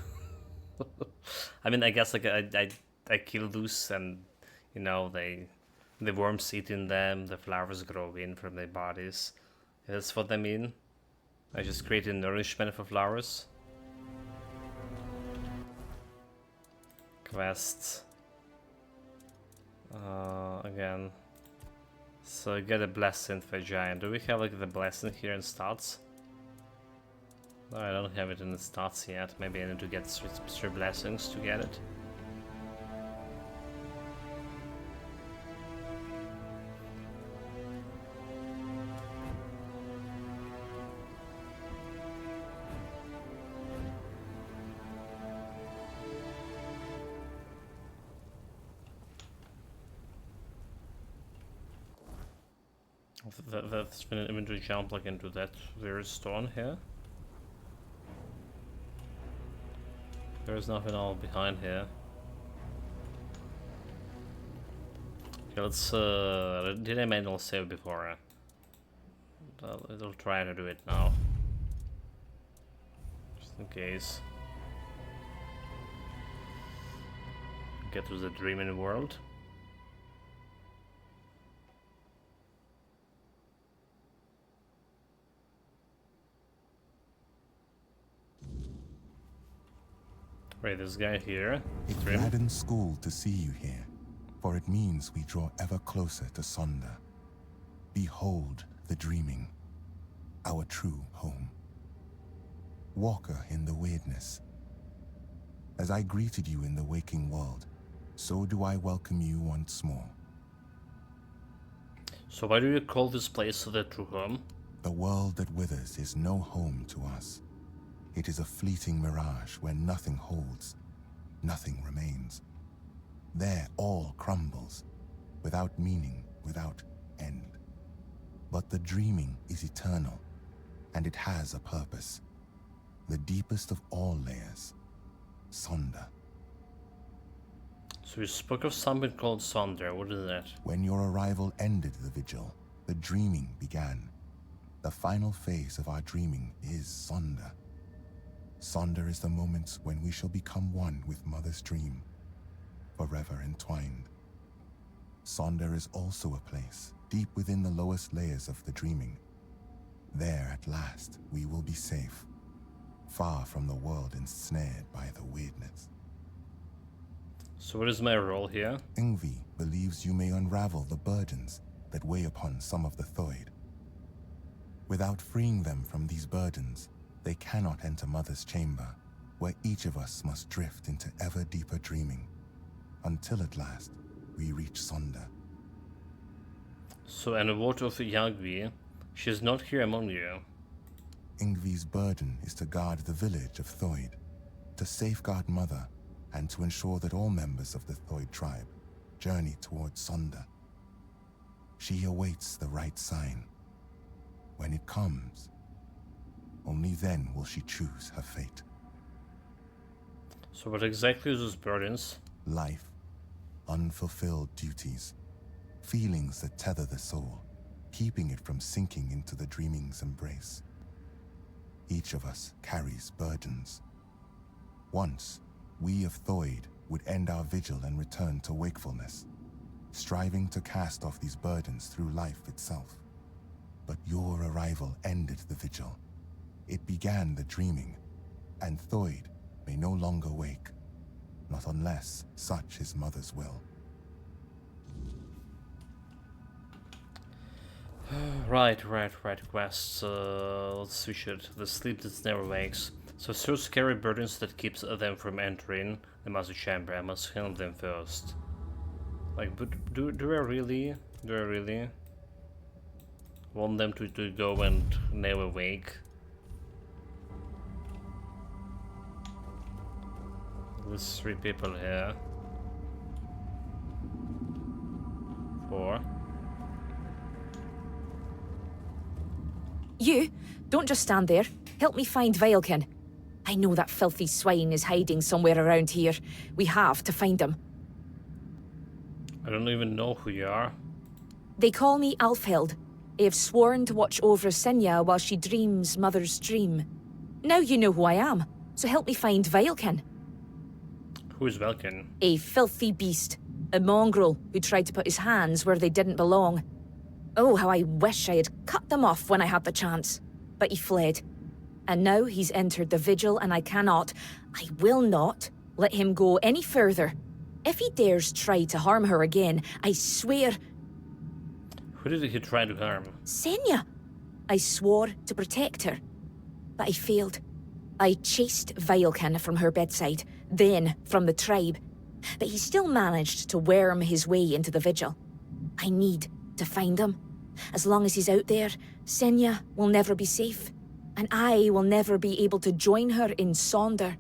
Speaker 1: I mean, I guess like I kill those, and you know the worms eating them, the flowers grow in from their bodies. That's what I mean. I just create nourishment for flowers. Quests. Again. So get a blessing for a giant. Do we have like the blessing here in stats? No, I don't have it in the stats yet. Maybe I need to get three blessings to get it. That's been an inventory jump like into that weird stone here. There's nothing all behind here. Okay, let's did I manual save before? I'll try to do it now. Just in case. Get to the dreaming world. Wait, this guy here.
Speaker 17: It gladdens school to see you here, for it means we draw ever closer to Sonder. Behold the dreaming, our true home. Walker in the weirdness. As I greeted you in the waking world, so do I welcome you once more.
Speaker 1: So why do you call this place the true home?
Speaker 17: The world that withers is no home to us. It is a fleeting mirage where nothing holds, nothing remains. There all crumbles, without meaning, without end. But the dreaming is eternal, and it has a purpose. The deepest of all layers, Sonder.
Speaker 1: So you spoke of something called Sonder. What is that?
Speaker 17: When your arrival ended the vigil, the dreaming began. The final phase of our dreaming is Sonder. Sonder is the moment when we shall become one with Mother's dream, forever entwined. Sonder is also a place deep within the lowest layers of the dreaming. There, at last, we will be safe, far from the world ensnared by the weirdness.
Speaker 1: So what is my role here?
Speaker 17: Ingvi believes you may unravel the burdens that weigh upon some of the Thoid. Without freeing them from these burdens, they cannot enter Mother's chamber, where each of us must drift into ever deeper dreaming, until at last we reach Sonder.
Speaker 1: So, and what of Yagvi? She is not here among you.
Speaker 17: Ingvi's burden is to guard the village of Thoid, to safeguard Mother, and to ensure that all members of the Thoid tribe journey towards Sonder. She awaits the right sign. When it comes, only then will she choose her fate.
Speaker 1: So what exactly is those burdens?
Speaker 17: Life, unfulfilled duties, feelings that tether the soul, keeping it from sinking into the dreaming's embrace. Each of us carries burdens. Once, we of Thoid would end our vigil and return to wakefulness, striving to cast off these burdens through life itself. But your arrival ended the vigil. It began the dreaming, and Thoid may no longer wake, not unless such is Mother's will.
Speaker 1: Right, quests. Let's switch it. The sleep that never wakes. So search carry burdens that keeps them from entering the master chamber. I must handle them first. Like, but do I really want them to go and never wake? There's 3 people here. 4.
Speaker 16: You, don't just stand there. Help me find Vilekin. I know that filthy swine is hiding somewhere around here. We have to find him.
Speaker 1: I don't even know who you are.
Speaker 16: They call me Alfhild. I have sworn to watch over Sinja while she dreams Mother's dream. Now you know who I am, so help me find Vilekin.
Speaker 1: Who is Velkin?
Speaker 16: A filthy beast. A mongrel who tried to put his hands where they didn't belong. Oh, how I wish I had cut them off when I had the chance. But he fled. And now he's entered the vigil and I will not, let him go any further. If he dares try to harm her again, I swear...
Speaker 1: Who did he try to harm?
Speaker 16: Senya! I swore to protect her. But I failed. I chased Vilekin from her bedside, then from the tribe. But he still managed to worm his way into the vigil. I need to find him. As long as he's out there, Senya will never be safe. And I will never be able to join her in Sonder.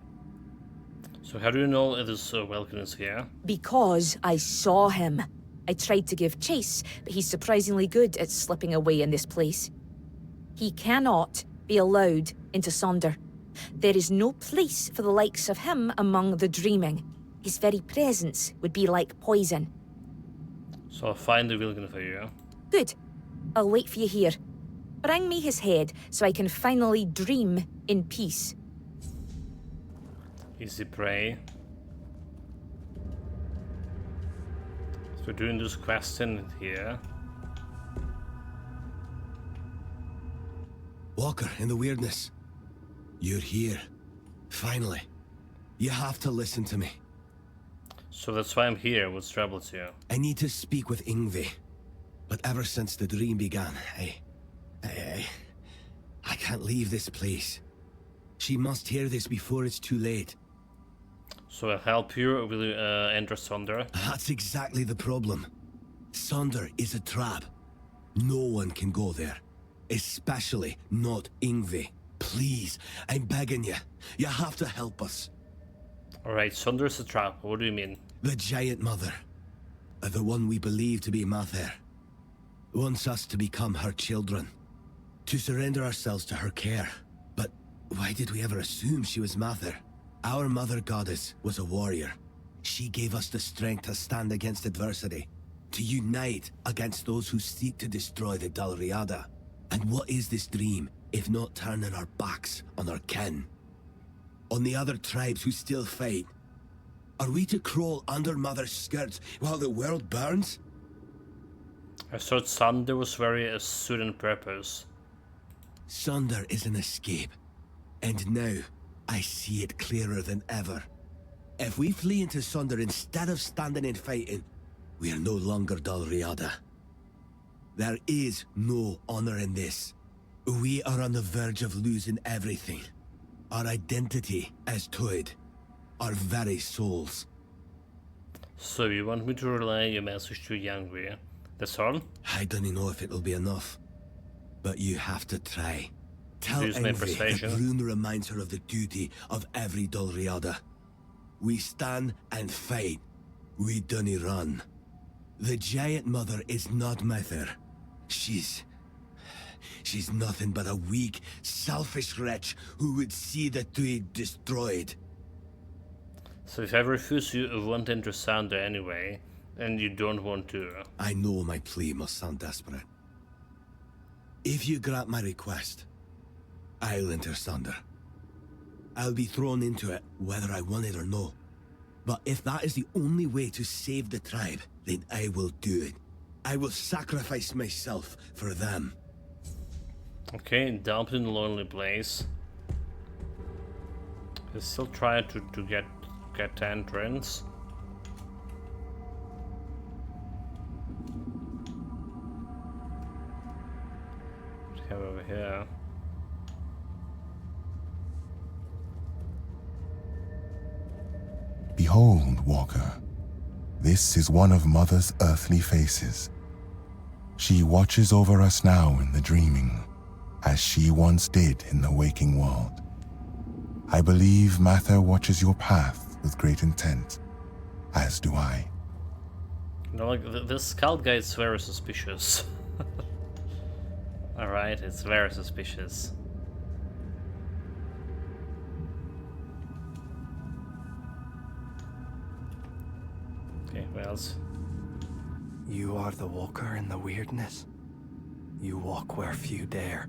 Speaker 1: So how do you know this Welkin is here?
Speaker 16: Because I saw him. I tried to give chase, but he's surprisingly good at slipping away in this place. He cannot be allowed into Sonder. There is no place for the likes of him among the dreaming. His very presence would be like poison.
Speaker 1: So I'll find the Welkin for you.
Speaker 16: Good. I'll wait for you here. Bring me his head so I can finally dream in peace.
Speaker 1: Easy prey. So we're doing this quest in here.
Speaker 13: Walker, in the weirdness. You're here. Finally. You have to listen to me.
Speaker 1: So that's why I'm here. What's trouble to you?
Speaker 13: I need to speak with Ingvi. But ever since the dream began, I can't leave this place. She must hear this before it's too late.
Speaker 1: So I'll help you with enter Sonder.
Speaker 13: That's exactly the problem. Sonder is a trap. No one can go there. Especially not Ingvi. Please, I'm begging you. You have to help us.
Speaker 1: Alright, Sonder is a trap. What do you mean?
Speaker 13: The Giant Mother. The one we believe to be Mather. Wants us to become her children. To surrender ourselves to her care. But why did we ever assume she was Mather? Our mother goddess was a warrior. She gave us the strength to stand against adversity. To unite against those who seek to destroy the Dalriada. And what is this dream, if not turning our backs on our kin? On the other tribes who still fight? Are we to crawl under Mother's skirts while the world burns?
Speaker 1: I thought Sunder was very a student purpose.
Speaker 13: Sunder is an escape, and now I see it clearer than ever. If we flee into Sunder instead of standing and fighting, we are no longer Dalriada. There is no honor in this. We are on the verge of losing everything. Our identity as Toyd, our very souls.
Speaker 1: So you want me to relay your message to Yangri? That's all?
Speaker 13: I don't know if it'll be enough, but you have to try. Tell
Speaker 1: Use my
Speaker 13: Envy that
Speaker 1: persuasion.
Speaker 13: Rune reminds her of the duty of every Dalriada. We stand and fight. We dunny run. The Giant Mother is not Mither. She's nothing but a weak, selfish wretch who would see the Tuig destroyed.
Speaker 1: So if I refuse, you won't enter Sunder anyway, and you don't want to.
Speaker 13: I know my plea must sound desperate. If you grant my request, I'll enter Sunder. I'll be thrown into it whether I want it or no. But if that is the only way to save the tribe, then I will do it. I will sacrifice myself for them.
Speaker 1: Okay, dumped in a lonely place. He's still trying to get entrance. What do we have over here?
Speaker 17: Behold, Walker, this is one of Mother's earthly faces. She watches over us now in the dreaming, as she once did in the waking world. I believe Mather watches your path with great intent, as do I.
Speaker 1: You know, like, this scout guy is very suspicious. Alright, it's very suspicious. Okay, what else?
Speaker 9: You are the walker in the weirdness. You walk where few dare.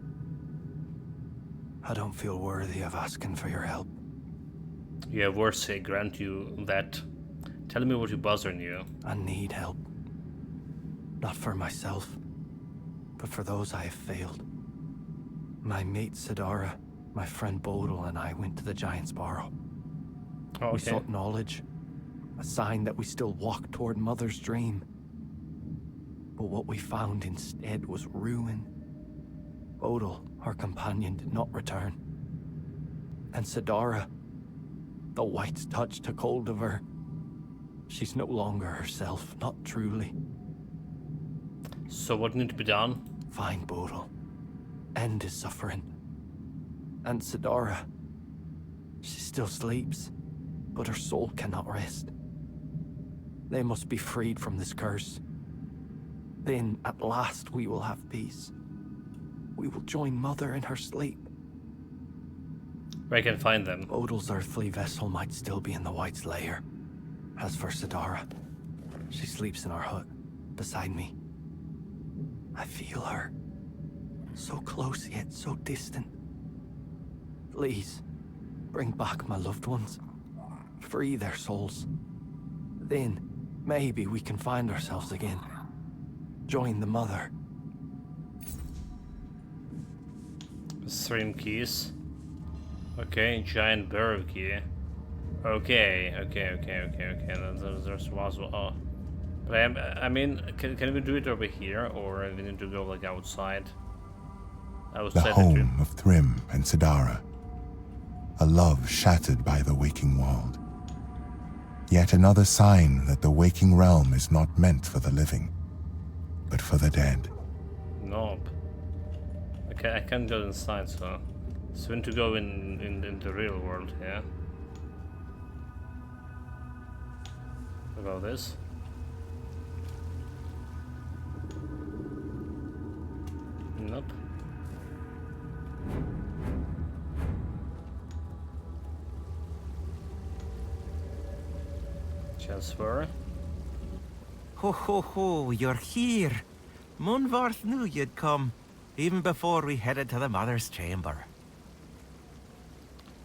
Speaker 9: I don't feel worthy of asking for your help.
Speaker 1: You have words, I grant you that. Tell me what you bothering you.
Speaker 9: I need help. Not for myself, but for those I have failed. My mate Sidara, my friend Bodil, and I went to the Giant's Barrow.
Speaker 1: Oh,
Speaker 9: We
Speaker 1: okay.
Speaker 9: sought knowledge, a sign that we still walked toward Mother's dream. But what we found instead was ruin. Bodil, our companion, did not return. And Sidara, the White's touch took hold of her. She's no longer herself, not truly.
Speaker 1: So what needs to be done?
Speaker 9: Find Bodil. End his suffering. And Sidara, she still sleeps, but her soul cannot rest. They must be freed from this curse. Then, at last, we will have peace. We will join Mother in her sleep.
Speaker 1: Where can I find them?
Speaker 9: Bodil's earthly vessel might still be in the White's lair. As for Sidara, she sleeps in our hut, beside me. I feel her. So close yet so distant. Please, bring back my loved ones. Free their souls. Then, maybe we can find ourselves again. Join the Mother.
Speaker 1: Stream keys. Okay, giant burrow key. Okay. There's was. Oh. But I mean, can we do it over here, or we need to go like outside?
Speaker 17: The
Speaker 1: Outside
Speaker 17: home of Thrym and Sidara. A love shattered by the waking world. Yet another sign that the waking realm is not meant for the living, but for the dead.
Speaker 1: Nope. Okay, I can't go inside, so we need to go in the real world, yeah. What about this? Nope. Transfer.
Speaker 5: Ho ho ho, you're here. Munvarth knew you'd come, even before we headed to the Mother's chamber.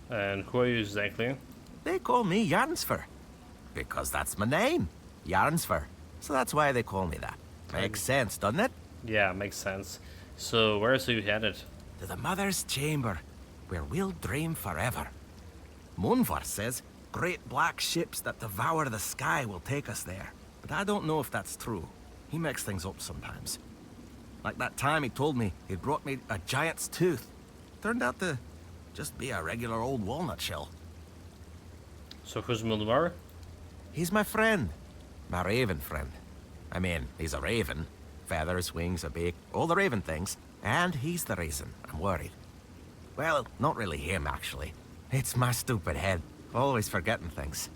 Speaker 1: And who are you exactly?
Speaker 5: They call me Yarnsfer. Because that's my name, Yarnsfer. So that's why they call me that. Makes sense, doesn't it?
Speaker 1: Yeah, makes sense. So, where are you headed?
Speaker 5: To the Mother's Chamber, where we'll dream forever. Munvar says great black ships that devour the sky will take us there. But I don't know if that's true. He makes things up sometimes. Like that time he told me he'd brought me a giant's tooth. Turned out to just be a regular old walnut shell.
Speaker 1: So who's Munvar?
Speaker 5: He's my friend. My raven friend. I mean, he's a raven. Feathers, wings, a beak, all the raven things. And he's the reason I'm worried. Well, not really him, actually. It's my stupid head. Always forgetting things.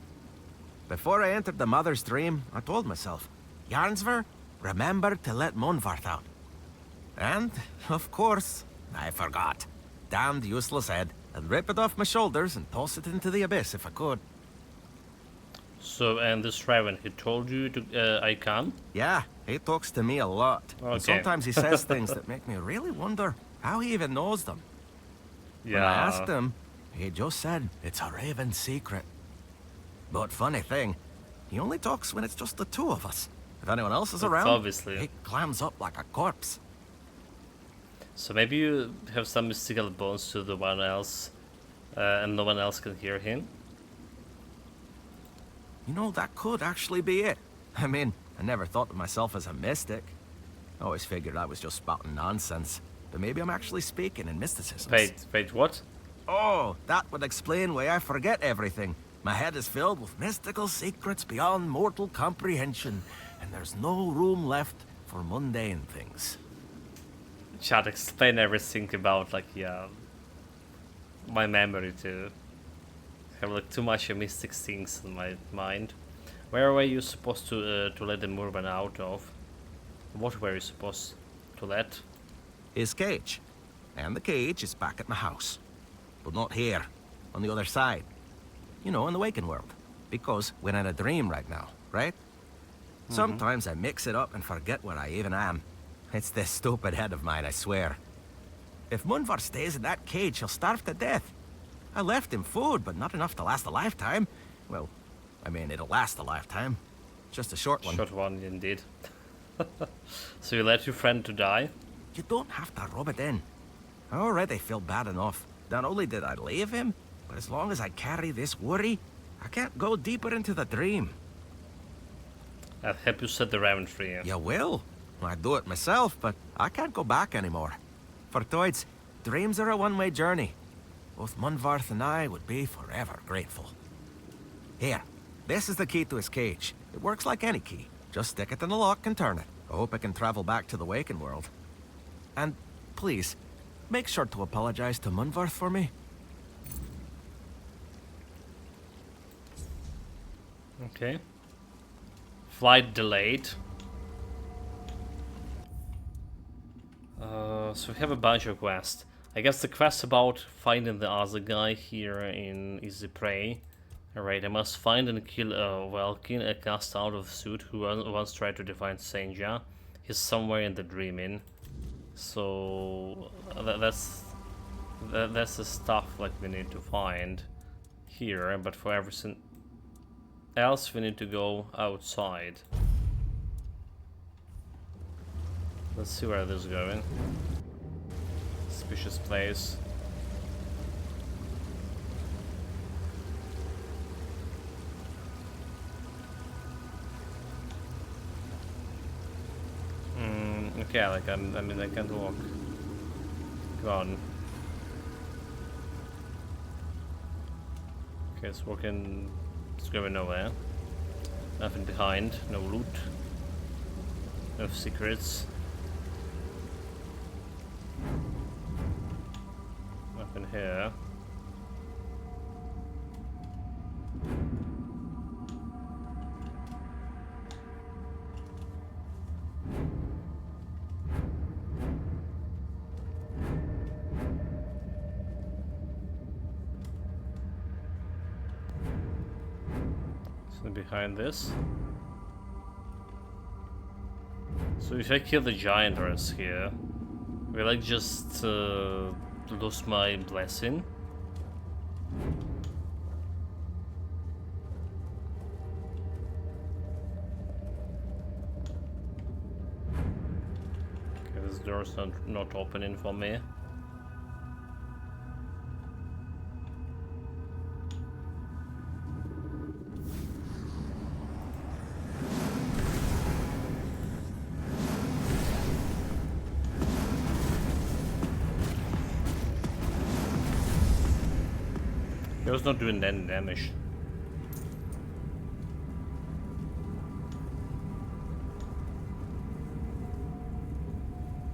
Speaker 5: Before I entered the Mother's Dream, I told myself, Yarnsver, remember to let Munvarth out. And, of course, I forgot. Damned useless head. I'd rip it off my shoulders and toss it into the abyss if I could.
Speaker 1: So, and this Raven, he told you to, I come?
Speaker 5: Yeah, he talks to me a lot.
Speaker 1: Okay.
Speaker 5: And sometimes he says things that make me really wonder how he even knows them.
Speaker 1: Yeah.
Speaker 5: When I asked him, he just said it's a raven secret. But funny thing, he only talks when it's just the two of us. If anyone else is around,
Speaker 1: obviously.
Speaker 5: he clams up like a corpse.
Speaker 1: So maybe you have some mystical bones to the one else, and no one else can hear him?
Speaker 5: You know, that could actually be it. I mean, I never thought of myself as a mystic. I always figured I was just spouting nonsense. But maybe I'm actually speaking in mysticism.
Speaker 1: Wait, what?
Speaker 5: Oh, that would explain why I forget everything. My head is filled with mystical secrets beyond mortal comprehension, and there's no room left for mundane things.
Speaker 1: Chat, explain everything about, like, yeah, my memory too. I have like too much mystic things in my mind. Where were you supposed to let the Murban out of? What were you supposed to let?
Speaker 5: His cage. And the cage is back at my house. But not here, on the other side. You know, in the waking world. Because we're in a dream right now, right? Sometimes I mix it up and forget where I even am. It's this stupid head of mine, I swear. If Munvar stays in that cage, he'll starve to death. I left him food, but not enough to last a lifetime. Well, I mean, it'll last a lifetime. Just a short one.
Speaker 1: Short one, indeed. So you let your friend to die?
Speaker 5: You don't have to rub it in. I already feel bad enough. Not only did I leave him, but as long as I carry this worry, I can't go deeper into the dream.
Speaker 1: I'll help you set the Raven free.
Speaker 5: You will. I'd do it myself, but I can't go back anymore. For Toids, dreams are a one-way journey. Both Munvarth and I would be forever grateful. Here, this is the key to his cage. It works like any key. Just stick it in the lock and turn it. I hope I can travel back to the waking world. And please, make sure to apologize to Munvarth for me.
Speaker 1: Okay. Flight delayed. So we have a bunch of quests. I guess the quest about finding the other guy here in Easy Prey. Alright, I must find and kill Welkin, a cast out of suit who once tried to define Senja. He's somewhere in the Dream Inn. So that's the stuff like we need to find here, but for everything else we need to go outside. Let's see where this is going. Suspicious place. Okay, like I mean I can't walk. Go on. Okay, it's walking. It's going nowhere. Nothing behind. No loot. No secrets. Nothing here. So behind this. So if I kill the giant rats here, will I just lose my blessing? This door's not opening for me. He was not doing any damage.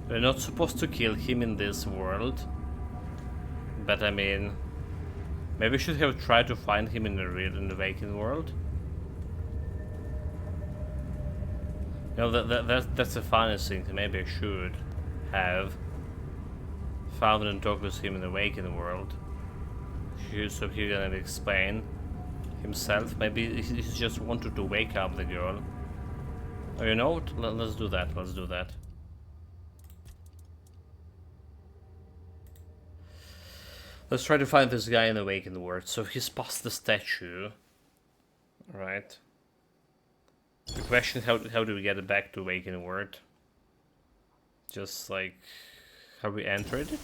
Speaker 1: We're not supposed to kill him in this world. But I mean, maybe we should have tried to find him in the Waking world. You know, that's the funniest thing. Maybe I should have found and talked with him in the Waking world. So he can explain himself. Maybe he just wanted to wake up the girl. Oh, you know what? Let's do that. Let's do that. Let's try to find this guy in the Waking world. So he's past the statue, right? The question is how do we get it back to Waking world? Just like how we entered it.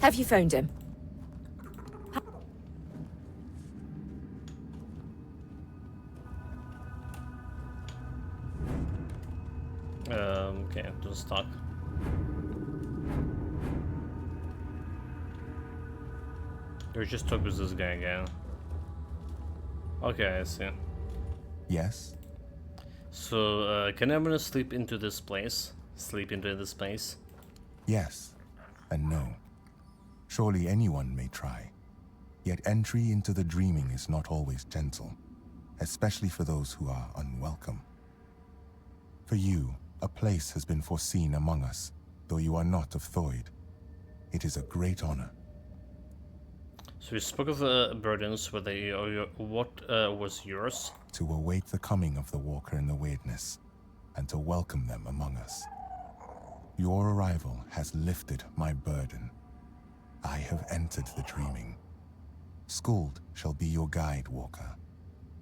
Speaker 16: Have you found him?
Speaker 1: Okay, just stuck. We just talk with this guy again. Okay, I see.
Speaker 17: Yes?
Speaker 1: So, can everyone sleep into this place? Sleep into this place?
Speaker 17: Yes, and no. Surely anyone may try. Yet entry into the dreaming is not always gentle, especially for those who are unwelcome. For you, a place has been foreseen among us, though you are not of Thoid. It is a great honor.
Speaker 1: So you spoke of burdens, what was yours?
Speaker 17: To await the coming of the Walker in the Weirdness, and to welcome them among us. Your arrival has lifted my burden. I have entered the dreaming. Skuld shall be your guide, Walker,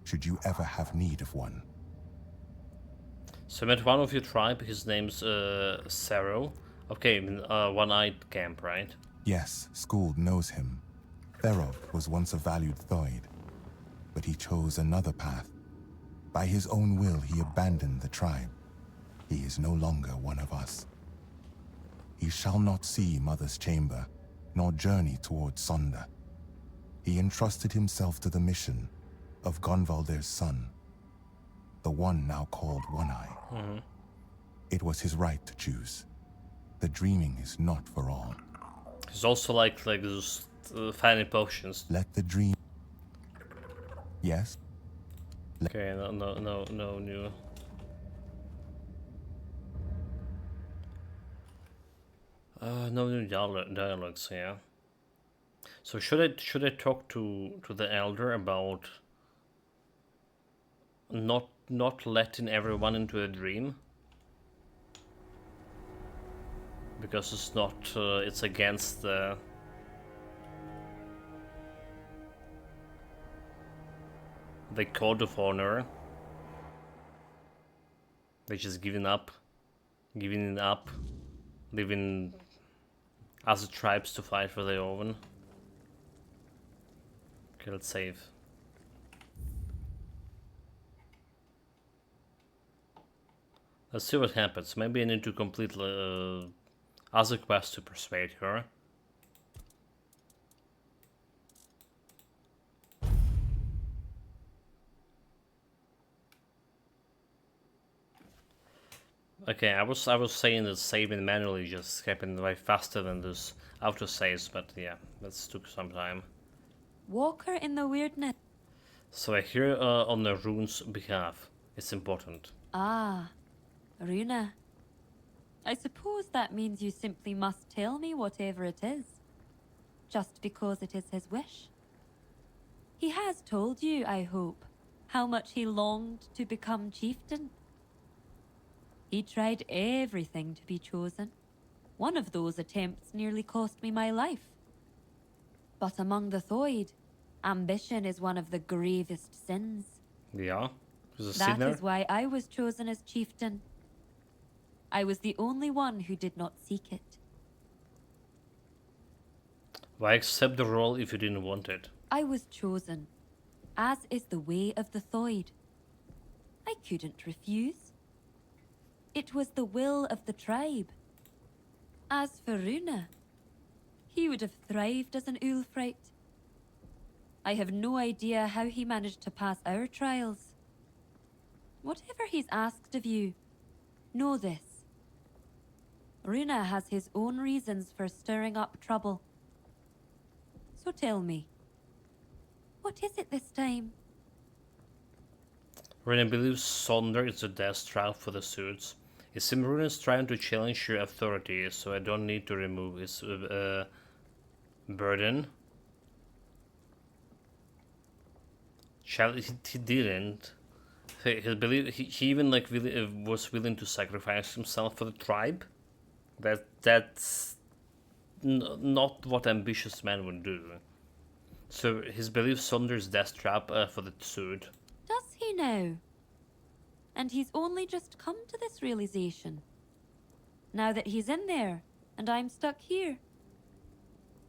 Speaker 17: should you ever have need of one.
Speaker 1: So I met one of your tribe, his name's Saro. Okay, one-eyed camp, right?
Speaker 17: Yes, Skuld knows him. Therog was once a valued Thoid, but he chose another path. By his own will, he abandoned the tribe. He is no longer one of us. He shall not see Mother's chamber, nor journey towards Sonda. He entrusted himself to the mission of Gonvalder's son, the one now called One-Eye.
Speaker 1: Mm-hmm.
Speaker 17: It was his right to choose. The dreaming is not for all.
Speaker 1: He's also like those finding potions.
Speaker 17: Let the dream... Yes?
Speaker 1: Okay, no new... no new dialogues, yeah. So should I talk to the elder about not letting everyone into a dream? Because it's not it's against the code of honor. They're just giving it up, leaving other tribes to fight for their own. Okay, let's save. Let's see what happens. Maybe I need to complete other quests to persuade her. Okay, I was saying that saving manually just happened way faster than this auto saves, but yeah, that took some time.
Speaker 18: Walker in the Weirdness.
Speaker 1: So I hear on the rune's behalf. It's important.
Speaker 18: Ah, Runa. I suppose that means you simply must tell me whatever it is. Just because it is his wish. He has told you, I hope, how much he longed to become chieftain. He tried everything to be chosen. One of those attempts nearly cost me my life. But among the Thoid, ambition is one of the gravest sins.
Speaker 1: Yeah, he's a
Speaker 18: That
Speaker 1: sinner.
Speaker 18: is why I was chosen as chieftain. I was the only one who did not seek it.
Speaker 1: Why accept the role if you didn't want it?
Speaker 18: I was chosen, as is the way of the Thoid. I couldn't refuse. It was the will of the tribe. As for Runa, he would have thrived as an Ulfrite. I have no idea how he managed to pass our trials. Whatever he's asked of you, know this. Runa has his own reasons for stirring up trouble. So tell me, what is it this time?
Speaker 1: Runa believes Sonder is a death trap for the suits. It seems Runa is trying to challenge your authority, so I don't need to remove his burden. He didn't. He even like was willing to sacrifice himself for the tribe. That's not what ambitious man would do. So his belief Sonder's death trap for the suit.
Speaker 18: Does he now? And he's only just come to this realization. Now that he's in there, and I'm stuck here.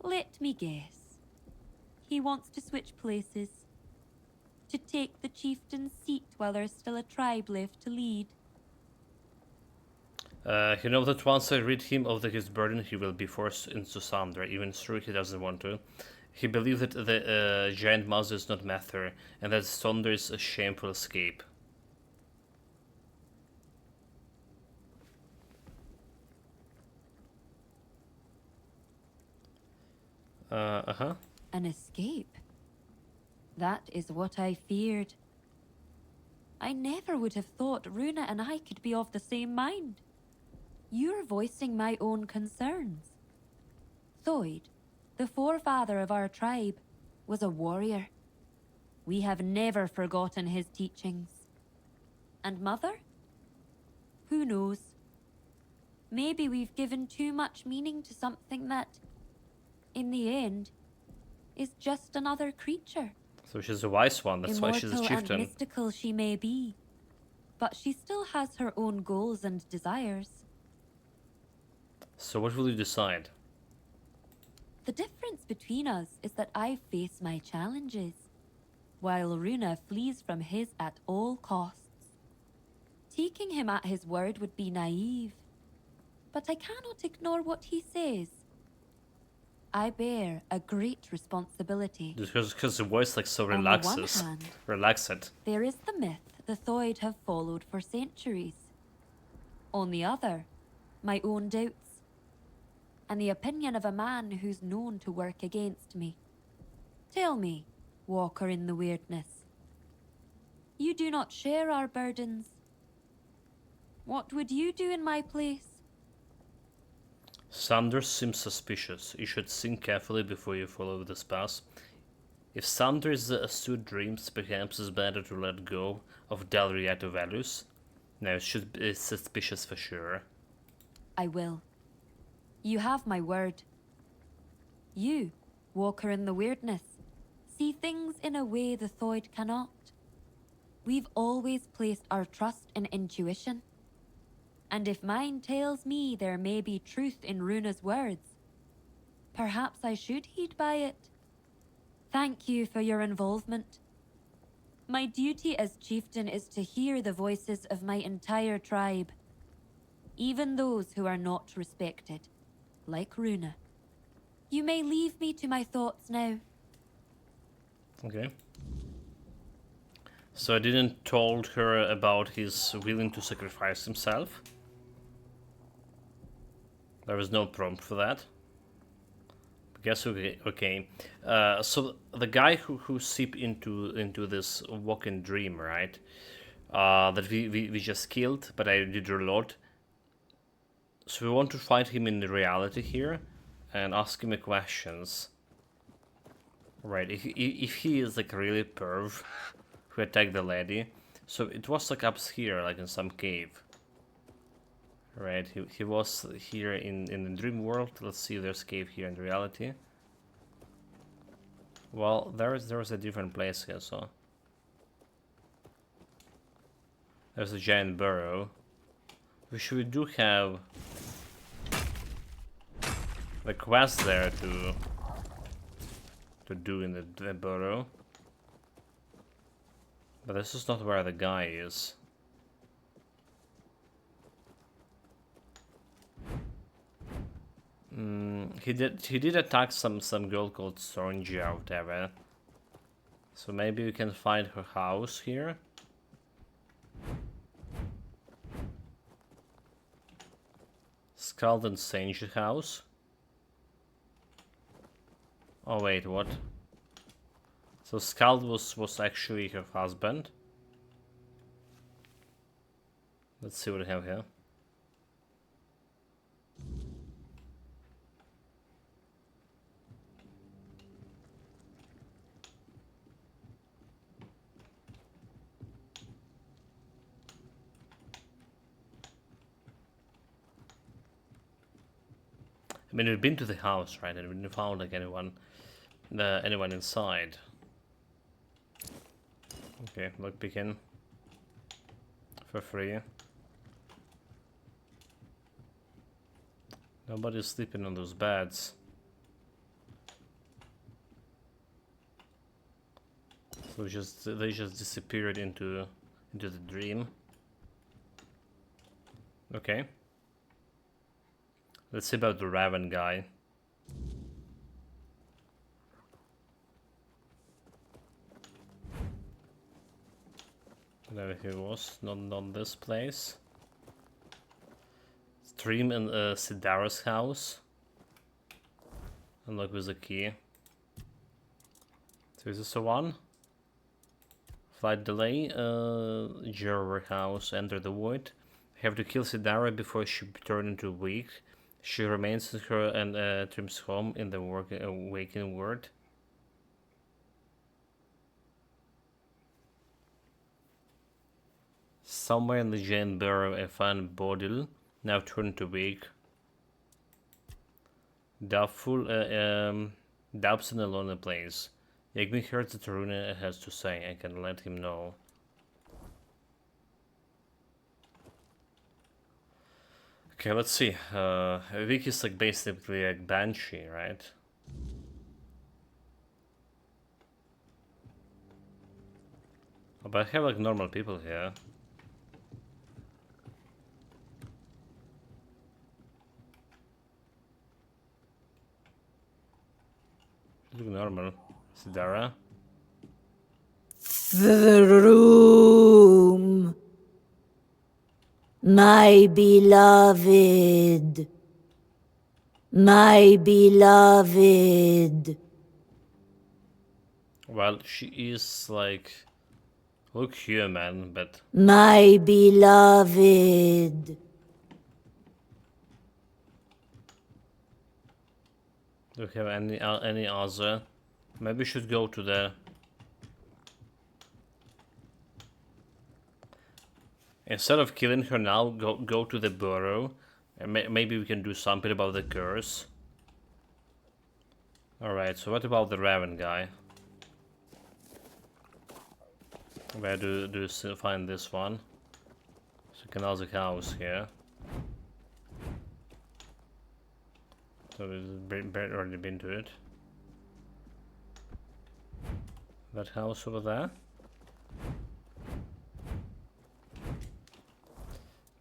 Speaker 18: Let me guess. He wants to switch places. To take the chieftain's seat while there's still a tribe left to lead.
Speaker 1: He knows that once I rid him of his burden, he will be forced into Sandra, even though he doesn't want to. He believes that the giant mouse does not matter, and that Sonder is a shameful escape.
Speaker 18: An escape? That is what I feared. I never would have thought Runa and I could be of the same mind. You're voicing my own concerns. Thoid, the forefather of our tribe, was a warrior. We have never forgotten his teachings. And Mother? Who knows? Maybe we've given too much meaning to something that, in the end, is just another creature.
Speaker 1: So she's a wise one, that's why she's a
Speaker 18: Immortal
Speaker 1: chieftain.
Speaker 18: and mystical she may be, but she still has her own goals and desires.
Speaker 1: So what will you decide?
Speaker 18: The difference between us is that I face my challenges, while Runa flees from his at all costs. Taking him at his word would be naive, but I cannot ignore what he says. I bear a great responsibility.
Speaker 1: Because the voice like so
Speaker 18: On the one
Speaker 1: relaxes.
Speaker 18: hand,
Speaker 1: Relaxed.
Speaker 18: there is the myth the Thoid have followed for centuries. On the other, my own doubts, and the opinion of a man who's known to work against me. Tell me, Walker in the Weirdness, you do not share our burdens. What would you do in my place?
Speaker 1: Sanders seems suspicious. You should think carefully before you follow this path. If Sanders' astute dreams, perhaps it's better to let go of Delriato values. No, it should be suspicious for sure.
Speaker 18: I will. You have my word. You, Walker in the Weirdness, see things in a way the Thoid cannot. We've always placed our trust in intuition. And if mine tells me there may be truth in Runa's words, perhaps I should heed by it. Thank you for your involvement. My duty as chieftain is to hear the voices of my entire tribe, even those who are not respected, like Runa. You may leave me to my thoughts now.
Speaker 1: Okay. So I didn't told her about his willing to sacrifice himself. There was no prompt for that. Guess okay. So the guy who seeped into this walking dream, right? That we just killed, but I did reload. So we want to find him in the reality here, and ask him questions. Right? If he is like really perv who attacked the lady, so it was like up here, like in some cave. Right, he was here in the dream world. Let's see if there's a cave here in reality. Well, there's a different place here, so there's a giant burrow, which we do have the quest there to do in the burrow, but this is not where the guy is. He did attack some girl called Sonja or whatever. So maybe we can find her house here. Skald and Sange house. Oh wait, what? So Skald was actually her husband. Let's see what we have here. I mean, we've been to the house, right? And we didn't found like anyone inside. Okay, look, begin for free. Nobody's sleeping on those beds. So they just disappeared into the dream. Okay. Let's see about the Raven guy. There he was, not this place. Stream in Sidara's house. Unlock with a key. So is this the one? Flight delay, Juror house, enter the void. Have to kill Sidara before she turns into weak. She remains in her and Trim's home in the awakened world. Somewhere in the giant burrow I found Bodil, now turned to weak. Doubtful, doubts in a lonely place. Yagmi heard what Taruna has to say. I can let him know. Okay, let's see. Vic is like basically a banshee, right? Oh, but I have like normal people here. Look normal. Sidara.
Speaker 20: The room. My beloved. My beloved.
Speaker 1: Well, she is like, look human, but
Speaker 20: my beloved.
Speaker 1: Do we have any other? Maybe we should go to the. Instead of killing her now, go to the burrow, and maybe we can do something about the curse. All right. So what about the Raven guy? Where do you find this one? So Canal's house here. So we've already been to it. That house over there.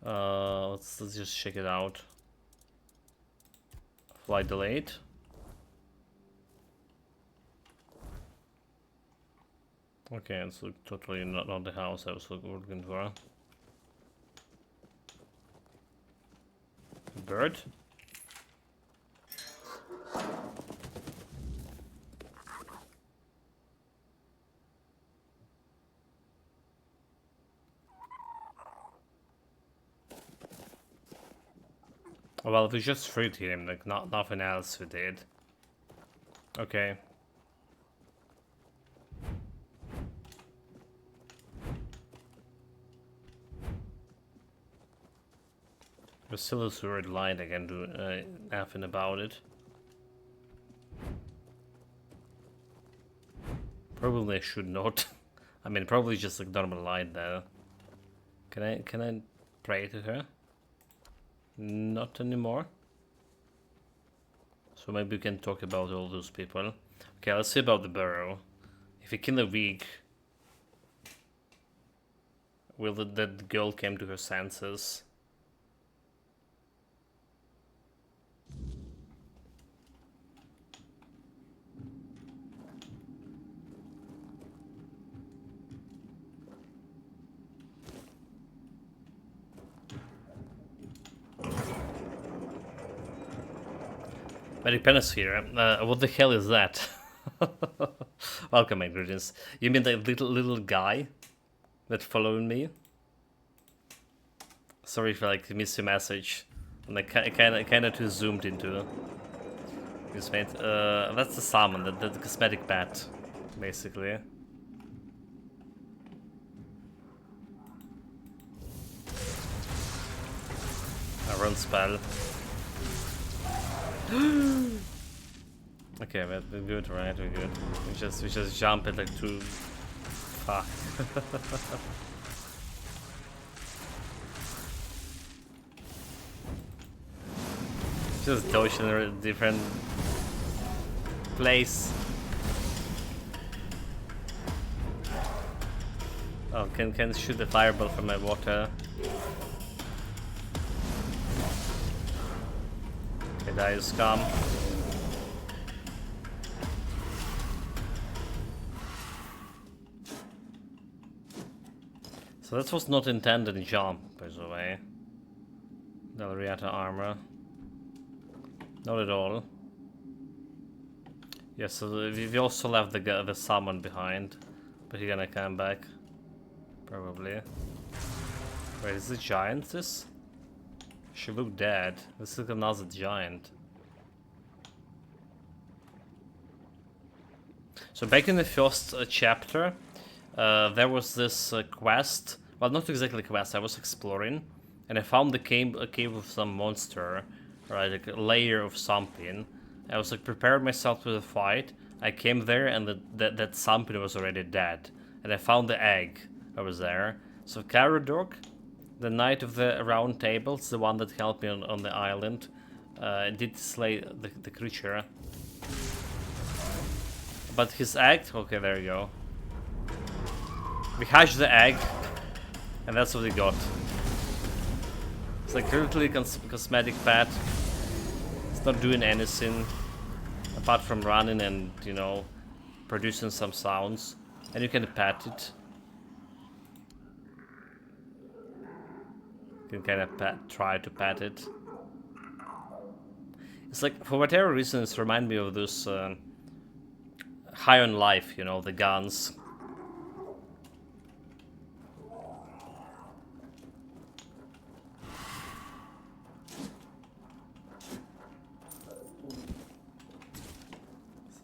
Speaker 1: Let's just check it out. Flight delayed. Okay, it's totally not the house I was looking for. Bird. Well, we just freed him, like nothing else we did. Okay. There's still this red light, I can do nothing about it. Probably I should not. I mean, probably just like normal light there. Can I pray to her? Not anymore. So maybe we can talk about all those people. Okay, let's see about the burrow. If we kill a weak, will that girl came to her senses? Medic Penisphere, what the hell is that? Welcome, ingredients. You mean the little guy that followed me? Sorry if I like missed your message. And I kind of too zoomed into this, mate. That's the salmon, the cosmetic bat, basically. A run spell. Okay, we're good, right? We're good. We just jump it like two. Fuck. Just dodge in a different place. Oh, can shoot the fireball from my water. Okay, die, you scum. So that was not intended jump, by the way. Delriata armor. Not at all. Yes, so we also left the summon behind, but he's gonna come back, probably. Wait, is it giant? This? She looked dead. This is another giant. So back in the first chapter, there was this quest. Well, not exactly a quest. I was exploring, and I found a cave of some monster, right? Like a layer of something. I was like prepared myself to the fight. I came there, and that something was already dead. And I found the egg over there. So Caradog, the knight of the round tables, the one that helped me on the island, did slay the creature. But his egg, okay, there you go. We hatched the egg, and that's what we got. It's like literally cosmetic pet. It's not doing anything apart from running and, you know, producing some sounds. And you can pet it. You can kind of try to pet it. It's like, for whatever reason, it's remind me of those High on Life, you know, the guns.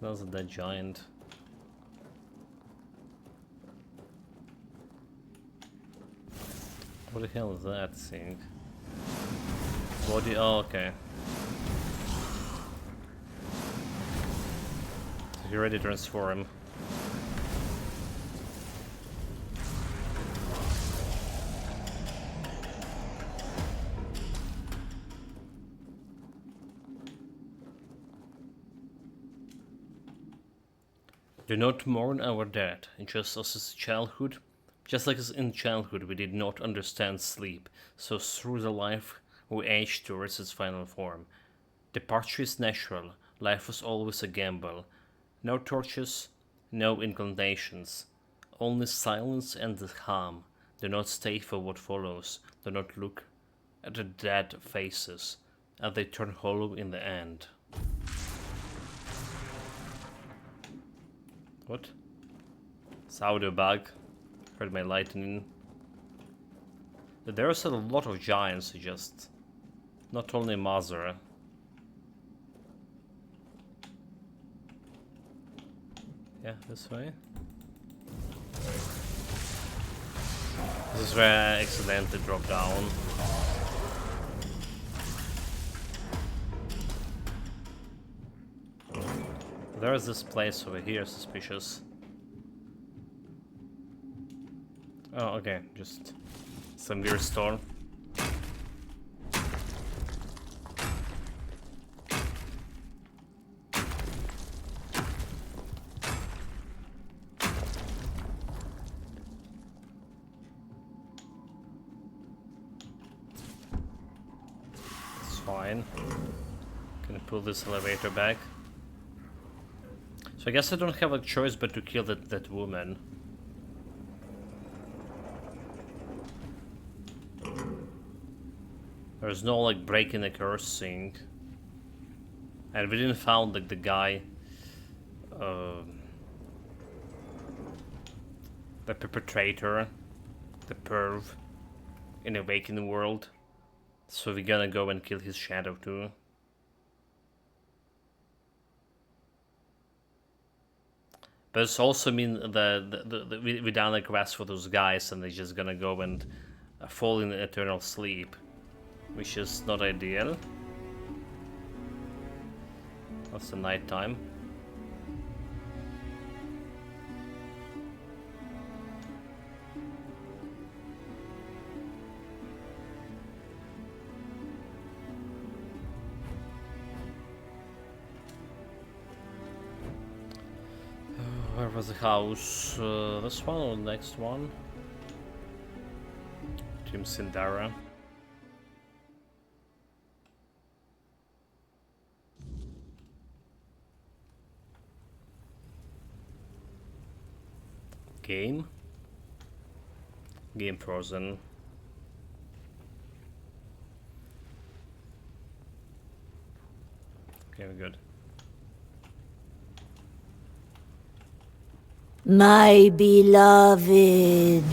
Speaker 1: That was a dead giant. What the hell is that thing? Body, oh, okay. So you ready to transform. Do not mourn our dead, just as childhood. Just like as in childhood we did not understand sleep, so through the life we age towards its final form. Departure is natural, life was always a gamble. No torches, no incantations, only silence and the calm. Do not stay for what follows, do not look at the dead faces, as they turn hollow in the end. What? It's audio bug. Heard my lightning. There's a lot of giants, just not only Mazur. Yeah, this way. This is where I accidentally dropped down. there is this place over here, suspicious. Oh, okay, just some weird storm. It's fine. Gonna pull this elevator back. So I guess I don't have a choice but to kill that woman. There's no like breaking the curse thing. And we didn't found like the guy, the perpetrator, the perv in Awakened World. So we're gonna go and kill his shadow too. But it's also mean that we done a quest for those guys and they're just gonna go and fall in eternal sleep, which is not ideal. That's the night time. Where was the house? This one or the next one? Team Sindara. Game frozen. Okay, we're good.
Speaker 20: My beloved.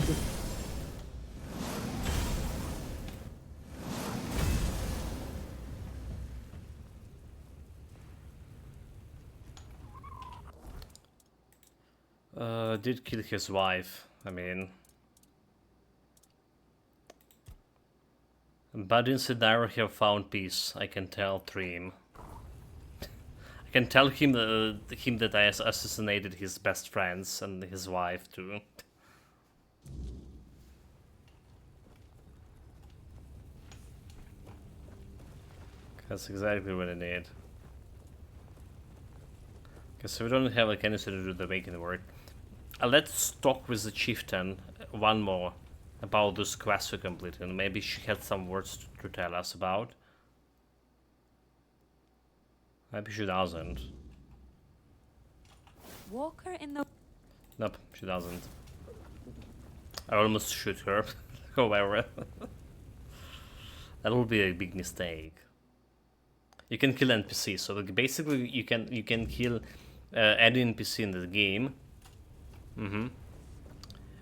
Speaker 1: Did kill his wife, I mean. But in Sidara have found peace, I can tell Dream. I can tell him that I assassinated his best friends and his wife too. That's exactly what I need. Okay, so we don't have like anything to do with the Awakened World. Let's talk with the chieftain one more about this quest we completed, and maybe she had some words to tell us about. Maybe she doesn't.
Speaker 18: Walker in the...
Speaker 1: Nope, she doesn't. I almost shoot her, however. That would be a big mistake. You can kill NPCs, so like basically you can kill any NPC in the game.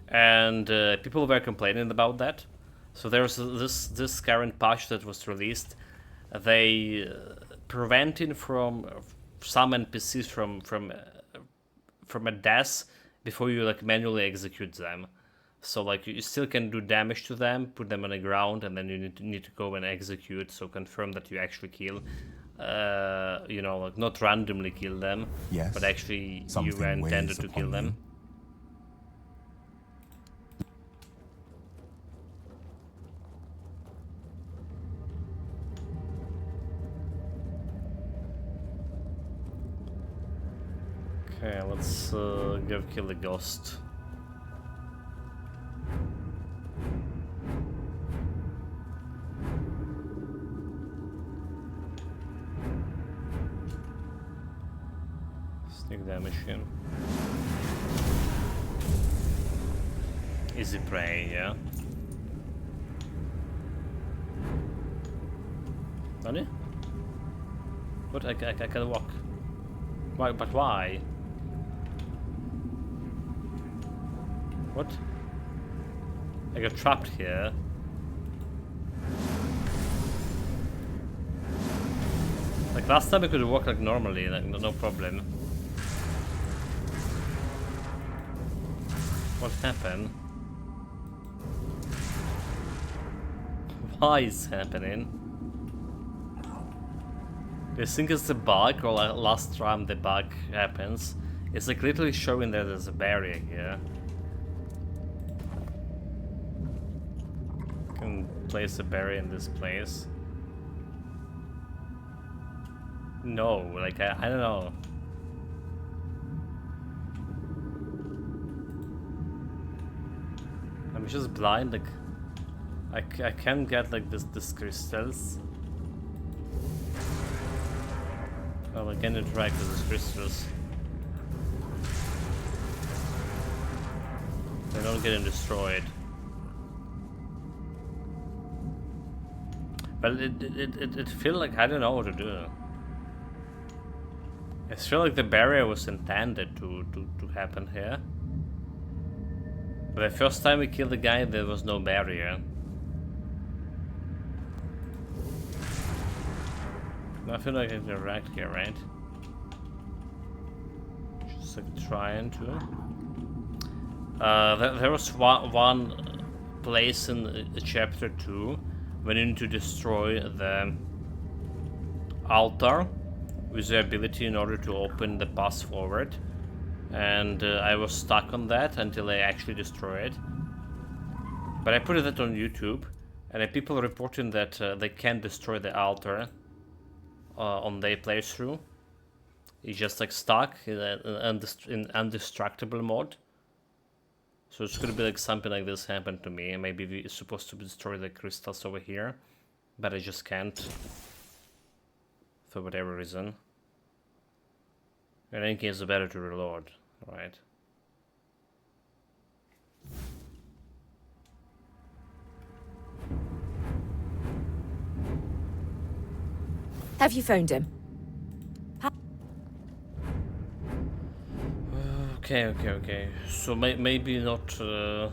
Speaker 1: And people were complaining about that. So there's this current patch that was released. They preventing from some NPCs from a death before you like manually execute them. So like you still can do damage to them, put them on the ground, and then you need to go and execute. So confirm that you actually kill. You know, like not randomly kill them,
Speaker 17: yes,
Speaker 1: but actually you were intended to kill them. Okay, let's go kill the ghost. Sneak damage him. Easy prey, yeah. Nani? What? I can walk. Why? But why? What? I got trapped here. Like last time I could walk like normally, like no problem. What happened? Why is happening? I think it's the bug, or last time the bug happens. It's like literally showing that there's a barrier here. I can place a barrier in this place. No, like I don't know. I'm just blind, like I can't get like this crystals. Well, I can interact with these crystals. They're not getting destroyed. But it feels like I don't know what to do. I feel like the barrier was intended to happen here. But the first time we killed the guy, there was no barrier. I feel like I can interact here, right? Just like trying to. There was one place in chapter 2 when you need to destroy the altar with the ability in order to open the path forward. And I was stuck on that until I actually destroyed it. But I put it on YouTube, and people reporting that they can't destroy the altar on their playthrough. It's just like stuck in indestructible mode. So it's gonna be like something like this happened to me. Maybe we're supposed to destroy the crystals over here, but I just can't for whatever reason. In any case, it's better to reload, right?
Speaker 16: Have you found him?
Speaker 1: Okay. So maybe not. Do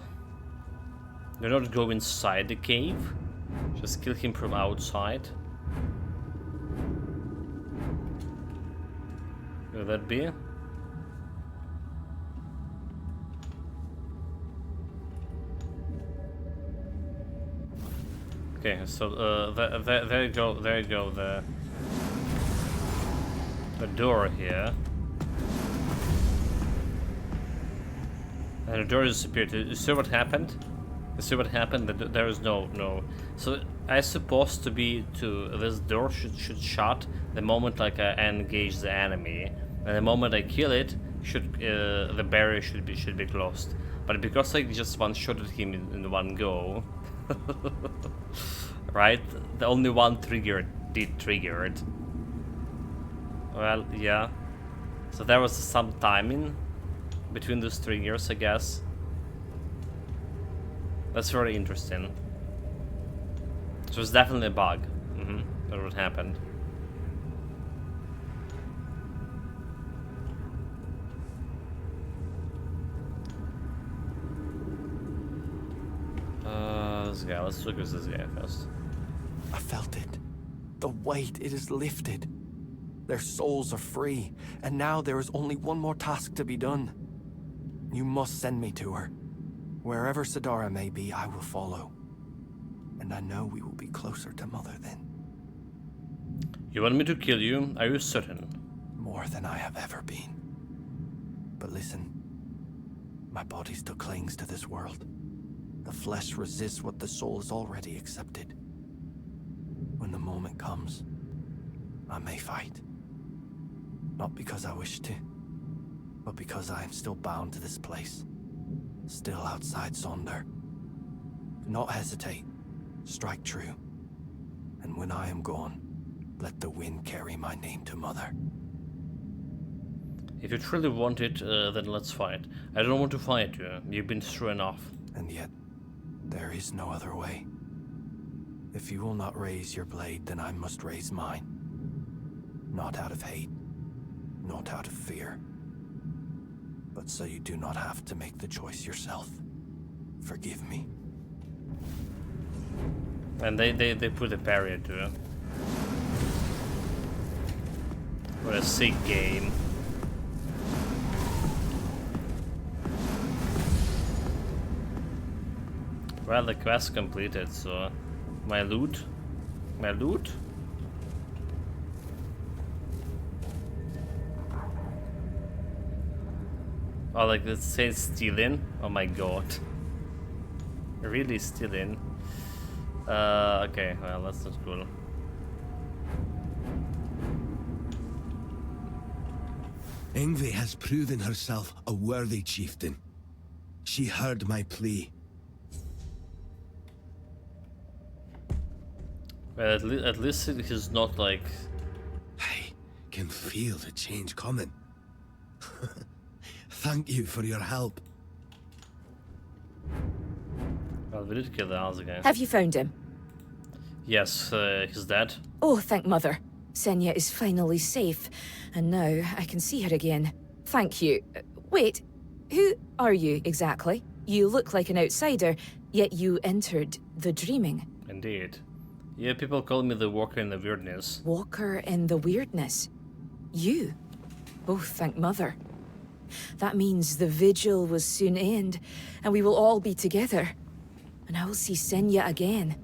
Speaker 1: not go inside the cave. Just kill him from outside. Will that be? Okay, so there you go. The door here. And the door disappeared. You see what happened? You see what happened? There is no. So I supposed to be this door should shut the moment like I engage the enemy, and the moment I kill it, the barrier should be closed. But because I just one-shotted him in one go, right? The only one trigger did trigger it. Well, yeah. So there was some timing between those triggers, I guess. That's very interesting. So it's definitely a bug. That's what happened. This guy. Let's look at this guy first.
Speaker 9: I felt it. The weight, it is lifted. Their souls are free, and now there is only one more task to be done. You must send me to her. Wherever Sidara may be, I will follow. And I know we will be closer to Mother then.
Speaker 1: You want me to kill you? Are you certain?
Speaker 9: More than I have ever been. But listen, my body still clings to this world. The flesh resists what the soul has already accepted. When the moment comes, I may fight. Not because I wish to, but because I am still bound to this place. Still outside Sonder. Do not hesitate. Strike true. And when I am gone, let the wind carry my name to Mother.
Speaker 1: If you truly want it, then let's fight. I don't want to fight you. You've been through enough.
Speaker 9: And yet, there is no other way. If you will not raise your blade, then I must raise mine. Not out of hate, not out of fear, but so you do not have to make the choice yourself. Forgive me.
Speaker 1: And they put a barrier to it. What a sick game. Well, the quest completed, so my loot? Oh, like it says stealing? Oh my god. Really stealing? Okay, well, that's not cool.
Speaker 13: Ingve has proven herself a worthy chieftain. She heard my plea.
Speaker 1: Well, at least he's not like...
Speaker 13: I can feel the change coming. Thank you for your help.
Speaker 1: Well, we did kill the house again.
Speaker 16: Have you found him?
Speaker 1: Yes, he's dead.
Speaker 16: Oh, thank Mother. Senya is finally safe, and now I can see her again. Thank you. Wait, who are you exactly? You look like an outsider, yet you entered the dreaming.
Speaker 1: Indeed. Yeah, people call me the Walker in the Weirdness.
Speaker 16: Walker in the Weirdness? You? Oh, thank Mother. That means the vigil will soon end, and we will all be together. And I will see Senya again.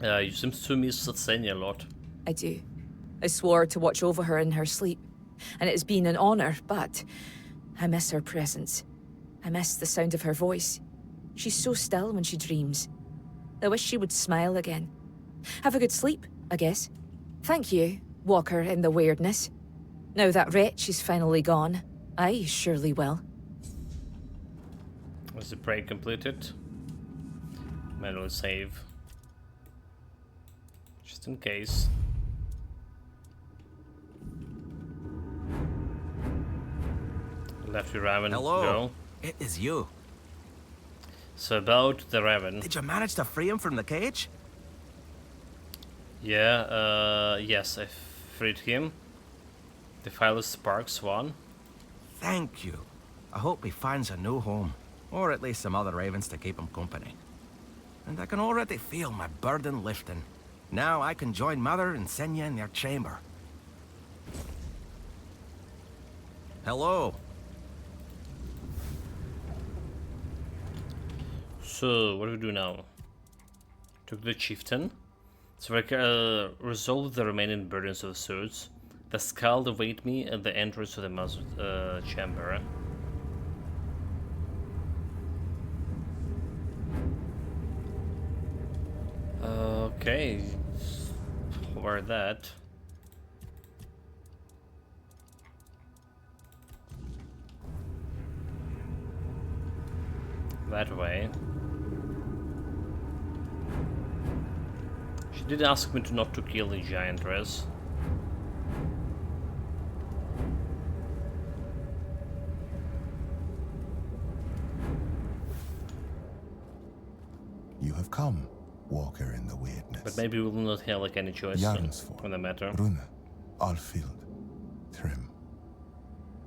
Speaker 1: You seem to miss Senya a lot.
Speaker 16: I do. I swore to watch over her in her sleep, and it has been an honor, but I miss her presence. I miss the sound of her voice. She's so still when she dreams. I wish she would smile again. Have a good sleep, I guess. Thank you, Walker in the Weirdness. Now that wretch is finally gone, I surely will.
Speaker 1: Was the prey completed? Manual save. Just in case. Left your Raven.
Speaker 5: Hello.
Speaker 1: Go.
Speaker 5: It is you.
Speaker 1: So about the Raven.
Speaker 5: Did you manage to free him from the cage?
Speaker 1: Yeah, yes, I freed him. The file is Sparks 1.
Speaker 5: Thank you. I hope he finds a new home, or at least some other ravens to keep him company. And I can already feel my burden lifting. Now I can join Mother and Senya in their chamber. Hello.
Speaker 1: So, what do we do now? Took the chieftain. So I can resolve the remaining burdens of the swords. The skull await me at the entrance to the master chamber. Okay, where that? That way. She did ask me to not to kill the giantress.
Speaker 17: You have come, Walker in the Weirdness.
Speaker 1: But maybe we will not have like any choice on the matter.
Speaker 17: Brune, Alfield, Trim.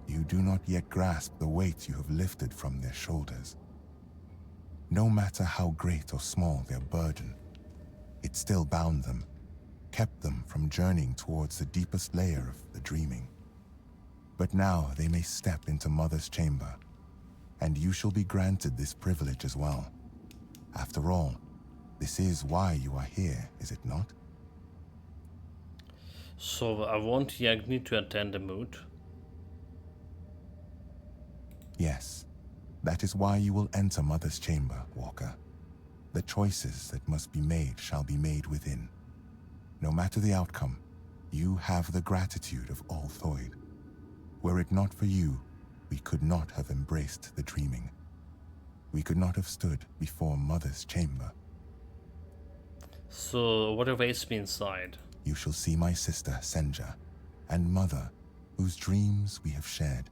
Speaker 17: You do not yet grasp the weight you have lifted from their shoulders. No matter how great or small their burden, it still bound them, kept them from journeying towards the deepest layer of the dreaming. But now they may step into Mother's chamber, and you shall be granted this privilege as well. After all, this is why you are here, is it not?
Speaker 1: So I want Yagni to attend the moot.
Speaker 17: Yes, that is why you will enter Mother's chamber, Walker. The choices that must be made shall be made within. No matter the outcome, you have the gratitude of all Thoid. Were it not for you, we could not have embraced the dreaming. We could not have stood before Mother's chamber.
Speaker 1: So what awaits me inside?
Speaker 17: You shall see my sister, Senja, and Mother, whose dreams we have shared,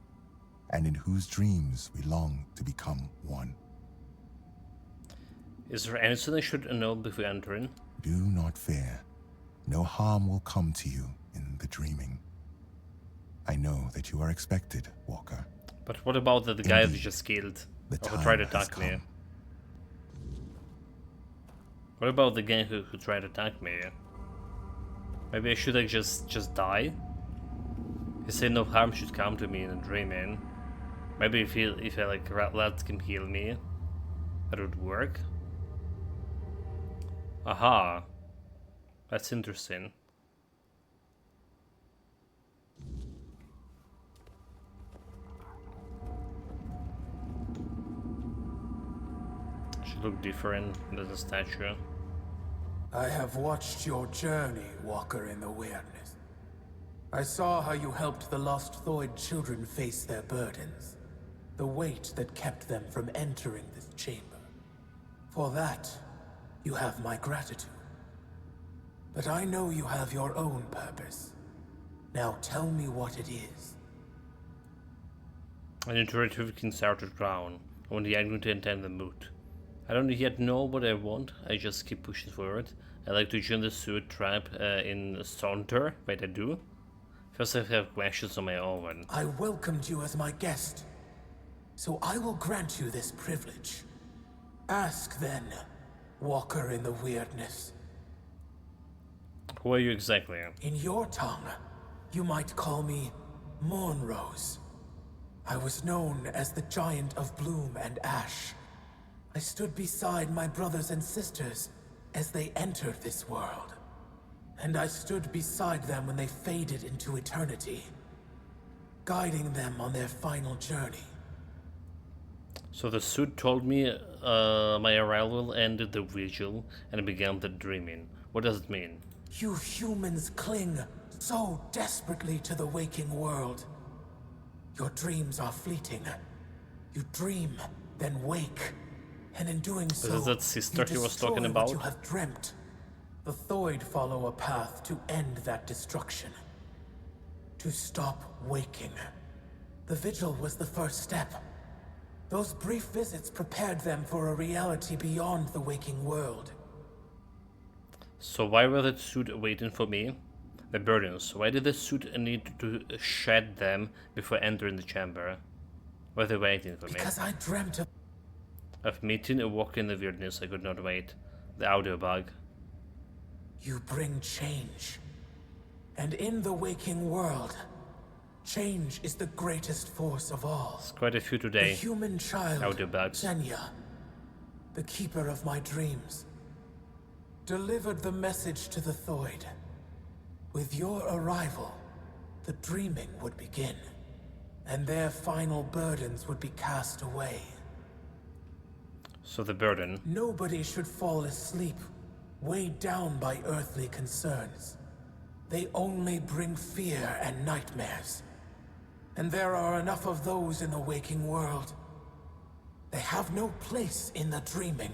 Speaker 17: and in whose dreams we long to become one.
Speaker 1: Is there anything I should know before entering?
Speaker 17: Do not fear. No harm will come to you in the dreaming. I know that you are expected, Walker.
Speaker 1: But what about the guy that just killed?
Speaker 17: The
Speaker 1: Or who tried to
Speaker 17: time has
Speaker 1: attack me?
Speaker 17: come.
Speaker 1: What about the guy who tried to attack me? Maybe I should like just die? He said no harm should come to me in a dreaming. Maybe if I like let him heal me, that would work. Aha. That's interesting. look different than the statue.
Speaker 19: I have watched your journey, Walker in the Weirdness. I saw how you helped the lost Thoid children face their burdens. The weight that kept them from entering this chamber. For that, you have my gratitude. But I know you have your own purpose. Now tell me what it is.
Speaker 1: I need to retrieve King Arthur's crown. I want the angry to attend the moot. I don't yet know what I want, I just keep pushing forward. I like to join the Suit tribe in Saunter. Wait, I do? First I have questions on my own.
Speaker 19: I welcomed you as my guest, so I will grant you this privilege. Ask then, Walker in the Weirdness.
Speaker 1: Who are you exactly?
Speaker 19: In your tongue, you might call me Moonrose. I was known as the Giant of Bloom and Ash. I stood beside my brothers and sisters as they entered this world. And I stood beside them when they faded into eternity, guiding them on their final journey.
Speaker 1: So the Suit told me my arrival ended the vigil and began the dreaming. What does it mean?
Speaker 19: You humans cling so desperately to the waking world. Your dreams are fleeting. You dream, then wake. And in doing so,
Speaker 1: Is that sister he was talking about?
Speaker 19: What you have dreamt. The Thoid follow a path to end that destruction. To stop waking. The vigil was the first step. Those brief visits prepared them for a reality beyond the waking world.
Speaker 1: So why were the Suit waiting for me? The burdens. Why did the Suit need to shed them before entering the chamber? Were they waiting for me?
Speaker 19: Because I dreamt
Speaker 1: of meeting a walker in the weirdness. I could not wait. The audio bug.
Speaker 19: You bring change. And in the waking world, change is the greatest force of all.
Speaker 1: It's quite a few today.
Speaker 19: The human child,
Speaker 1: audio bugs.
Speaker 19: Senya, the keeper of my dreams, delivered the message to the Thoid. With your arrival, the dreaming would begin, and their final burdens would be cast away.
Speaker 1: So the burden.
Speaker 19: Nobody should fall asleep, weighed down by earthly concerns. They only bring fear and nightmares. And there are enough of those in the waking world. They have no place in the dreaming.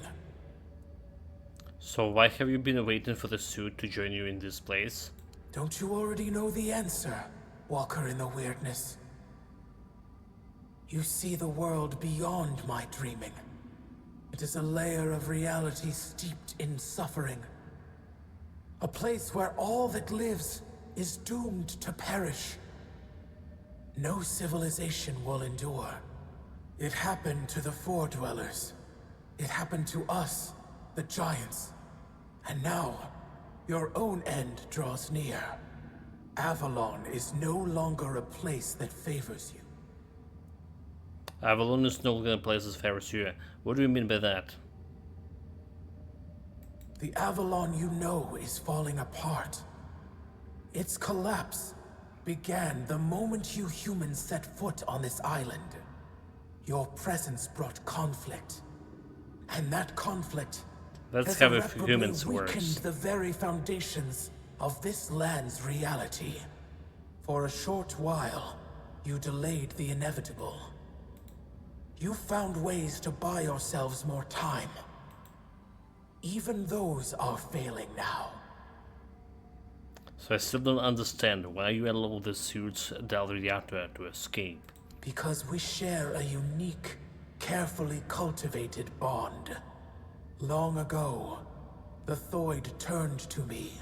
Speaker 1: So why have you been waiting for the Suit to join you in this place?
Speaker 19: Don't you already know the answer, Walker in the Weirdness? You see the world beyond my dreaming. It is a layer of reality steeped in suffering. A place where all that lives is doomed to perish. No civilization will endure. It happened to the Four-Dwellers. It happened to us, the Giants. And now, your own end draws near. Avalon is no longer a place that favors you.
Speaker 1: Avalon is no longer a place that favors you. What do you mean by that?
Speaker 19: The Avalon you know is falling apart. Its collapse began the moment you humans set foot on this island. Your presence brought conflict. And that conflict
Speaker 1: Let's
Speaker 19: has
Speaker 1: have a
Speaker 19: irreparably
Speaker 1: human's
Speaker 19: weakened
Speaker 1: words.
Speaker 19: the very foundations of this land's reality. For a short while, you delayed the inevitable. You found ways to buy yourselves more time. Even those are failing now.
Speaker 1: So I still don't understand why you allow the Suit's Del Reactor to escape.
Speaker 19: Because we share a unique, carefully cultivated bond. Long ago, the Thoid turned to me,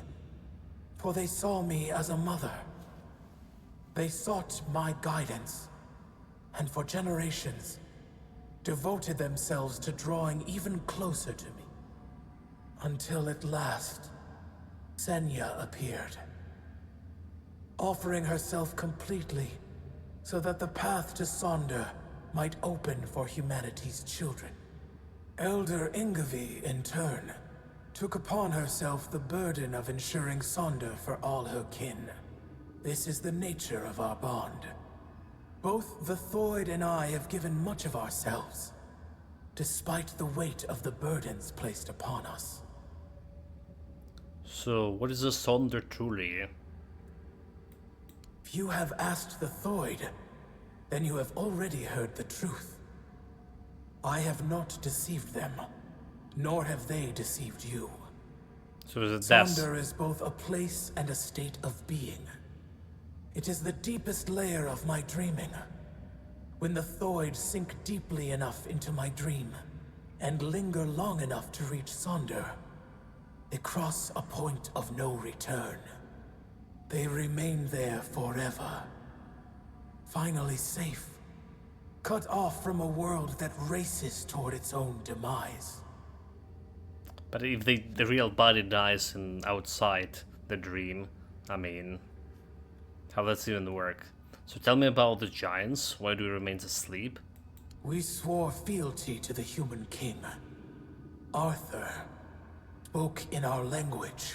Speaker 19: for they saw me as a mother. They sought my guidance, and for generations, devoted themselves to drawing even closer to me. Until at last, Senya appeared, offering herself completely so that the path to Sonder might open for humanity's children. Elder Ingavi, in turn, took upon herself the burden of ensuring Sonder for all her kin. This is the nature of our bond. Both the Thoid and I have given much of ourselves. despite the weight of the burdens placed upon us.
Speaker 1: So, what is a Sonder truly?
Speaker 19: If you have asked the Thoid, then you have already heard the truth. I have not deceived them, nor have they deceived you.
Speaker 1: So is it that?
Speaker 19: Sonder is both a place and a state of being. It is the deepest layer of my dreaming. When the Thoid sink deeply enough into my dream, and linger long enough to reach Sonder, they cross a point of no return. They remain there forever. Finally safe. Cut off from a world that races toward its own demise.
Speaker 1: But if the real body dies outside the dream, I mean, how does it even work? So tell me about the giants. Why do we remain asleep?
Speaker 19: We swore fealty to the human king. Arthur spoke in our language,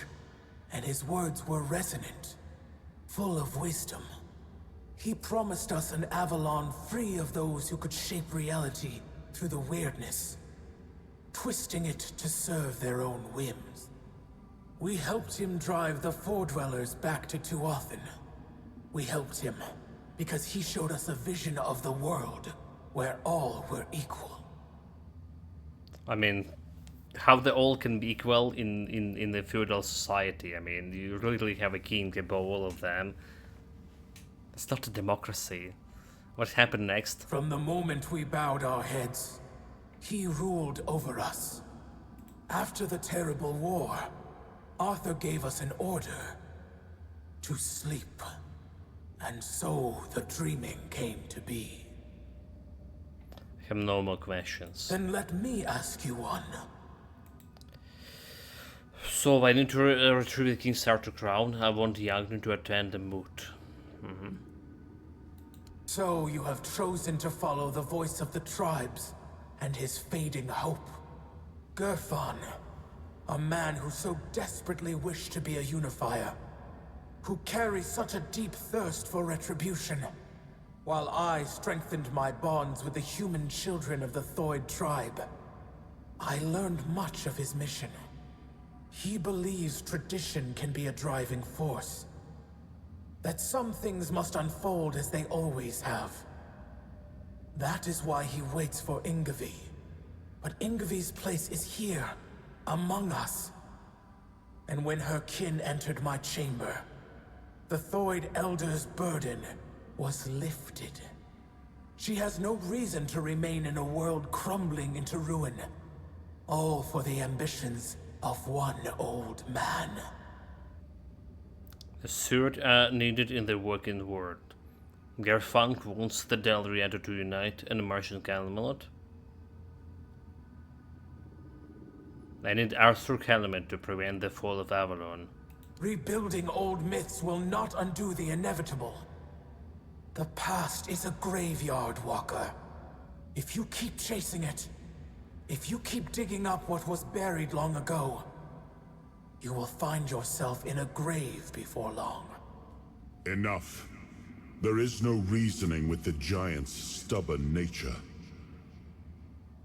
Speaker 19: and his words were resonant, full of wisdom. He promised us an Avalon free of those who could shape reality through the weirdness, twisting it to serve their own whims. We helped him drive the Foredwellers back to Tuathan. We helped him because he showed us a vision of the world where all were equal.
Speaker 1: I mean, how they all can be equal in the feudal society. I mean, you really have a king above all of them. It's not a democracy. What happened next?
Speaker 19: From the moment we bowed our heads, he ruled over us. After the terrible war, Arthur gave us an order to sleep. And so the dreaming came to be.
Speaker 1: I have no more questions.
Speaker 19: Then let me ask you one.
Speaker 1: So I need to retrieve the King's Arthur crown. I want Yagni to attend the moot.
Speaker 19: So you have chosen to follow the voice of the tribes and his fading hope. Gerfan, a man who so desperately wished to be a unifier, who carries such a deep thirst for retribution, while I strengthened my bonds with the human children of the Thoid tribe. I learned much of his mission. He believes tradition can be a driving force, that some things must unfold as they always have. That is why he waits for Ingavi. But Ingavi's place is here, among us. And when her kin entered my chamber, the Thoid Elder's burden was lifted. She has no reason to remain in a world crumbling into ruin, all for the ambitions of one old man.
Speaker 1: The sword needed in the working world. Gerfunk wants the Delriator to unite and Martian Calumet. I need Arthur Calumet to prevent the Fall of Avalon.
Speaker 19: Rebuilding old myths will not undo the inevitable. The past is a graveyard, Walker. If you keep chasing it, if you keep digging up what was buried long ago, you will find yourself in a grave before long.
Speaker 6: Enough. There is no reasoning with the giant's stubborn nature.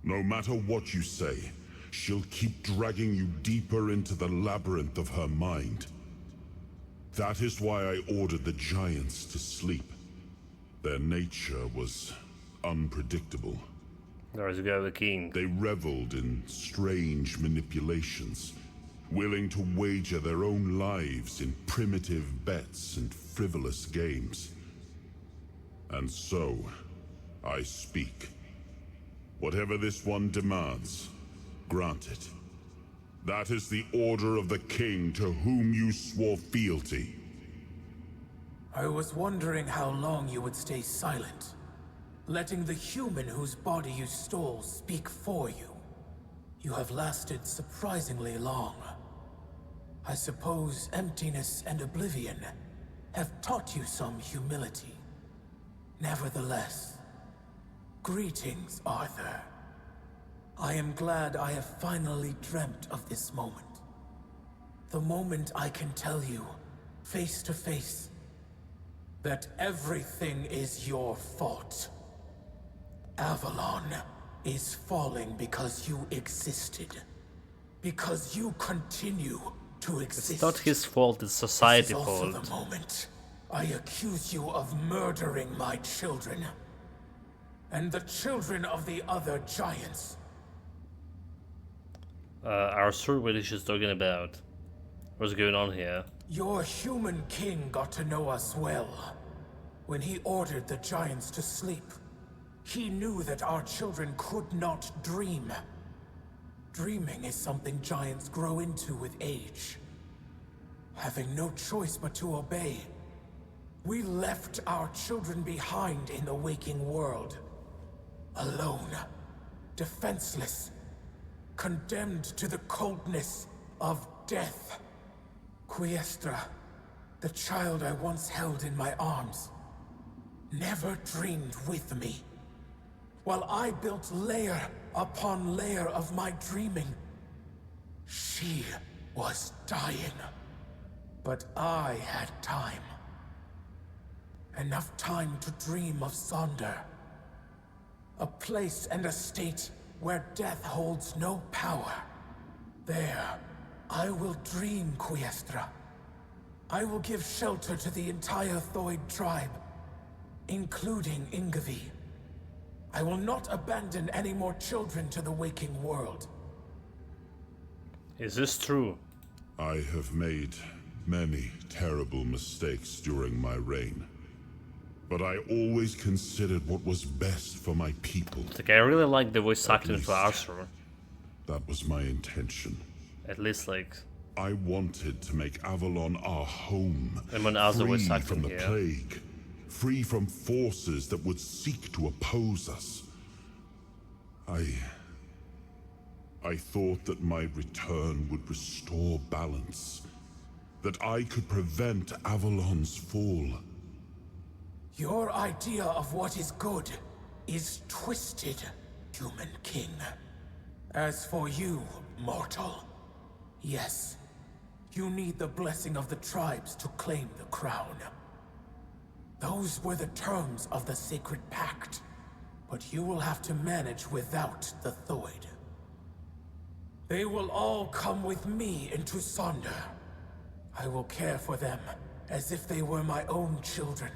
Speaker 6: No matter what you say, she'll keep dragging you deeper into the labyrinth of her mind. That is why I ordered the giants to sleep. Their nature was unpredictable.
Speaker 1: There's go the king.
Speaker 6: They reveled in strange manipulations, willing to wager their own lives in primitive bets and frivolous games. And so, I speak. Whatever this one demands, grant it. That is the order of the king to whom you swore fealty.
Speaker 19: I was wondering how long you would stay silent, letting the human whose body you stole speak for you. You have lasted surprisingly long. I suppose emptiness and oblivion have taught you some humility. Nevertheless, greetings, Arthur. I am glad I have finally dreamt of this moment. The moment I can tell you, face to face, that everything is your fault. Avalon is falling because you existed. Because you continue to exist.
Speaker 1: It's not his fault, it's society's
Speaker 19: This is also
Speaker 1: fault.
Speaker 19: the moment I accuse you of murdering my children. And the children of the other giants.
Speaker 1: Arthur, what is she talking about? What's going on here?
Speaker 19: Your human king got to know us well. When he ordered the giants to sleep, he knew that our children could not dream. Dreaming is something giants grow into with age. Having no choice but to obey, we left our children behind in the waking world. Alone, defenseless, condemned to the coldness of death. Quiestra, the child I once held in my arms, never dreamed with me. While I built layer upon layer of my dreaming, she was dying. But I had time. Enough time to dream of Sonder. A place and a state where death holds no power. There, I will dream, Quiestra. I will give shelter to the entire Thoid tribe, including Ingavi. I will not abandon any more children to the waking world.
Speaker 1: Is this true?
Speaker 6: I have made many terrible mistakes during my reign. But I always considered what was best for my people.
Speaker 1: Like, I really like the voice acting for Arthur.
Speaker 6: That was my intention.
Speaker 1: At least, like...
Speaker 6: I wanted to make Avalon our home.
Speaker 1: And when Arthur was
Speaker 6: free
Speaker 1: acting
Speaker 6: from the
Speaker 1: here.
Speaker 6: plague. Free from forces that would seek to oppose us. I thought that my return would restore balance. That I could prevent Avalon's fall.
Speaker 19: Your idea of what is good is twisted, human king. As for you, mortal, yes, you need the blessing of the tribes to claim the crown. Those were the terms of the sacred pact, but you will have to manage without the Thoid. They will all come with me into Sonder. I will care for them as if they were my own children.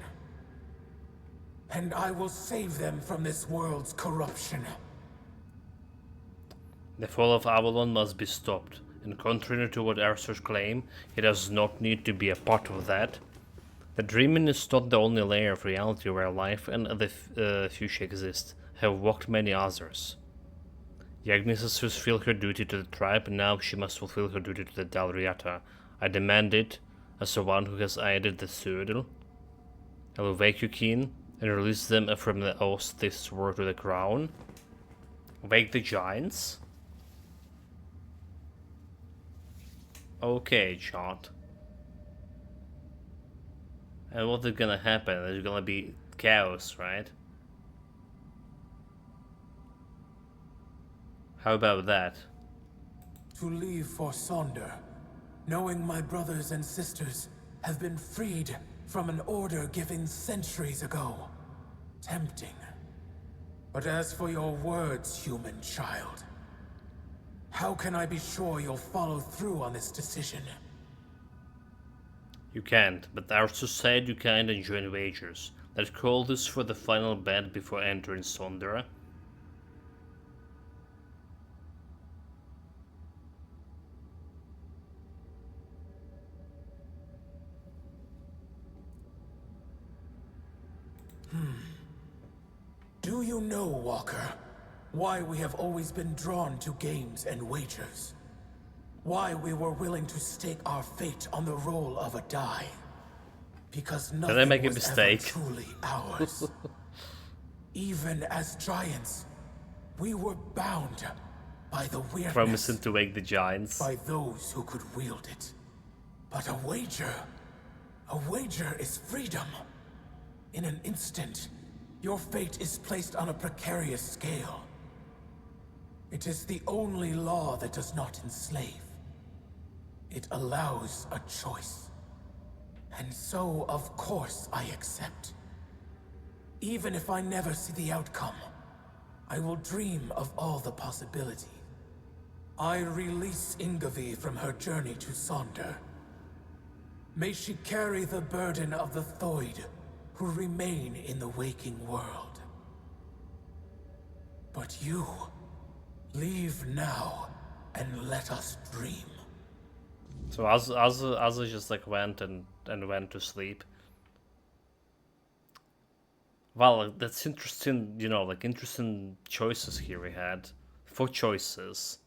Speaker 19: And I will save them from this world's corruption.
Speaker 1: The Fall of Avalon must be stopped, and contrary to what Arthur's claim, he does not need to be a part of that. The dreaming is not the only layer of reality where life and the future exist. Have walked many others. Yagnis has fulfilled her duty to the tribe, and now she must fulfill her duty to the Dalriata. I demand it, as the one who has aided the Suidel. I will wake you, Keen, and release them from the oath they swore to the crown. Wake the giants? Okay, Chant. And what is gonna happen? There's gonna be chaos, right? How about that?
Speaker 19: To leave for Sonder, knowing my brothers and sisters have been freed from an order given centuries ago. Tempting. But as for your words, human child, how can I be sure you'll follow through on this decision?
Speaker 1: You can't, but Arthur said you can't join wagers. That call is for the final bet before entering Sondra.
Speaker 19: Do you know, Walker, why we have always been drawn to games and wagers? Why we were willing to stake our fate on the roll of a die? Because
Speaker 1: Did I make
Speaker 19: nothing
Speaker 1: a
Speaker 19: was
Speaker 1: mistake?
Speaker 19: ever truly ours. Even as giants, we were bound by the weirdness,
Speaker 1: Promising to wake the giants.
Speaker 19: by those who could wield it. But a wager is freedom. In an instant, your fate is placed on a precarious scale. It is the only law that does not enslave. It allows a choice. And so, of course, I accept. Even if I never see the outcome, I will dream of all the possibilities. I release Ingavi from her journey to Sonder. May she carry the burden of the Thoid who remain in the waking world. But you, leave now and let us dream.
Speaker 1: So Azza just like went and went to sleep. Well, that's interesting, you know, like interesting choices here we had. 4 choices.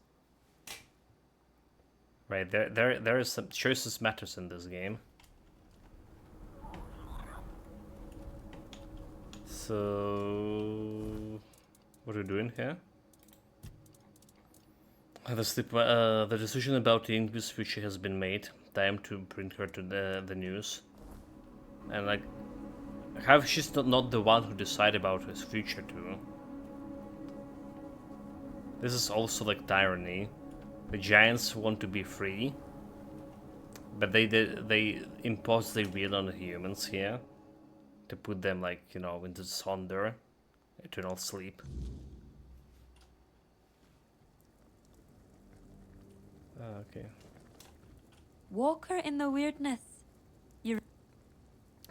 Speaker 1: Right, there is some choices matters in this game. So what are we doing here? The decision about the English future has been made. Time to bring her to the news. And like, how she's not the one who decided about his future too. This is also like tyranny. The giants want to be free, but they impose their will on the humans here to put them, like, you know, into Sonder, eternal sleep. Okay.
Speaker 18: Walker in the weirdness.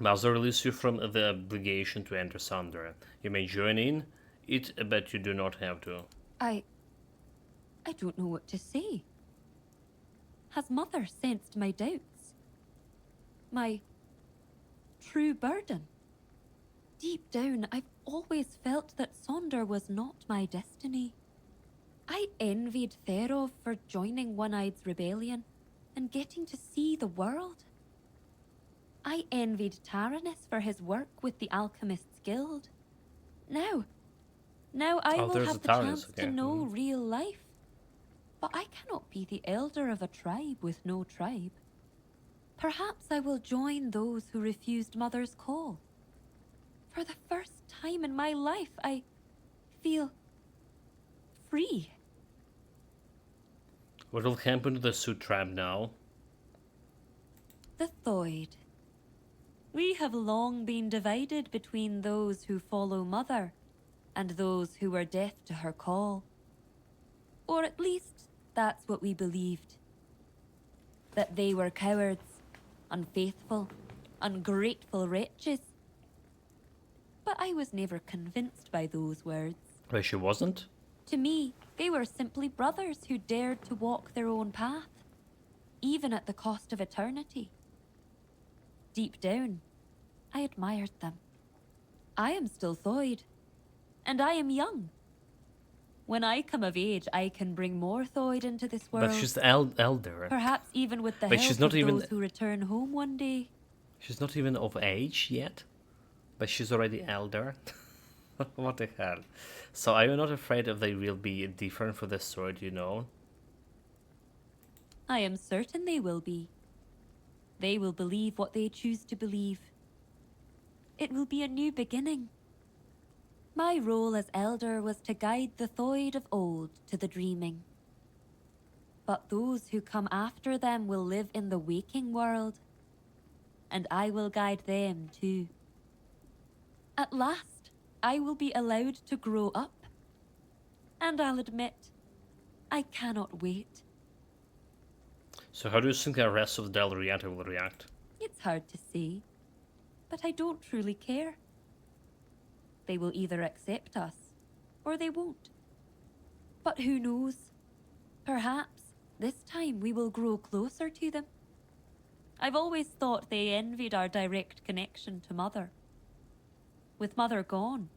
Speaker 1: Bowser release you from the obligation to enter Sonder. You may join in it, but you do not have to.
Speaker 18: I don't know what to say. Has Mother sensed my doubts? My true burden? Deep down, I've always felt that Sonder was not my destiny. I envied Therov for joining One-Eye's rebellion and getting to see the world. I envied Taranis for his work with the Alchemist's Guild. Now I will have the chance to know real life. But I cannot be the elder of a tribe with no tribe. Perhaps I will join those who refused Mother's call. For the first time in my life, I feel free.
Speaker 1: What will happen to the Sioux tribe now?
Speaker 18: The Thoid. We have long been divided between those who follow Mother and those who are deaf to her call. Or at least, that's what we believed. That they were cowards, unfaithful, ungrateful wretches. But I was never convinced by those words.
Speaker 1: But she wasn't?
Speaker 18: To me, they were simply brothers who dared to walk their own path, even at the cost of eternity. Deep down, I admired them. I am still Thoid, and I am young. When I come of age, I can bring more Thoid into this world.
Speaker 1: But she's elder.
Speaker 18: Perhaps even with the
Speaker 1: but
Speaker 18: help
Speaker 1: she's not
Speaker 18: of
Speaker 1: even...
Speaker 18: those who return home one day.
Speaker 1: She's not even of age yet, but she's already elder. What the hell? So are you not afraid if they will be different for the story, do you know?
Speaker 18: I am certain they will be. They will believe what they choose to believe. It will be a new beginning. My role as elder was to guide the Thoid of old to the dreaming. But those who come after them will live in the waking world, and I will guide them too. At last, I will be allowed to grow up. And I'll admit, I cannot wait.
Speaker 1: So how do you think the rest of Del Riata will react?
Speaker 18: It's hard to say, but I don't truly care. They will either accept us, or they won't. But who knows? Perhaps this time we will grow closer to them. I've always thought they envied our direct connection to Mother. With Mother gone,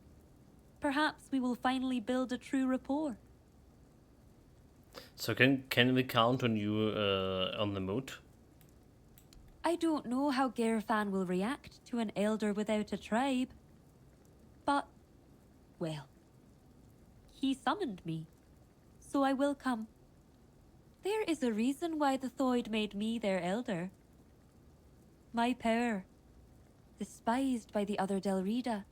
Speaker 18: perhaps we will finally build a true rapport.
Speaker 1: So can we count on you on the moot?
Speaker 18: I don't know how Gerfan will react to an elder without a tribe. But, well, he summoned me, so I will come. There is a reason why the Thoid made me their elder. My power, despised by the other Delrida,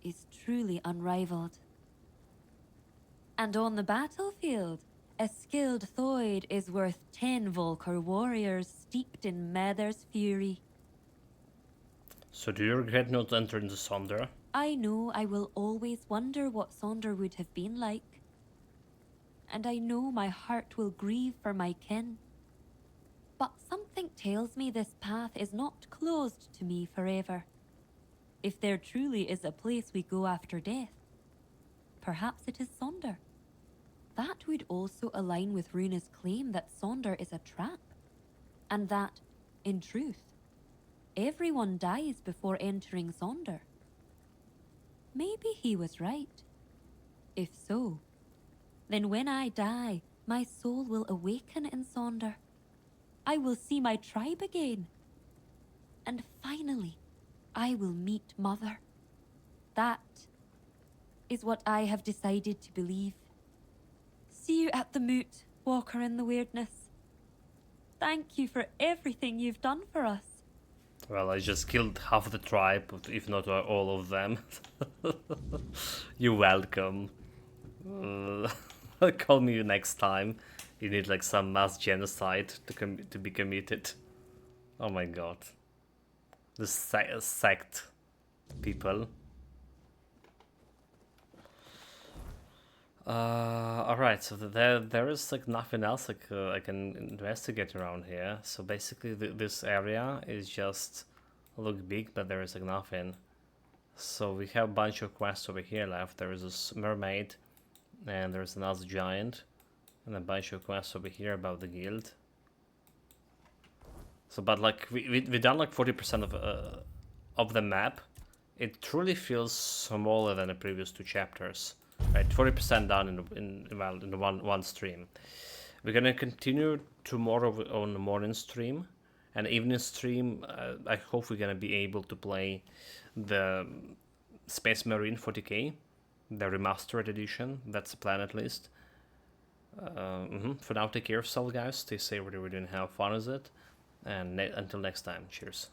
Speaker 18: is truly unrivaled. And on the battlefield, a skilled Thoid is worth 10 Volker warriors steeped in Mother's fury.
Speaker 1: So do you regret not entering the Sonder?
Speaker 18: I know I will always wonder what Sonder would have been like. And I know my heart will grieve for my kin. But something tells me this path is not closed to me forever. If there truly is a place we go after death, perhaps it is Sonder. That would also align with Runa's claim that Sonder is a trap, and that, in truth, everyone dies before entering Sonder. Maybe he was right. If so, then when I die, my soul will awaken in Sonder. I will see my tribe again. And finally, I will meet Mother. That is what I have decided to believe. See you at the moot, Walker in the Weirdness. Thank you for everything you've done for us.
Speaker 1: Well, I just killed half the tribe, if not all of them. You're welcome. Call me next time. You need like some mass genocide to be committed. Oh my god. The sect people. Alright, so there is like nothing else like I can investigate around here. So basically this area is just look big, but there is like nothing. So we have a bunch of quests over here left. There is a mermaid, and there's another giant, and a bunch of quests over here about the guild. So, but like we done like 40% of the map. It truly feels smaller than the previous 2 chapters. Right, 40% done in one stream. We're gonna continue tomorrow on the morning stream, and evening stream. I hope we're gonna be able to play the Space Marine 40k, the remastered edition. That's the plan at least. For now, take care of yourself, guys. Stay safe wherever you're doing. Have fun with it, and until next time, cheers.